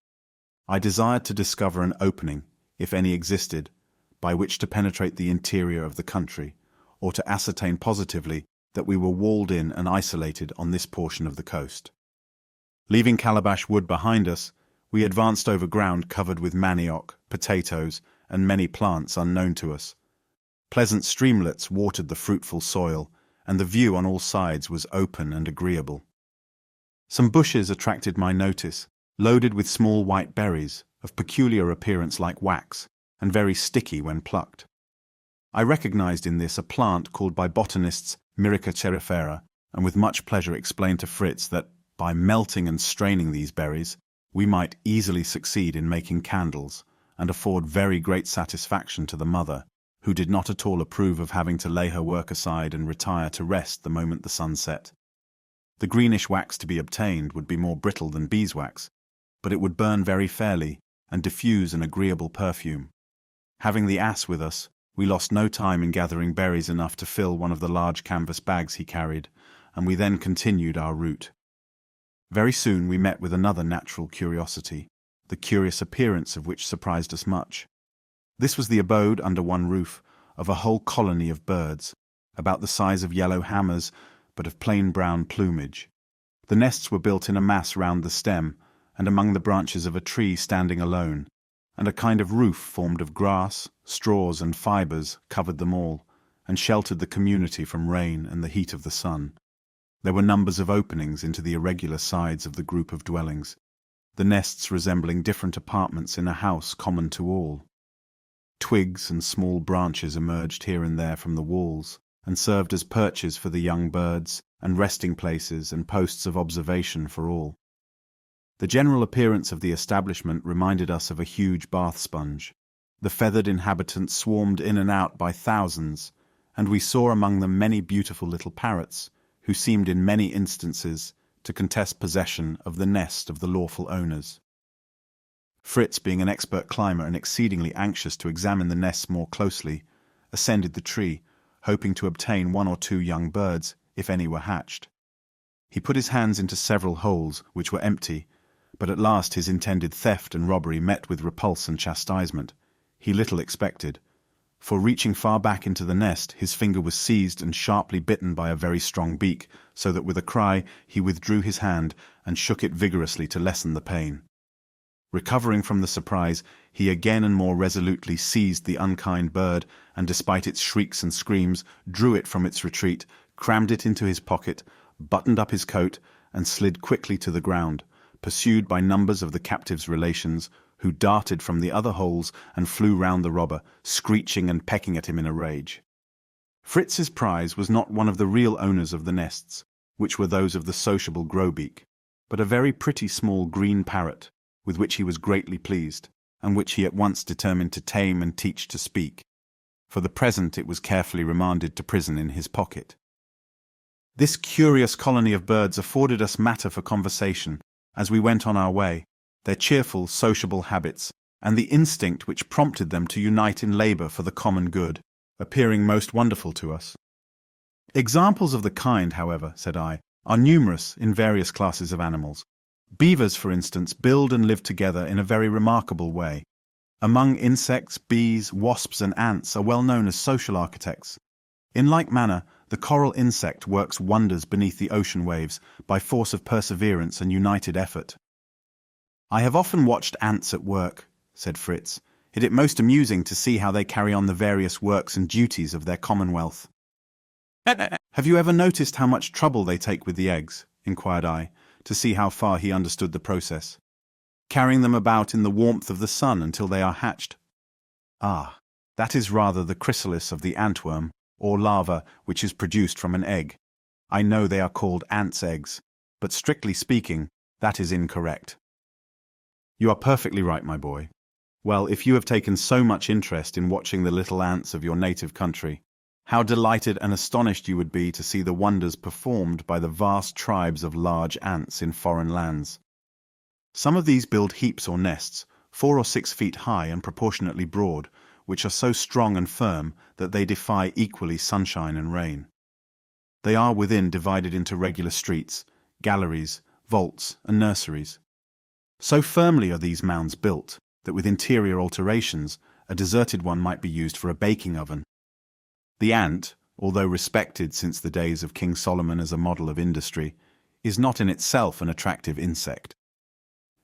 I desired to discover an opening, if any existed, by which to penetrate the interior of the country, or to ascertain positively that we were walled in and isolated on this portion of the coast. Leaving Calabash Wood behind us, we advanced over ground covered with manioc, potatoes, and many plants unknown to us. Pleasant streamlets watered the fruitful soil, and the view on all sides was open and agreeable. Some bushes attracted my notice, loaded with small white berries, of peculiar appearance like wax, and very sticky when plucked. I recognized in this a plant called by botanists Myrica cerifera, and with much pleasure explained to Fritz that, by melting and straining these berries, we might easily succeed in making candles, and afford very great satisfaction to the mother, who did not at all approve of having to lay her work aside and retire to rest the moment the sun set. The greenish wax to be obtained would be more brittle than beeswax, but it would burn very fairly and diffuse an agreeable perfume. Having the ass with us, we lost no time in gathering berries enough to fill one of the large canvas bags he carried, and we then continued our route. Very soon we met with another natural curiosity, the curious appearance of which surprised us much. This was the abode, under one roof, of a whole colony of birds, about the size of yellow hammers, but of plain brown plumage. The nests were built in a mass round the stem, and among the branches of a tree standing alone, and a kind of roof formed of grass, straws, and fibres covered them all, and sheltered the community from rain and the heat of the sun. There were numbers of openings into the irregular sides of the group of dwellings, the nests resembling different apartments in a house common to all. Twigs and small branches emerged here and there from the walls, and served as perches for the young birds, and resting places and posts of observation for all. The general appearance of the establishment reminded us of a huge bath sponge. The feathered inhabitants swarmed in and out by thousands, and we saw among them many beautiful little parrots, who seemed in many instances to contest possession of the nest of the lawful owners. Fritz, being an expert climber and exceedingly anxious to examine the nests more closely, ascended the tree, hoping to obtain one or two young birds, if any were hatched. He put his hands into several holes, which were empty, but at last his intended theft and robbery met with repulse and chastisement. He little expected, for reaching far back into the nest, his finger was seized and sharply bitten by a very strong beak, so that with a cry he withdrew his hand and shook it vigorously to lessen the pain. Recovering from the surprise, he again and more resolutely seized the unkind bird, and despite its shrieks and screams, drew it from its retreat, crammed it into his pocket, buttoned up his coat, and slid quickly to the ground, pursued by numbers of the captive's relations, who darted from the other holes and flew round the robber, screeching and pecking at him in a rage. Fritz's prize was not one of the real owners of the nests, which were those of the sociable growbeak, but a very pretty small green parrot, with which he was greatly pleased, and which he at once determined to tame and teach to speak. For the present it was carefully remanded to prison in his pocket. This curious colony of birds afforded us matter for conversation as we went on our way, their cheerful, sociable habits, and the instinct which prompted them to unite in labour for the common good, appearing most wonderful to us. Examples of the kind, however, said I, are numerous in various classes of animals. Beavers, for instance, build and live together in a very remarkable way. Among insects, bees, wasps, and ants are well known as social architects. In like manner, the coral insect works wonders beneath the ocean waves by force of perseverance and united effort. I have often watched ants at work, said Fritz. It is most amusing to see how they carry on the various works and duties of their commonwealth. Have you ever noticed how much trouble they take with the eggs? Inquired I, to see how far he understood the process. Carrying them about in the warmth of the sun until they are hatched. Ah, that is rather the chrysalis of the antworm, or larva, which is produced from an egg. I know they are called ants' eggs, but strictly speaking, that is incorrect. You are perfectly right, my boy. Well, if you have taken so much interest in watching the little ants of your native country, how delighted and astonished you would be to see the wonders performed by the vast tribes of large ants in foreign lands. Some of these build heaps or nests, 4 or 6 feet high and proportionately broad, which are so strong and firm that they defy equally sunshine and rain. They are within divided into regular streets, galleries, vaults, and nurseries. So firmly are these mounds built that with interior alterations, a deserted one might be used for a baking oven. The ant, although respected since the days of King Solomon as a model of industry, is not in itself an attractive insect.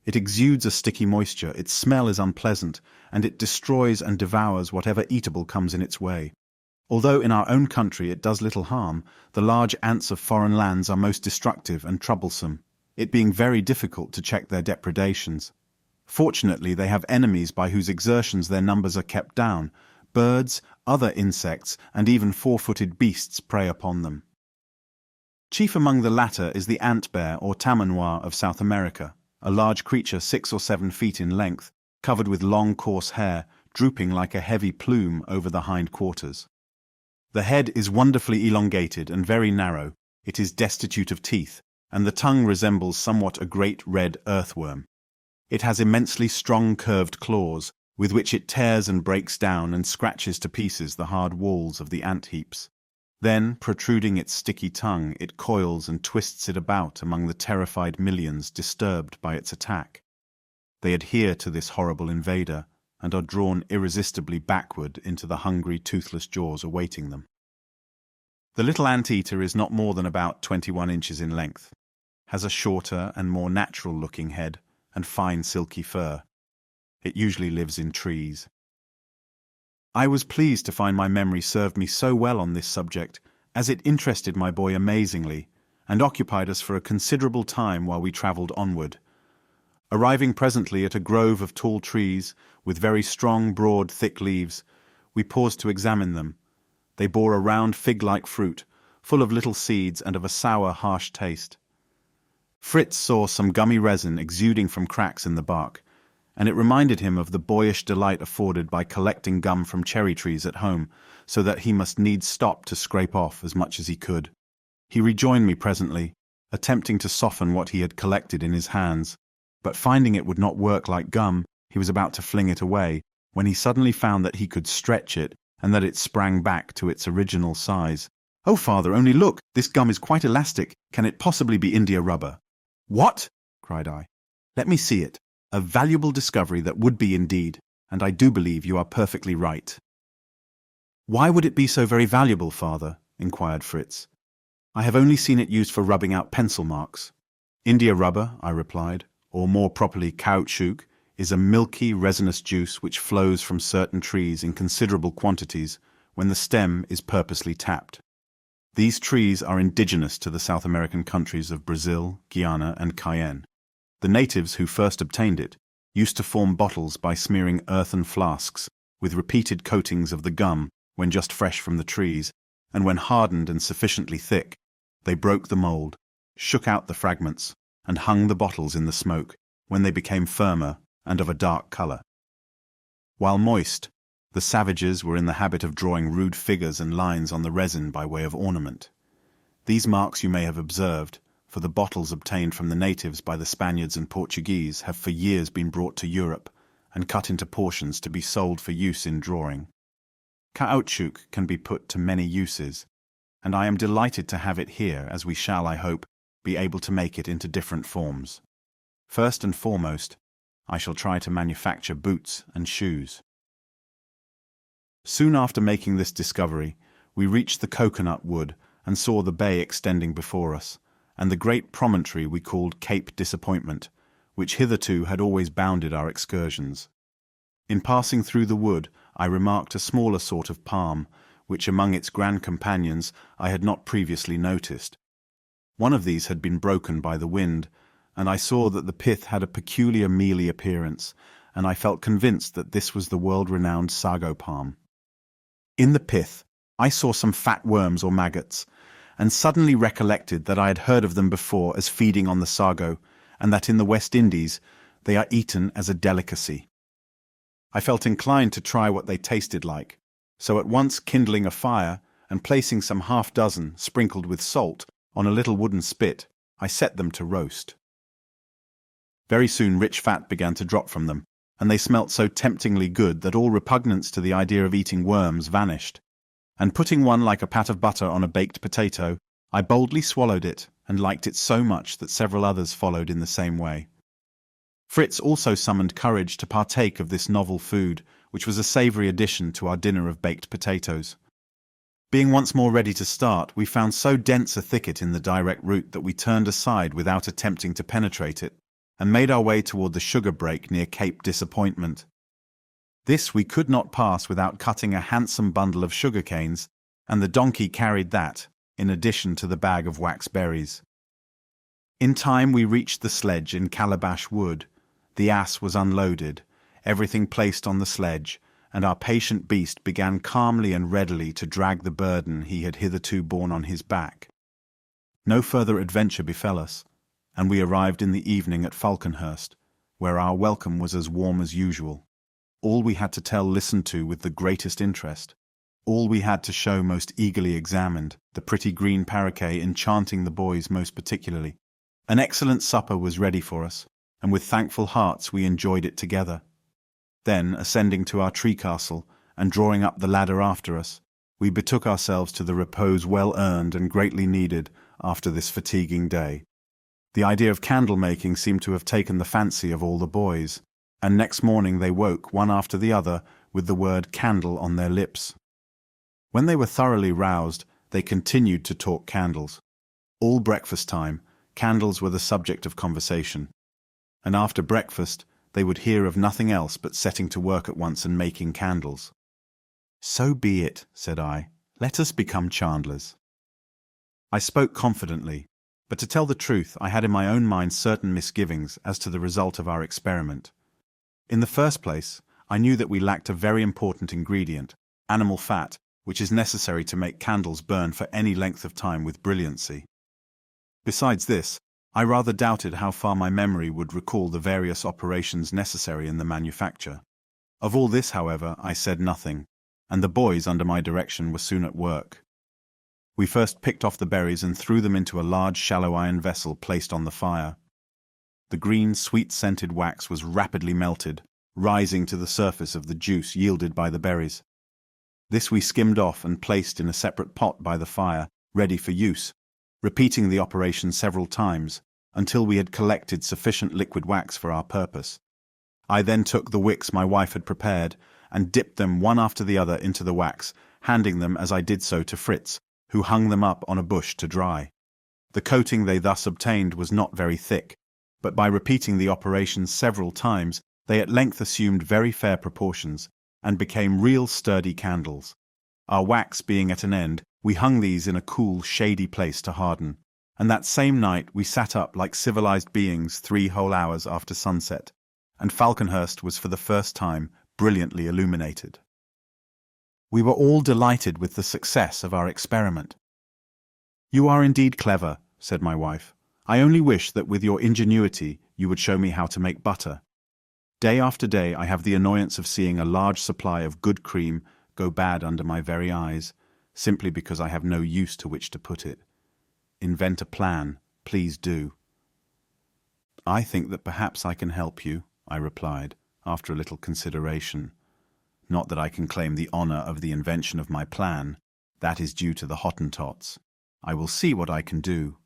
It exudes a sticky moisture, its smell is unpleasant, and it destroys and devours whatever eatable comes in its way. Although in our own country it does little harm, the large ants of foreign lands are most destructive and troublesome. it being very difficult to check their depredations. Fortunately, they have enemies by whose exertions their numbers are kept down. Birds, other insects, and even four-footed beasts prey upon them. Chief among the latter is the ant bear or tamanoir of South America, a large creature 6 or 7 feet in length, covered with long coarse hair, drooping like a heavy plume over the hind quarters. The head is wonderfully elongated and very narrow. It is destitute of teeth, and the tongue resembles somewhat a great red earthworm. It has immensely strong curved claws, with which it tears and breaks down and scratches to pieces the hard walls of the ant heaps. Then, protruding its sticky tongue, it coils and twists it about among the terrified millions disturbed by its attack. They adhere to this horrible invader, and are drawn irresistibly backward into the hungry, toothless jaws awaiting them. The little anteater is not more than about 21 inches in length, has a shorter and more natural-looking head, and fine silky fur. It usually lives in trees. I was pleased to find my memory served me so well on this subject, as it interested my boy amazingly, and occupied us for a considerable time while we travelled onward. Arriving presently at a grove of tall trees, with very strong, broad, thick leaves, we paused to examine them. They bore a round fig-like fruit, full of little seeds and of a sour, harsh taste. Fritz saw some gummy resin exuding from cracks in the bark, and it reminded him of the boyish delight afforded by collecting gum from cherry trees at home, so that he must needs stop to scrape off as much as he could. He rejoined me presently, attempting to soften what he had collected in his hands, but finding it would not work like gum, he was about to fling it away, when he suddenly found that he could stretch it, and that it sprang back to its original size. "Oh, father, only look! This gum is quite elastic. Can it possibly be India rubber?" "What?" cried I. "Let me see it. A valuable discovery that would be indeed, and I do believe you are perfectly right." "Why would it be so very valuable, father?" inquired Fritz. "I have only seen it used for rubbing out pencil marks." "India rubber," I replied, "or more properly caoutchouc, is a milky, resinous juice which flows from certain trees in considerable quantities when the stem is purposely tapped. These trees are indigenous to the South American countries of Brazil, Guiana, and Cayenne. The natives who first obtained it used to form bottles by smearing earthen flasks with repeated coatings of the gum when just fresh from the trees, and when hardened and sufficiently thick, they broke the mold, shook out the fragments, and hung the bottles in the smoke, when they became firmer and of a dark color. While moist, the savages were in the habit of drawing rude figures and lines on the resin by way of ornament. These marks you may have observed, for the bottles obtained from the natives by the Spaniards and Portuguese have for years been brought to Europe and cut into portions to be sold for use in drawing. Caoutchouc can be put to many uses, and I am delighted to have it here, as we shall, I hope, be able to make it into different forms. First and foremost, I shall try to manufacture boots and shoes." Soon after making this discovery, we reached the coconut wood and saw the bay extending before us, and the great promontory we called Cape Disappointment, which hitherto had always bounded our excursions. In passing through the wood, I remarked a smaller sort of palm, which among its grand companions I had not previously noticed. One of these had been broken by the wind, and I saw that the pith had a peculiar mealy appearance, and I felt convinced that this was the world-renowned sago palm. In the pith, I saw some fat worms or maggots, and suddenly recollected that I had heard of them before as feeding on the sago, and that in the West Indies they are eaten as a delicacy. I felt inclined to try what they tasted like, so at once kindling a fire and placing some half-dozen, sprinkled with salt, on a little wooden spit, I set them to roast. Very soon rich fat began to drop from them, and they smelt so temptingly good that all repugnance to the idea of eating worms vanished, and putting one like a pat of butter on a baked potato, I boldly swallowed it, and liked it so much that several others followed in the same way. Fritz also summoned courage to partake of this novel food, which was a savoury addition to our dinner of baked potatoes. Being once more ready to start, we found so dense a thicket in the direct route that we turned aside without attempting to penetrate it, and made our way toward the sugar break near Cape Disappointment. This we could not pass without cutting a handsome bundle of sugar canes, and the donkey carried that, in addition to the bag of wax berries. In time we reached the sledge in Calabash Wood. The ass was unloaded, everything placed on the sledge, and our patient beast began calmly and readily to drag the burden he had hitherto borne on his back. No further adventure befell us, and we arrived in the evening at Falconhurst, where our welcome was as warm as usual. All we had to tell listened to with the greatest interest. All we had to show most eagerly examined, the pretty green paroquet enchanting the boys most particularly. An excellent supper was ready for us, and with thankful hearts we enjoyed it together. Then, ascending to our tree castle, and drawing up the ladder after us, we betook ourselves to the repose well earned and greatly needed after this fatiguing day. The idea of candle-making seemed to have taken the fancy of all the boys, and next morning they woke, one after the other, with the word candle on their lips. When they were thoroughly roused, they continued to talk candles. All breakfast time, candles were the subject of conversation, and after breakfast they would hear of nothing else but setting to work at once and making candles. "So be it," said I. "Let us become chandlers." I spoke confidently, but to tell the truth I had in my own mind certain misgivings as to the result of our experiment. In the first place, I knew that we lacked a very important ingredient, animal fat, which is necessary to make candles burn for any length of time with brilliancy. Besides this, I rather doubted how far my memory would recall the various operations necessary in the manufacture. Of all this, however, I said nothing, and the boys under my direction were soon at work. We first picked off the berries and threw them into a large shallow iron vessel placed on the fire. The green, sweet-scented wax was rapidly melted, rising to the surface of the juice yielded by the berries. This we skimmed off and placed in a separate pot by the fire, ready for use, repeating the operation several times, until we had collected sufficient liquid wax for our purpose. I then took the wicks my wife had prepared, and dipped them one after the other into the wax, handing them as I did so to Fritz, who hung them up on a bush to dry. The coating they thus obtained was not very thick, but by repeating the operation several times, they at length assumed very fair proportions, and became real sturdy candles. Our wax being at an end, we hung these in a cool, shady place to harden, and that same night we sat up like civilized beings 3 whole hours after sunset, and Falconhurst was for the first time brilliantly illuminated. We were all delighted with the success of our experiment. "You are indeed clever," said my wife. "I only wish that with your ingenuity you would show me how to make butter. Day after day I have the annoyance of seeing a large supply of good cream go bad under my very eyes, simply because I have no use to which to put it. Invent a plan, please do." "I think that perhaps I can help you," I replied, after a little consideration. "Not that I can claim the honor of the invention of my plan. That is due to the Hottentots. I will see what I can do.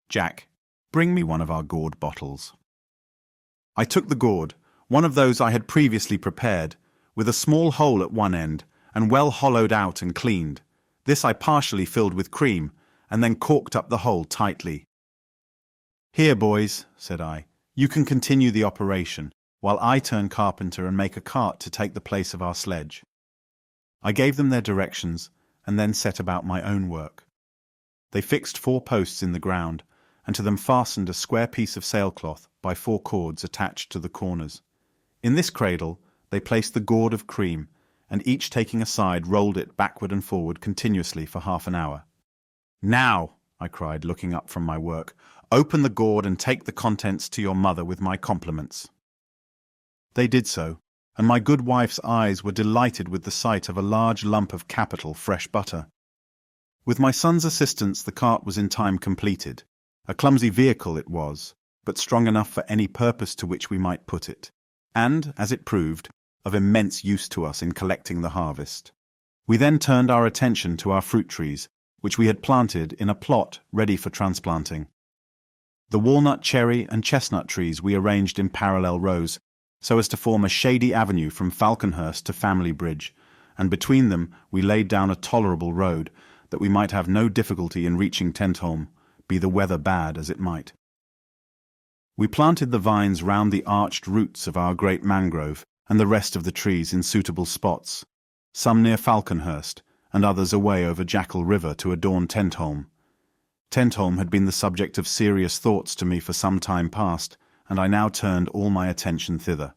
Jack, bring me one of our gourd bottles." I took the gourd, one of those I had previously prepared, with a small hole at one end, and well hollowed out and cleaned. This I partially filled with cream, and then corked up the hole tightly. "Here, boys," said I, "you can continue the operation, while I turn carpenter and make a cart to take the place of our sledge." I gave them their directions, and then set about my own work. They fixed 4 posts in the ground, and to them fastened a square piece of sailcloth by 4 cords attached to the corners. In this cradle they placed the gourd of cream, and each taking a side rolled it backward and forward continuously for half an hour. "Now," I cried, looking up from my work, "open the gourd and take the contents to your mother with my compliments." They did so, and my good wife's eyes were delighted with the sight of a large lump of capital fresh butter. With my son's assistance the cart was in time completed. A clumsy vehicle it was, but strong enough for any purpose to which we might put it, and, as it proved, of immense use to us in collecting the harvest. We then turned our attention to our fruit trees, which we had planted in a plot ready for transplanting. The walnut, cherry, and chestnut trees we arranged in parallel rows, so as to form a shady avenue from Falconhurst to Family Bridge, and between them we laid down a tolerable road, that we might have no difficulty in reaching Tentholm, be the weather bad as it might. We planted the vines round the arched roots of our great mangrove, and the rest of the trees in suitable spots, some near Falconhurst, and others away over Jackal River to adorn Tentholm. Tentholm had been the subject of serious thoughts to me for some time past, and I now turned all my attention thither.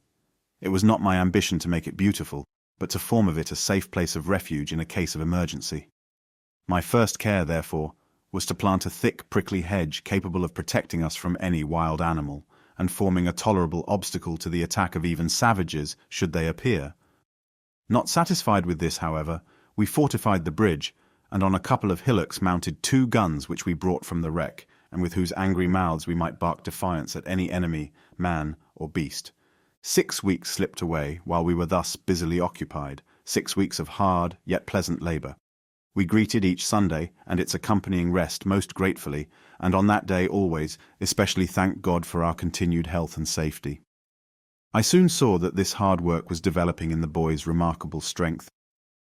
It was not my ambition to make it beautiful, but to form of it a safe place of refuge in a case of emergency. My first care, therefore, was to plant a thick, prickly hedge capable of protecting us from any wild animal, and forming a tolerable obstacle to the attack of even savages should they appear. Not satisfied with this, however, we fortified the bridge, and on a couple of hillocks mounted 2 guns which we brought from the wreck, and with whose angry mouths we might bark defiance at any enemy, man or beast. 6 weeks slipped away while we were thus busily occupied, 6 weeks of hard yet pleasant labour. We greeted each Sunday and its accompanying rest most gratefully, and on that day always especially thanked God for our continued health and safety. I soon saw that this hard work was developing in the boys' remarkable strength,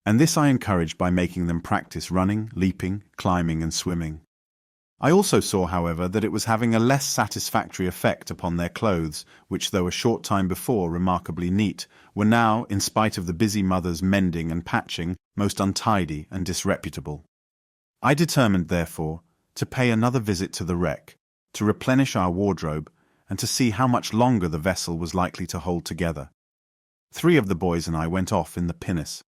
and this I encouraged by making them practice running, leaping, climbing and swimming. I also saw, however, that it was having a less satisfactory effect upon their clothes, which, though a short time before remarkably neat, were now, in spite of the busy mother's mending and patching, most untidy and disreputable. I determined, therefore, to pay another visit to the wreck, to replenish our wardrobe, and to see how much longer the vessel was likely to hold together. 3 of the boys and I went off in the pinnace.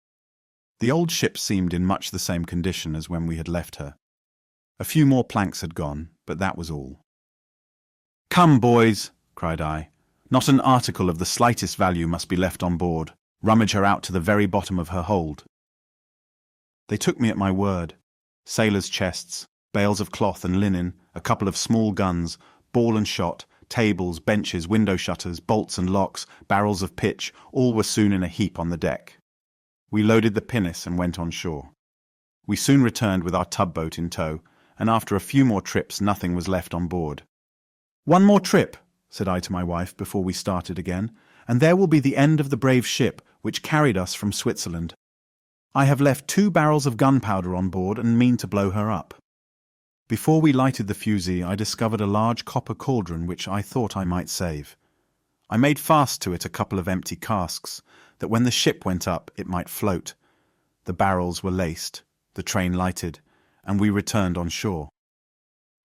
The old ship seemed in much the same condition as when we had left her. A few more planks had gone, but that was all. "Come, boys," cried I. "Not an article of the slightest value must be left on board. Rummage her out to the very bottom of her hold." They took me at my word. Sailors' chests, bales of cloth and linen, a couple of small guns, ball and shot, tables, benches, window shutters, bolts and locks, barrels of pitch, all were soon in a heap on the deck. We loaded the pinnace and went on shore. We soon returned with our tugboat in tow, and after a few more trips nothing was left on board. "One more trip," said I to my wife before we started again, "and there will be the end of the brave ship which carried us from Switzerland. I have left 2 barrels of gunpowder on board and mean to blow her up." Before we lighted the fusee I discovered a large copper cauldron which I thought I might save. I made fast to it a couple of empty casks, that when the ship went up it might float. The barrels were laced, the train lighted, and we returned on shore.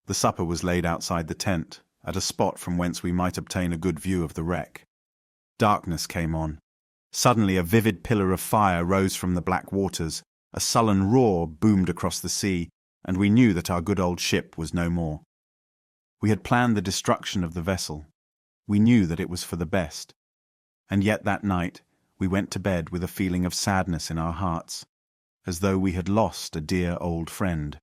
The supper was laid outside the tent, at a spot from whence we might obtain a good view of the wreck. Darkness came on. Suddenly a vivid pillar of fire rose from the black waters, a sullen roar boomed across the sea, and we knew that our good old ship was no more. We had planned the destruction of the vessel. We knew that it was for the best. And yet that night we went to bed with a feeling of sadness in our hearts, as though we had lost a dear old friend.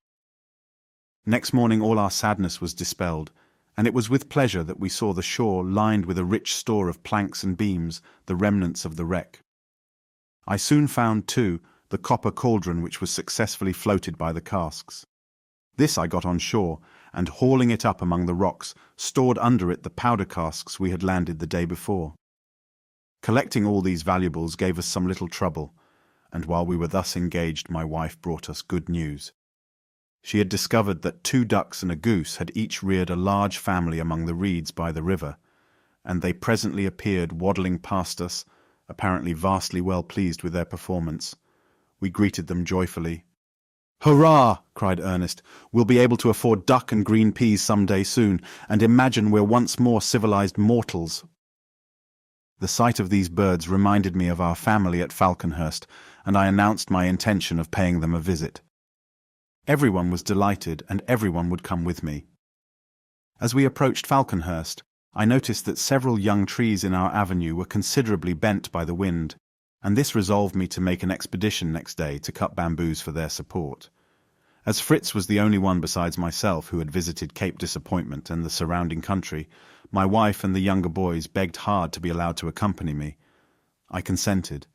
Next morning all our sadness was dispelled, and it was with pleasure that we saw the shore lined with a rich store of planks and beams, the remnants of the wreck. I soon found, too, the copper cauldron which was successfully floated by the casks. This I got on shore, and hauling it up among the rocks, stored under it the powder casks we had landed the day before. Collecting all these valuables gave us some little trouble, and while we were thus engaged my wife brought us good news. She had discovered that 2 ducks and a goose had each reared a large family among the reeds by the river, and they presently appeared waddling past us, apparently vastly well pleased with their performance. We greeted them joyfully. "Hurrah!" cried Ernest. "We'll be able to afford duck and green peas some day soon, and imagine we're once more civilized mortals." The sight of these birds reminded me of our family at Falconhurst, and I announced my intention of paying them a visit. Everyone was delighted, and everyone would come with me. As we approached Falconhurst, I noticed that several young trees in our avenue were considerably bent by the wind, and this resolved me to make an expedition next day to cut bamboos for their support. As Fritz was the only one besides myself who had visited Cape Disappointment and the surrounding country, my wife and the younger boys begged hard to be allowed to accompany me. I consented,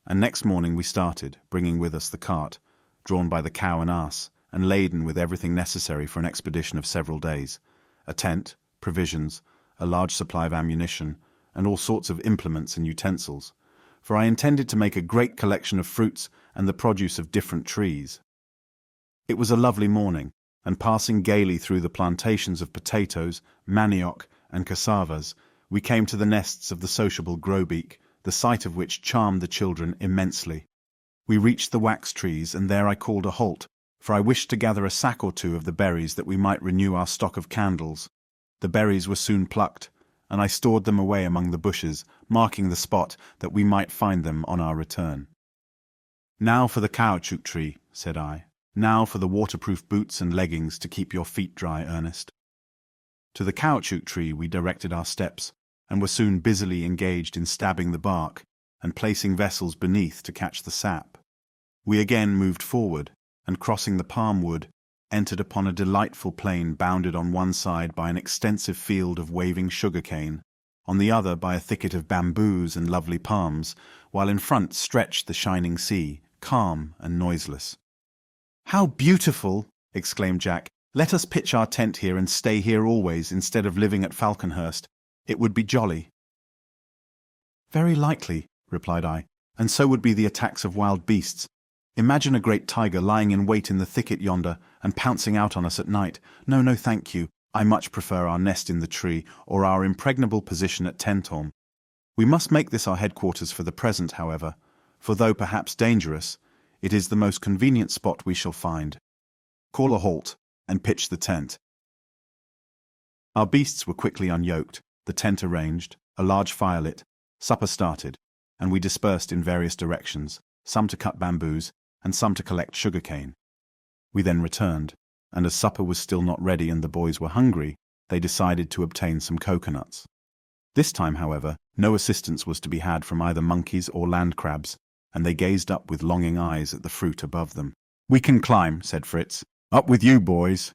and next morning we started, bringing with us the cart, drawn by the cow and ass, and laden with everything necessary for an expedition of several days: a tent, provisions, a large supply of ammunition, and all sorts of implements and utensils, for I intended to make a great collection of fruits and the produce of different trees. It was a lovely morning, and passing gaily through the plantations of potatoes, manioc, and cassavas, we came to the nests of the sociable grosbeak, the sight of which charmed the children immensely. We reached the wax trees, and there I called a halt, for I wished to gather a sack or two of the berries that we might renew our stock of candles. The berries were soon plucked, and I stored them away among the bushes, marking the spot that we might find them on our return. "Now for the caoutchouc tree," said I. "Now for the waterproof boots and leggings to keep your feet dry, Ernest." To the caoutchouc tree we directed our steps, and were soon busily engaged in stabbing the bark and placing vessels beneath to catch the sap. We again moved forward, and crossing the palm wood, entered upon a delightful plain bounded on one side by an extensive field of waving sugar-cane, on the other by a thicket of bamboos and lovely palms, while in front stretched the shining sea, calm and noiseless. "How beautiful!" exclaimed Jack. "Let us pitch our tent here and stay here always, instead of living at Falconhurst. It would be jolly." "Very likely," replied I, "and so would be the attacks of wild beasts. Imagine a great tiger lying in wait in the thicket yonder and pouncing out on us at night. No, no, thank you. I much prefer our nest in the tree, or our impregnable position at Tentorme. We must make this our headquarters for the present, however, for though perhaps dangerous, it is the most convenient spot we shall find. Call a halt, and pitch the tent." Our beasts were quickly unyoked, the tent arranged, a large fire lit, supper started, and we dispersed in various directions, some to cut bamboos, and some to collect sugar-cane. We then returned, and as supper was still not ready and the boys were hungry, they decided to obtain some coconuts. This time, however, no assistance was to be had from either monkeys or land crabs, and they gazed up with longing eyes at the fruit above them. "We can climb," said Fritz. "Up with you, boys."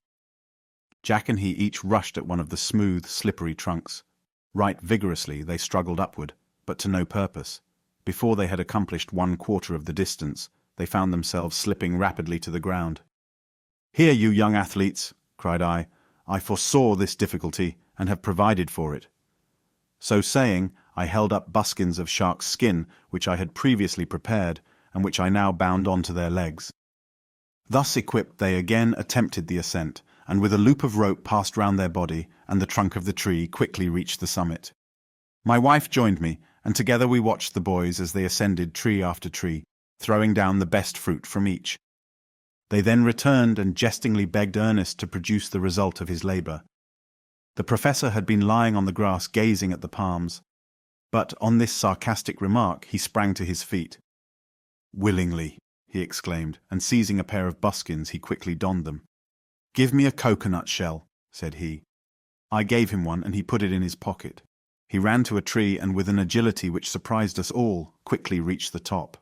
Jack and he each rushed at one of the smooth, slippery trunks. Right vigorously they struggled upward, but to no purpose. Before they had accomplished 1/4 of the distance, they found themselves slipping rapidly to the ground. "Here, you young athletes," cried I. "I foresaw this difficulty, and have provided for it." So saying, I held up buskins of shark's skin, which I had previously prepared, and which I now bound onto their legs. Thus equipped they again attempted the ascent, and with a loop of rope passed round their body, and the trunk of the tree quickly reached the summit. My wife joined me, and together we watched the boys as they ascended tree after tree, throwing down the best fruit from each. They then returned and jestingly begged Ernest to produce the result of his labor. The professor had been lying on the grass gazing at the palms, but on this sarcastic remark he sprang to his feet. "Willingly," he exclaimed, and seizing a pair of buskins he quickly donned them. "Give me a coconut shell," said he. I gave him one, and he put it in his pocket. He ran to a tree, and with an agility which surprised us all, quickly reached the top.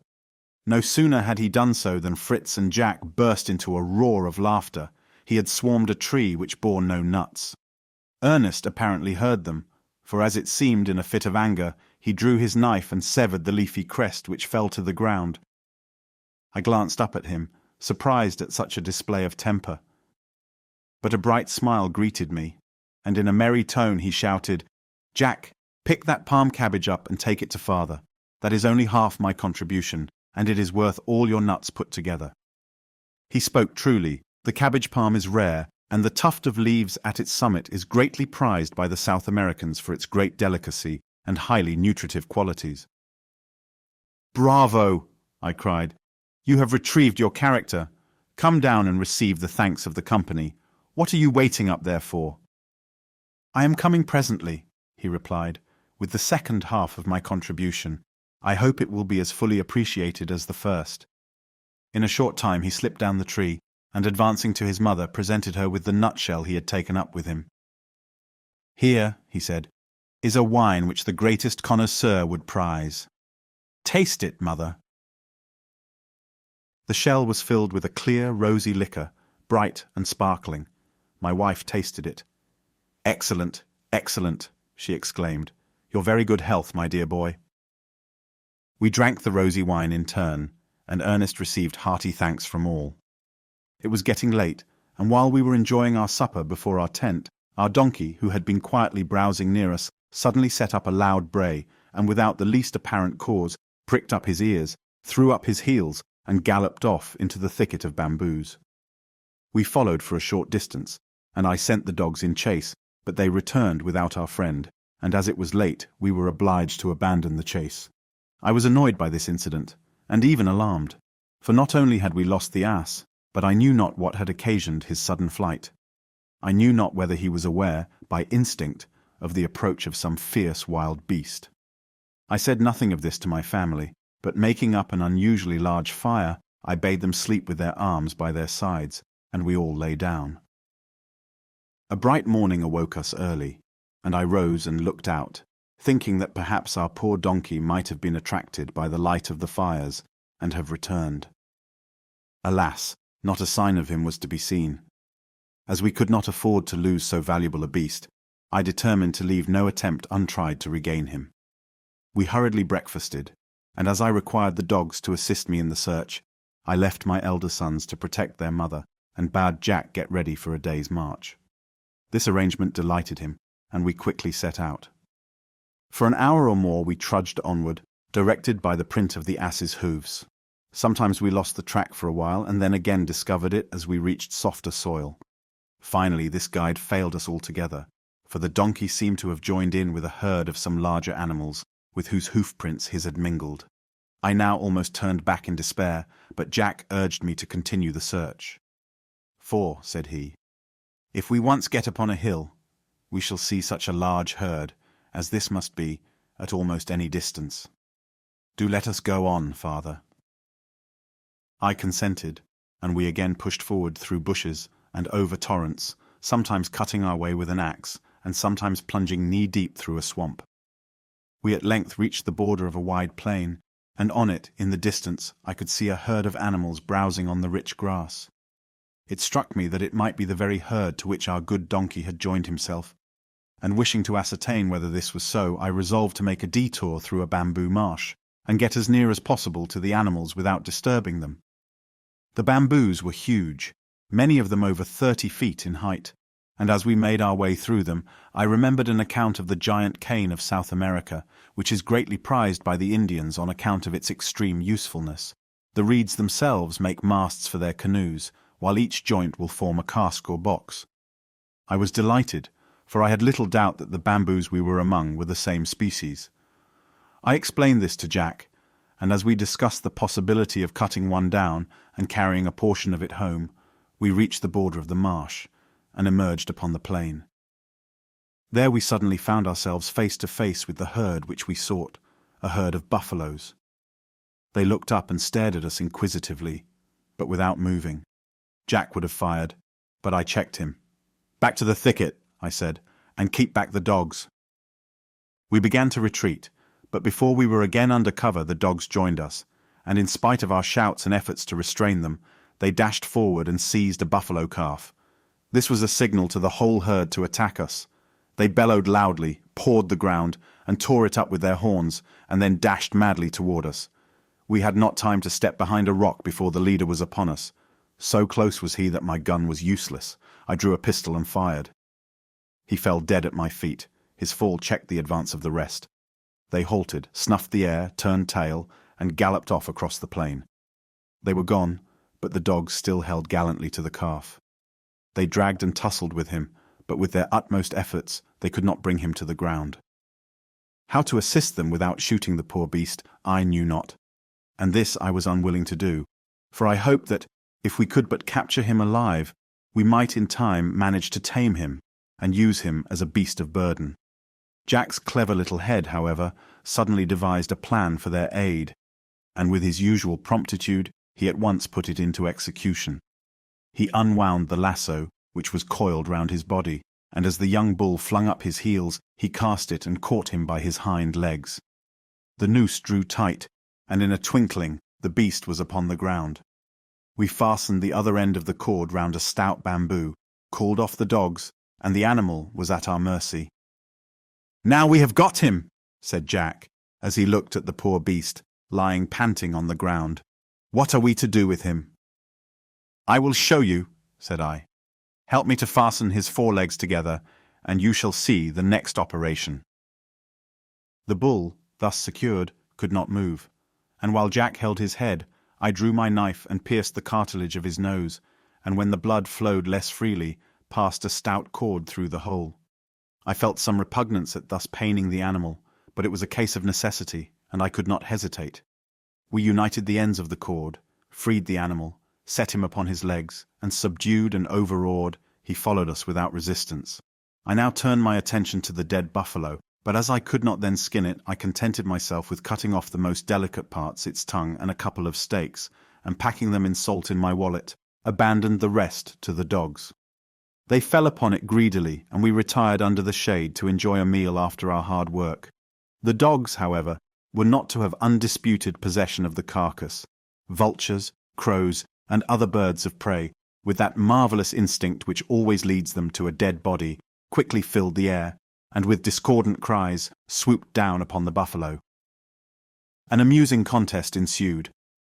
No sooner had he done so than Fritz and Jack burst into a roar of laughter. He had swarmed a tree which bore no nuts. Ernest apparently heard them, for as it seemed in a fit of anger, he drew his knife and severed the leafy crest which fell to the ground. I glanced up at him, surprised at such a display of temper. But a bright smile greeted me, and in a merry tone he shouted, "Jack, pick that palm cabbage up and take it to father. That is only half my contribution, and it is worth all your nuts put together." He spoke truly. The cabbage palm is rare, and the tuft of leaves at its summit is greatly prized by the South Americans for its great delicacy and highly nutritive qualities. "Bravo!" I cried. "You have retrieved your character. Come down and receive the thanks of the company. What are you waiting up there for?" "I am coming presently," he replied, "with the second half of my contribution. I hope it will be as fully appreciated as the first." In a short time he slipped down the tree, and advancing to his mother, presented her with the nutshell he had taken up with him. "Here," he said, "is a wine which the greatest connoisseur would prize. Taste it, mother." The shell was filled with a clear, rosy liquor, bright and sparkling. My wife tasted it. "Excellent, excellent," she exclaimed. "Your very good health, my dear boy." We drank the rosy wine in turn, and Ernest received hearty thanks from all. It was getting late, and while we were enjoying our supper before our tent, our donkey, who had been quietly browsing near us, suddenly set up a loud bray, and without the least apparent cause, pricked up his ears, threw up his heels, and galloped off into the thicket of bamboos. We followed for a short distance, and I sent the dogs in chase, but they returned without our friend, and as it was late, we were obliged to abandon the chase. I was annoyed by this incident, and even alarmed, for not only had we lost the ass, But I knew not what had occasioned his sudden flight. I knew not whether he was aware, by instinct, of the approach of some fierce wild beast. I said nothing of this to my family, but making up an unusually large fire, I bade them sleep with their arms by their sides, and we all lay down. A bright morning awoke us early, and I rose and looked out, thinking that perhaps our poor donkey might have been attracted by the light of the fires and have returned. Alas, not a sign of him was to be seen. As we could not afford to lose so valuable a beast, I determined to leave no attempt untried to regain him. We hurriedly breakfasted, and as I required the dogs to assist me in the search, I left my elder sons to protect their mother and bade Jack get ready for a day's march. This arrangement delighted him, and we quickly set out. For an hour or more we trudged onward, directed by the print of the ass's hooves. Sometimes we lost the track for a while and then again discovered it as we reached softer soil. Finally this guide failed us altogether, for the donkey seemed to have joined in with a herd of some larger animals, with whose hoofprints his had mingled. I now almost turned back in despair, but Jack urged me to continue the search. "For," said he, "if we once get upon a hill, we shall see such a large herd, as this must be, at almost any distance. Do let us go on, father." I consented, and we again pushed forward through bushes and over torrents, sometimes cutting our way with an axe, and sometimes plunging knee-deep through a swamp. We at length reached the border of a wide plain, and on it, in the distance, I could see a herd of animals browsing on the rich grass. It struck me that it might be the very herd to which our good donkey had joined himself, and wishing to ascertain whether this was so, I resolved to make a detour through a bamboo marsh, and get as near as possible to the animals without disturbing them. The bamboos were huge, many of them over 30 feet in height, and as we made our way through them, I remembered an account of the giant cane of South America, which is greatly prized by the Indians on account of its extreme usefulness. The reeds themselves make masts for their canoes, while each joint will form a cask or box. I was delighted, for I had little doubt that the bamboos we were among were the same species. I explained this to Jack, and as we discussed the possibility of cutting one down and carrying a portion of it home, we reached the border of the marsh and emerged upon the plain. There we suddenly found ourselves face to face with the herd which we sought, a herd of buffaloes. They looked up and stared at us inquisitively, but without moving. Jack would have fired, but I checked him. "Back to the thicket," I said, "and keep back the dogs." We began to retreat, but before we were again under cover the dogs joined us, and in spite of our shouts and efforts to restrain them, they dashed forward and seized a buffalo calf. This was a signal to the whole herd to attack us. They bellowed loudly, pawed the ground, and tore it up with their horns, and then dashed madly toward us. We had not time to step behind a rock before the leader was upon us. So close was he that my gun was useless. I drew a pistol and fired. He fell dead at my feet. His fall checked the advance of the rest. They halted, snuffed the air, turned tail, and galloped off across the plain. They were gone, but the dogs still held gallantly to the calf. They dragged and tussled with him, but with their utmost efforts they could not bring him to the ground. How to assist them without shooting the poor beast, I knew not, and this I was unwilling to do, for I hoped that, if we could but capture him alive, we might in time manage to tame him and use him as a beast of burden. Jack's clever little head, however, suddenly devised a plan for their aid, and with his usual promptitude he at once put it into execution. He unwound the lasso, which was coiled round his body, and as the young bull flung up his heels, he cast it and caught him by his hind legs. The noose drew tight, and in a twinkling the beast was upon the ground. We fastened the other end of the cord round a stout bamboo, called off the dogs, and the animal was at our mercy. "Now we have got him," said Jack, as he looked at the poor beast, lying panting on the ground. "What are we to do with him?" "I will show you," said I. "Help me to fasten his forelegs together, and you shall see the next operation." The bull, thus secured, could not move, and while Jack held his head, I drew my knife and pierced the cartilage of his nose, and when the blood flowed less freely, passed a stout cord through the hole. I felt some repugnance at thus paining the animal, but it was a case of necessity, and I could not hesitate. We united the ends of the cord, freed the animal, set him upon his legs, and subdued and overawed, he followed us without resistance. I now turned my attention to the dead buffalo, but as I could not then skin it, I contented myself with cutting off the most delicate parts, its tongue and a couple of steaks, and packing them in salt in my wallet, abandoned the rest to the dogs. They fell upon it greedily, and we retired under the shade to enjoy a meal after our hard work. The dogs, however, were not to have undisputed possession of the carcass. Vultures, crows, and other birds of prey, with that marvelous instinct which always leads them to a dead body, quickly filled the air, and with discordant cries swooped down upon the buffalo. An amusing contest ensued.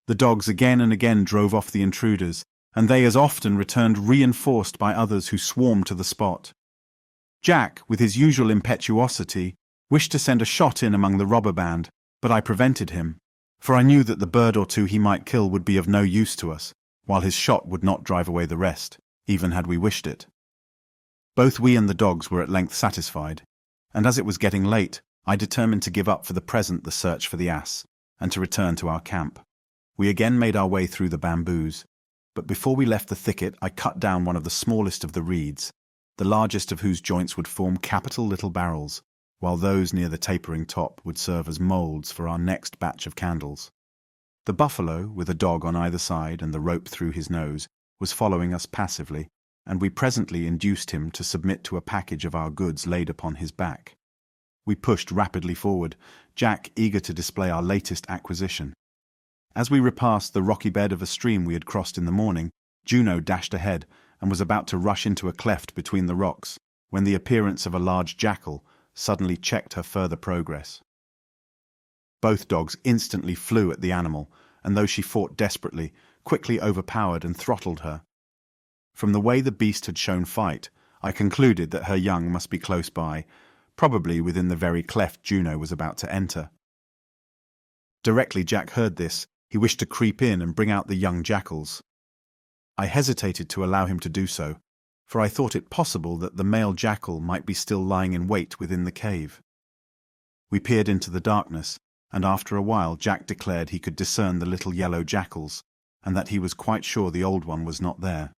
The dogs again and again drove off the intruders, and they as often returned reinforced by others who swarmed to the spot. Jack, with his usual impetuosity, wished to send a shot in among the robber band, but I prevented him, for I knew that the bird or two he might kill would be of no use to us, while his shot would not drive away the rest, even had we wished it. Both we and the dogs were at length satisfied, and as it was getting late, I determined to give up for the present the search for the ass, and to return to our camp. We again made our way through the bamboos, but before we left the thicket I cut down one of the smallest of the reeds, the largest of whose joints would form capital little barrels, while those near the tapering top would serve as moulds for our next batch of candles. The buffalo, with a dog on either side and the rope through his nose, was following us passively, and we presently induced him to submit to a package of our goods laid upon his back. We pushed rapidly forward, Jack eager to display our latest acquisition. As we repassed the rocky bed of a stream we had crossed in the morning, Juno dashed ahead and was about to rush into a cleft between the rocks, when the appearance of a large jackal suddenly checked her further progress. Both dogs instantly flew at the animal, and though she fought desperately, quickly overpowered and throttled her. From the way the beast had shown fight, I concluded that her young must be close by, probably within the very cleft Juno was about to enter. Directly Jack heard this, he wished to creep in and bring out the young jackals. I hesitated to allow him to do so, for I thought it possible that the male jackal might be still lying in wait within the cave. We peered into the darkness, and after a while Jack declared he could discern the little yellow jackals, and that he was quite sure the old one was not there.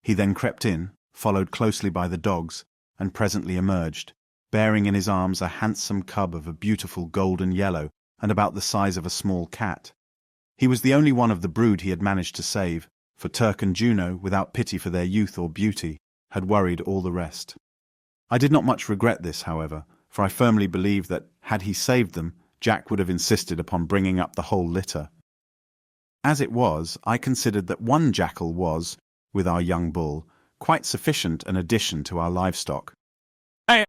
He then crept in, followed closely by the dogs, and presently emerged, bearing in his arms a handsome cub of a beautiful golden yellow and about the size of a small cat. He was the only one of the brood he had managed to save, for Turk and Juno, without pity for their youth or beauty, had worried all the rest. I did not much regret this, however, for I firmly believe that, had he saved them, Jack would have insisted upon bringing up the whole litter. As it was, I considered that one jackal was, with our young bull, quite sufficient an addition to our livestock.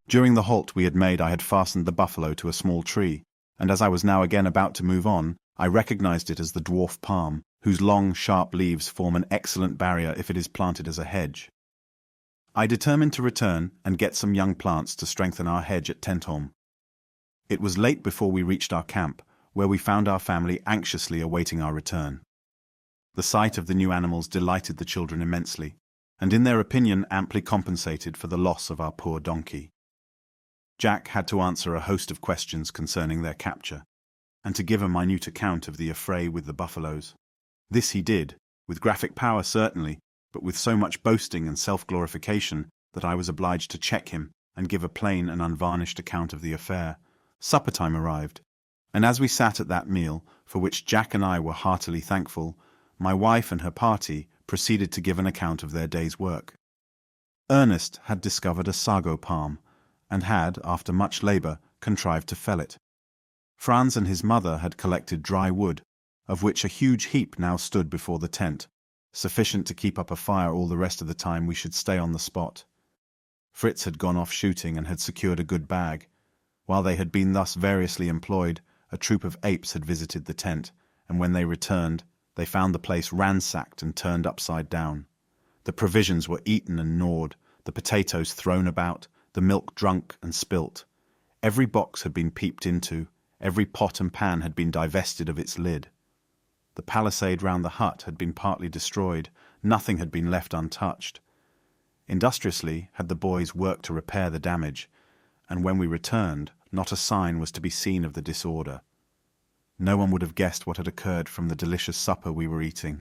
During the halt we had made I had fastened the buffalo to a small tree, and as I was now again about to move on, I recognized it as the dwarf palm, whose long, sharp leaves form an excellent barrier if it is planted as a hedge. I determined to return and get some young plants to strengthen our hedge at Tentholm. It was late before we reached our camp, where we found our family anxiously awaiting our return. The sight of the new animals delighted the children immensely, and in their opinion amply compensated for the loss of our poor donkey. Jack had to answer a host of questions concerning their capture, and to give a minute account of the affray with the buffaloes. This he did, with graphic power certainly, but with so much boasting and self-glorification that I was obliged to check him and give a plain and unvarnished account of the affair. Supper time arrived, and as we sat at that meal, for which Jack and I were heartily thankful, my wife and her party proceeded to give an account of their day's work. Ernest had discovered a sago palm, and had, after much labour, contrived to fell it. Franz and his mother had collected dry wood, of which a huge heap now stood before the tent, sufficient to keep up a fire all the rest of the time we should stay on the spot. Fritz had gone off shooting and had secured a good bag. While they had been thus variously employed, a troop of apes had visited the tent, and when they returned, they found the place ransacked and turned upside down. The provisions were eaten and gnawed, the potatoes thrown about, the milk drunk and spilt. Every box had been peeped into, every pot and pan had been divested of its lid. The palisade round the hut had been partly destroyed, nothing had been left untouched. Industriously had the boys worked to repair the damage, and when we returned, not a sign was to be seen of the disorder. No one would have guessed what had occurred from the delicious supper we were eating.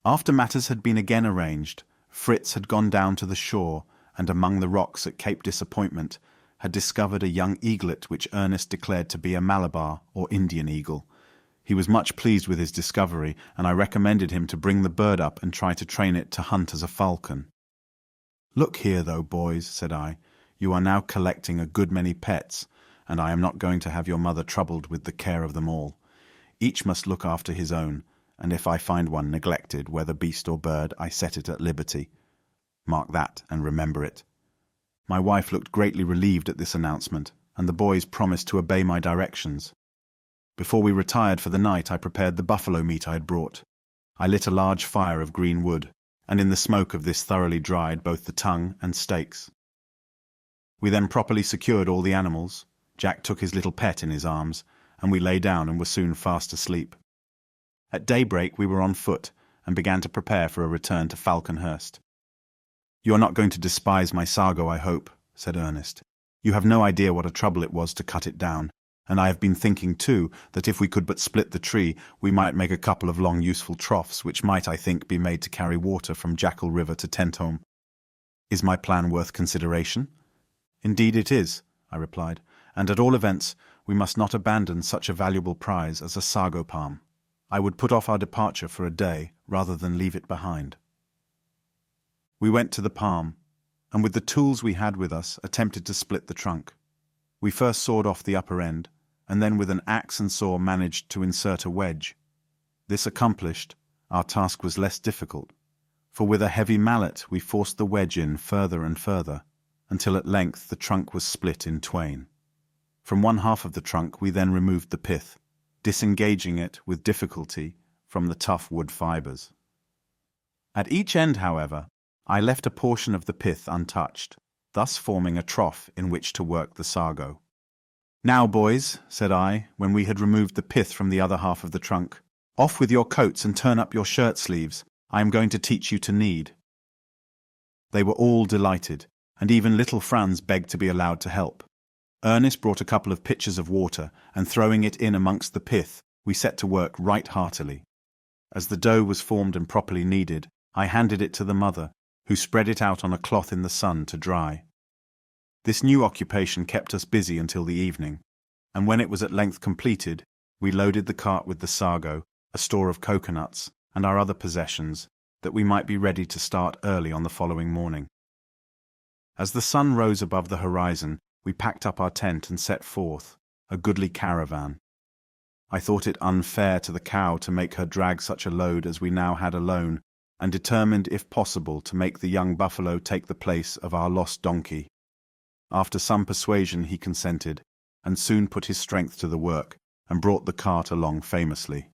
After matters had been again arranged, Fritz had gone down to the shore and among the rocks at Cape Disappointment had discovered a young eaglet which Ernest declared to be a Malabar or Indian eagle. He was much pleased with his discovery, and I recommended him to bring the bird up and try to train it to hunt as a falcon. "Look here, though, boys," said I, "you are now collecting a good many pets, and I am not going to have your mother troubled with the care of them all. Each must look after his own, and if I find one neglected, whether beast or bird, I set it at liberty. Mark that and remember it." My wife looked greatly relieved at this announcement, and the boys promised to obey my directions. Before we retired for the night, I prepared the buffalo meat I had brought. I lit a large fire of green wood, and in the smoke of this thoroughly dried both the tongue and steaks. We then properly secured all the animals. Jack took his little pet in his arms, and we lay down and were soon fast asleep. At daybreak we were on foot, and began to prepare for a return to Falconhurst. "You are not going to despise my sago, I hope," said Ernest. "You have no idea what a trouble it was to cut it down, and I have been thinking, too, that if we could but split the tree, we might make a couple of long useful troughs, which might, I think, be made to carry water from Jackal River to Tentholm. Is my plan worth consideration?" "Indeed it is," I replied, "and at all events, we must not abandon such a valuable prize as a sago palm. I would put off our departure for a day rather than leave it behind." We went to the palm, and with the tools we had with us attempted to split the trunk. We first sawed off the upper end, and then with an axe and saw managed to insert a wedge. This accomplished, our task was less difficult, for with a heavy mallet we forced the wedge in further and further, until at length the trunk was split in twain. From one half of the trunk we then removed the pith, disengaging it with difficulty from the tough wood fibres. At each end, however, I left a portion of the pith untouched, thus forming a trough in which to work the sago. "Now, boys," said I, when we had removed the pith from the other half of the trunk, "off with your coats and turn up your shirt sleeves. I am going to teach you to knead." They were all delighted, and even little Franz begged to be allowed to help. Ernest brought a couple of pitchers of water, and throwing it in amongst the pith, we set to work right heartily. As the dough was formed and properly kneaded, I handed it to the mother, who spread it out on a cloth in the sun to dry. This new occupation kept us busy until the evening, and when it was at length completed, we loaded the cart with the sago, a store of coconuts, and our other possessions, that we might be ready to start early on the following morning. As the sun rose above the horizon, we packed up our tent and set forth, a goodly caravan. I thought it unfair to the cow to make her drag such a load as we now had alone, and determined, if possible, to make the young buffalo take the place of our lost donkey. After some persuasion he consented, and soon put his strength to the work, and brought the cart along famously.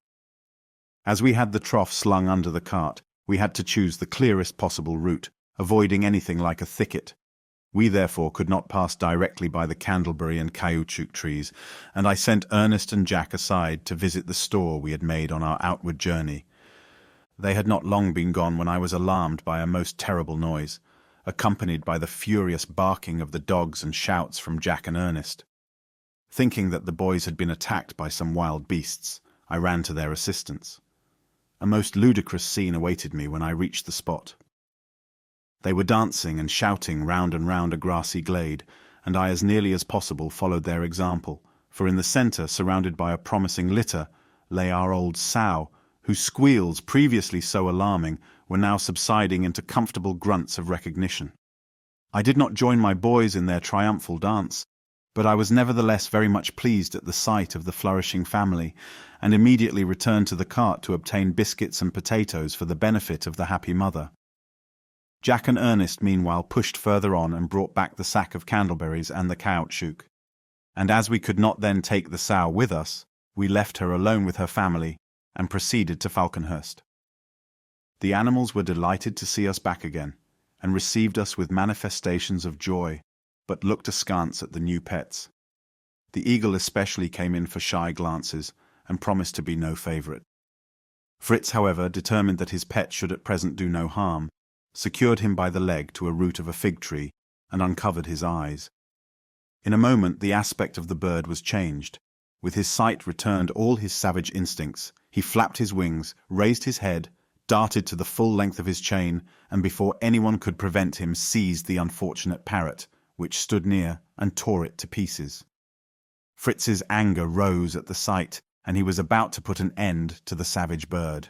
As we had the trough slung under the cart, we had to choose the clearest possible route, avoiding anything like a thicket. We therefore could not pass directly by the candleberry and caoutchouc trees, and I sent Ernest and Jack aside to visit the store we had made on our outward journey. They had not long been gone when I was alarmed by a most terrible noise, accompanied by the furious barking of the dogs and shouts from Jack and Ernest. Thinking that the boys had been attacked by some wild beasts, I ran to their assistance. A most ludicrous scene awaited me when I reached the spot. They were dancing and shouting round and round a grassy glade, and I as nearly as possible followed their example, for in the centre, surrounded by a promising litter, lay our old sow, whose squeals, previously so alarming, were now subsiding into comfortable grunts of recognition. I did not join my boys in their triumphal dance, but I was nevertheless very much pleased at the sight of the flourishing family, and immediately returned to the cart to obtain biscuits and potatoes for the benefit of the happy mother. Jack and Ernest meanwhile pushed further on and brought back the sack of candleberries and the caoutchouc, and as we could not then take the sow with us, we left her alone with her family and proceeded to Falconhurst. The animals were delighted to see us back again, and received us with manifestations of joy, but looked askance at the new pets. The eagle especially came in for shy glances, and promised to be no favourite. Fritz, however, determined that his pet should at present do no harm, secured him by the leg to a root of a fig tree, and uncovered his eyes. In a moment the aspect of the bird was changed. With his sight returned all his savage instincts. He flapped his wings, raised his head, darted to the full length of his chain, and before anyone could prevent him seized the unfortunate parrot, which stood near, and tore it to pieces. Fritz's anger rose at the sight, and he was about to put an end to the savage bird.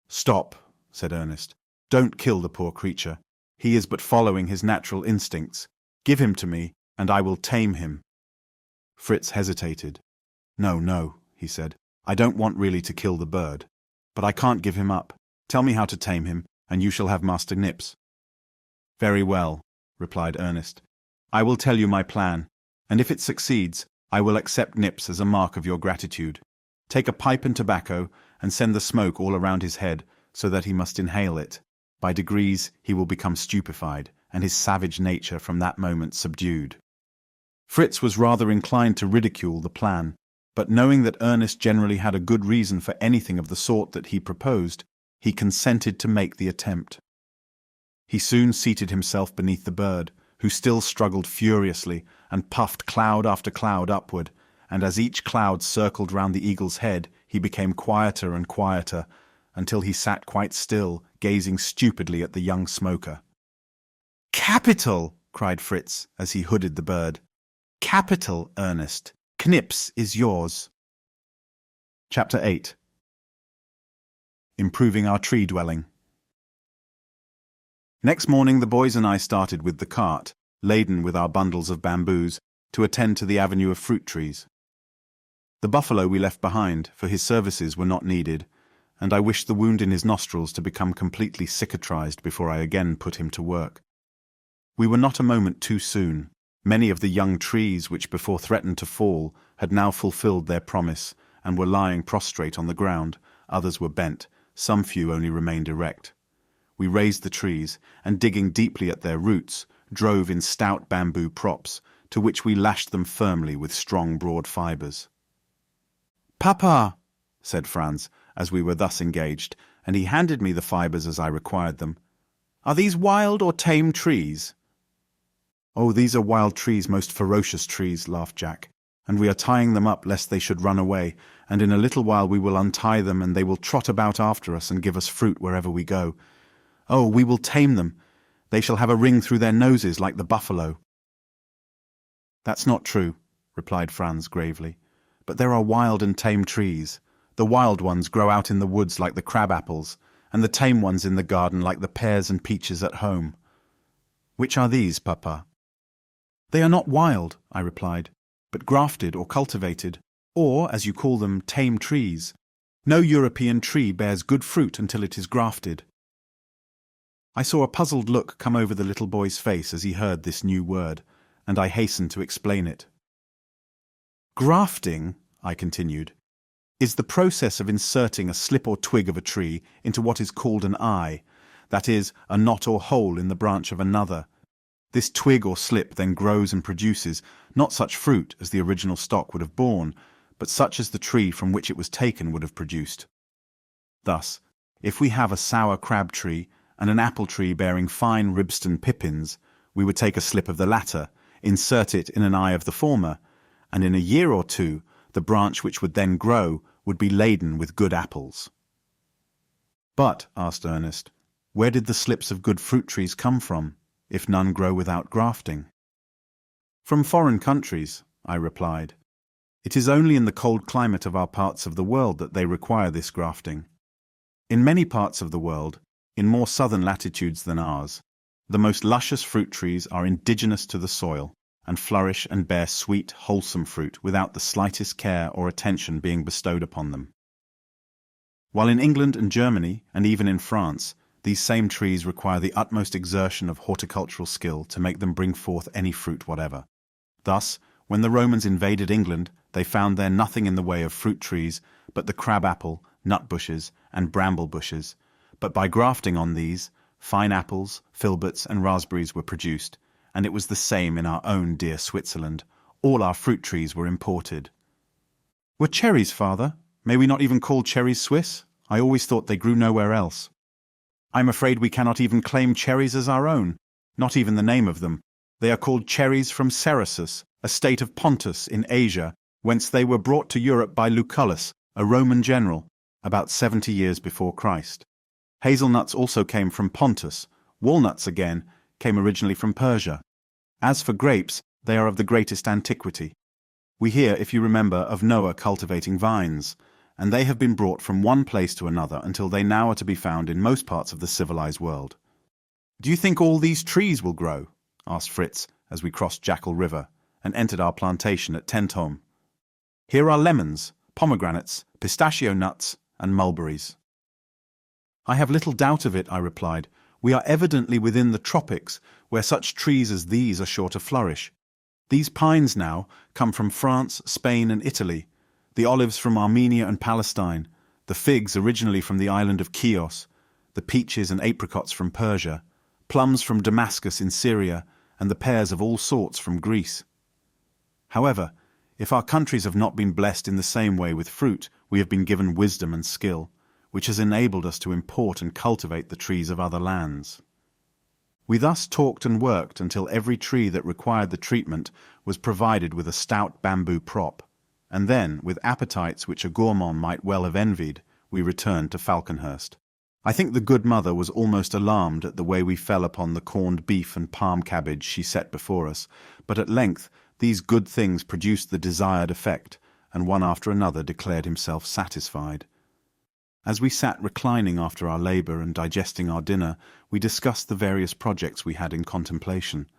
"Stop," said Ernest. "Don't kill the poor creature. He is but following his natural instincts. Give him to me, and I will tame him." Fritz hesitated. No, he said. "I don't want really to kill the bird. But I can't give him up. Tell me how to tame him, and you shall have Master Nips." "Very well," replied Ernest. "I will tell you my plan, and if it succeeds, I will accept Nips as a mark of your gratitude. Take a pipe and tobacco, and send the smoke all around his head, so that he must inhale it. By degrees he will become stupefied, and his savage nature from that moment subdued." Fritz was rather inclined to ridicule the plan, but knowing that Ernest generally had a good reason for anything of the sort that he proposed, he consented to make the attempt. He soon seated himself beneath the bird, who still struggled furiously and puffed cloud after cloud upward, and as each cloud circled round the eagle's head, he became quieter and quieter, until he sat quite still, gazing stupidly at the young smoker. "Capital!" cried Fritz, as he hooded the bird. "Capital, Ernest. Knips is yours." Chapter 8. Improving our tree dwelling. Next morning the boys and I started with the cart, laden with our bundles of bamboos, to attend to the avenue of fruit trees. The buffalo we left behind, for his services were not needed, and I wished the wound in his nostrils to become completely cicatrized before I again put him to work. We were not a moment too soon. Many of the young trees which before threatened to fall had now fulfilled their promise and were lying prostrate on the ground. Others were bent, some few only remained erect. We raised the trees, and digging deeply at their roots, drove in stout bamboo props, to which we lashed them firmly with strong broad fibres. "Papa," said Franz, as we were thus engaged, and he handed me the fibres as I required them, "are these wild or tame trees?" "Oh, these are wild trees, most ferocious trees," laughed Jack, "and we are tying them up lest they should run away, and in a little while we will untie them, and they will trot about after us and give us fruit wherever we go. Oh, we will tame them. They shall have a ring through their noses like the buffalo." "That's not true," replied Franz gravely, "but there are wild and tame trees. The wild ones grow out in the woods like the crab-apples, and the tame ones in the garden like the pears and peaches at home." "Which are these, Papa?" "They are not wild," I replied, "but grafted or cultivated, or, as you call them, tame trees. No European tree bears good fruit until it is grafted." I saw a puzzled look come over the little boy's face as he heard this new word, and I hastened to explain it. "Grafting," I continued, "is the process of inserting a slip or twig of a tree into what is called an eye, that is, a knot or hole in the branch of another. This twig or slip then grows and produces not such fruit as the original stock would have borne, but such as the tree from which it was taken would have produced. Thus, if we have a sour crab tree and an apple tree bearing fine ribston pippins, we would take a slip of the latter, insert it in an eye of the former, and in a year or two the branch which would then grow would be laden with good apples." "But," asked Ernest, "where did the slips of good fruit trees come from, if none grow without grafting?" "From foreign countries," I replied. "It is only in the cold climate of our parts of the world that they require this grafting. In many parts of the world, in more southern latitudes than ours, the most luscious fruit trees are indigenous to the soil, and flourish and bear sweet, wholesome fruit without the slightest care or attention being bestowed upon them. While in England and Germany, and even in France, these same trees require the utmost exertion of horticultural skill to make them bring forth any fruit whatever. Thus, when the Romans invaded England, they found there nothing in the way of fruit trees but the crab-apple, nut bushes, and bramble bushes, but by grafting on these, fine apples, filberts, and raspberries were produced, and it was the same in our own dear Switzerland. All our fruit trees were imported." "Were cherries, father? May we not even call cherries Swiss? I always thought they grew nowhere else." "I'm afraid we cannot even claim cherries as our own, not even the name of them. They are called cherries from Cerasus, a state of Pontus in Asia, whence they were brought to Europe by Lucullus, a Roman general, about 70 years before Christ. Hazelnuts also came from Pontus. Walnuts, again, came originally from Persia. As for grapes, they are of the greatest antiquity. We hear, if you remember, of Noah cultivating vines, and they have been brought from one place to another until they now are to be found in most parts of the civilized world. "Do you think all these trees will grow?" asked Fritz as we crossed Jackal River and entered our plantation at Tentholm. "Here are lemons, pomegranates, pistachio nuts, and mulberries." "I have little doubt of it," I replied. "We are evidently within the tropics, where such trees as these are sure to flourish. These pines now come from France, Spain, and Italy, the olives from Armenia and Palestine, the figs originally from the island of Chios, the peaches and apricots from Persia, plums from Damascus in Syria, and the pears of all sorts from Greece. However, if our countries have not been blessed in the same way with fruit, we have been given wisdom and skill, which has enabled us to import and cultivate the trees of other lands." We thus talked and worked until every tree that required the treatment was provided with a stout bamboo prop, and then, with appetites which a gourmand might well have envied, we returned to Falconhurst. I think the good mother was almost alarmed at the way we fell upon the corned beef and palm cabbage she set before us, but at length these good things produced the desired effect, and one after another declared himself satisfied. As we sat reclining after our labour and digesting our dinner, we discussed the various projects we had in contemplation.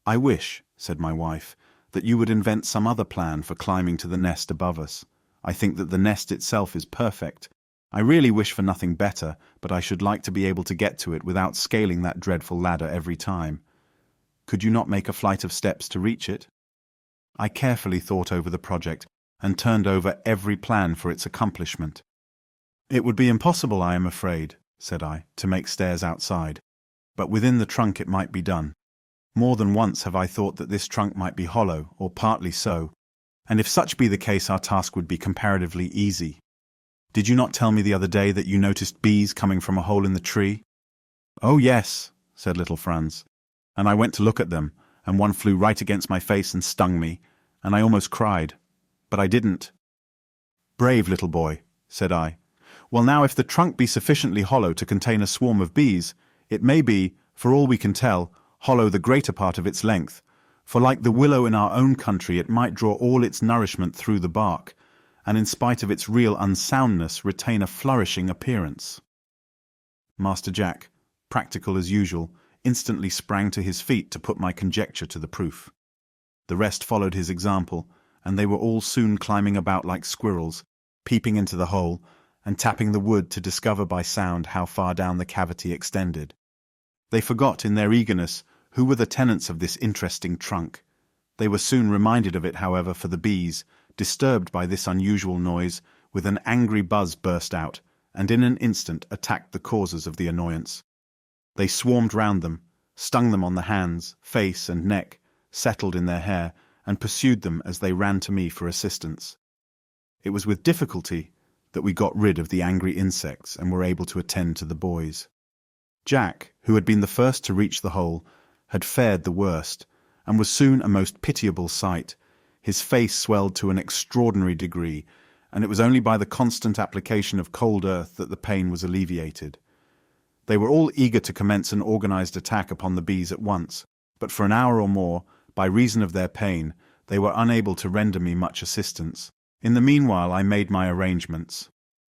"I wish," said my wife, "that you would invent some other plan for climbing to the nest above us. I think that the nest itself is perfect. I really wish for nothing better, but I should like to be able to get to it without scaling that dreadful ladder every time. Could you not make a flight of steps to reach it?" I carefully thought over the project and turned over every plan for its accomplishment. "It would be impossible, I am afraid," said I, "to make stairs outside, but within the trunk it might be done. More than once have I thought that this trunk might be hollow, or partly so, and if such be the case our task would be comparatively easy. Did you not tell me the other day that you noticed bees coming from a hole in the tree?" "Oh yes," said little Franz, "and I went to look at them, and one flew right against my face and stung me, and I almost cried. But I didn't." "Brave little boy," said I. "Well now, if the trunk be sufficiently hollow to contain a swarm of bees, it may be, for all we can tell, hollow the greater part of its length, for like the willow in our own country it might draw all its nourishment through the bark, and in spite of its real unsoundness retain a flourishing appearance." Master Jack, practical as usual, instantly sprang to his feet to put my conjecture to the proof. The rest followed his example, and they were all soon climbing about like squirrels, peeping into the hole, and tapping the wood to discover by sound how far down the cavity extended. They forgot, in their eagerness, who were the tenants of this interesting trunk. They were soon reminded of it, however, for the bees, disturbed by this unusual noise, with an angry buzz burst out, and in an instant attacked the causes of the annoyance. They swarmed round them, stung them on the hands, face, and neck, settled in their hair, and pursued them as they ran to me for assistance. It was with difficulty that we got rid of the angry insects and were able to attend to the boys. Jack, who had been the first to reach the hole, had fared the worst, and was soon a most pitiable sight. His face swelled to an extraordinary degree, and it was only by the constant application of cold earth that the pain was alleviated. They were all eager to commence an organized attack upon the bees at once, but for an hour or more, by reason of their pain, they were unable to render me much assistance. In the meanwhile I made my arrangements.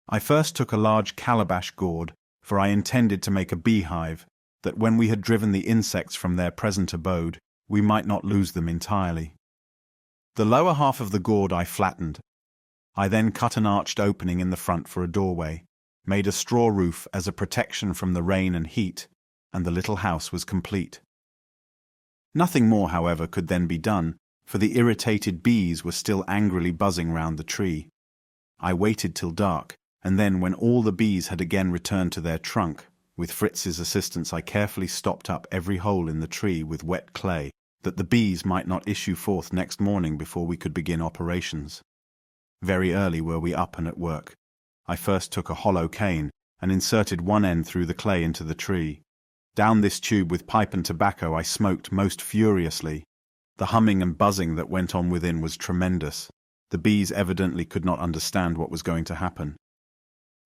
I first took a large calabash gourd, for I intended to make a beehive, that when we had driven the insects from their present abode, we might not lose them entirely. The lower half of the gourd I flattened. I then cut an arched opening in the front for a doorway, made a straw roof as a protection from the rain and heat, and the little house was complete. Nothing more, however, could then be done, for the irritated bees were still angrily buzzing round the tree. I waited till dark, and then, when all the bees had again returned to their trunk, with Fritz's assistance I carefully stopped up every hole in the tree with wet clay, that the bees might not issue forth next morning before we could begin operations. Very early were we up and at work. I first took a hollow cane and inserted one end through the clay into the tree. Down this tube with pipe and tobacco I smoked most furiously. The humming and buzzing that went on within was tremendous. The bees evidently could not understand what was going to happen.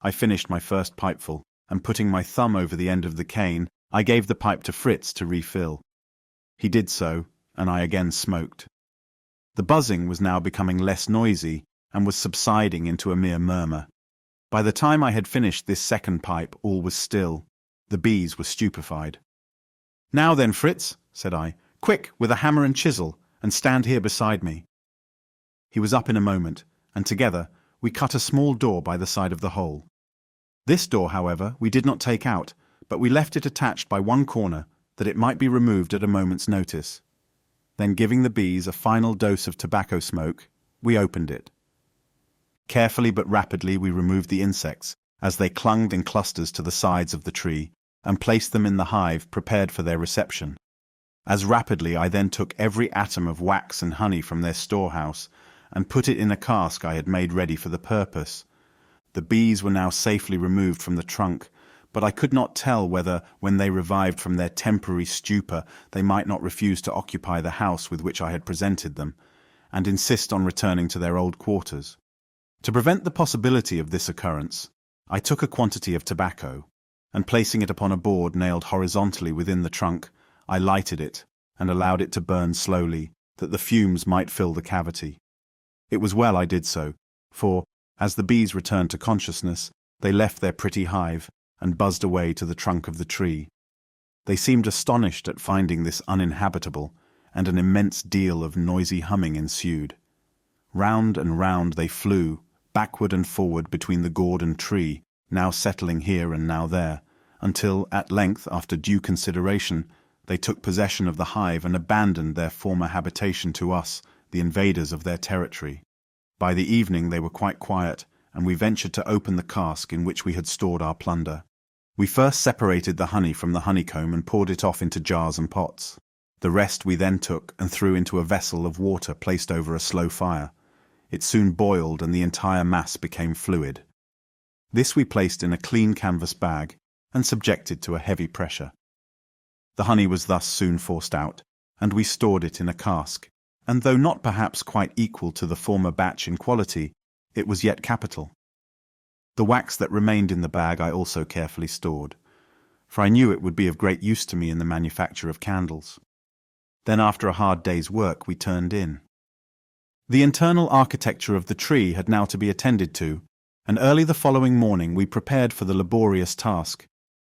I finished my first pipeful, and putting my thumb over the end of the cane, I gave the pipe to Fritz to refill. He did so, and I again smoked. The buzzing was now becoming less noisy and was subsiding into a mere murmur. By the time I had finished this second pipe, all was still. The bees were stupefied. "Now then, Fritz," said I, "quick, with a hammer and chisel, and stand here beside me." He was up in a moment, and together we cut a small door by the side of the hole. This door, however, we did not take out, but we left it attached by one corner, that it might be removed at a moment's notice. Then, giving the bees a final dose of tobacco smoke, we opened it. Carefully but rapidly we removed the insects, as they clung in clusters to the sides of the tree, and placed them in the hive prepared for their reception. As rapidly I then took every atom of wax and honey from their storehouse, and put it in a cask I had made ready for the purpose. The bees were now safely removed from the trunk, but I could not tell whether, when they revived from their temporary stupor, they might not refuse to occupy the house with which I had presented them, and insist on returning to their old quarters. To prevent the possibility of this occurrence, I took a quantity of tobacco, and placing it upon a board nailed horizontally within the trunk, I lighted it, and allowed it to burn slowly, that the fumes might fill the cavity. It was well I did so, for, as the bees returned to consciousness, they left their pretty hive, and buzzed away to the trunk of the tree. They seemed astonished at finding this uninhabitable, and an immense deal of noisy humming ensued. Round and round they flew, backward and forward between the gourd and tree, now settling here and now there, until, at length, after due consideration, they took possession of the hive and abandoned their former habitation to us, the invaders of their territory. By the evening they were quite quiet, and we ventured to open the cask in which we had stored our plunder. We first separated the honey from the honeycomb and poured it off into jars and pots. The rest we then took and threw into a vessel of water placed over a slow fire. It soon boiled and the entire mass became fluid. This we placed in a clean canvas bag and subjected to a heavy pressure. The honey was thus soon forced out, and we stored it in a cask, and though not perhaps quite equal to the former batch in quality, it was yet capital. The wax that remained in the bag I also carefully stored, for I knew it would be of great use to me in the manufacture of candles. Then after a hard day's work we turned in. The internal architecture of the tree had now to be attended to, and early the following morning we prepared for the laborious task.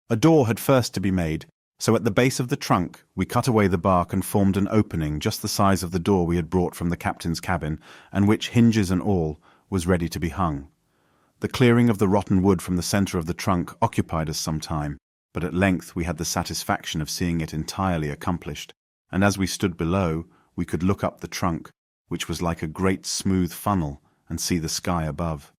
A door had first to be made, so at the base of the trunk we cut away the bark and formed an opening just the size of the door we had brought from the captain's cabin, and which, hinges and all, was ready to be hung. The clearing of the rotten wood from the centre of the trunk occupied us some time, but at length we had the satisfaction of seeing it entirely accomplished, and as we stood below we could look up the trunk, which was like a great smooth funnel, and see the sky above.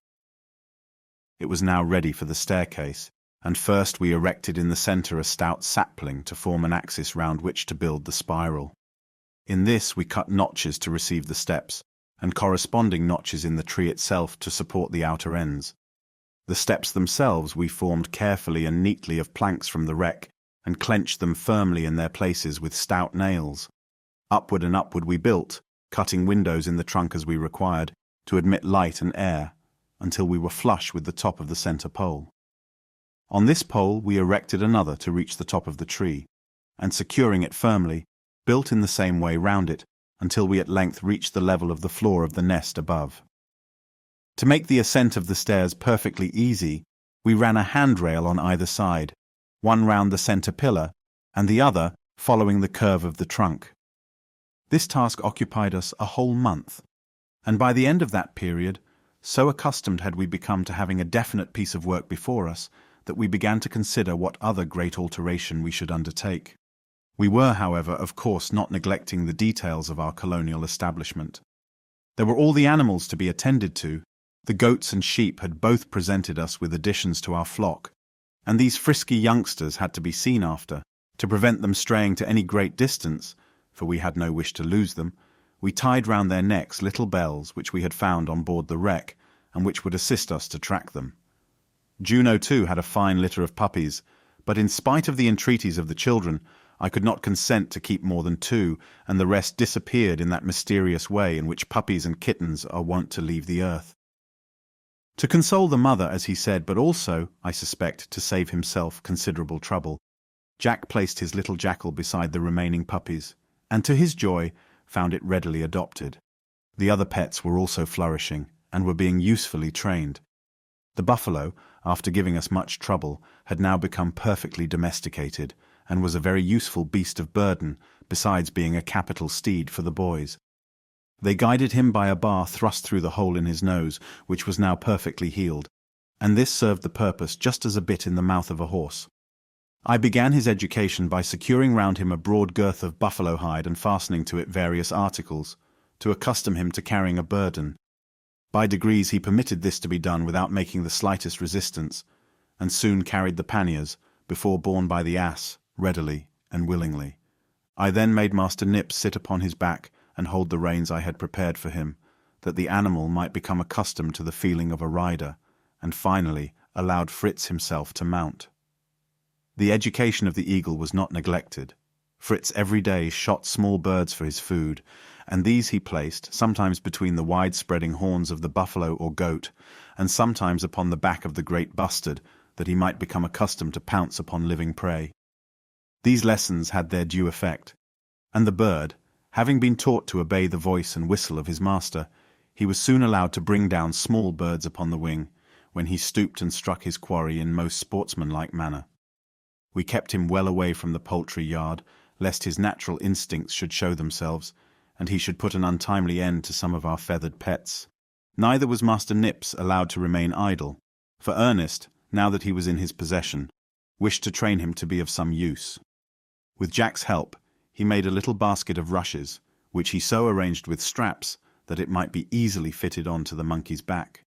It was now ready for the staircase, and first we erected in the centre a stout sapling to form an axis round which to build the spiral. In this we cut notches to receive the steps, and corresponding notches in the tree itself to support the outer ends. The steps themselves we formed carefully and neatly of planks from the wreck, and clenched them firmly in their places with stout nails. Upward and upward we built, cutting windows in the trunk as we required, to admit light and air, until we were flush with the top of the centre pole. On this pole we erected another to reach the top of the tree, and securing it firmly, built in the same way round it, until we at length reached the level of the floor of the nest above. To make the ascent of the stairs perfectly easy, we ran a handrail on either side, one round the centre pillar, and the other following the curve of the trunk. This task occupied us a whole month, and by the end of that period, so accustomed had we become to having a definite piece of work before us, that we began to consider what other great alteration we should undertake. We were, however, of course not neglecting the details of our colonial establishment. There were all the animals to be attended to. The goats and sheep had both presented us with additions to our flock, and these frisky youngsters had to be seen after. To prevent them straying to any great distance, for we had no wish to lose them, we tied round their necks little bells which we had found on board the wreck, and which would assist us to track them. Juno too had a fine litter of puppies, but in spite of the entreaties of the children, I could not consent to keep more than 2, and the rest disappeared in that mysterious way in which puppies and kittens are wont to leave the earth. To console the mother, as he said, but also, I suspect, to save himself considerable trouble, Jack placed his little jackal beside the remaining puppies, and to his joy, found it readily adopted. The other pets were also flourishing, and were being usefully trained. The buffalo, after giving us much trouble, had now become perfectly domesticated, and was a very useful beast of burden, besides being a capital steed for the boys. They guided him by a bar thrust through the hole in his nose, which was now perfectly healed, and this served the purpose just as a bit in the mouth of a horse. I began his education by securing round him a broad girth of buffalo hide and fastening to it various articles, to accustom him to carrying a burden. By degrees he permitted this to be done without making the slightest resistance, and soon carried the panniers, before borne by the ass, readily and willingly. I then made Master Nips sit upon his back and hold the reins I had prepared for him, that the animal might become accustomed to the feeling of a rider, and finally allowed Fritz himself to mount. The education of the eagle was not neglected. Fritz every day shot small birds for his food, and these he placed, sometimes between the wide-spreading horns of the buffalo or goat, and sometimes upon the back of the great bustard, that he might become accustomed to pounce upon living prey. These lessons had their due effect, and the bird, having been taught to obey the voice and whistle of his master, he was soon allowed to bring down small birds upon the wing, when he stooped and struck his quarry in most sportsmanlike manner. We kept him well away from the poultry yard, lest his natural instincts should show themselves, and he should put an untimely end to some of our feathered pets. Neither was Master Nips allowed to remain idle, for Ernest, now that he was in his possession, wished to train him to be of some use. With Jack's help, he made a little basket of rushes, which he so arranged with straps that it might be easily fitted on to the monkey's back.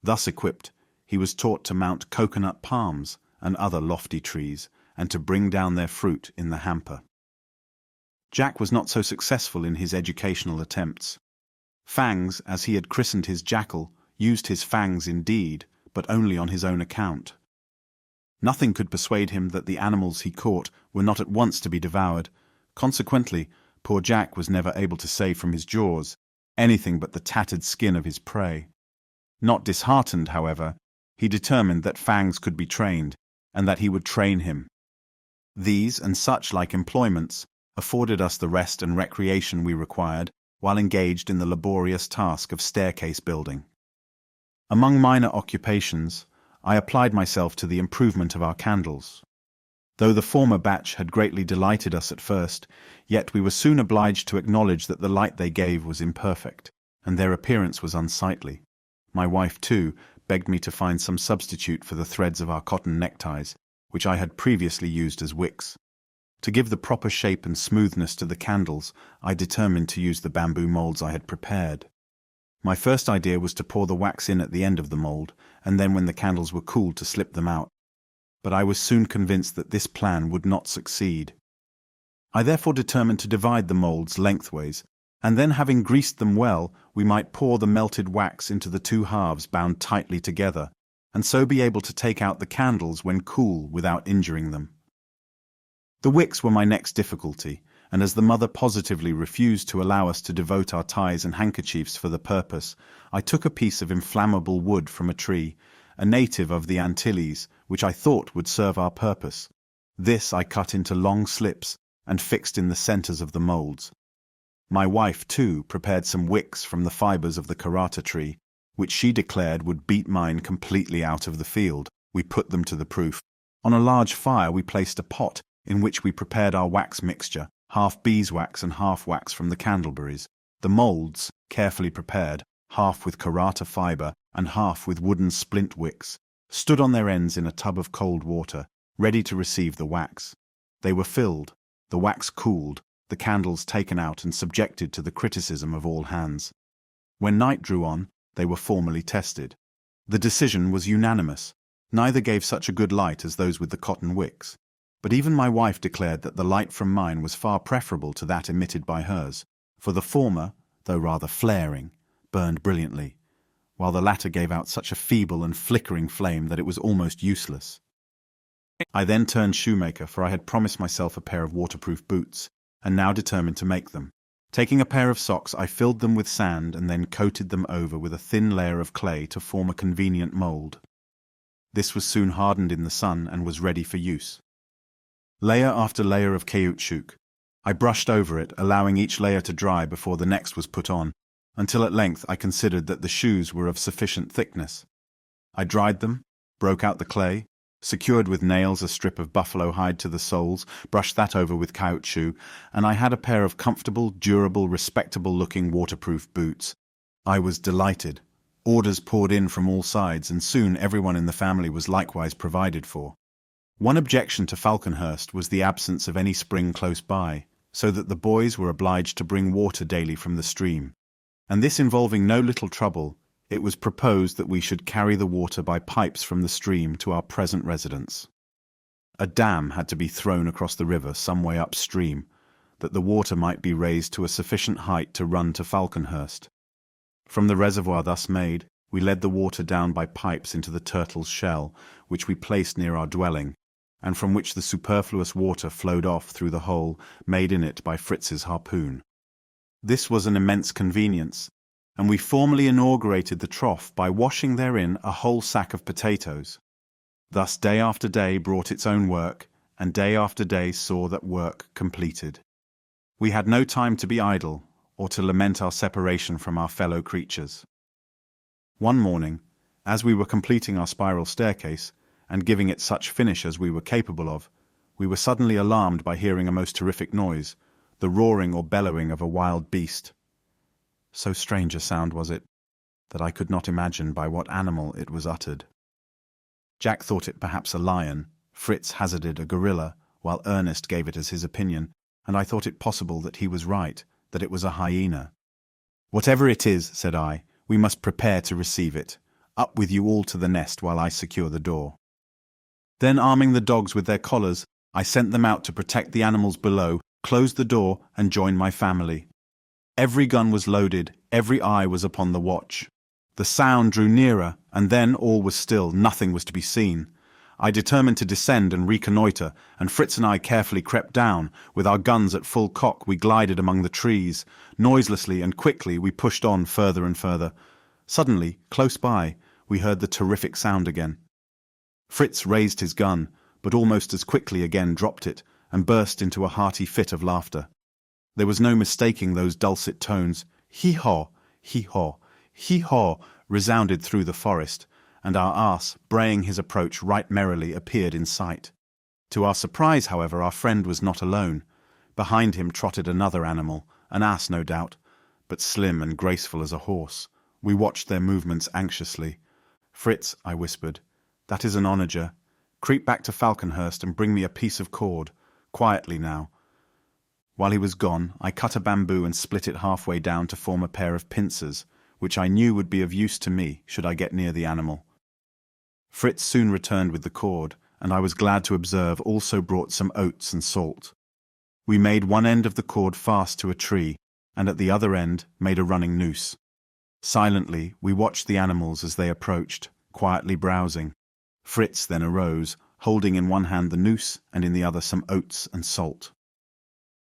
Thus equipped, he was taught to mount coconut palms and other lofty trees, and to bring down their fruit in the hamper. Jack was not so successful in his educational attempts. Fangs, as he had christened his jackal, used his fangs indeed, but only on his own account. Nothing could persuade him that the animals he caught were not at once to be devoured. Consequently, poor Jack was never able to save from his jaws anything but the tattered skin of his prey. Not disheartened, however, he determined that Fangs could be trained, and that he would train him. These and such like employments afforded us the rest and recreation we required while engaged in the laborious task of staircase building. Among minor occupations, I applied myself to the improvement of our candles. Though the former batch had greatly delighted us at first, yet we were soon obliged to acknowledge that the light they gave was imperfect, and their appearance was unsightly. My wife, too, begged me to find some substitute for the threads of our cotton neckties, which I had previously used as wicks. To give the proper shape and smoothness to the candles, I determined to use the bamboo moulds I had prepared. My first idea was to pour the wax in at the end of the mould, and then when the candles were cooled to slip them out. But I was soon convinced that this plan would not succeed. I therefore determined to divide the moulds lengthways, and then having greased them well, we might pour the melted wax into the two halves bound tightly together, and so be able to take out the candles when cool without injuring them. The wicks were my next difficulty, and as the mother positively refused to allow us to devote our ties and handkerchiefs for the purpose, I took a piece of inflammable wood from a tree, a native of the Antilles, which I thought would serve our purpose. This I cut into long slips and fixed in the centres of the moulds. My wife, too, prepared some wicks from the fibres of the karata tree, which she declared would beat mine completely out of the field. We put them to the proof. On a large fire we placed a pot, in which we prepared our wax mixture, half beeswax and half wax from the candleberries. The moulds, carefully prepared, half with karata fibre and half with wooden splint wicks, stood on their ends in a tub of cold water, ready to receive the wax. They were filled, the wax cooled, the candles taken out and subjected to the criticism of all hands. When night drew on, they were formally tested. The decision was unanimous. Neither gave such a good light as those with the cotton wicks. But even my wife declared that the light from mine was far preferable to that emitted by hers, for the former, though rather flaring, burned brilliantly, while the latter gave out such a feeble and flickering flame that it was almost useless. I then turned shoemaker, for I had promised myself a pair of waterproof boots, and now determined to make them. Taking a pair of socks, I filled them with sand and then coated them over with a thin layer of clay to form a convenient mold. This was soon hardened in the sun and was ready for use. Layer after layer of caoutchouc. I brushed over it, allowing each layer to dry before the next was put on, until at length I considered that the shoes were of sufficient thickness. I dried them, broke out the clay, secured with nails a strip of buffalo hide to the soles, brushed that over with caoutchouc, and I had a pair of comfortable, durable, respectable-looking waterproof boots. I was delighted. Orders poured in from all sides, and soon everyone in the family was likewise provided for. One objection to Falconhurst was the absence of any spring close by, so that the boys were obliged to bring water daily from the stream. And this involving no little trouble, it was proposed that we should carry the water by pipes from the stream to our present residence. A dam had to be thrown across the river some way upstream, that the water might be raised to a sufficient height to run to Falconhurst. From the reservoir thus made, we led the water down by pipes into the turtle's shell, which we placed near our dwelling, and from which the superfluous water flowed off through the hole made in it by Fritz's harpoon. This was an immense convenience, and we formally inaugurated the trough by washing therein a whole sack of potatoes. Thus day after day brought its own work, and day after day saw that work completed. We had no time to be idle, or to lament our separation from our fellow creatures. One morning, as we were completing our spiral staircase, and giving it such finish as we were capable of, we were suddenly alarmed by hearing a most terrific noise, the roaring or bellowing of a wild beast. So strange a sound was it, that I could not imagine by what animal it was uttered. Jack thought it perhaps a lion, Fritz hazarded a gorilla, while Ernest gave it as his opinion, and I thought it possible that he was right, that it was a hyena. "Whatever it is," said I, "we must prepare to receive it. Up with you all to the nest while I secure the door." Then, arming the dogs with their collars, I sent them out to protect the animals below, closed the door, and joined my family. Every gun was loaded, every eye was upon the watch. The sound drew nearer, and then all was still, nothing was to be seen. I determined to descend and reconnoitre, and Fritz and I carefully crept down. With our guns at full cock we glided among the trees. Noiselessly and quickly we pushed on further and further. Suddenly, close by, we heard the terrific sound again. Fritz raised his gun, but almost as quickly again dropped it, and burst into a hearty fit of laughter. There was no mistaking those dulcet tones. Hee-haw, hee-haw, hee-haw resounded through the forest, and our ass, braying his approach right merrily, appeared in sight. To our surprise, however, our friend was not alone. Behind him trotted another animal, an ass no doubt, but slim and graceful as a horse. We watched their movements anxiously. "Fritz," I whispered, "that is an onager. Creep back to Falconhurst and bring me a piece of cord. Quietly now." While he was gone, I cut a bamboo and split it halfway down to form a pair of pincers, which I knew would be of use to me should I get near the animal. Fritz soon returned with the cord, and I was glad to observe also brought some oats and salt. We made one end of the cord fast to a tree, and at the other end made a running noose. Silently we watched the animals as they approached, quietly browsing. Fritz then arose, holding in one hand the noose and in the other some oats and salt.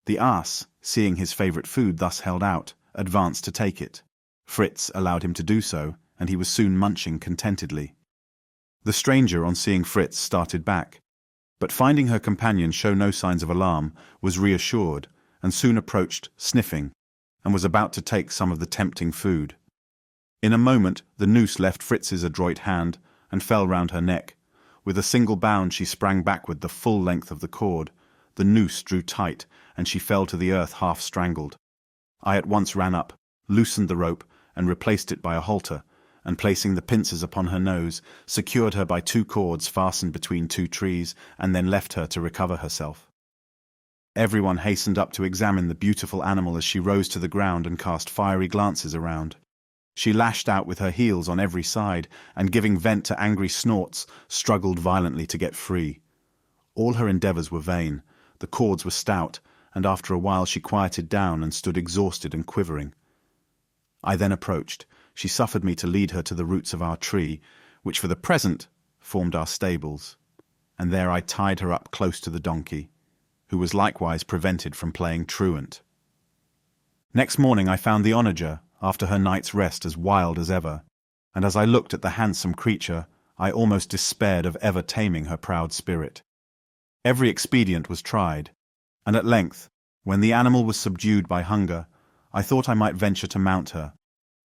The ass, seeing his favourite food thus held out, advanced to take it. Fritz allowed him to do so, and he was soon munching contentedly. The stranger, on seeing Fritz, started back, but finding her companion show no signs of alarm, was reassured, and soon approached, sniffing, and was about to take some of the tempting food. In a moment the noose left Fritz's adroit hand, and fell round her neck. With a single bound she sprang backward the full length of the cord. The noose drew tight, and she fell to the earth half strangled. I at once ran up, loosened the rope, and replaced it by a halter, and placing the pincers upon her nose, secured her by 2 cords fastened between 2 trees, and then left her to recover herself. Everyone hastened up to examine the beautiful animal as she rose to the ground and cast fiery glances around. She lashed out with her heels on every side, and giving vent to angry snorts, struggled violently to get free. All her endeavours were vain. The cords were stout, and after a while she quieted down and stood exhausted and quivering. I then approached. She suffered me to lead her to the roots of our tree, which for the present formed our stables, and there I tied her up close to the donkey, who was likewise prevented from playing truant. Next morning I found the onager, after her night's rest, as wild as ever, and as I looked at the handsome creature, I almost despaired of ever taming her proud spirit. Every expedient was tried, and at length, when the animal was subdued by hunger, I thought I might venture to mount her,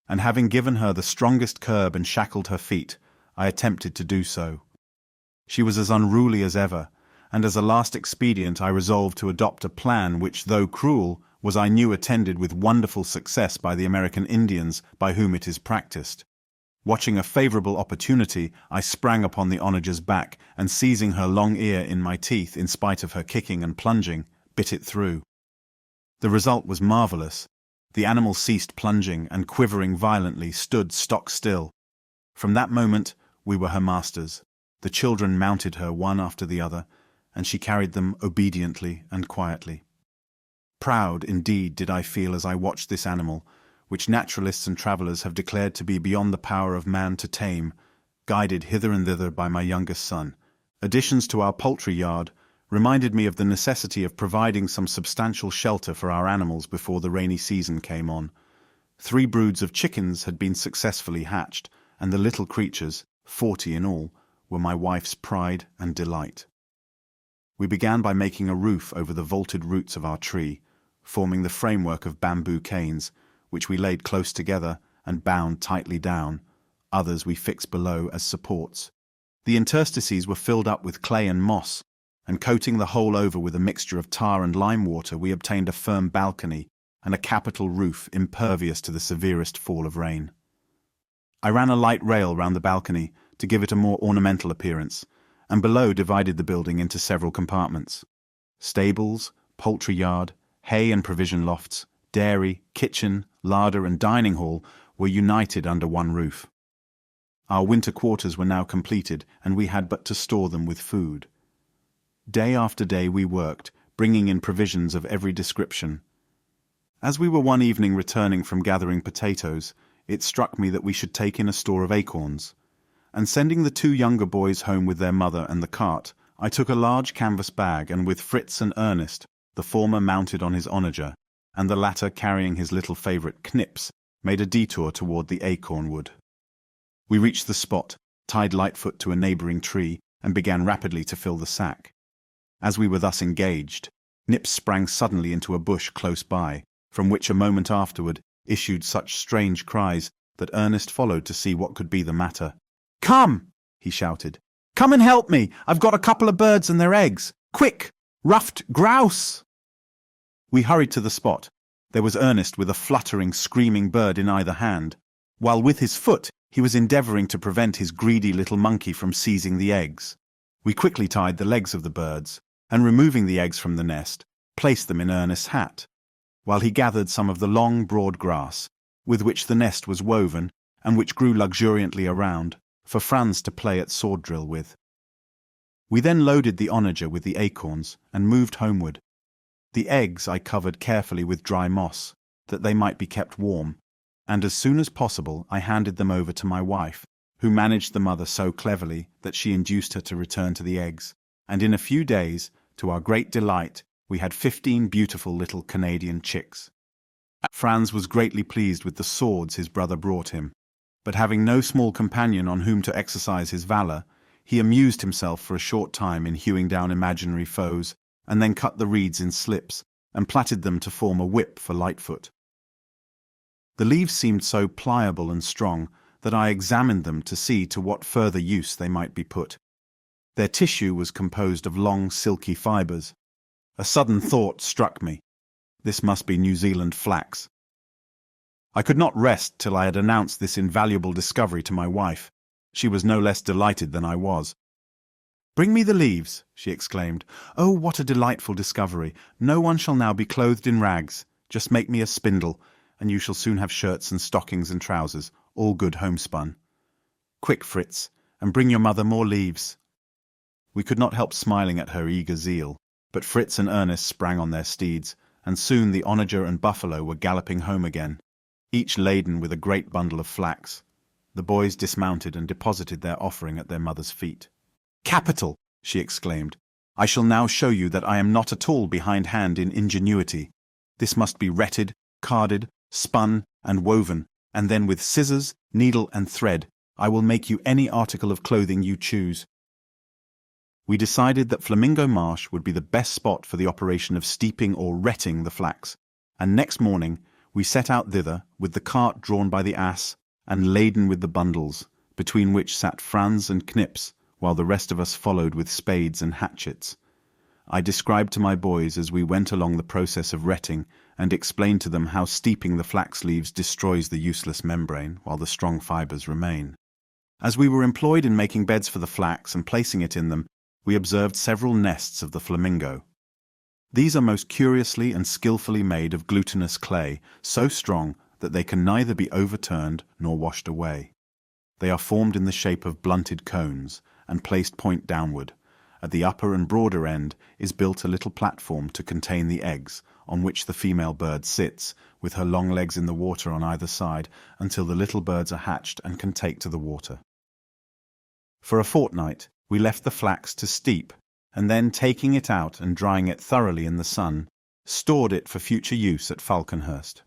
and having given her the strongest curb and shackled her feet, I attempted to do so. She was as unruly as ever, and as a last expedient I resolved to adopt a plan which, though cruel, was I knew attended with wonderful success by the American Indians by whom it is practiced. Watching a favorable opportunity, I sprang upon the onager's back, and seizing her long ear in my teeth in spite of her kicking and plunging, bit it through. The result was marvelous. The animal ceased plunging and, quivering violently, stood stock still. From that moment we were her masters. The children mounted her one after the other, and she carried them obediently and quietly. Proud, indeed, did I feel as I watched this animal, which naturalists and travellers have declared to be beyond the power of man to tame, guided hither and thither by my youngest son. Additions to our poultry yard reminded me of the necessity of providing some substantial shelter for our animals before the rainy season came on. 3 broods of chickens had been successfully hatched, and the little creatures, 40 in all, were my wife's pride and delight. We began by making a roof over the vaulted roots of our tree, forming the framework of bamboo canes, which we laid close together and bound tightly down. Others we fixed below as supports. The interstices were filled up with clay and moss, and coating the whole over with a mixture of tar and lime water, we obtained a firm balcony and a capital roof impervious to the severest fall of rain. I ran a light rail round the balcony to give it a more ornamental appearance, and below divided the building into several compartments. Stables, poultry yard, hay and provision lofts, dairy, kitchen, larder and dining hall were united under one roof. Our winter quarters were now completed, and we had but to store them with food. Day after day we worked, bringing in provisions of every description. As we were one evening returning from gathering potatoes, it struck me that we should take in a store of acorns, and sending the 2 younger boys home with their mother and the cart, I took a large canvas bag, and with Fritz and Ernest, the former mounted on his onager, and the latter carrying his little favourite Knips, made a detour toward the acorn wood. We reached the spot, tied Lightfoot to a neighbouring tree, and began rapidly to fill the sack. As we were thus engaged, Nips sprang suddenly into a bush close by, from which a moment afterward issued such strange cries that Ernest followed to see what could be the matter. "Come!" he shouted. "Come and help me! I've got a couple of birds and their eggs! Quick! Ruffed grouse!" We hurried to the spot. There was Ernest with a fluttering, screaming bird in either hand, while with his foot he was endeavouring to prevent his greedy little monkey from seizing the eggs. We quickly tied the legs of the birds, and removing the eggs from the nest, placed them in Ernest's hat, while he gathered some of the long, broad grass, with which the nest was woven, and which grew luxuriantly around, for Franz to play at sword drill with. We then loaded the onager with the acorns, and moved homeward. The eggs I covered carefully with dry moss, that they might be kept warm, and as soon as possible I handed them over to my wife, who managed the mother so cleverly that she induced her to return to the eggs, and in a few days, to our great delight, we had 15 beautiful little Canadian chicks. Franz was greatly pleased with the swords his brother brought him, but having no small companion on whom to exercise his valour, he amused himself for a short time in hewing down imaginary foes, and then cut the reeds in slips, and plaited them to form a whip for Lightfoot. The leaves seemed so pliable and strong that I examined them to see to what further use they might be put. Their tissue was composed of long, silky fibres. A sudden thought struck me. This must be New Zealand flax. I could not rest till I had announced this invaluable discovery to my wife. She was no less delighted than I was. "Bring me the leaves," she exclaimed. "Oh, what a delightful discovery! No one shall now be clothed in rags. Just make me a spindle, and you shall soon have shirts and stockings and trousers, all good homespun. Quick, Fritz, and bring your mother more leaves." We could not help smiling at her eager zeal, but Fritz and Ernest sprang on their steeds, and soon the onager and buffalo were galloping home again, each laden with a great bundle of flax. The boys dismounted and deposited their offering at their mother's feet. "Capital!" she exclaimed. "I shall now show you that I am not at all behindhand in ingenuity. This must be retted, carded, spun, and woven, and then with scissors, needle, and thread, I will make you any article of clothing you choose. We decided that Flamingo Marsh would be the best spot for the operation of steeping or retting the flax, and next morning we set out thither with the cart drawn by the ass and laden with the bundles, between which sat Franz and Knips, while the rest of us followed with spades and hatchets. I described to my boys as we went along the process of retting, and explained to them how steeping the flax leaves destroys the useless membrane while the strong fibres remain. As we were employed in making beds for the flax and placing it in them, we observed several nests of the flamingo. These are most curiously and skillfully made of glutinous clay, so strong that they can neither be overturned nor washed away. They are formed in the shape of blunted cones, and placed point downward. At the upper and broader end is built a little platform to contain the eggs, on which the female bird sits, with her long legs in the water on either side, until the little birds are hatched and can take to the water. For a fortnight, we left the flax to steep, and then taking it out and drying it thoroughly in the sun, stored it for future use at Falconhurst.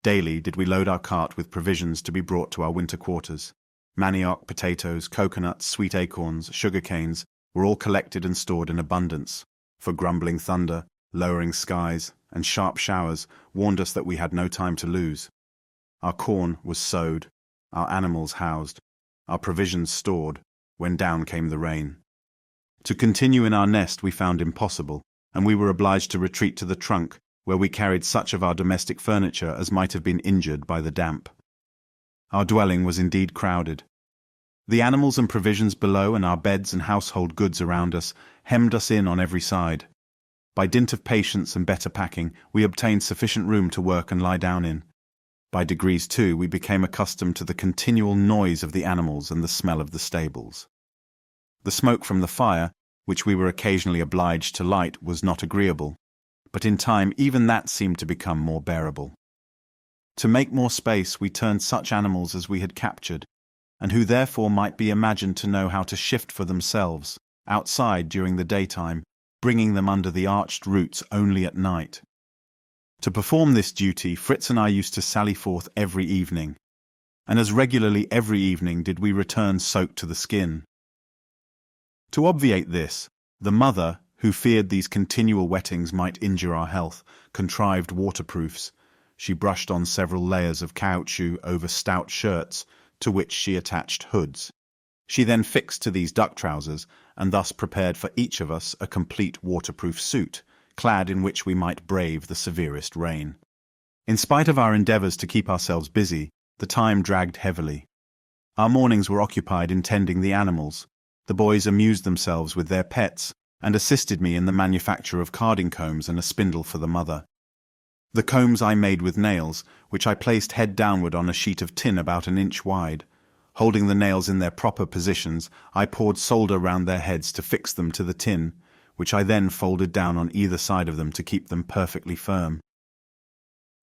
Daily did we load our cart with provisions to be brought to our winter quarters. Manioc, potatoes, coconuts, sweet acorns, sugar canes were all collected and stored in abundance, for grumbling thunder, lowering skies, and sharp showers warned us that we had no time to lose. Our corn was sowed, our animals housed, our provisions stored, when down came the rain. To continue in our nest we found impossible, and we were obliged to retreat to the trunk, where we carried such of our domestic furniture as might have been injured by the damp. Our dwelling was indeed crowded. The animals and provisions below, and our beds and household goods around us, hemmed us in on every side. By dint of patience and better packing, we obtained sufficient room to work and lie down in. By degrees, too, we became accustomed to the continual noise of the animals and the smell of the stables. The smoke from the fire, which we were occasionally obliged to light, was not agreeable, but in time even that seemed to become more bearable. To make more space, we turned such animals as we had captured, and who therefore might be imagined to know how to shift for themselves, outside during the daytime, bringing them under the arched roots only at night. To perform this duty, Fritz and I used to sally forth every evening, and as regularly every evening did we return soaked to the skin. To obviate this, the mother, who feared these continual wettings might injure our health, contrived waterproofs. She brushed on several layers of caoutchouc over stout shirts, to which she attached hoods. She then fixed to these duck trousers, and thus prepared for each of us a complete waterproof suit, clad in which we might brave the severest rain. In spite of our endeavours to keep ourselves busy, the time dragged heavily. Our mornings were occupied in tending the animals. The boys amused themselves with their pets, and assisted me in the manufacture of carding combs and a spindle for the mother. The combs I made with nails, which I placed head downward on a sheet of tin about an inch wide. Holding the nails in their proper positions, I poured solder round their heads to fix them to the tin, which I then folded down on either side of them to keep them perfectly firm.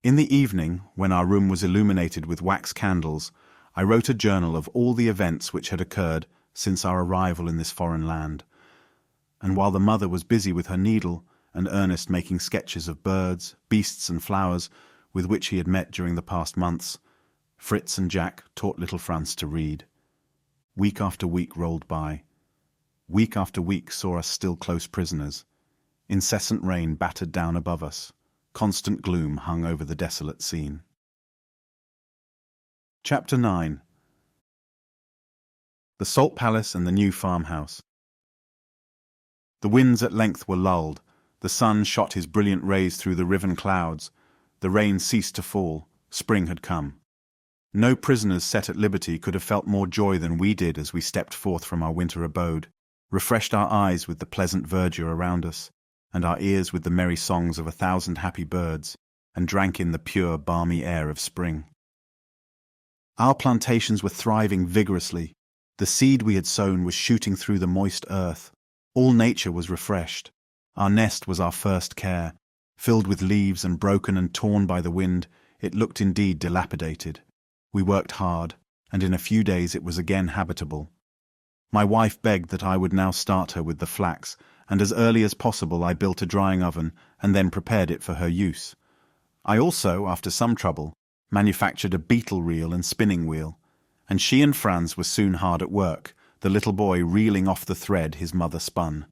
In the evening, when our room was illuminated with wax candles, I wrote a journal of all the events which had occurred since our arrival in this foreign land. And while the mother was busy with her needle, and Ernest making sketches of birds, beasts, and flowers with which he had met during the past months, Fritz and Jack taught little Franz to read. Week after week rolled by. Week after week saw us still close prisoners. Incessant rain battered down above us. Constant gloom hung over the desolate scene. Chapter 9. The Salt Palace and the New Farmhouse. The winds at length were lulled. The sun shot his brilliant rays through the riven clouds. The rain ceased to fall. Spring had come. No prisoners set at liberty could have felt more joy than we did as we stepped forth from our winter abode, refreshed our eyes with the pleasant verdure around us, and our ears with the merry songs of 1,000 happy birds, and drank in the pure, balmy air of spring. Our plantations were thriving vigorously. The seed we had sown was shooting through the moist earth. All nature was refreshed. Our nest was our first care. Filled with leaves and broken and torn by the wind, it looked indeed dilapidated. We worked hard, and in a few days it was again habitable. My wife begged that I would now start her with the flax, and as early as possible I built a drying oven and then prepared it for her use. I also, after some trouble, manufactured a beetle reel and spinning wheel, and she and Franz were soon hard at work, the little boy reeling off the thread his mother spun.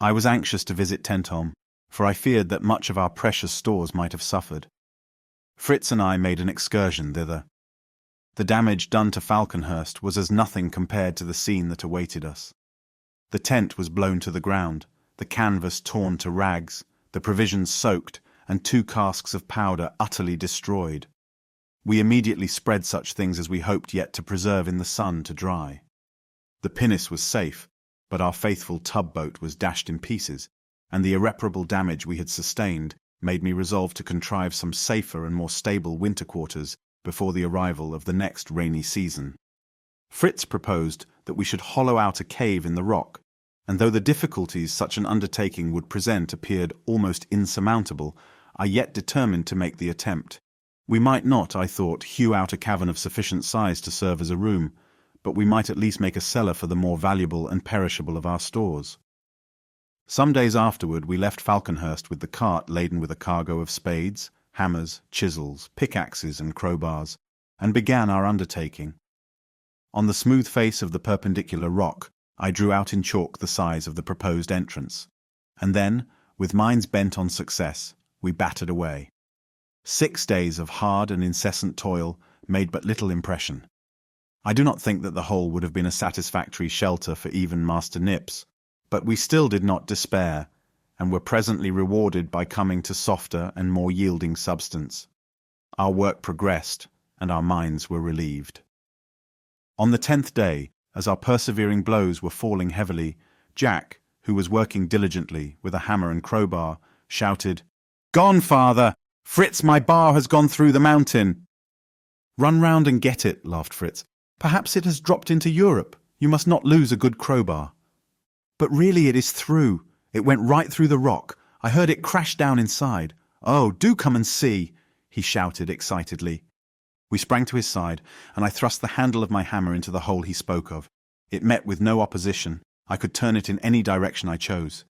I was anxious to visit Tenthom, for I feared that much of our precious stores might have suffered. Fritz and I made an excursion thither. The damage done to Falconhurst was as nothing compared to the scene that awaited us. The tent was blown to the ground, the canvas torn to rags, the provisions soaked, and 2 casks of powder utterly destroyed. We immediately spread such things as we hoped yet to preserve in the sun to dry. The pinnace was safe, but our faithful tub-boat was dashed in pieces, and the irreparable damage we had sustained made me resolve to contrive some safer and more stable winter quarters before the arrival of the next rainy season. Fritz proposed that we should hollow out a cave in the rock, and though the difficulties such an undertaking would present appeared almost insurmountable, I yet determined to make the attempt. We might not, I thought, hew out a cavern of sufficient size to serve as a room, but we might at least make a cellar for the more valuable and perishable of our stores. Some days afterward we left Falconhurst with the cart laden with a cargo of spades, hammers, chisels, pickaxes and crowbars, and began our undertaking. On the smooth face of the perpendicular rock, I drew out in chalk the size of the proposed entrance, and then, with minds bent on success, we battered away. 6 days of hard and incessant toil made but little impression. I do not think that the whole would have been a satisfactory shelter for even Master Nips, but we still did not despair, and were presently rewarded by coming to softer and more yielding substance. Our work progressed, and our minds were relieved. On the 10th day, as our persevering blows were falling heavily, Jack, who was working diligently with a hammer and crowbar, shouted, "Gone, father! Fritz, my bar has gone through the mountain!" "Run round and get it," laughed Fritz. "Perhaps it has dropped into Europe. You must not lose a good crowbar." "But really it is through. It went right through the rock. I heard it crash down inside. Oh, do come and see!" he shouted excitedly. We sprang to his side, and I thrust the handle of my hammer into the hole he spoke of. It met with no opposition. I could turn it in any direction I chose.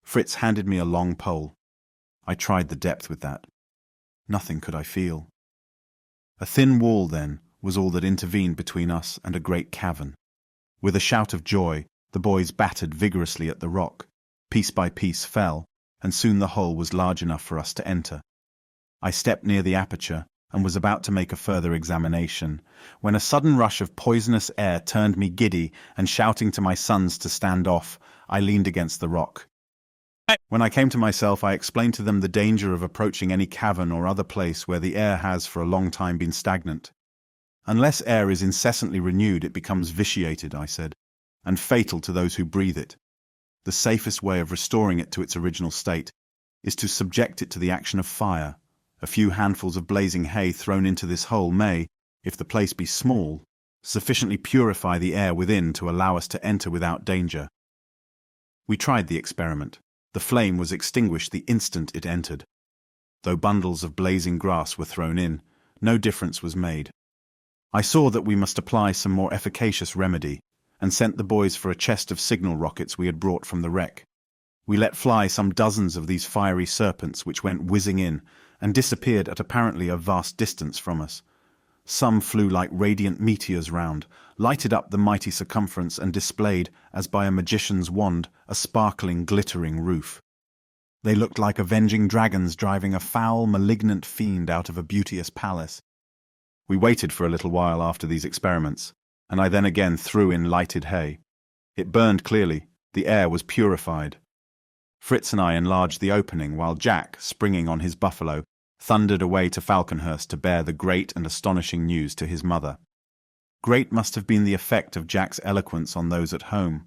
Fritz handed me a long pole. I tried the depth with that. Nothing could I feel. A thin wall, then, was all that intervened between us and a great cavern. With a shout of joy, the boys battered vigorously at the rock. Piece by piece fell, and soon the hole was large enough for us to enter. I stepped near the aperture, and was about to make a further examination, when a sudden rush of poisonous air turned me giddy, and shouting to my sons to stand off, I leaned against the rock. When I came to myself, I explained to them the danger of approaching any cavern or other place where the air has for a long time been stagnant. Unless air is incessantly renewed, it becomes vitiated, I said, and fatal to those who breathe it. The safest way of restoring it to its original state is to subject it to the action of fire. A few handfuls of blazing hay thrown into this hole may, if the place be small, sufficiently purify the air within to allow us to enter without danger. We tried the experiment. The flame was extinguished the instant it entered. Though bundles of blazing grass were thrown in, no difference was made. I saw that we must apply some more efficacious remedy, and sent the boys for a chest of signal rockets we had brought from the wreck. We let fly some dozens of these fiery serpents which went whizzing in, and disappeared at apparently a vast distance from us. Some flew like radiant meteors round, lighted up the mighty circumference, and displayed, as by a magician's wand, a sparkling, glittering roof. They looked like avenging dragons driving a foul, malignant fiend out of a beauteous palace. We waited for a little while after these experiments, and I then again threw in lighted hay. It burned clearly. The air was purified. Fritz and I enlarged the opening, while Jack, springing on his buffalo, thundered away to Falconhurst to bear the great and astonishing news to his mother. Great must have been the effect of Jack's eloquence on those at home,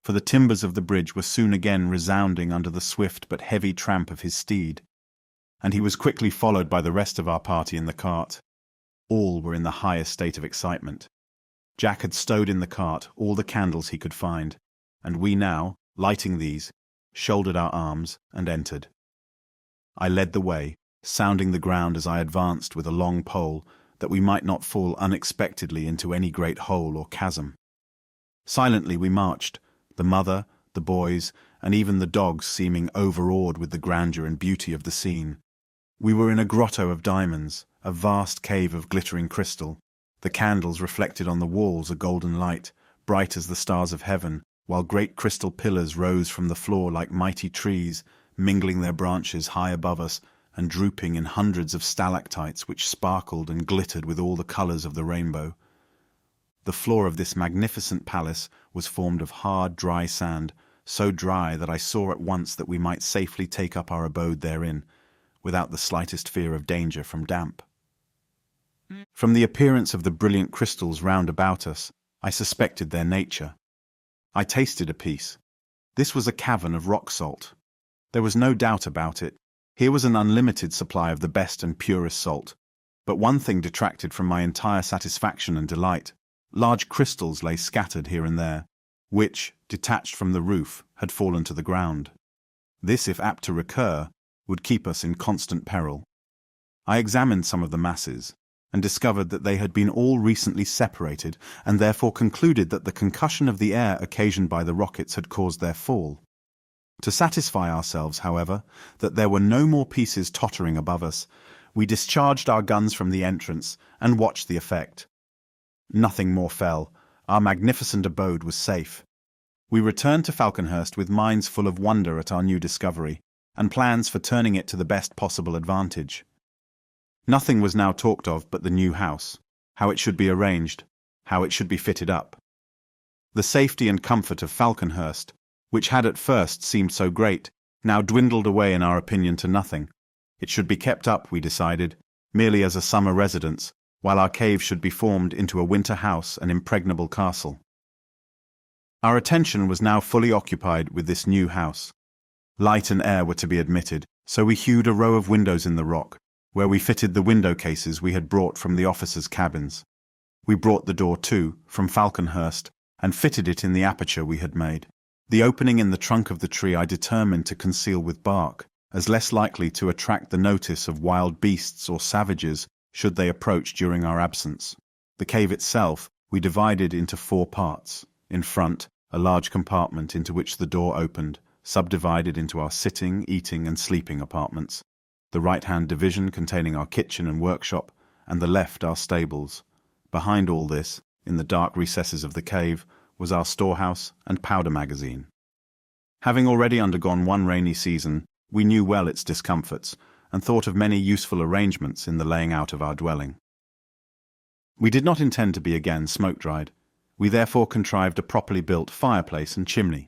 for the timbers of the bridge were soon again resounding under the swift but heavy tramp of his steed, and he was quickly followed by the rest of our party in the cart. All were in the highest state of excitement. Jack had stowed in the cart all the candles he could find, and we now, lighting these, shouldered our arms and entered. I led the way, sounding the ground as I advanced with a long pole, that we might not fall unexpectedly into any great hole or chasm. Silently we marched, the mother, the boys, and even the dogs seeming overawed with the grandeur and beauty of the scene. We were in a grotto of diamonds, a vast cave of glittering crystal. The candles reflected on the walls a golden light, bright as the stars of heaven, while great crystal pillars rose from the floor like mighty trees, mingling their branches high above us and drooping in hundreds of stalactites which sparkled and glittered with all the colors of the rainbow. The floor of this magnificent palace was formed of hard, dry sand, so dry that I saw at once that we might safely take up our abode therein, without the slightest fear of danger from damp. From the appearance of the brilliant crystals round about us, I suspected their nature. I tasted a piece. This was a cavern of rock salt. There was no doubt about it. Here was an unlimited supply of the best and purest salt. But one thing detracted from my entire satisfaction and delight. Large crystals lay scattered here and there, which, detached from the roof, had fallen to the ground. This, if apt to recur, would keep us in constant peril. I examined some of the masses, and discovered that they had been all recently separated, and therefore concluded that the concussion of the air occasioned by the rockets had caused their fall. To satisfy ourselves, however, that there were no more pieces tottering above us, we discharged our guns from the entrance and watched the effect. Nothing more fell. Our magnificent abode was safe. We returned to Falconhurst with minds full of wonder at our new discovery, and plans for turning it to the best possible advantage. Nothing was now talked of but the new house, how it should be arranged, how it should be fitted up. The safety and comfort of Falconhurst, which had at first seemed so great, now dwindled away in our opinion to nothing. It should be kept up, we decided, merely as a summer residence, while our cave should be formed into a winter house and impregnable castle. Our attention was now fully occupied with this new house. Light and air were to be admitted, so we hewed a row of windows in the rock, where we fitted the window cases we had brought from the officers' cabins. We brought the door, too, from Falconhurst, and fitted it in the aperture we had made. The opening in the trunk of the tree I determined to conceal with bark, as less likely to attract the notice of wild beasts or savages should they approach during our absence. The cave itself we divided into 4 parts. In front, a large compartment into which the door opened, subdivided into our sitting, eating, and sleeping apartments. The right-hand division containing our kitchen and workshop, and the left our stables. Behind all this, in the dark recesses of the cave, was our storehouse and powder magazine. Having already undergone one rainy season, we knew well its discomforts, and thought of many useful arrangements in the laying out of our dwelling. We did not intend to be again smoke-dried. We therefore contrived a properly built fireplace and chimney.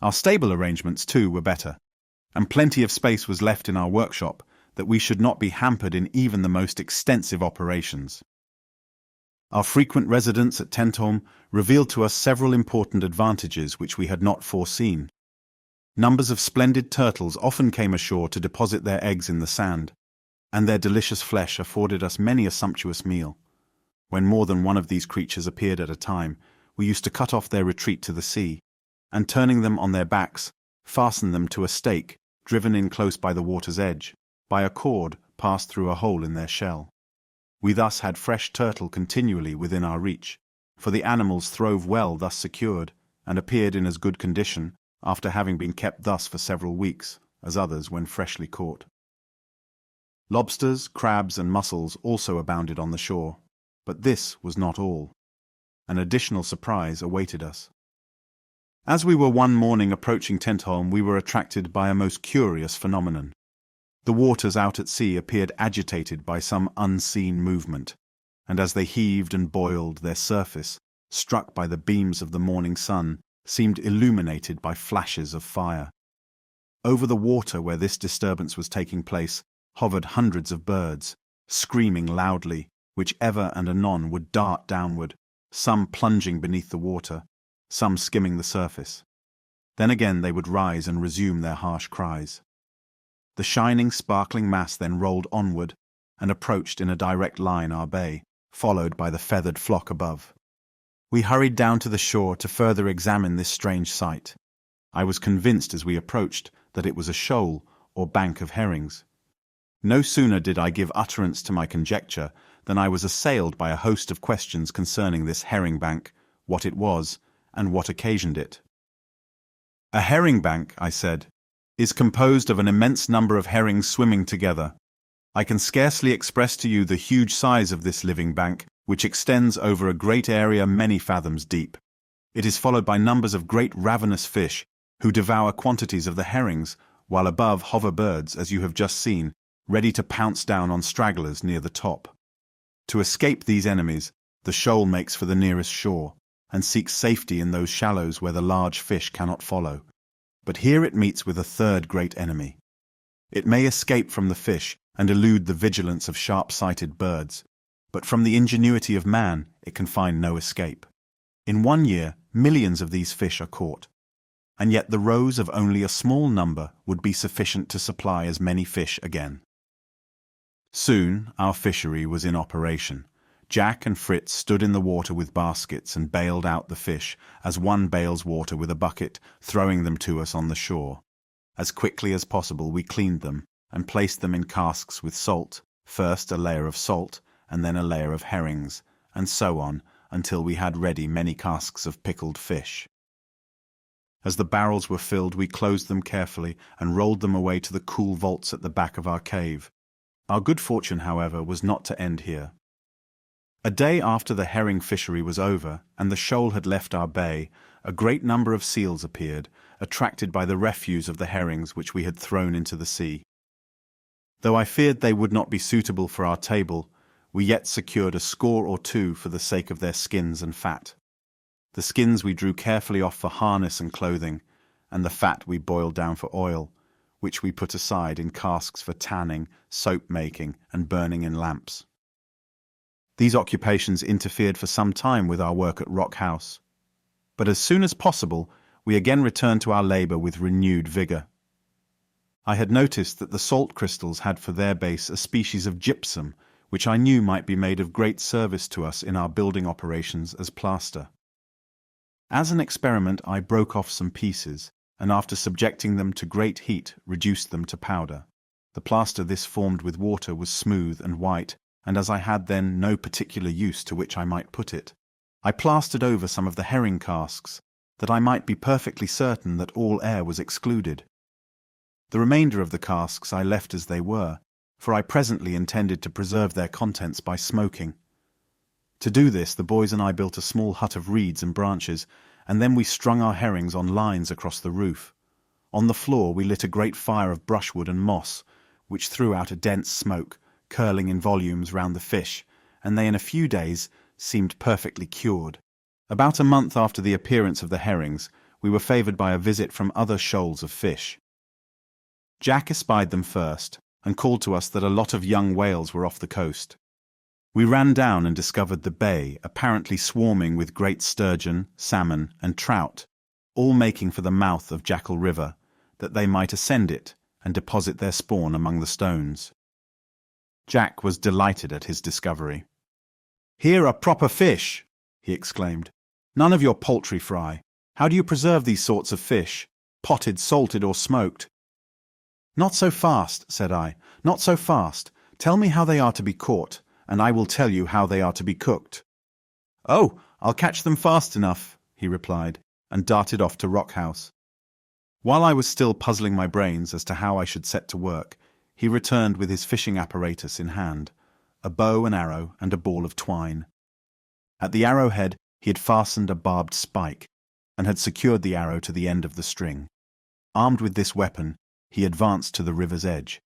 Our stable arrangements, too, were better, and plenty of space was left in our workshop that we should not be hampered in even the most extensive operations. Our frequent residence at Tentholm revealed to us several important advantages which we had not foreseen. Numbers of splendid turtles often came ashore to deposit their eggs in the sand, and their delicious flesh afforded us many a sumptuous meal. When more than one of these creatures appeared at a time, we used to cut off their retreat to the sea, and turning them on their backs, fasten them to a stake driven in close by the water's edge, by a cord passed through a hole in their shell. We thus had fresh turtle continually within our reach, for the animals throve well thus secured, and appeared in as good condition, after having been kept thus for several weeks, as others when freshly caught. Lobsters, crabs, and mussels also abounded on the shore, but this was not all. An additional surprise awaited us. As we were one morning approaching Tentholm, we were attracted by a most curious phenomenon. The waters out at sea appeared agitated by some unseen movement, and as they heaved and boiled, their surface, struck by the beams of the morning sun, seemed illuminated by flashes of fire. Over the water where this disturbance was taking place hovered hundreds of birds, screaming loudly, which ever and anon would dart downward, some plunging beneath the water, some skimming the surface. Then again they would rise and resume their harsh cries. The shining, sparkling mass then rolled onward and approached in a direct line our bay, followed by the feathered flock above. We hurried down to the shore to further examine this strange sight. I was convinced as we approached that it was a shoal or bank of herrings. No sooner did I give utterance to my conjecture than I was assailed by a host of questions concerning this herring bank, what it was, and what occasioned it. A herring bank, I said, is composed of an immense number of herrings swimming together, I can scarcely express to you the huge size of this living bank, which extends over a great area many fathoms deep. It is followed by numbers of great ravenous fish, who devour quantities of the herrings, while above hover birds, as you have just seen, ready to pounce down on stragglers near the top. To escape these enemies, the shoal makes for the nearest shore, and seeks safety in those shallows where the large fish cannot follow. But here it meets with a third great enemy. It may escape from the fish and elude the vigilance of sharp-sighted birds, but from the ingenuity of man it can find no escape. In 1 year, millions of these fish are caught, and yet the roes of only a small number would be sufficient to supply as many fish again. Soon our fishery was in operation. Jack and Fritz stood in the water with baskets and bailed out the fish, as one bails water with a bucket, throwing them to us on the shore. As quickly as possible we cleaned them and placed them in casks with salt, first a layer of salt and then a layer of herrings, and so on, until we had ready many casks of pickled fish. As the barrels were filled, we closed them carefully and rolled them away to the cool vaults at the back of our cave. Our good fortune, however, was not to end here. A day after the herring fishery was over and the shoal had left our bay, a great number of seals appeared, attracted by the refuse of the herrings which we had thrown into the sea. Though I feared they would not be suitable for our table, we yet secured a score or two for the sake of their skins and fat. The skins we drew carefully off for harness and clothing, and the fat we boiled down for oil, which we put aside in casks for tanning, soap making, and burning in lamps. These occupations interfered for some time with our work at Rock House, but as soon as possible we again returned to our labour with renewed vigour. I had noticed that the salt crystals had for their base a species of gypsum, which I knew might be made of great service to us in our building operations as plaster. As an experiment I broke off some pieces, and after subjecting them to great heat reduced them to powder. The plaster this formed with water was smooth and white, and as I had then no particular use to which I might put it, I plastered over some of the herring casks, that I might be perfectly certain that all air was excluded. The remainder of the casks I left as they were, for I presently intended to preserve their contents by smoking. To do this the boys and I built a small hut of reeds and branches, and then we strung our herrings on lines across the roof. On the floor we lit a great fire of brushwood and moss, which threw out a dense smoke, curling in volumes round the fish, and they in a few days seemed perfectly cured. About a month after the appearance of the herrings, we were favoured by a visit from other shoals of fish. Jack espied them first, and called to us that a lot of young whales were off the coast. We ran down and discovered the bay apparently swarming with great sturgeon, salmon, and trout, all making for the mouth of Jackal River, that they might ascend it and deposit their spawn among the stones. Jack was delighted at his discovery. "Here are proper fish," he exclaimed. "None of your poultry fry. How do you preserve these sorts of fish? Potted, salted, or smoked?" "Not so fast," said I. "Not so fast. Tell me how they are to be caught, and I will tell you how they are to be cooked." "Oh, I'll catch them fast enough," he replied, and darted off to Rock House. While I was still puzzling my brains as to how I should set to work, he returned with his fishing apparatus in hand, a bow and arrow and a ball of twine. At the arrowhead he had fastened a barbed spike, and had secured the arrow to the end of the string. Armed with this weapon, he advanced to the river's edge.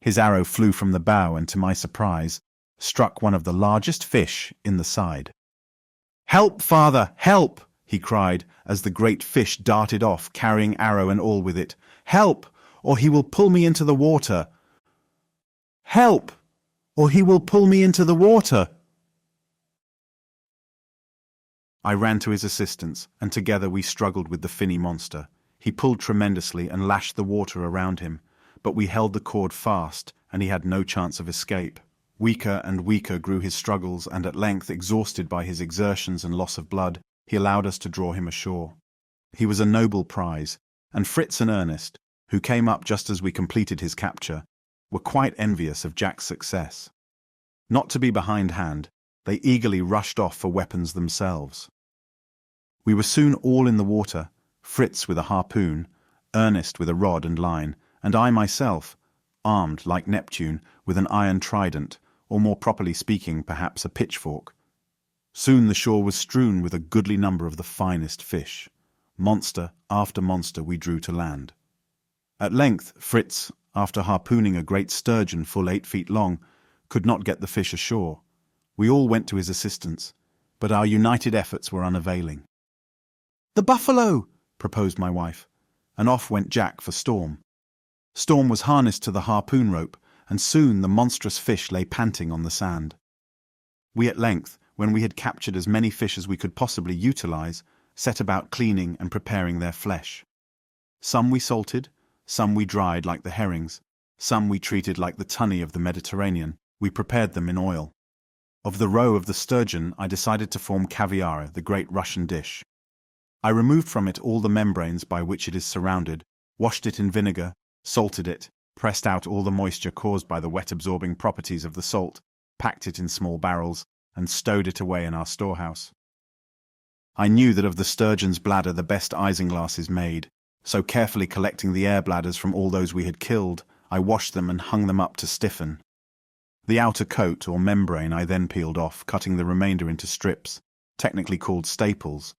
His arrow flew from the bow and, to my surprise, struck one of the largest fish in the side. "Help, father, help!" he cried, as the great fish darted off, carrying arrow and all with it. "Help, or he will pull me into the water! Help, or he will pull me into the water!" I ran to his assistance, and together we struggled with the finny monster. He pulled tremendously and lashed the water around him, but we held the cord fast, and he had no chance of escape. Weaker and weaker grew his struggles, and at length, exhausted by his exertions and loss of blood, he allowed us to draw him ashore. He was a noble prize, and Fritz and Ernest, who came up just as we completed his capture, were quite envious of Jack's success. Not to be behindhand, they eagerly rushed off for weapons themselves. We were soon all in the water, Fritz with a harpoon, Ernest with a rod and line, and I myself, armed, like Neptune, with an iron trident, or more properly speaking, perhaps a pitchfork. Soon the shore was strewn with a goodly number of the finest fish. Monster after monster we drew to land. At length, Fritz, after harpooning a great sturgeon full 8 feet long, could not get the fish ashore. We all went to his assistance, but our united efforts were unavailing. "The buffalo!" proposed my wife, and off went Jack for Storm. Storm was harnessed to the harpoon rope, and soon the monstrous fish lay panting on the sand. We at length, when we had captured as many fish as we could possibly utilize, set about cleaning and preparing their flesh. Some we salted, some we dried like the herrings, some we treated like the tunny of the Mediterranean. We prepared them in oil. Of the roe of the sturgeon, I decided to form caviare, the great Russian dish. I removed from it all the membranes by which it is surrounded, washed it in vinegar, salted it, pressed out all the moisture caused by the wet-absorbing properties of the salt, packed it in small barrels, and stowed it away in our storehouse. I knew that of the sturgeon's bladder the best isinglass is made, so carefully collecting the air bladders from all those we had killed, I washed them and hung them up to stiffen. The outer coat or membrane I then peeled off, cutting the remainder into strips, technically called staples.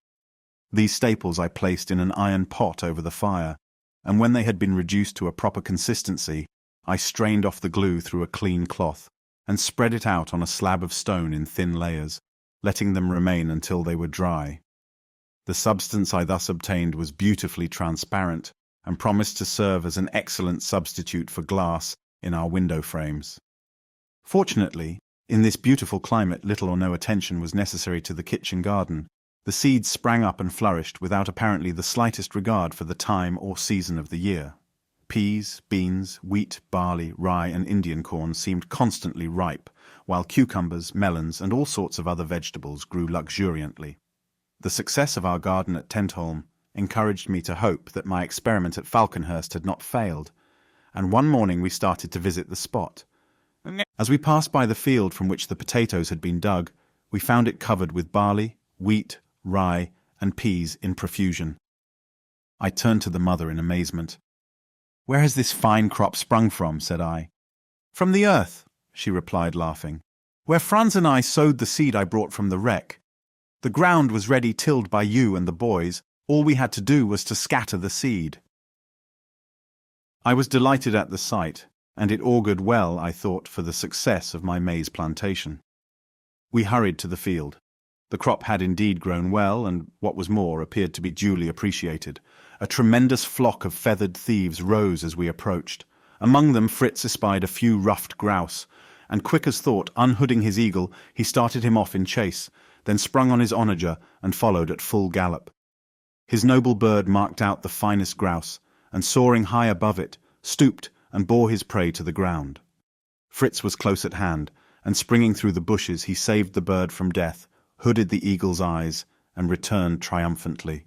These staples I placed in an iron pot over the fire, and when they had been reduced to a proper consistency, I strained off the glue through a clean cloth, and spread it out on a slab of stone in thin layers, letting them remain until they were dry. The substance I thus obtained was beautifully transparent, and promised to serve as an excellent substitute for glass in our window frames. Fortunately, in this beautiful climate little or no attention was necessary to the kitchen garden. The seeds sprang up and flourished without apparently the slightest regard for the time or season of the year. Peas, beans, wheat, barley, rye, and Indian corn seemed constantly ripe, while cucumbers, melons, and all sorts of other vegetables grew luxuriantly. The success of our garden at Tentholm encouraged me to hope that my experiment at Falconhurst had not failed, and one morning we started to visit the spot. As we passed by the field from which the potatoes had been dug, we found it covered with barley, wheat, rye, and peas in profusion. I turned to the mother in amazement. "Where has this fine crop sprung from?" said I. "From the earth," she replied, laughing. "Where Franz and I sowed the seed I brought from the wreck. The ground was ready tilled by you and the boys. All we had to do was to scatter the seed." I was delighted at the sight, and it augured well, I thought, for the success of my maize plantation. We hurried to the field. The crop had indeed grown well, and, what was more, appeared to be duly appreciated. A tremendous flock of feathered thieves rose as we approached. Among them Fritz espied a few ruffed grouse, and quick as thought, unhooding his eagle, he started him off in chase, then sprung on his onager and followed at full gallop. His noble bird marked out the finest grouse, and soaring high above it, stooped and bore his prey to the ground. Fritz was close at hand, and springing through the bushes he saved the bird from death, hooded the eagle's eyes, and returned triumphantly.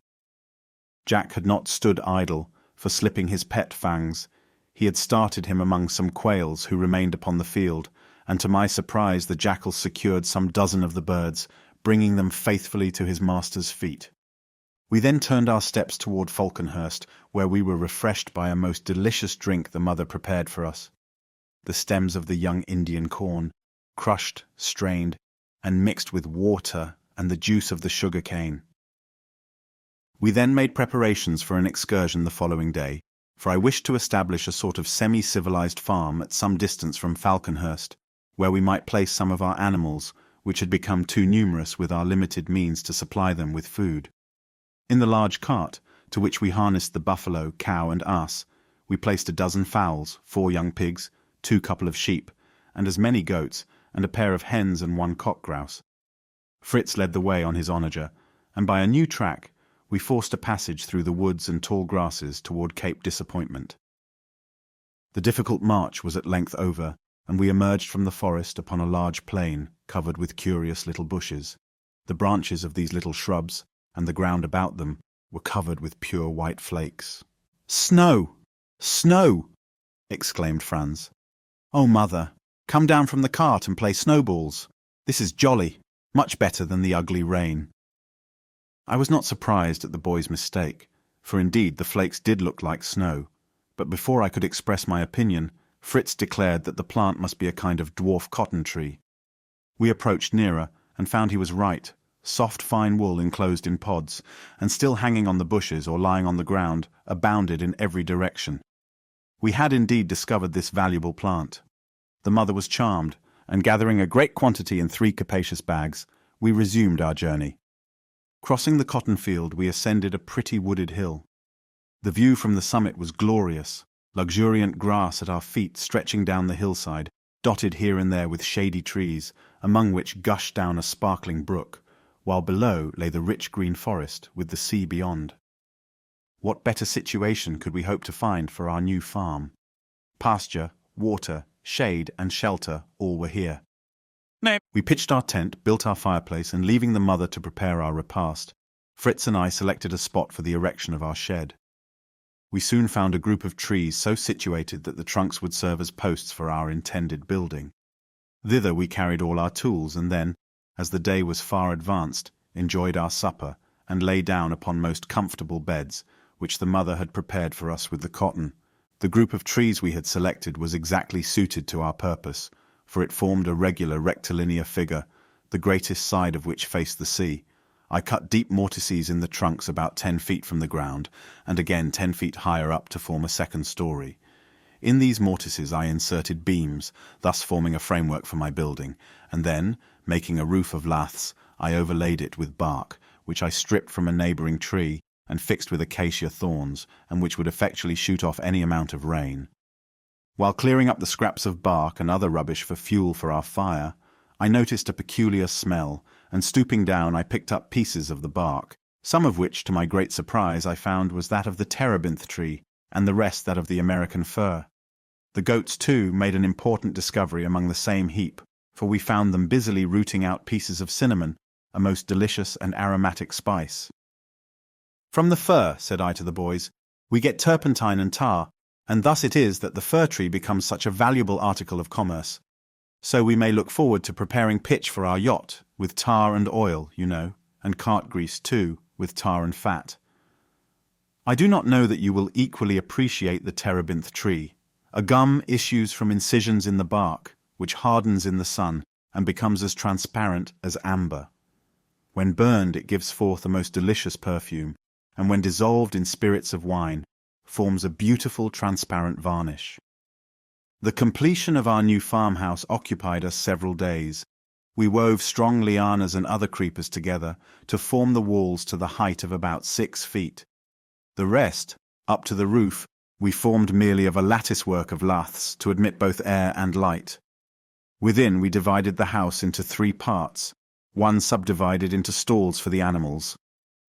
Jack had not stood idle, for slipping his pet fangs, he had started him among some quails who remained upon the field, and to my surprise the jackal secured some dozen of the birds, bringing them faithfully to his master's feet. We then turned our steps toward Falconhurst, where we were refreshed by a most delicious drink the mother prepared for us. The stems of the young Indian corn, crushed, strained, and mixed with water and the juice of the sugar cane. We then made preparations for an excursion the following day, for I wished to establish a sort of semi-civilized farm at some distance from Falconhurst, where we might place some of our animals, which had become too numerous with our limited means to supply them with food. In the large cart, to which we harnessed the buffalo, cow, and ass, we placed a dozen fowls, 4 young pigs, 2 couple of sheep, and as many goats, and a pair of hens and 1 cock grouse. Fritz led the way on his onager, and by a new track we forced a passage through the woods and tall grasses toward Cape Disappointment. The difficult march was at length over, and we emerged from the forest upon a large plain covered with curious little bushes. The branches of these little shrubs, and the ground about them, were covered with pure white flakes. "Snow! Snow!" exclaimed Franz. "Oh, mother, come down from the cart and play snowballs. This is jolly, much better than the ugly rain." I was not surprised at the boy's mistake, for indeed the flakes did look like snow, but before I could express my opinion, Fritz declared that the plant must be a kind of dwarf cotton tree. We approached nearer and found he was right. Soft, fine wool enclosed in pods, and still hanging on the bushes or lying on the ground, abounded in every direction. We had indeed discovered this valuable plant. The mother was charmed, and gathering a great quantity in 3 capacious bags, we resumed our journey. Crossing the cotton field, we ascended a pretty wooded hill. The view from the summit was glorious, luxuriant grass at our feet stretching down the hillside, dotted here and there with shady trees, among which gushed down a sparkling brook, while below lay the rich green forest with the sea beyond. What better situation could we hope to find for our new farm? Pasture, water, shade, and shelter all were here. We pitched our tent, built our fireplace, and leaving the mother to prepare our repast, Fritz and I selected a spot for the erection of our shed. We soon found a group of trees so situated that the trunks would serve as posts for our intended building. Thither we carried all our tools, and then, as the day was far advanced, enjoyed our supper, and lay down upon most comfortable beds, which the mother had prepared for us with the cotton. The group of trees we had selected was exactly suited to our purpose, for it formed a regular rectilinear figure, the greatest side of which faced the sea. I cut deep mortices in the trunks about 10 feet from the ground, and again 10 feet higher up to form a second story. In these mortices I inserted beams, thus forming a framework for my building, and then, making a roof of laths, I overlaid it with bark, which I stripped from a neighbouring tree and fixed with acacia thorns, and which would effectually shoot off any amount of rain. While clearing up the scraps of bark and other rubbish for fuel for our fire, I noticed a peculiar smell, and stooping down I picked up pieces of the bark, some of which, to my great surprise, I found was that of the terebinth tree, and the rest that of the American fir. The goats, too, made an important discovery among the same heap, for we found them busily rooting out pieces of cinnamon, a most delicious and aromatic spice. "From the fir," said I to the boys, "we get turpentine and tar, and thus it is that the fir tree becomes such a valuable article of commerce. So we may look forward to preparing pitch for our yacht, with tar and oil, you know, and cart grease, too, with tar and fat. I do not know that you will equally appreciate the terebinth tree. A gum issues from incisions in the bark, which hardens in the sun and becomes as transparent as amber. When burned, it gives forth a most delicious perfume, and when dissolved in spirits of wine, forms a beautiful transparent varnish. The completion of our new farmhouse occupied us several days. We wove strong lianas and other creepers together to form the walls to the height of about 6 feet. The rest, up to the roof, we formed merely of a lattice-work of laths to admit both air and light. Within, we divided the house into 3 parts, one subdivided into stalls for the animals,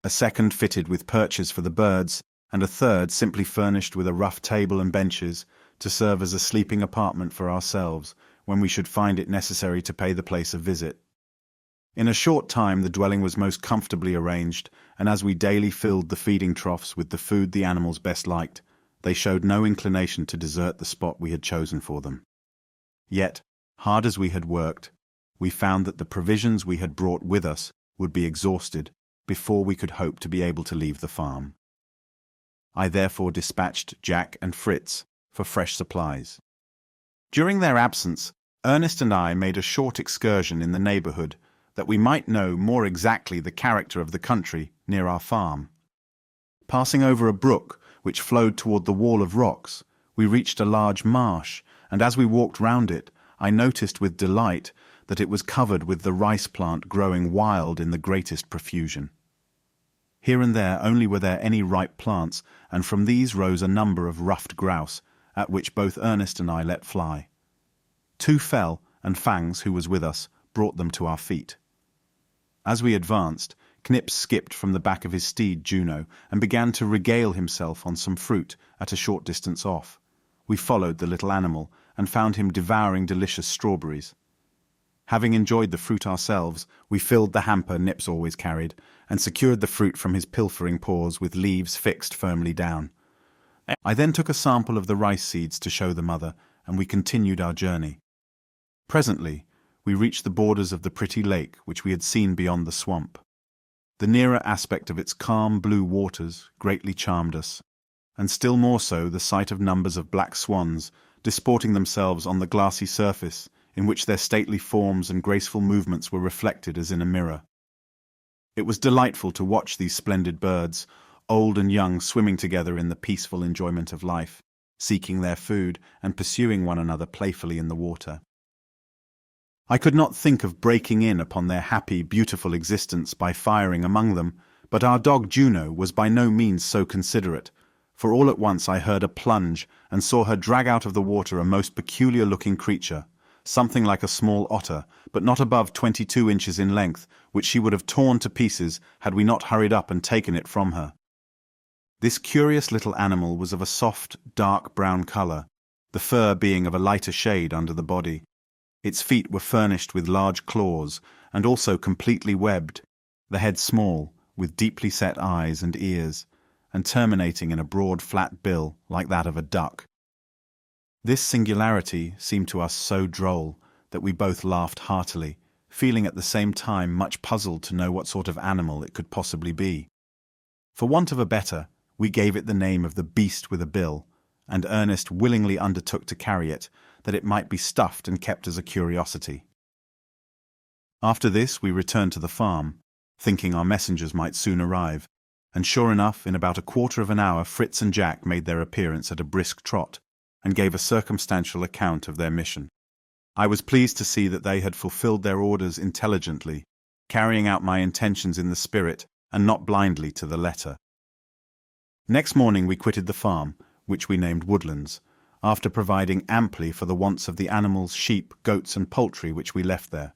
a second fitted with perches for the birds, and a third simply furnished with a rough table and benches to serve as a sleeping apartment for ourselves when we should find it necessary to pay the place a visit. In a short time the dwelling was most comfortably arranged, and as we daily filled the feeding troughs with the food the animals best liked, they showed no inclination to desert the spot we had chosen for them. Yet, hard as we had worked, we found that the provisions we had brought with us would be exhausted before we could hope to be able to leave the farm. I therefore dispatched Jack and Fritz for fresh supplies. During their absence, Ernest and I made a short excursion in the neighbourhood that we might know more exactly the character of the country near our farm. Passing over a brook which flowed toward the wall of rocks, we reached a large marsh, and as we walked round it, I noticed with delight that it was covered with the rice plant growing wild in the greatest profusion. Here and there only were there any ripe plants, and from these rose a number of ruffed grouse, at which both Ernest and I let fly. 2 fell, and Fangs, who was with us, brought them to our feet. As we advanced, Knips skipped from the back of his steed Juno and began to regale himself on some fruit at a short distance off. We followed the little animal and found him devouring delicious strawberries. Having enjoyed the fruit ourselves, we filled the hamper Nips always carried and secured the fruit from his pilfering paws with leaves fixed firmly down. I then took a sample of the rice seeds to show the mother, and we continued our journey. Presently, we reached the borders of the pretty lake which we had seen beyond the swamp. The nearer aspect of its calm blue waters greatly charmed us, and still more so the sight of numbers of black swans disporting themselves on the glassy surface, in which their stately forms and graceful movements were reflected as in a mirror. It was delightful to watch these splendid birds, old and young, swimming together in the peaceful enjoyment of life, seeking their food and pursuing one another playfully in the water. I could not think of breaking in upon their happy, beautiful existence by firing among them, but our dog Juno was by no means so considerate, for all at once I heard a plunge and saw her drag out of the water a most peculiar-looking creature, something like a small otter, but not above 22 inches in length, which she would have torn to pieces had we not hurried up and taken it from her. This curious little animal was of a soft, dark brown color, the fur being of a lighter shade under the body. Its feet were furnished with large claws, and also completely webbed, the head small, with deeply set eyes and ears, and terminating in a broad flat bill like that of a duck. This singularity seemed to us so droll that we both laughed heartily, feeling at the same time much puzzled to know what sort of animal it could possibly be. For want of a better, we gave it the name of the beast with a bill, and Ernest willingly undertook to carry it, that it might be stuffed and kept as a curiosity. After this we returned to the farm, thinking our messengers might soon arrive, and sure enough, in about a quarter of an hour Fritz and Jack made their appearance at a brisk trot, and gave a circumstantial account of their mission. I was pleased to see that they had fulfilled their orders intelligently, carrying out my intentions in the spirit, and not blindly to the letter. Next morning we quitted the farm, which we named Woodlands, after providing amply for the wants of the animals, sheep, goats, and poultry which we left there.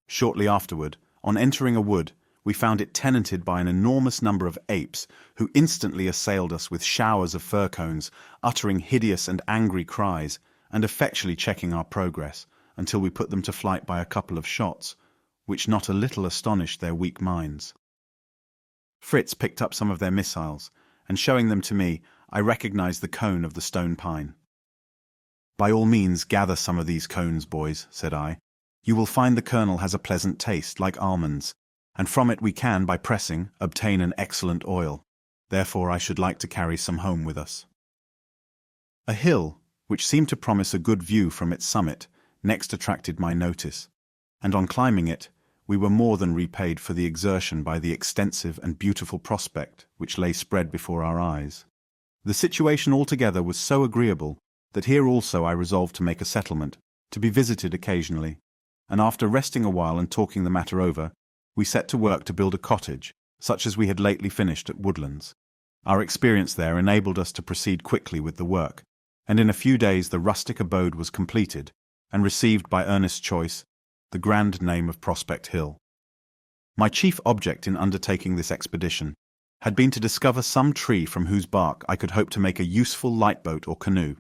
Shortly afterward, on entering a wood, we found it tenanted by an enormous number of apes, who instantly assailed us with showers of fir cones, uttering hideous and angry cries, and effectually checking our progress, until we put them to flight by a couple of shots, which not a little astonished their weak minds. Fritz picked up some of their missiles, and showing them to me, I recognized the cone of the stone pine. "By all means gather some of these cones, boys," said I. "You will find the kernel has a pleasant taste, like almonds, and from it we can, by pressing, obtain an excellent oil. Therefore I should like to carry some home with us." A hill, which seemed to promise a good view from its summit, next attracted my notice, and on climbing it, we were more than repaid for the exertion by the extensive and beautiful prospect which lay spread before our eyes. The situation altogether was so agreeable that here also I resolved to make a settlement, to be visited occasionally, and after resting a while and talking the matter over, we set to work to build a cottage, such as we had lately finished at Woodlands. Our experience there enabled us to proceed quickly with the work, and in a few days the rustic abode was completed, and received by Ernest's choice the grand name of Prospect Hill. My chief object in undertaking this expedition had been to discover some tree from whose bark I could hope to make a useful light-boat or canoe.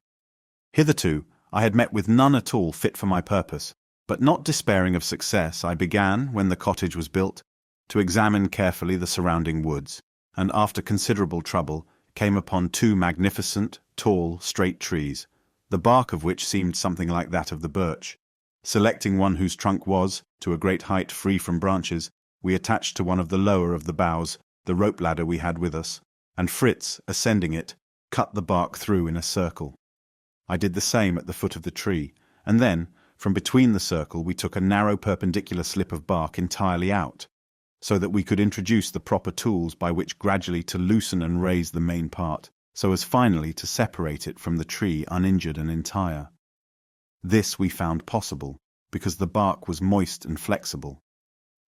Hitherto I had met with none at all fit for my purpose, but not despairing of success, I began, when the cottage was built, to examine carefully the surrounding woods, and after considerable trouble came upon two magnificent, tall, straight trees, the bark of which seemed something like that of the birch. Selecting one whose trunk was, to a great height, free from branches, we attached to one of the lower of the boughs the rope ladder we had with us, and Fritz, ascending it, cut the bark through in a circle. I did the same at the foot of the tree, and then, from between the circle we took a narrow perpendicular slip of bark entirely out, so that we could introduce the proper tools by which gradually to loosen and raise the main part, so as finally to separate it from the tree uninjured and entire. This we found possible, because the bark was moist and flexible.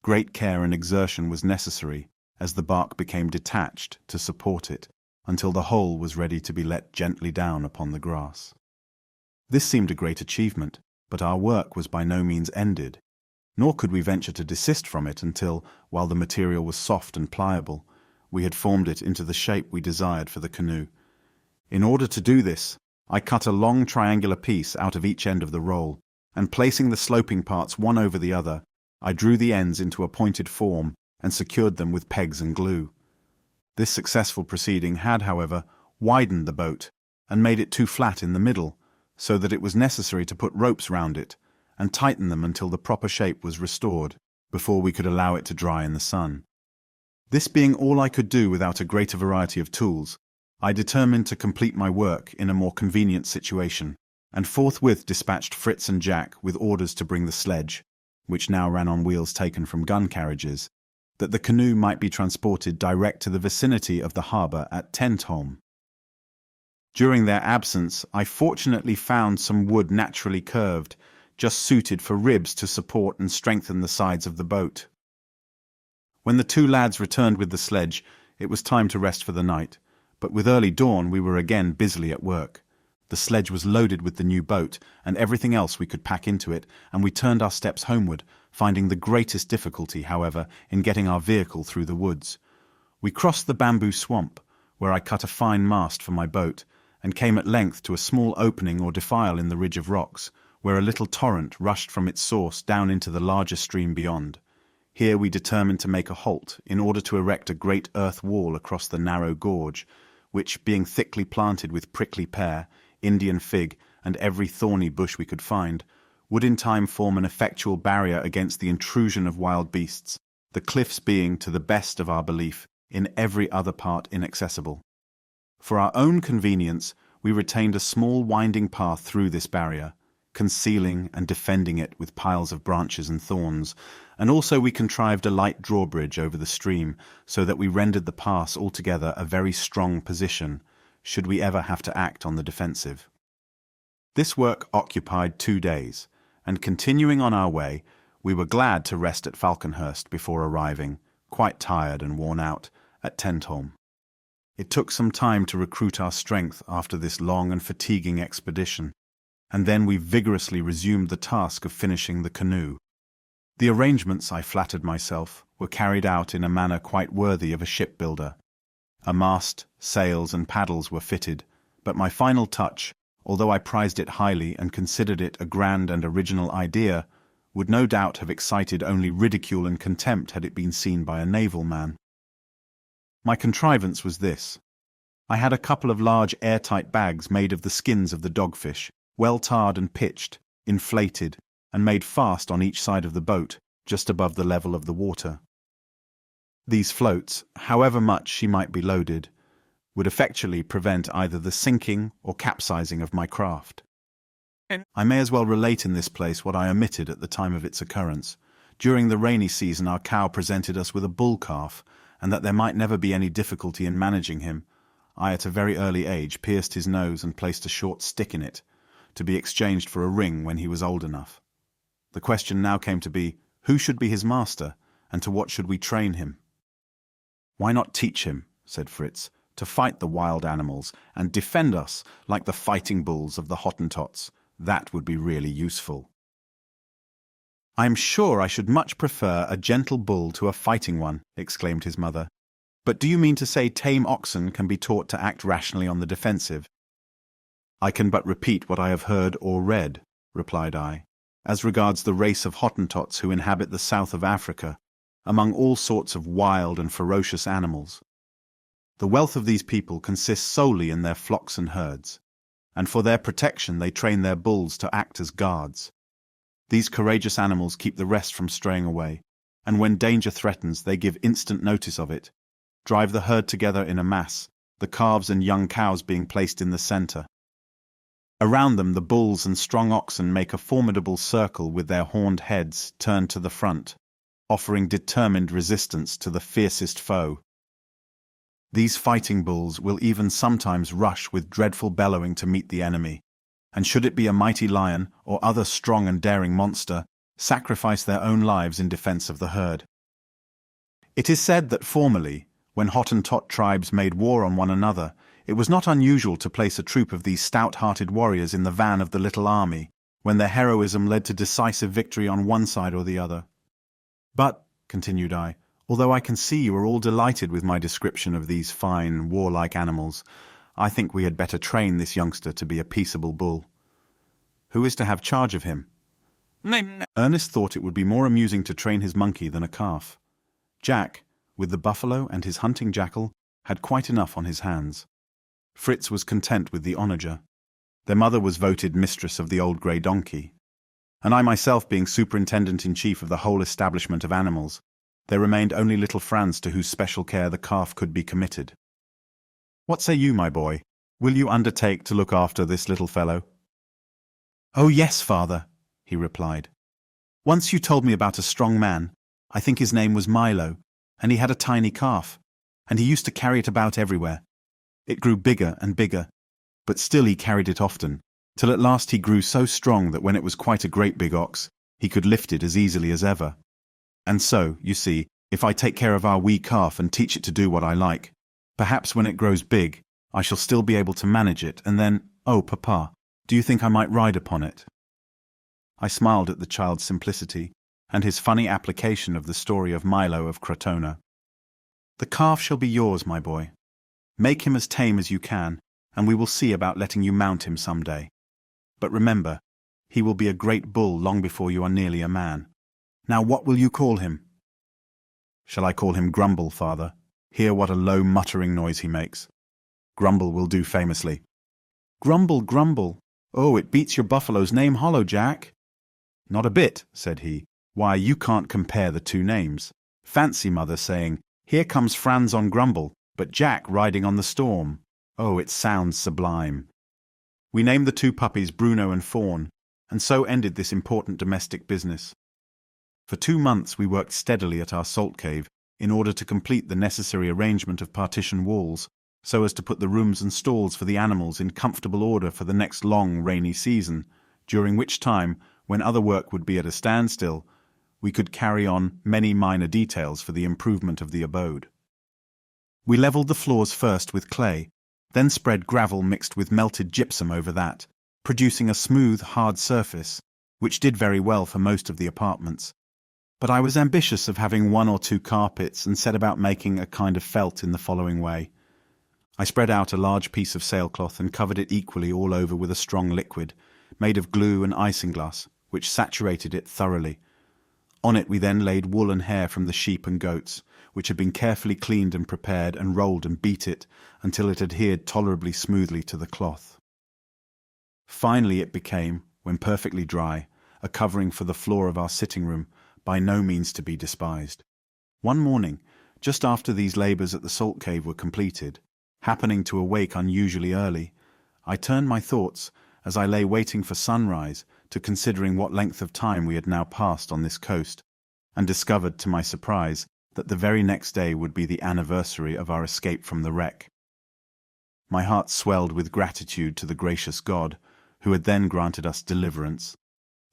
Great care and exertion was necessary, as the bark became detached to support it, until the whole was ready to be let gently down upon the grass. This seemed a great achievement, but our work was by no means ended, nor could we venture to desist from it until, while the material was soft and pliable, we had formed it into the shape we desired for the canoe. In order to do this, I cut a long triangular piece out of each end of the roll, and placing the sloping parts one over the other, I drew the ends into a pointed form and secured them with pegs and glue. This successful proceeding had, however, widened the boat and made it too flat in the middle, so that it was necessary to put ropes round it and tighten them until the proper shape was restored, before we could allow it to dry in the sun. This being all I could do without a greater variety of tools, I determined to complete my work in a more convenient situation, and forthwith dispatched Fritz and Jack with orders to bring the sledge, which now ran on wheels taken from gun carriages, that the canoe might be transported direct to the vicinity of the harbour at Tentholm. During their absence, I fortunately found some wood naturally curved, just suited for ribs to support and strengthen the sides of the boat. When the two lads returned with the sledge, it was time to rest for the night, but with early dawn we were again busily at work. The sledge was loaded with the new boat and everything else we could pack into it, and we turned our steps homeward, finding the greatest difficulty, however, in getting our vehicle through the woods. We crossed the bamboo swamp, where I cut a fine mast for my boat, and came at length to a small opening or defile in the ridge of rocks, where a little torrent rushed from its source down into the larger stream beyond. Here we determined to make a halt in order to erect a great earth wall across the narrow gorge, which, being thickly planted with prickly pear, Indian fig, and every thorny bush we could find, would in time form an effectual barrier against the intrusion of wild beasts, the cliffs being, to the best of our belief, in every other part inaccessible. For our own convenience, we retained a small winding path through this barrier, concealing and defending it with piles of branches and thorns, and also we contrived a light drawbridge over the stream, so that we rendered the pass altogether a very strong position, should we ever have to act on the defensive. This work occupied 2 days, and continuing on our way, we were glad to rest at Falconhurst before arriving, quite tired and worn out, at Tentholm. It took some time to recruit our strength after this long and fatiguing expedition, and then we vigorously resumed the task of finishing the canoe. The arrangements, I flattered myself, were carried out in a manner quite worthy of a shipbuilder. A mast, sails, and paddles were fitted, but my final touch, although I prized it highly and considered it a grand and original idea, would no doubt have excited only ridicule and contempt had it been seen by a naval man. My contrivance was this. I had a couple of large airtight bags made of the skins of the dogfish, well tarred and pitched, inflated, and made fast on each side of the boat, just above the level of the water. These floats, however much she might be loaded, would effectually prevent either the sinking or capsizing of my craft. I may as well relate in this place what I omitted at the time of its occurrence. During the rainy season our cow presented us with a bull calf, and that there might never be any difficulty in managing him, I at a very early age pierced his nose and placed a short stick in it, to be exchanged for a ring when he was old enough. The question now came to be, who should be his master, and to what should we train him? "Why not teach him," said Fritz, "to fight the wild animals, and defend us like the fighting bulls of the Hottentots? That would be really useful." "I am sure I should much prefer a gentle bull to a fighting one," exclaimed his mother. "But do you mean to say tame oxen can be taught to act rationally on the defensive?" "I can but repeat what I have heard or read," replied I, "as regards the race of Hottentots who inhabit the south of Africa, among all sorts of wild and ferocious animals. The wealth of these people consists solely in their flocks and herds, and for their protection they train their bulls to act as guards. These courageous animals keep the rest from straying away, and when danger threatens they give instant notice of it, drive the herd together in a mass, the calves and young cows being placed in the centre. Around them the bulls and strong oxen make a formidable circle with their horned heads turned to the front, offering determined resistance to the fiercest foe. These fighting bulls will even sometimes rush with dreadful bellowing to meet the enemy, and should it be a mighty lion or other strong and daring monster, sacrifice their own lives in defense of the herd. It is said that formerly, when Hottentot tribes made war on one another, it was not unusual to place a troop of these stout-hearted warriors in the van of the little army, when their heroism led to decisive victory on one side or the other. But, continued I, although I can see you are all delighted with my description of these fine, warlike animals, I think we had better train this youngster to be a peaceable bull. Who is to have charge of him? Ernest thought it would be more amusing to train his monkey than a calf. Jack, with the buffalo and his hunting jackal, had quite enough on his hands. Fritz was content with the onager. Their mother was voted mistress of the old grey donkey. And I myself being superintendent-in-chief of the whole establishment of animals, there remained only little Franz to whose special care the calf could be committed. What say you, my boy? Will you undertake to look after this little fellow? "Oh yes, father," he replied. "Once you told me about a strong man, I think his name was Milo, and he had a tiny calf, and he used to carry it about everywhere. It grew bigger and bigger, but still he carried it often, till at last he grew so strong that when it was quite a great big ox, he could lift it as easily as ever. And so, you see, if I take care of our wee calf and teach it to do what I like, perhaps when it grows big, I shall still be able to manage it, and then, oh, Papa, do you think I might ride upon it?" I smiled at the child's simplicity and his funny application of the story of Milo of Crotona. "The calf shall be yours, my boy. Make him as tame as you can, and we will see about letting you mount him some day. But remember, he will be a great bull long before you are nearly a man. Now what will you call him?" "Shall I call him Grumble, father? Hear what a low muttering noise he makes. Grumble will do famously." "Grumble, Grumble. Oh, it beats your buffalo's name hollow, Jack." "Not a bit," said he. "Why, you can't compare the two names. Fancy mother saying, 'Here comes Franz on Grumble, but Jack riding on the Storm.' Oh, it sounds sublime." We named the two puppies Bruno and Fawn, and so ended this important domestic business. For 2 months we worked steadily at our salt cave in order to complete the necessary arrangement of partition walls, so as to put the rooms and stalls for the animals in comfortable order for the next long rainy season, during which time, when other work would be at a standstill, we could carry on many minor details for the improvement of the abode. We levelled the floors first with clay, then spread gravel mixed with melted gypsum over that, producing a smooth, hard surface, which did very well for most of the apartments. But I was ambitious of having 1 or 2 carpets and set about making a kind of felt in the following way. I spread out a large piece of sailcloth and covered it equally all over with a strong liquid, made of glue and isinglass, which saturated it thoroughly. On it we then laid wool and hair from the sheep and goats, which had been carefully cleaned and prepared, and rolled and beat it until it adhered tolerably smoothly to the cloth. Finally it became, when perfectly dry, a covering for the floor of our sitting room, by no means to be despised. One morning, just after these labours at the salt cave were completed, happening to awake unusually early, I turned my thoughts, as I lay waiting for sunrise, to considering what length of time we had now passed on this coast, and discovered, to my surprise, that the very next day would be the anniversary of our escape from the wreck. My heart swelled with gratitude to the gracious God, who had then granted us deliverance,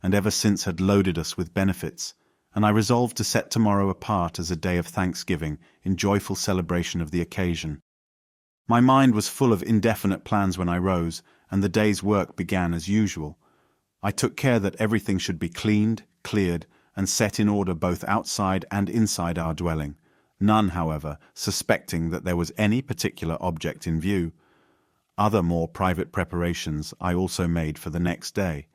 and ever since had loaded us with benefits, and I resolved to set tomorrow apart as a day of thanksgiving in joyful celebration of the occasion. My mind was full of indefinite plans when I rose, and the day's work began as usual. I took care that everything should be cleaned, cleared, and set in order both outside and inside our dwelling, none, however, suspecting that there was any particular object in view. Other more private preparations I also made for the next day.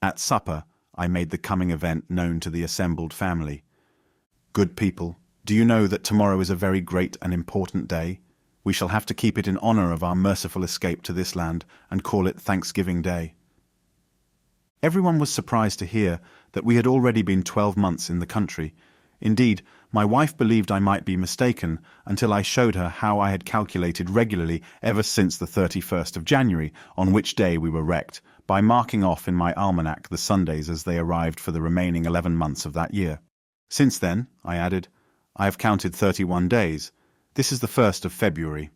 At supper, I made the coming event known to the assembled family. "Good people, do you know that tomorrow is a very great and important day? We shall have to keep it in honour of our merciful escape to this land, and call it Thanksgiving Day." Everyone was surprised to hear that we had already been 12 months in the country. Indeed, my wife believed I might be mistaken until I showed her how I had calculated regularly ever since the 31st of January, on which day we were wrecked, by marking off in my almanac the Sundays as they arrived for the remaining 11 months of that year. "Since then," I added, "I have counted 31 days. This is the 1st of February.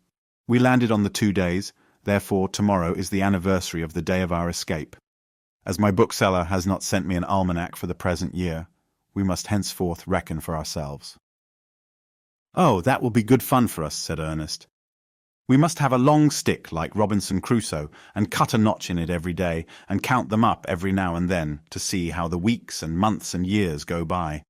We landed on the 2 days, therefore tomorrow is the anniversary of the day of our escape. As my bookseller has not sent me an almanac for the present year, we must henceforth reckon for ourselves." "Oh, that will be good fun for us," said Ernest. "We must have a long stick like Robinson Crusoe, and cut a notch in it every day, and count them up every now and then, to see how the weeks and months and years go by."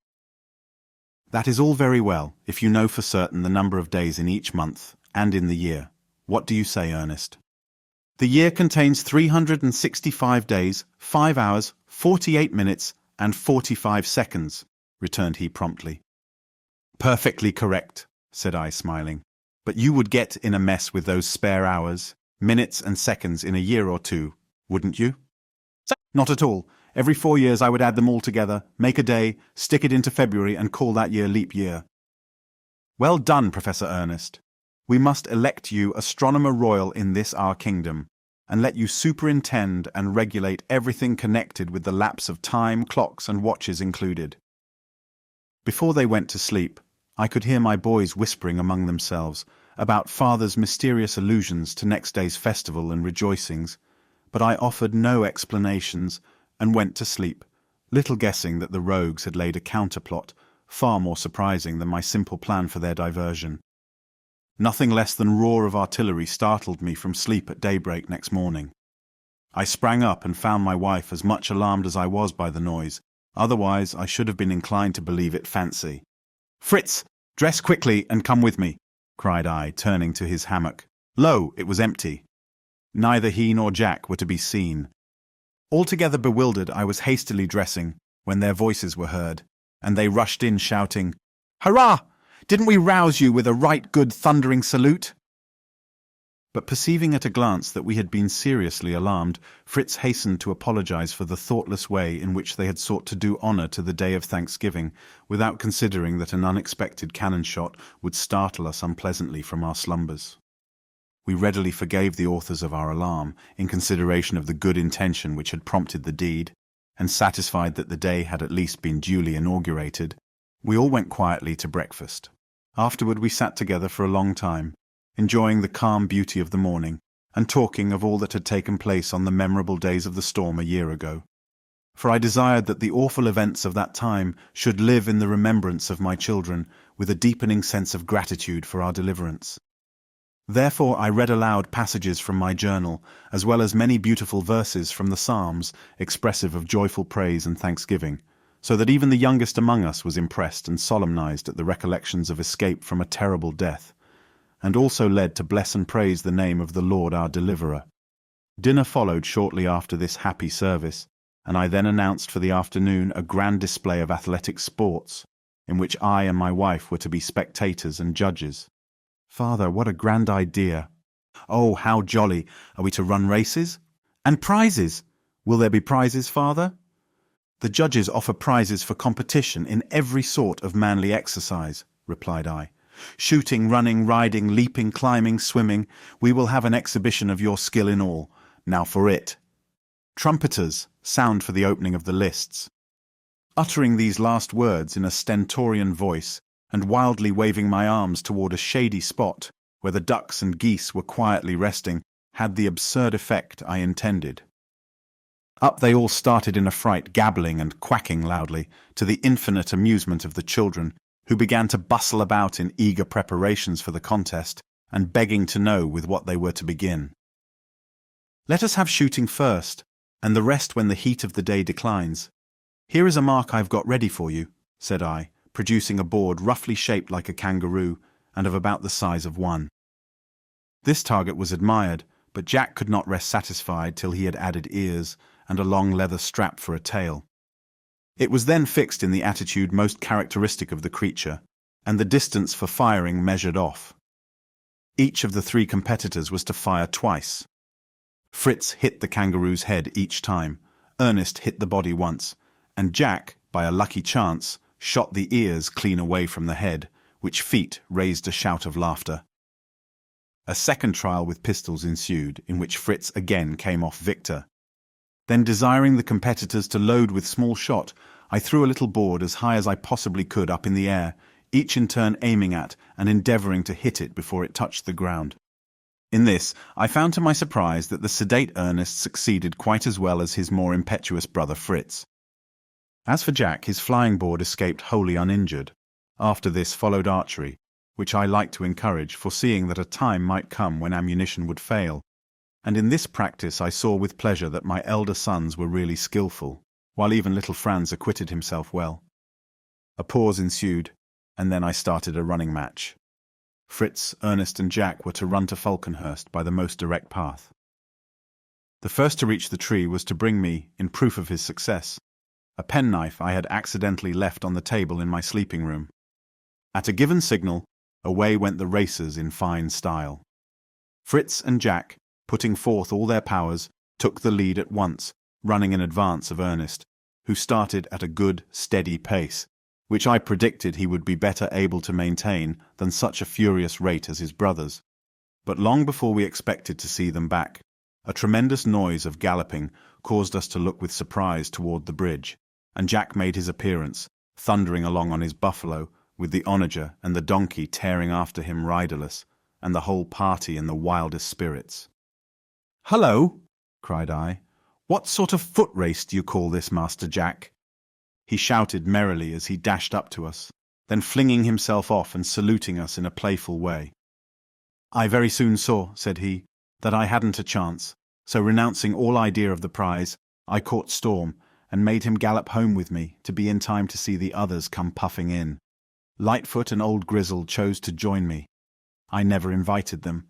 "That is all very well, if you know for certain the number of days in each month, and in the year. What do you say, Ernest?" "The year contains 365 days, 5 hours, 48 minutes, and 45 seconds, returned he promptly. "Perfectly correct," said I, smiling. "But you would get in a mess with those spare hours, minutes and seconds in a year or two, wouldn't you?" "Not at all. Every 4 years I would add them all together, make a day, stick it into February, and call that year leap year." "Well done, Professor Ernest. We must elect you Astronomer Royal in this our kingdom. and let you superintend and regulate everything connected with the lapse of time, clocks and watches included. Before they went to sleep, I could hear my boys whispering among themselves about Father's mysterious allusions to next day's festival and rejoicings, but I offered no explanations and went to sleep, little guessing that the rogues had laid a counterplot far more surprising than my simple plan for their diversion. Nothing less than roar of artillery startled me from sleep at daybreak next morning. I sprang up and found my wife as much alarmed as I was by the noise. Otherwise, I should have been inclined to believe it fancy. "Fritz, dress quickly and come with me," cried I, turning to his hammock. Lo, it was empty. Neither he nor Jack were to be seen. Altogether bewildered, I was hastily dressing when their voices were heard, and they rushed in shouting, "Hurrah! Didn't we rouse you with a right good thundering salute?" But perceiving at a glance that we had been seriously alarmed, Fritz hastened to apologize for the thoughtless way in which they had sought to do honor to the day of Thanksgiving, without considering that an unexpected cannon shot would startle us unpleasantly from our slumbers. We readily forgave the authors of our alarm, in consideration of the good intention which had prompted the deed, and satisfied that the day had at least been duly inaugurated, we all went quietly to breakfast. Afterward we sat together for a long time, enjoying the calm beauty of the morning, and talking of all that had taken place on the memorable days of the storm a year ago. For I desired that the awful events of that time should live in the remembrance of my children, with a deepening sense of gratitude for our deliverance. Therefore I read aloud passages from my journal, as well as many beautiful verses from the Psalms, expressive of joyful praise and thanksgiving, so that even the youngest among us was impressed and solemnized at the recollections of escape from a terrible death, and also led to bless and praise the name of the Lord our deliverer. Dinner followed shortly after this happy service, and I then announced for the afternoon a grand display of athletic sports, in which I and my wife were to be spectators and judges. "Father, what a grand idea!" "Oh, how jolly! Are we to run races?" "And prizes! Will there be prizes, Father?" "The judges offer prizes for competition in every sort of manly exercise," replied I. "Shooting, running, riding, leaping, climbing, swimming. We will have an exhibition of your skill in all. Now for it." "Trumpeters, sound for the opening of the lists." Uttering these last words in a stentorian voice, and wildly waving my arms toward a shady spot where the ducks and geese were quietly resting, had the absurd effect I intended. Up they all started in a fright, gabbling and quacking loudly, to the infinite amusement of the children, who began to bustle about in eager preparations for the contest, and begging to know with what they were to begin. "Let us have shooting first, and the rest when the heat of the day declines. Here is a mark I've got ready for you," said I, producing a board roughly shaped like a kangaroo, and of about the size of one. This target was admired, but Jack could not rest satisfied till he had added ears, and a long leather strap for a tail. It was then fixed in the attitude most characteristic of the creature, and the distance for firing measured off. Each of the three competitors was to fire twice. Fritz hit the kangaroo's head each time, Ernest hit the body once, and Jack, by a lucky chance, shot the ears clean away from the head, which feat raised a shout of laughter. A second trial with pistols ensued, in which Fritz again came off victor. Then, desiring the competitors to load with small shot, I threw a little board as high as I possibly could up in the air, each in turn aiming at and endeavouring to hit it before it touched the ground. In this, I found to my surprise that the sedate Ernest succeeded quite as well as his more impetuous brother Fritz. As for Jack, his flying board escaped wholly uninjured. After this followed archery, which I liked to encourage, foreseeing that a time might come when ammunition would fail, and in this practice I saw with pleasure that my elder sons were really skilful, while even little Franz acquitted himself well. A pause ensued, and then I started a running match. Fritz, Ernest, and Jack were to run to Falconhurst by the most direct path. The first to reach the tree was to bring me, in proof of his success, a penknife I had accidentally left on the table in my sleeping room. At a given signal, away went the racers in fine style. Fritz and Jack, putting forth all their powers, took the lead at once, running in advance of Ernest, who started at a good, steady pace, which I predicted he would be better able to maintain than such a furious rate as his brothers. But long before we expected to see them back, A tremendous noise of galloping caused us to look with surprise toward the bridge, and Jack made his appearance, thundering along on his buffalo, with the onager and the donkey tearing after him riderless, and the whole party in the wildest spirits. "Hullo!" cried I. "What sort of foot race do you call this, Master Jack?" He shouted merrily as he dashed up to us, then flinging himself off and saluting us in a playful way. "I very soon saw," said he, "that I hadn't a chance, so renouncing all idea of the prize, I caught Storm and made him gallop home with me to be in time to see the others come puffing in. Lightfoot and old Grizzle chose to join me. I never invited them.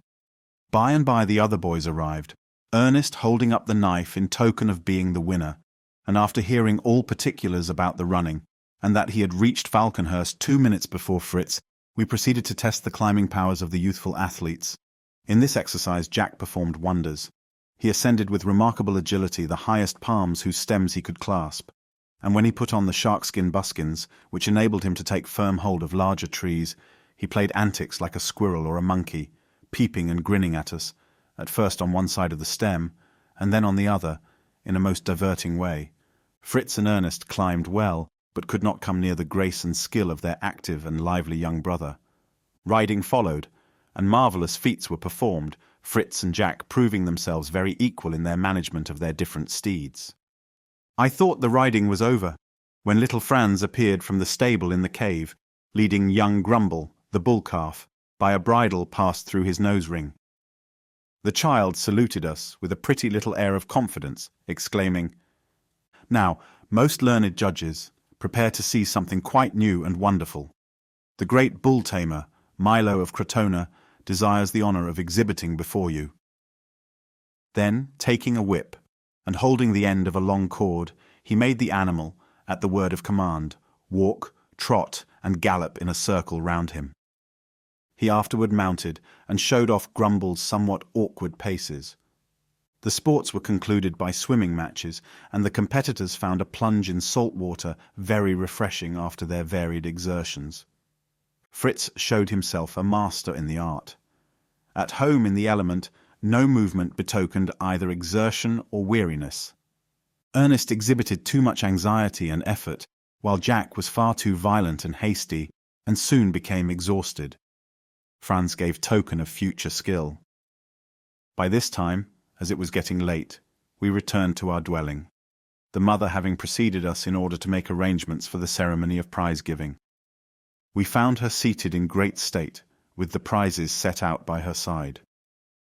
By and by the other boys arrived, Ernest holding up the knife in token of being the winner, and after hearing all particulars about the running, and that he had reached Falconhurst 2 minutes before Fritz, we proceeded to test the climbing powers of the youthful athletes. In this exercise Jack performed wonders. He ascended with remarkable agility the highest palms whose stems he could clasp, and when he put on the sharkskin buskins, which enabled him to take firm hold of larger trees, he played antics like a squirrel or a monkey, peeping and grinning at us, at first on one side of the stem, and then on the other, in a most diverting way. Fritz and Ernest climbed well, but could not come near the grace and skill of their active and lively young brother. Riding followed, and marvellous feats were performed, Fritz and Jack proving themselves very equal in their management of their different steeds. I thought the riding was over, when little Franz appeared from the stable in the cave, leading young Grumble, the bull-calf, by a bridle passed through his nose-ring. The child saluted us with a pretty little air of confidence, exclaiming, "Now, most learned judges, prepare to see something quite new and wonderful. The great bull-tamer, Milo of Crotona, desires the honour of exhibiting before you." Then, taking a whip, and holding the end of a long cord, he made the animal, at the word of command, walk, trot, and gallop in a circle round him. He afterward mounted, and showed off Grumble's somewhat awkward paces. The sports were concluded by swimming matches, and the competitors found a plunge in salt water very refreshing after their varied exertions. Fritz showed himself a master in the art. At home in the element, no movement betokened either exertion or weariness. Ernest exhibited too much anxiety and effort, while Jack was far too violent and hasty, and soon became exhausted. Franz gave token of future skill. By this time, as it was getting late, we returned to our dwelling, the mother having preceded us in order to make arrangements for the ceremony of prize-giving. We found her seated in great state, with the prizes set out by her side.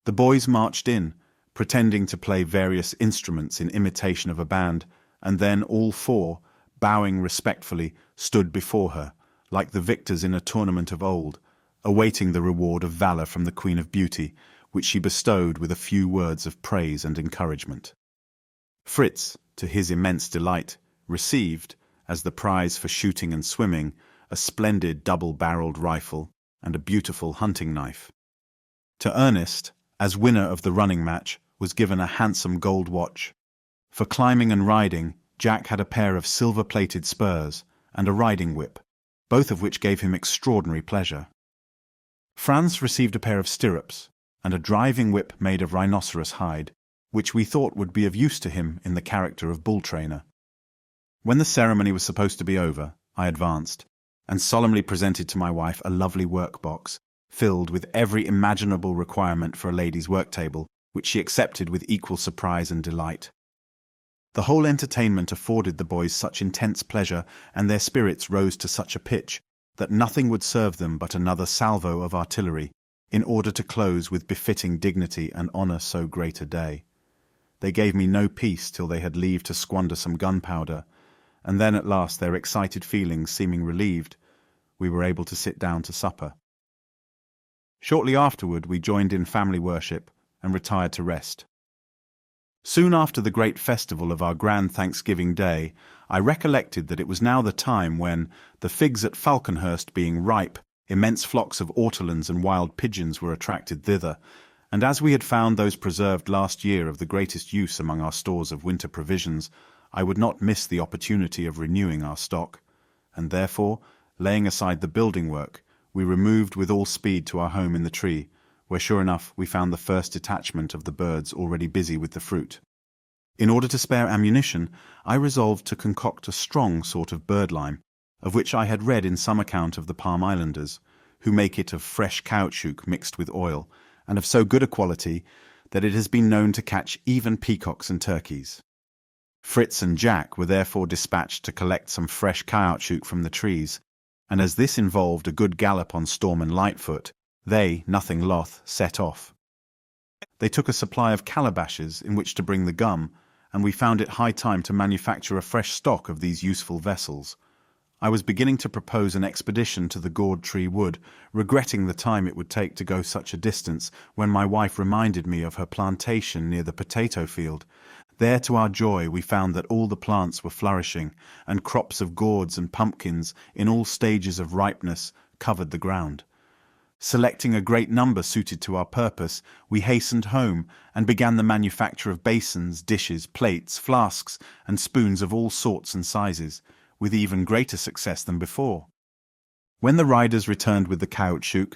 The boys marched in, pretending to play various instruments in imitation of a band, and then all four, bowing respectfully, stood before her, like the victors in a tournament of old, awaiting the reward of valour from the Queen of Beauty, which she bestowed with a few words of praise and encouragement. Fritz, to his immense delight, received, as the prize for shooting and swimming, a splendid double-barreled rifle and a beautiful hunting knife. To Ernest, as winner of the running match, was given a handsome gold watch. For climbing and riding, Jack had a pair of silver-plated spurs and a riding whip, both of which gave him extraordinary pleasure. Franz received a pair of stirrups and a driving whip made of rhinoceros hide, which we thought would be of use to him in the character of bull-trainer. When the ceremony was supposed to be over, I advanced, and solemnly presented to my wife a lovely work-box, filled with every imaginable requirement for a lady's work-table, which she accepted with equal surprise and delight. The whole entertainment afforded the boys such intense pleasure, and their spirits rose to such a pitch, that nothing would serve them but another salvo of artillery, in order to close with befitting dignity and honour so great a day. They gave me no peace till they had leave to squander some gunpowder, and then at last, their excited feelings seeming relieved, we were able to sit down to supper. Shortly afterward we joined in family worship and retired to rest. Soon after the great festival of our grand Thanksgiving Day, I recollected that it was now the time when, the figs at Falconhurst being ripe, immense flocks of ortolans and wild pigeons were attracted thither, and as we had found those preserved last year of the greatest use among our stores of winter provisions, I would not miss the opportunity of renewing our stock, and therefore, laying aside the building work, we removed with all speed to our home in the tree, where sure enough we found the first detachment of the birds already busy with the fruit. In order to spare ammunition, I resolved to concoct a strong sort of birdlime, of which I had read in some account of the Palm Islanders, who make it of fresh caoutchouc mixed with oil, and of so good a quality that it has been known to catch even peacocks and turkeys. Fritz and Jack were therefore dispatched to collect some fresh caoutchouc from the trees, and as this involved a good gallop on Storm and Lightfoot, they, nothing loth, set off. They took a supply of calabashes in which to bring the gum, and we found it high time to manufacture a fresh stock of these useful vessels. I was beginning to propose an expedition to the gourd tree wood, regretting the time it would take to go such a distance, when my wife reminded me of her plantation near the potato field. There, to our joy, we found that all the plants were flourishing, and crops of gourds and pumpkins, in all stages of ripeness, covered the ground. Selecting a great number suited to our purpose, we hastened home and began the manufacture of basins, dishes, plates, flasks, and spoons of all sorts and sizes, with even greater success than before. When the riders returned with the caoutchouc,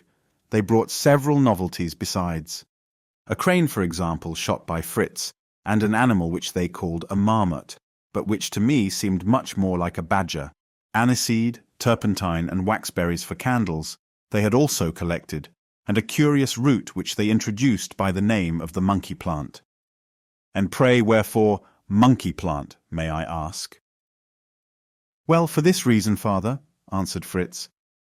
they brought several novelties besides. A crane, for example, shot by Fritz, and an animal which they called a marmot, but which to me seemed much more like a badger. Aniseed, turpentine, and waxberries for candles they had also collected, and a curious root which they introduced by the name of the monkey plant. And pray wherefore monkey plant, may I ask? Well, for this reason, father, answered Fritz.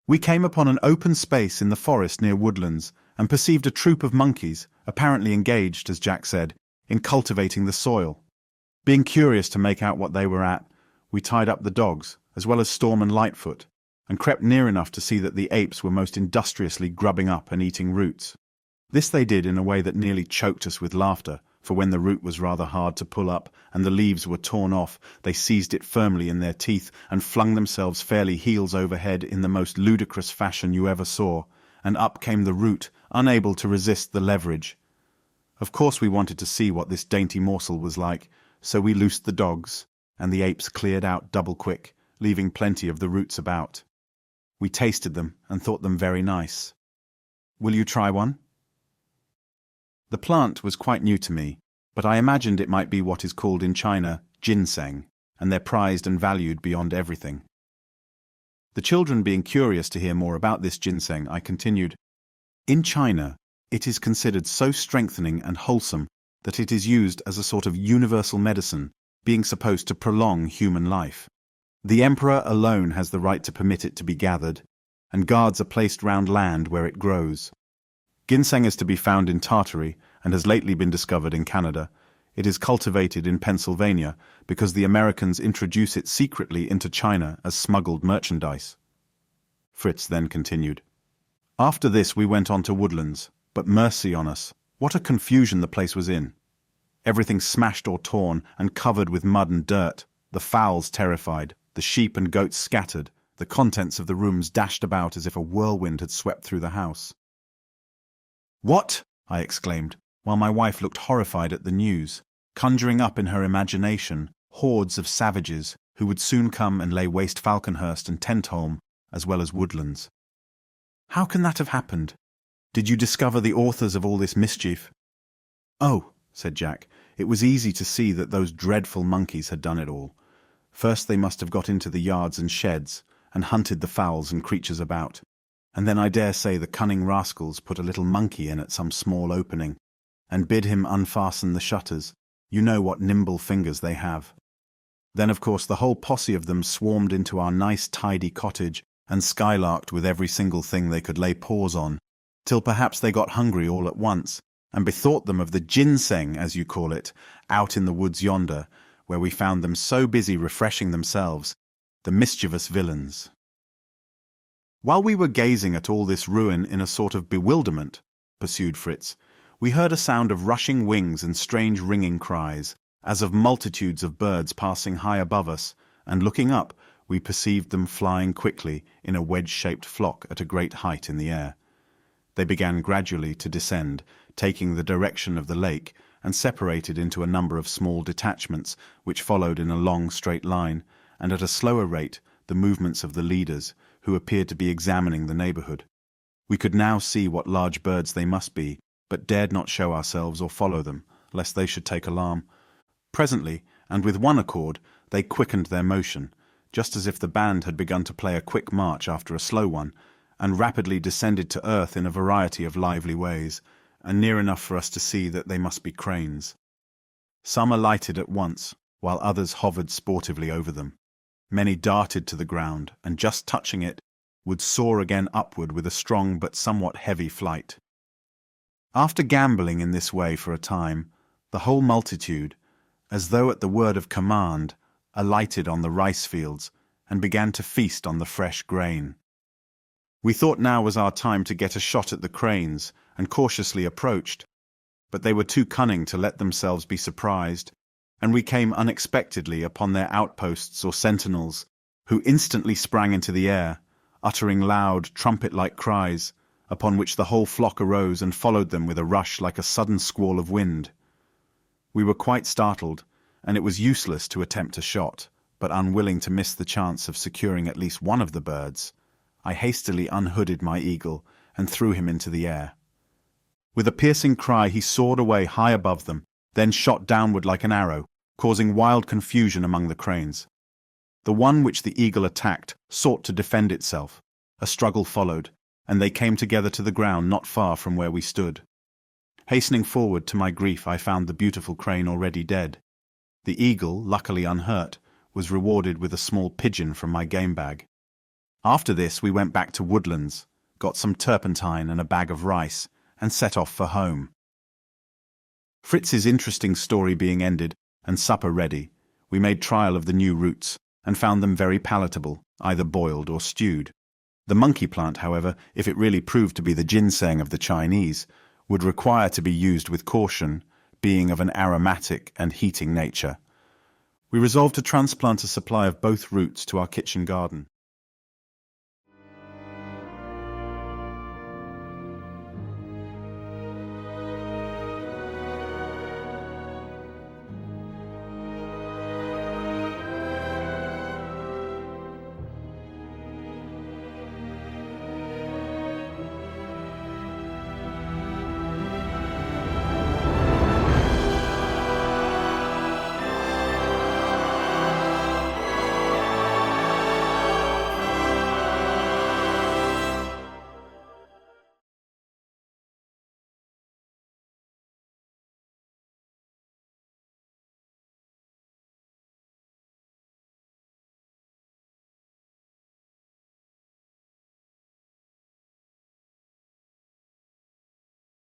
We came upon an open space in the forest near Woodlands, and perceived a troop of monkeys, apparently engaged, as Jack said, in cultivating the soil. Being curious to make out what they were at, we tied up the dogs, as well as Storm and Lightfoot, and crept near enough to see that the apes were most industriously grubbing up and eating roots. This they did in a way that nearly choked us with laughter, for when the root was rather hard to pull up and the leaves were torn off, they seized it firmly in their teeth and flung themselves fairly heels over head in the most ludicrous fashion you ever saw, and up came the root, unable to resist the leverage. Of course we wanted to see what this dainty morsel was like, so we loosed the dogs, and the apes cleared out double quick, leaving plenty of the roots about. We tasted them and thought them very nice. Will you try one? The plant was quite new to me, but I imagined it might be what is called in China ginseng, and they're prized and valued beyond everything. The children being curious to hear more about this ginseng, I continued, in China, it is considered so strengthening and wholesome that it is used as a sort of universal medicine, being supposed to prolong human life. The emperor alone has the right to permit it to be gathered, and guards are placed round land where it grows. Ginseng is to be found in Tartary and has lately been discovered in Canada. It is cultivated in Pennsylvania because the Americans introduce it secretly into China as smuggled merchandise. Fritz then continued. After this we went on to Woodlands, but mercy on us, what a confusion the place was in. Everything smashed or torn and covered with mud and dirt, the fowls terrified, the sheep and goats scattered, the contents of the rooms dashed about as if a whirlwind had swept through the house. What? I exclaimed, while my wife looked horrified at the news, conjuring up in her imagination hordes of savages who would soon come and lay waste Falconhurst and Tentholm, as well as Woodlands. How can that have happened? Did you discover the authors of all this mischief? Oh, said Jack, it was easy to see that those dreadful monkeys had done it all. First they must have got into the yards and sheds, and hunted the fowls and creatures about, and then I dare say the cunning rascals put a little monkey in at some small opening, and bid him unfasten the shutters. You know what nimble fingers they have. Then of course the whole posse of them swarmed into our nice tidy cottage, and skylarked with every single thing they could lay paws on, till perhaps they got hungry all at once, and bethought them of the ginseng, as you call it, out in the woods yonder, where we found them so busy refreshing themselves, the mischievous villains. While we were gazing at all this ruin in a sort of bewilderment, pursued Fritz, we heard a sound of rushing wings and strange ringing cries, as of multitudes of birds passing high above us, and looking up, we perceived them flying quickly in a wedge-shaped flock at a great height in the air. They began gradually to descend, taking the direction of the lake, and separated into a number of small detachments, which followed in a long straight line, and at a slower rate the movements of the leaders, who appeared to be examining the neighbourhood. We could now see what large birds they must be, but dared not show ourselves or follow them, lest they should take alarm. Presently, and with one accord, they quickened their motion, just as if the band had begun to play a quick march after a slow one, and rapidly descended to earth in a variety of lively ways, and near enough for us to see that they must be cranes. Some alighted at once, while others hovered sportively over them. Many darted to the ground, and just touching it, would soar again upward with a strong but somewhat heavy flight. After gambolling in this way for a time, the whole multitude, as though at the word of command, alighted on the rice fields and began to feast on the fresh grain. We thought now was our time to get a shot at the cranes, and cautiously approached, but they were too cunning to let themselves be surprised, and we came unexpectedly upon their outposts or sentinels, who instantly sprang into the air, uttering loud, trumpet-like cries, upon which the whole flock arose and followed them with a rush like a sudden squall of wind. We were quite startled, and it was useless to attempt a shot, but unwilling to miss the chance of securing at least one of the birds, I hastily unhooded my eagle and threw him into the air. With a piercing cry he soared away high above them, then shot downward like an arrow, causing wild confusion among the cranes. The one which the eagle attacked sought to defend itself. A struggle followed, and they came together to the ground not far from where we stood. Hastening forward, to my grief I found the beautiful crane already dead. The eagle, luckily unhurt, was rewarded with a small pigeon from my game bag. After this we went back to Woodlands, got some turpentine and a bag of rice, and set off for home. Fritz's interesting story being ended, and supper ready, we made trial of the new roots, and found them very palatable, either boiled or stewed. The monkey plant, however, if it really proved to be the ginseng of the Chinese, would require to be used with caution, being of an aromatic and heating nature. We resolved to transplant a supply of both roots to our kitchen garden.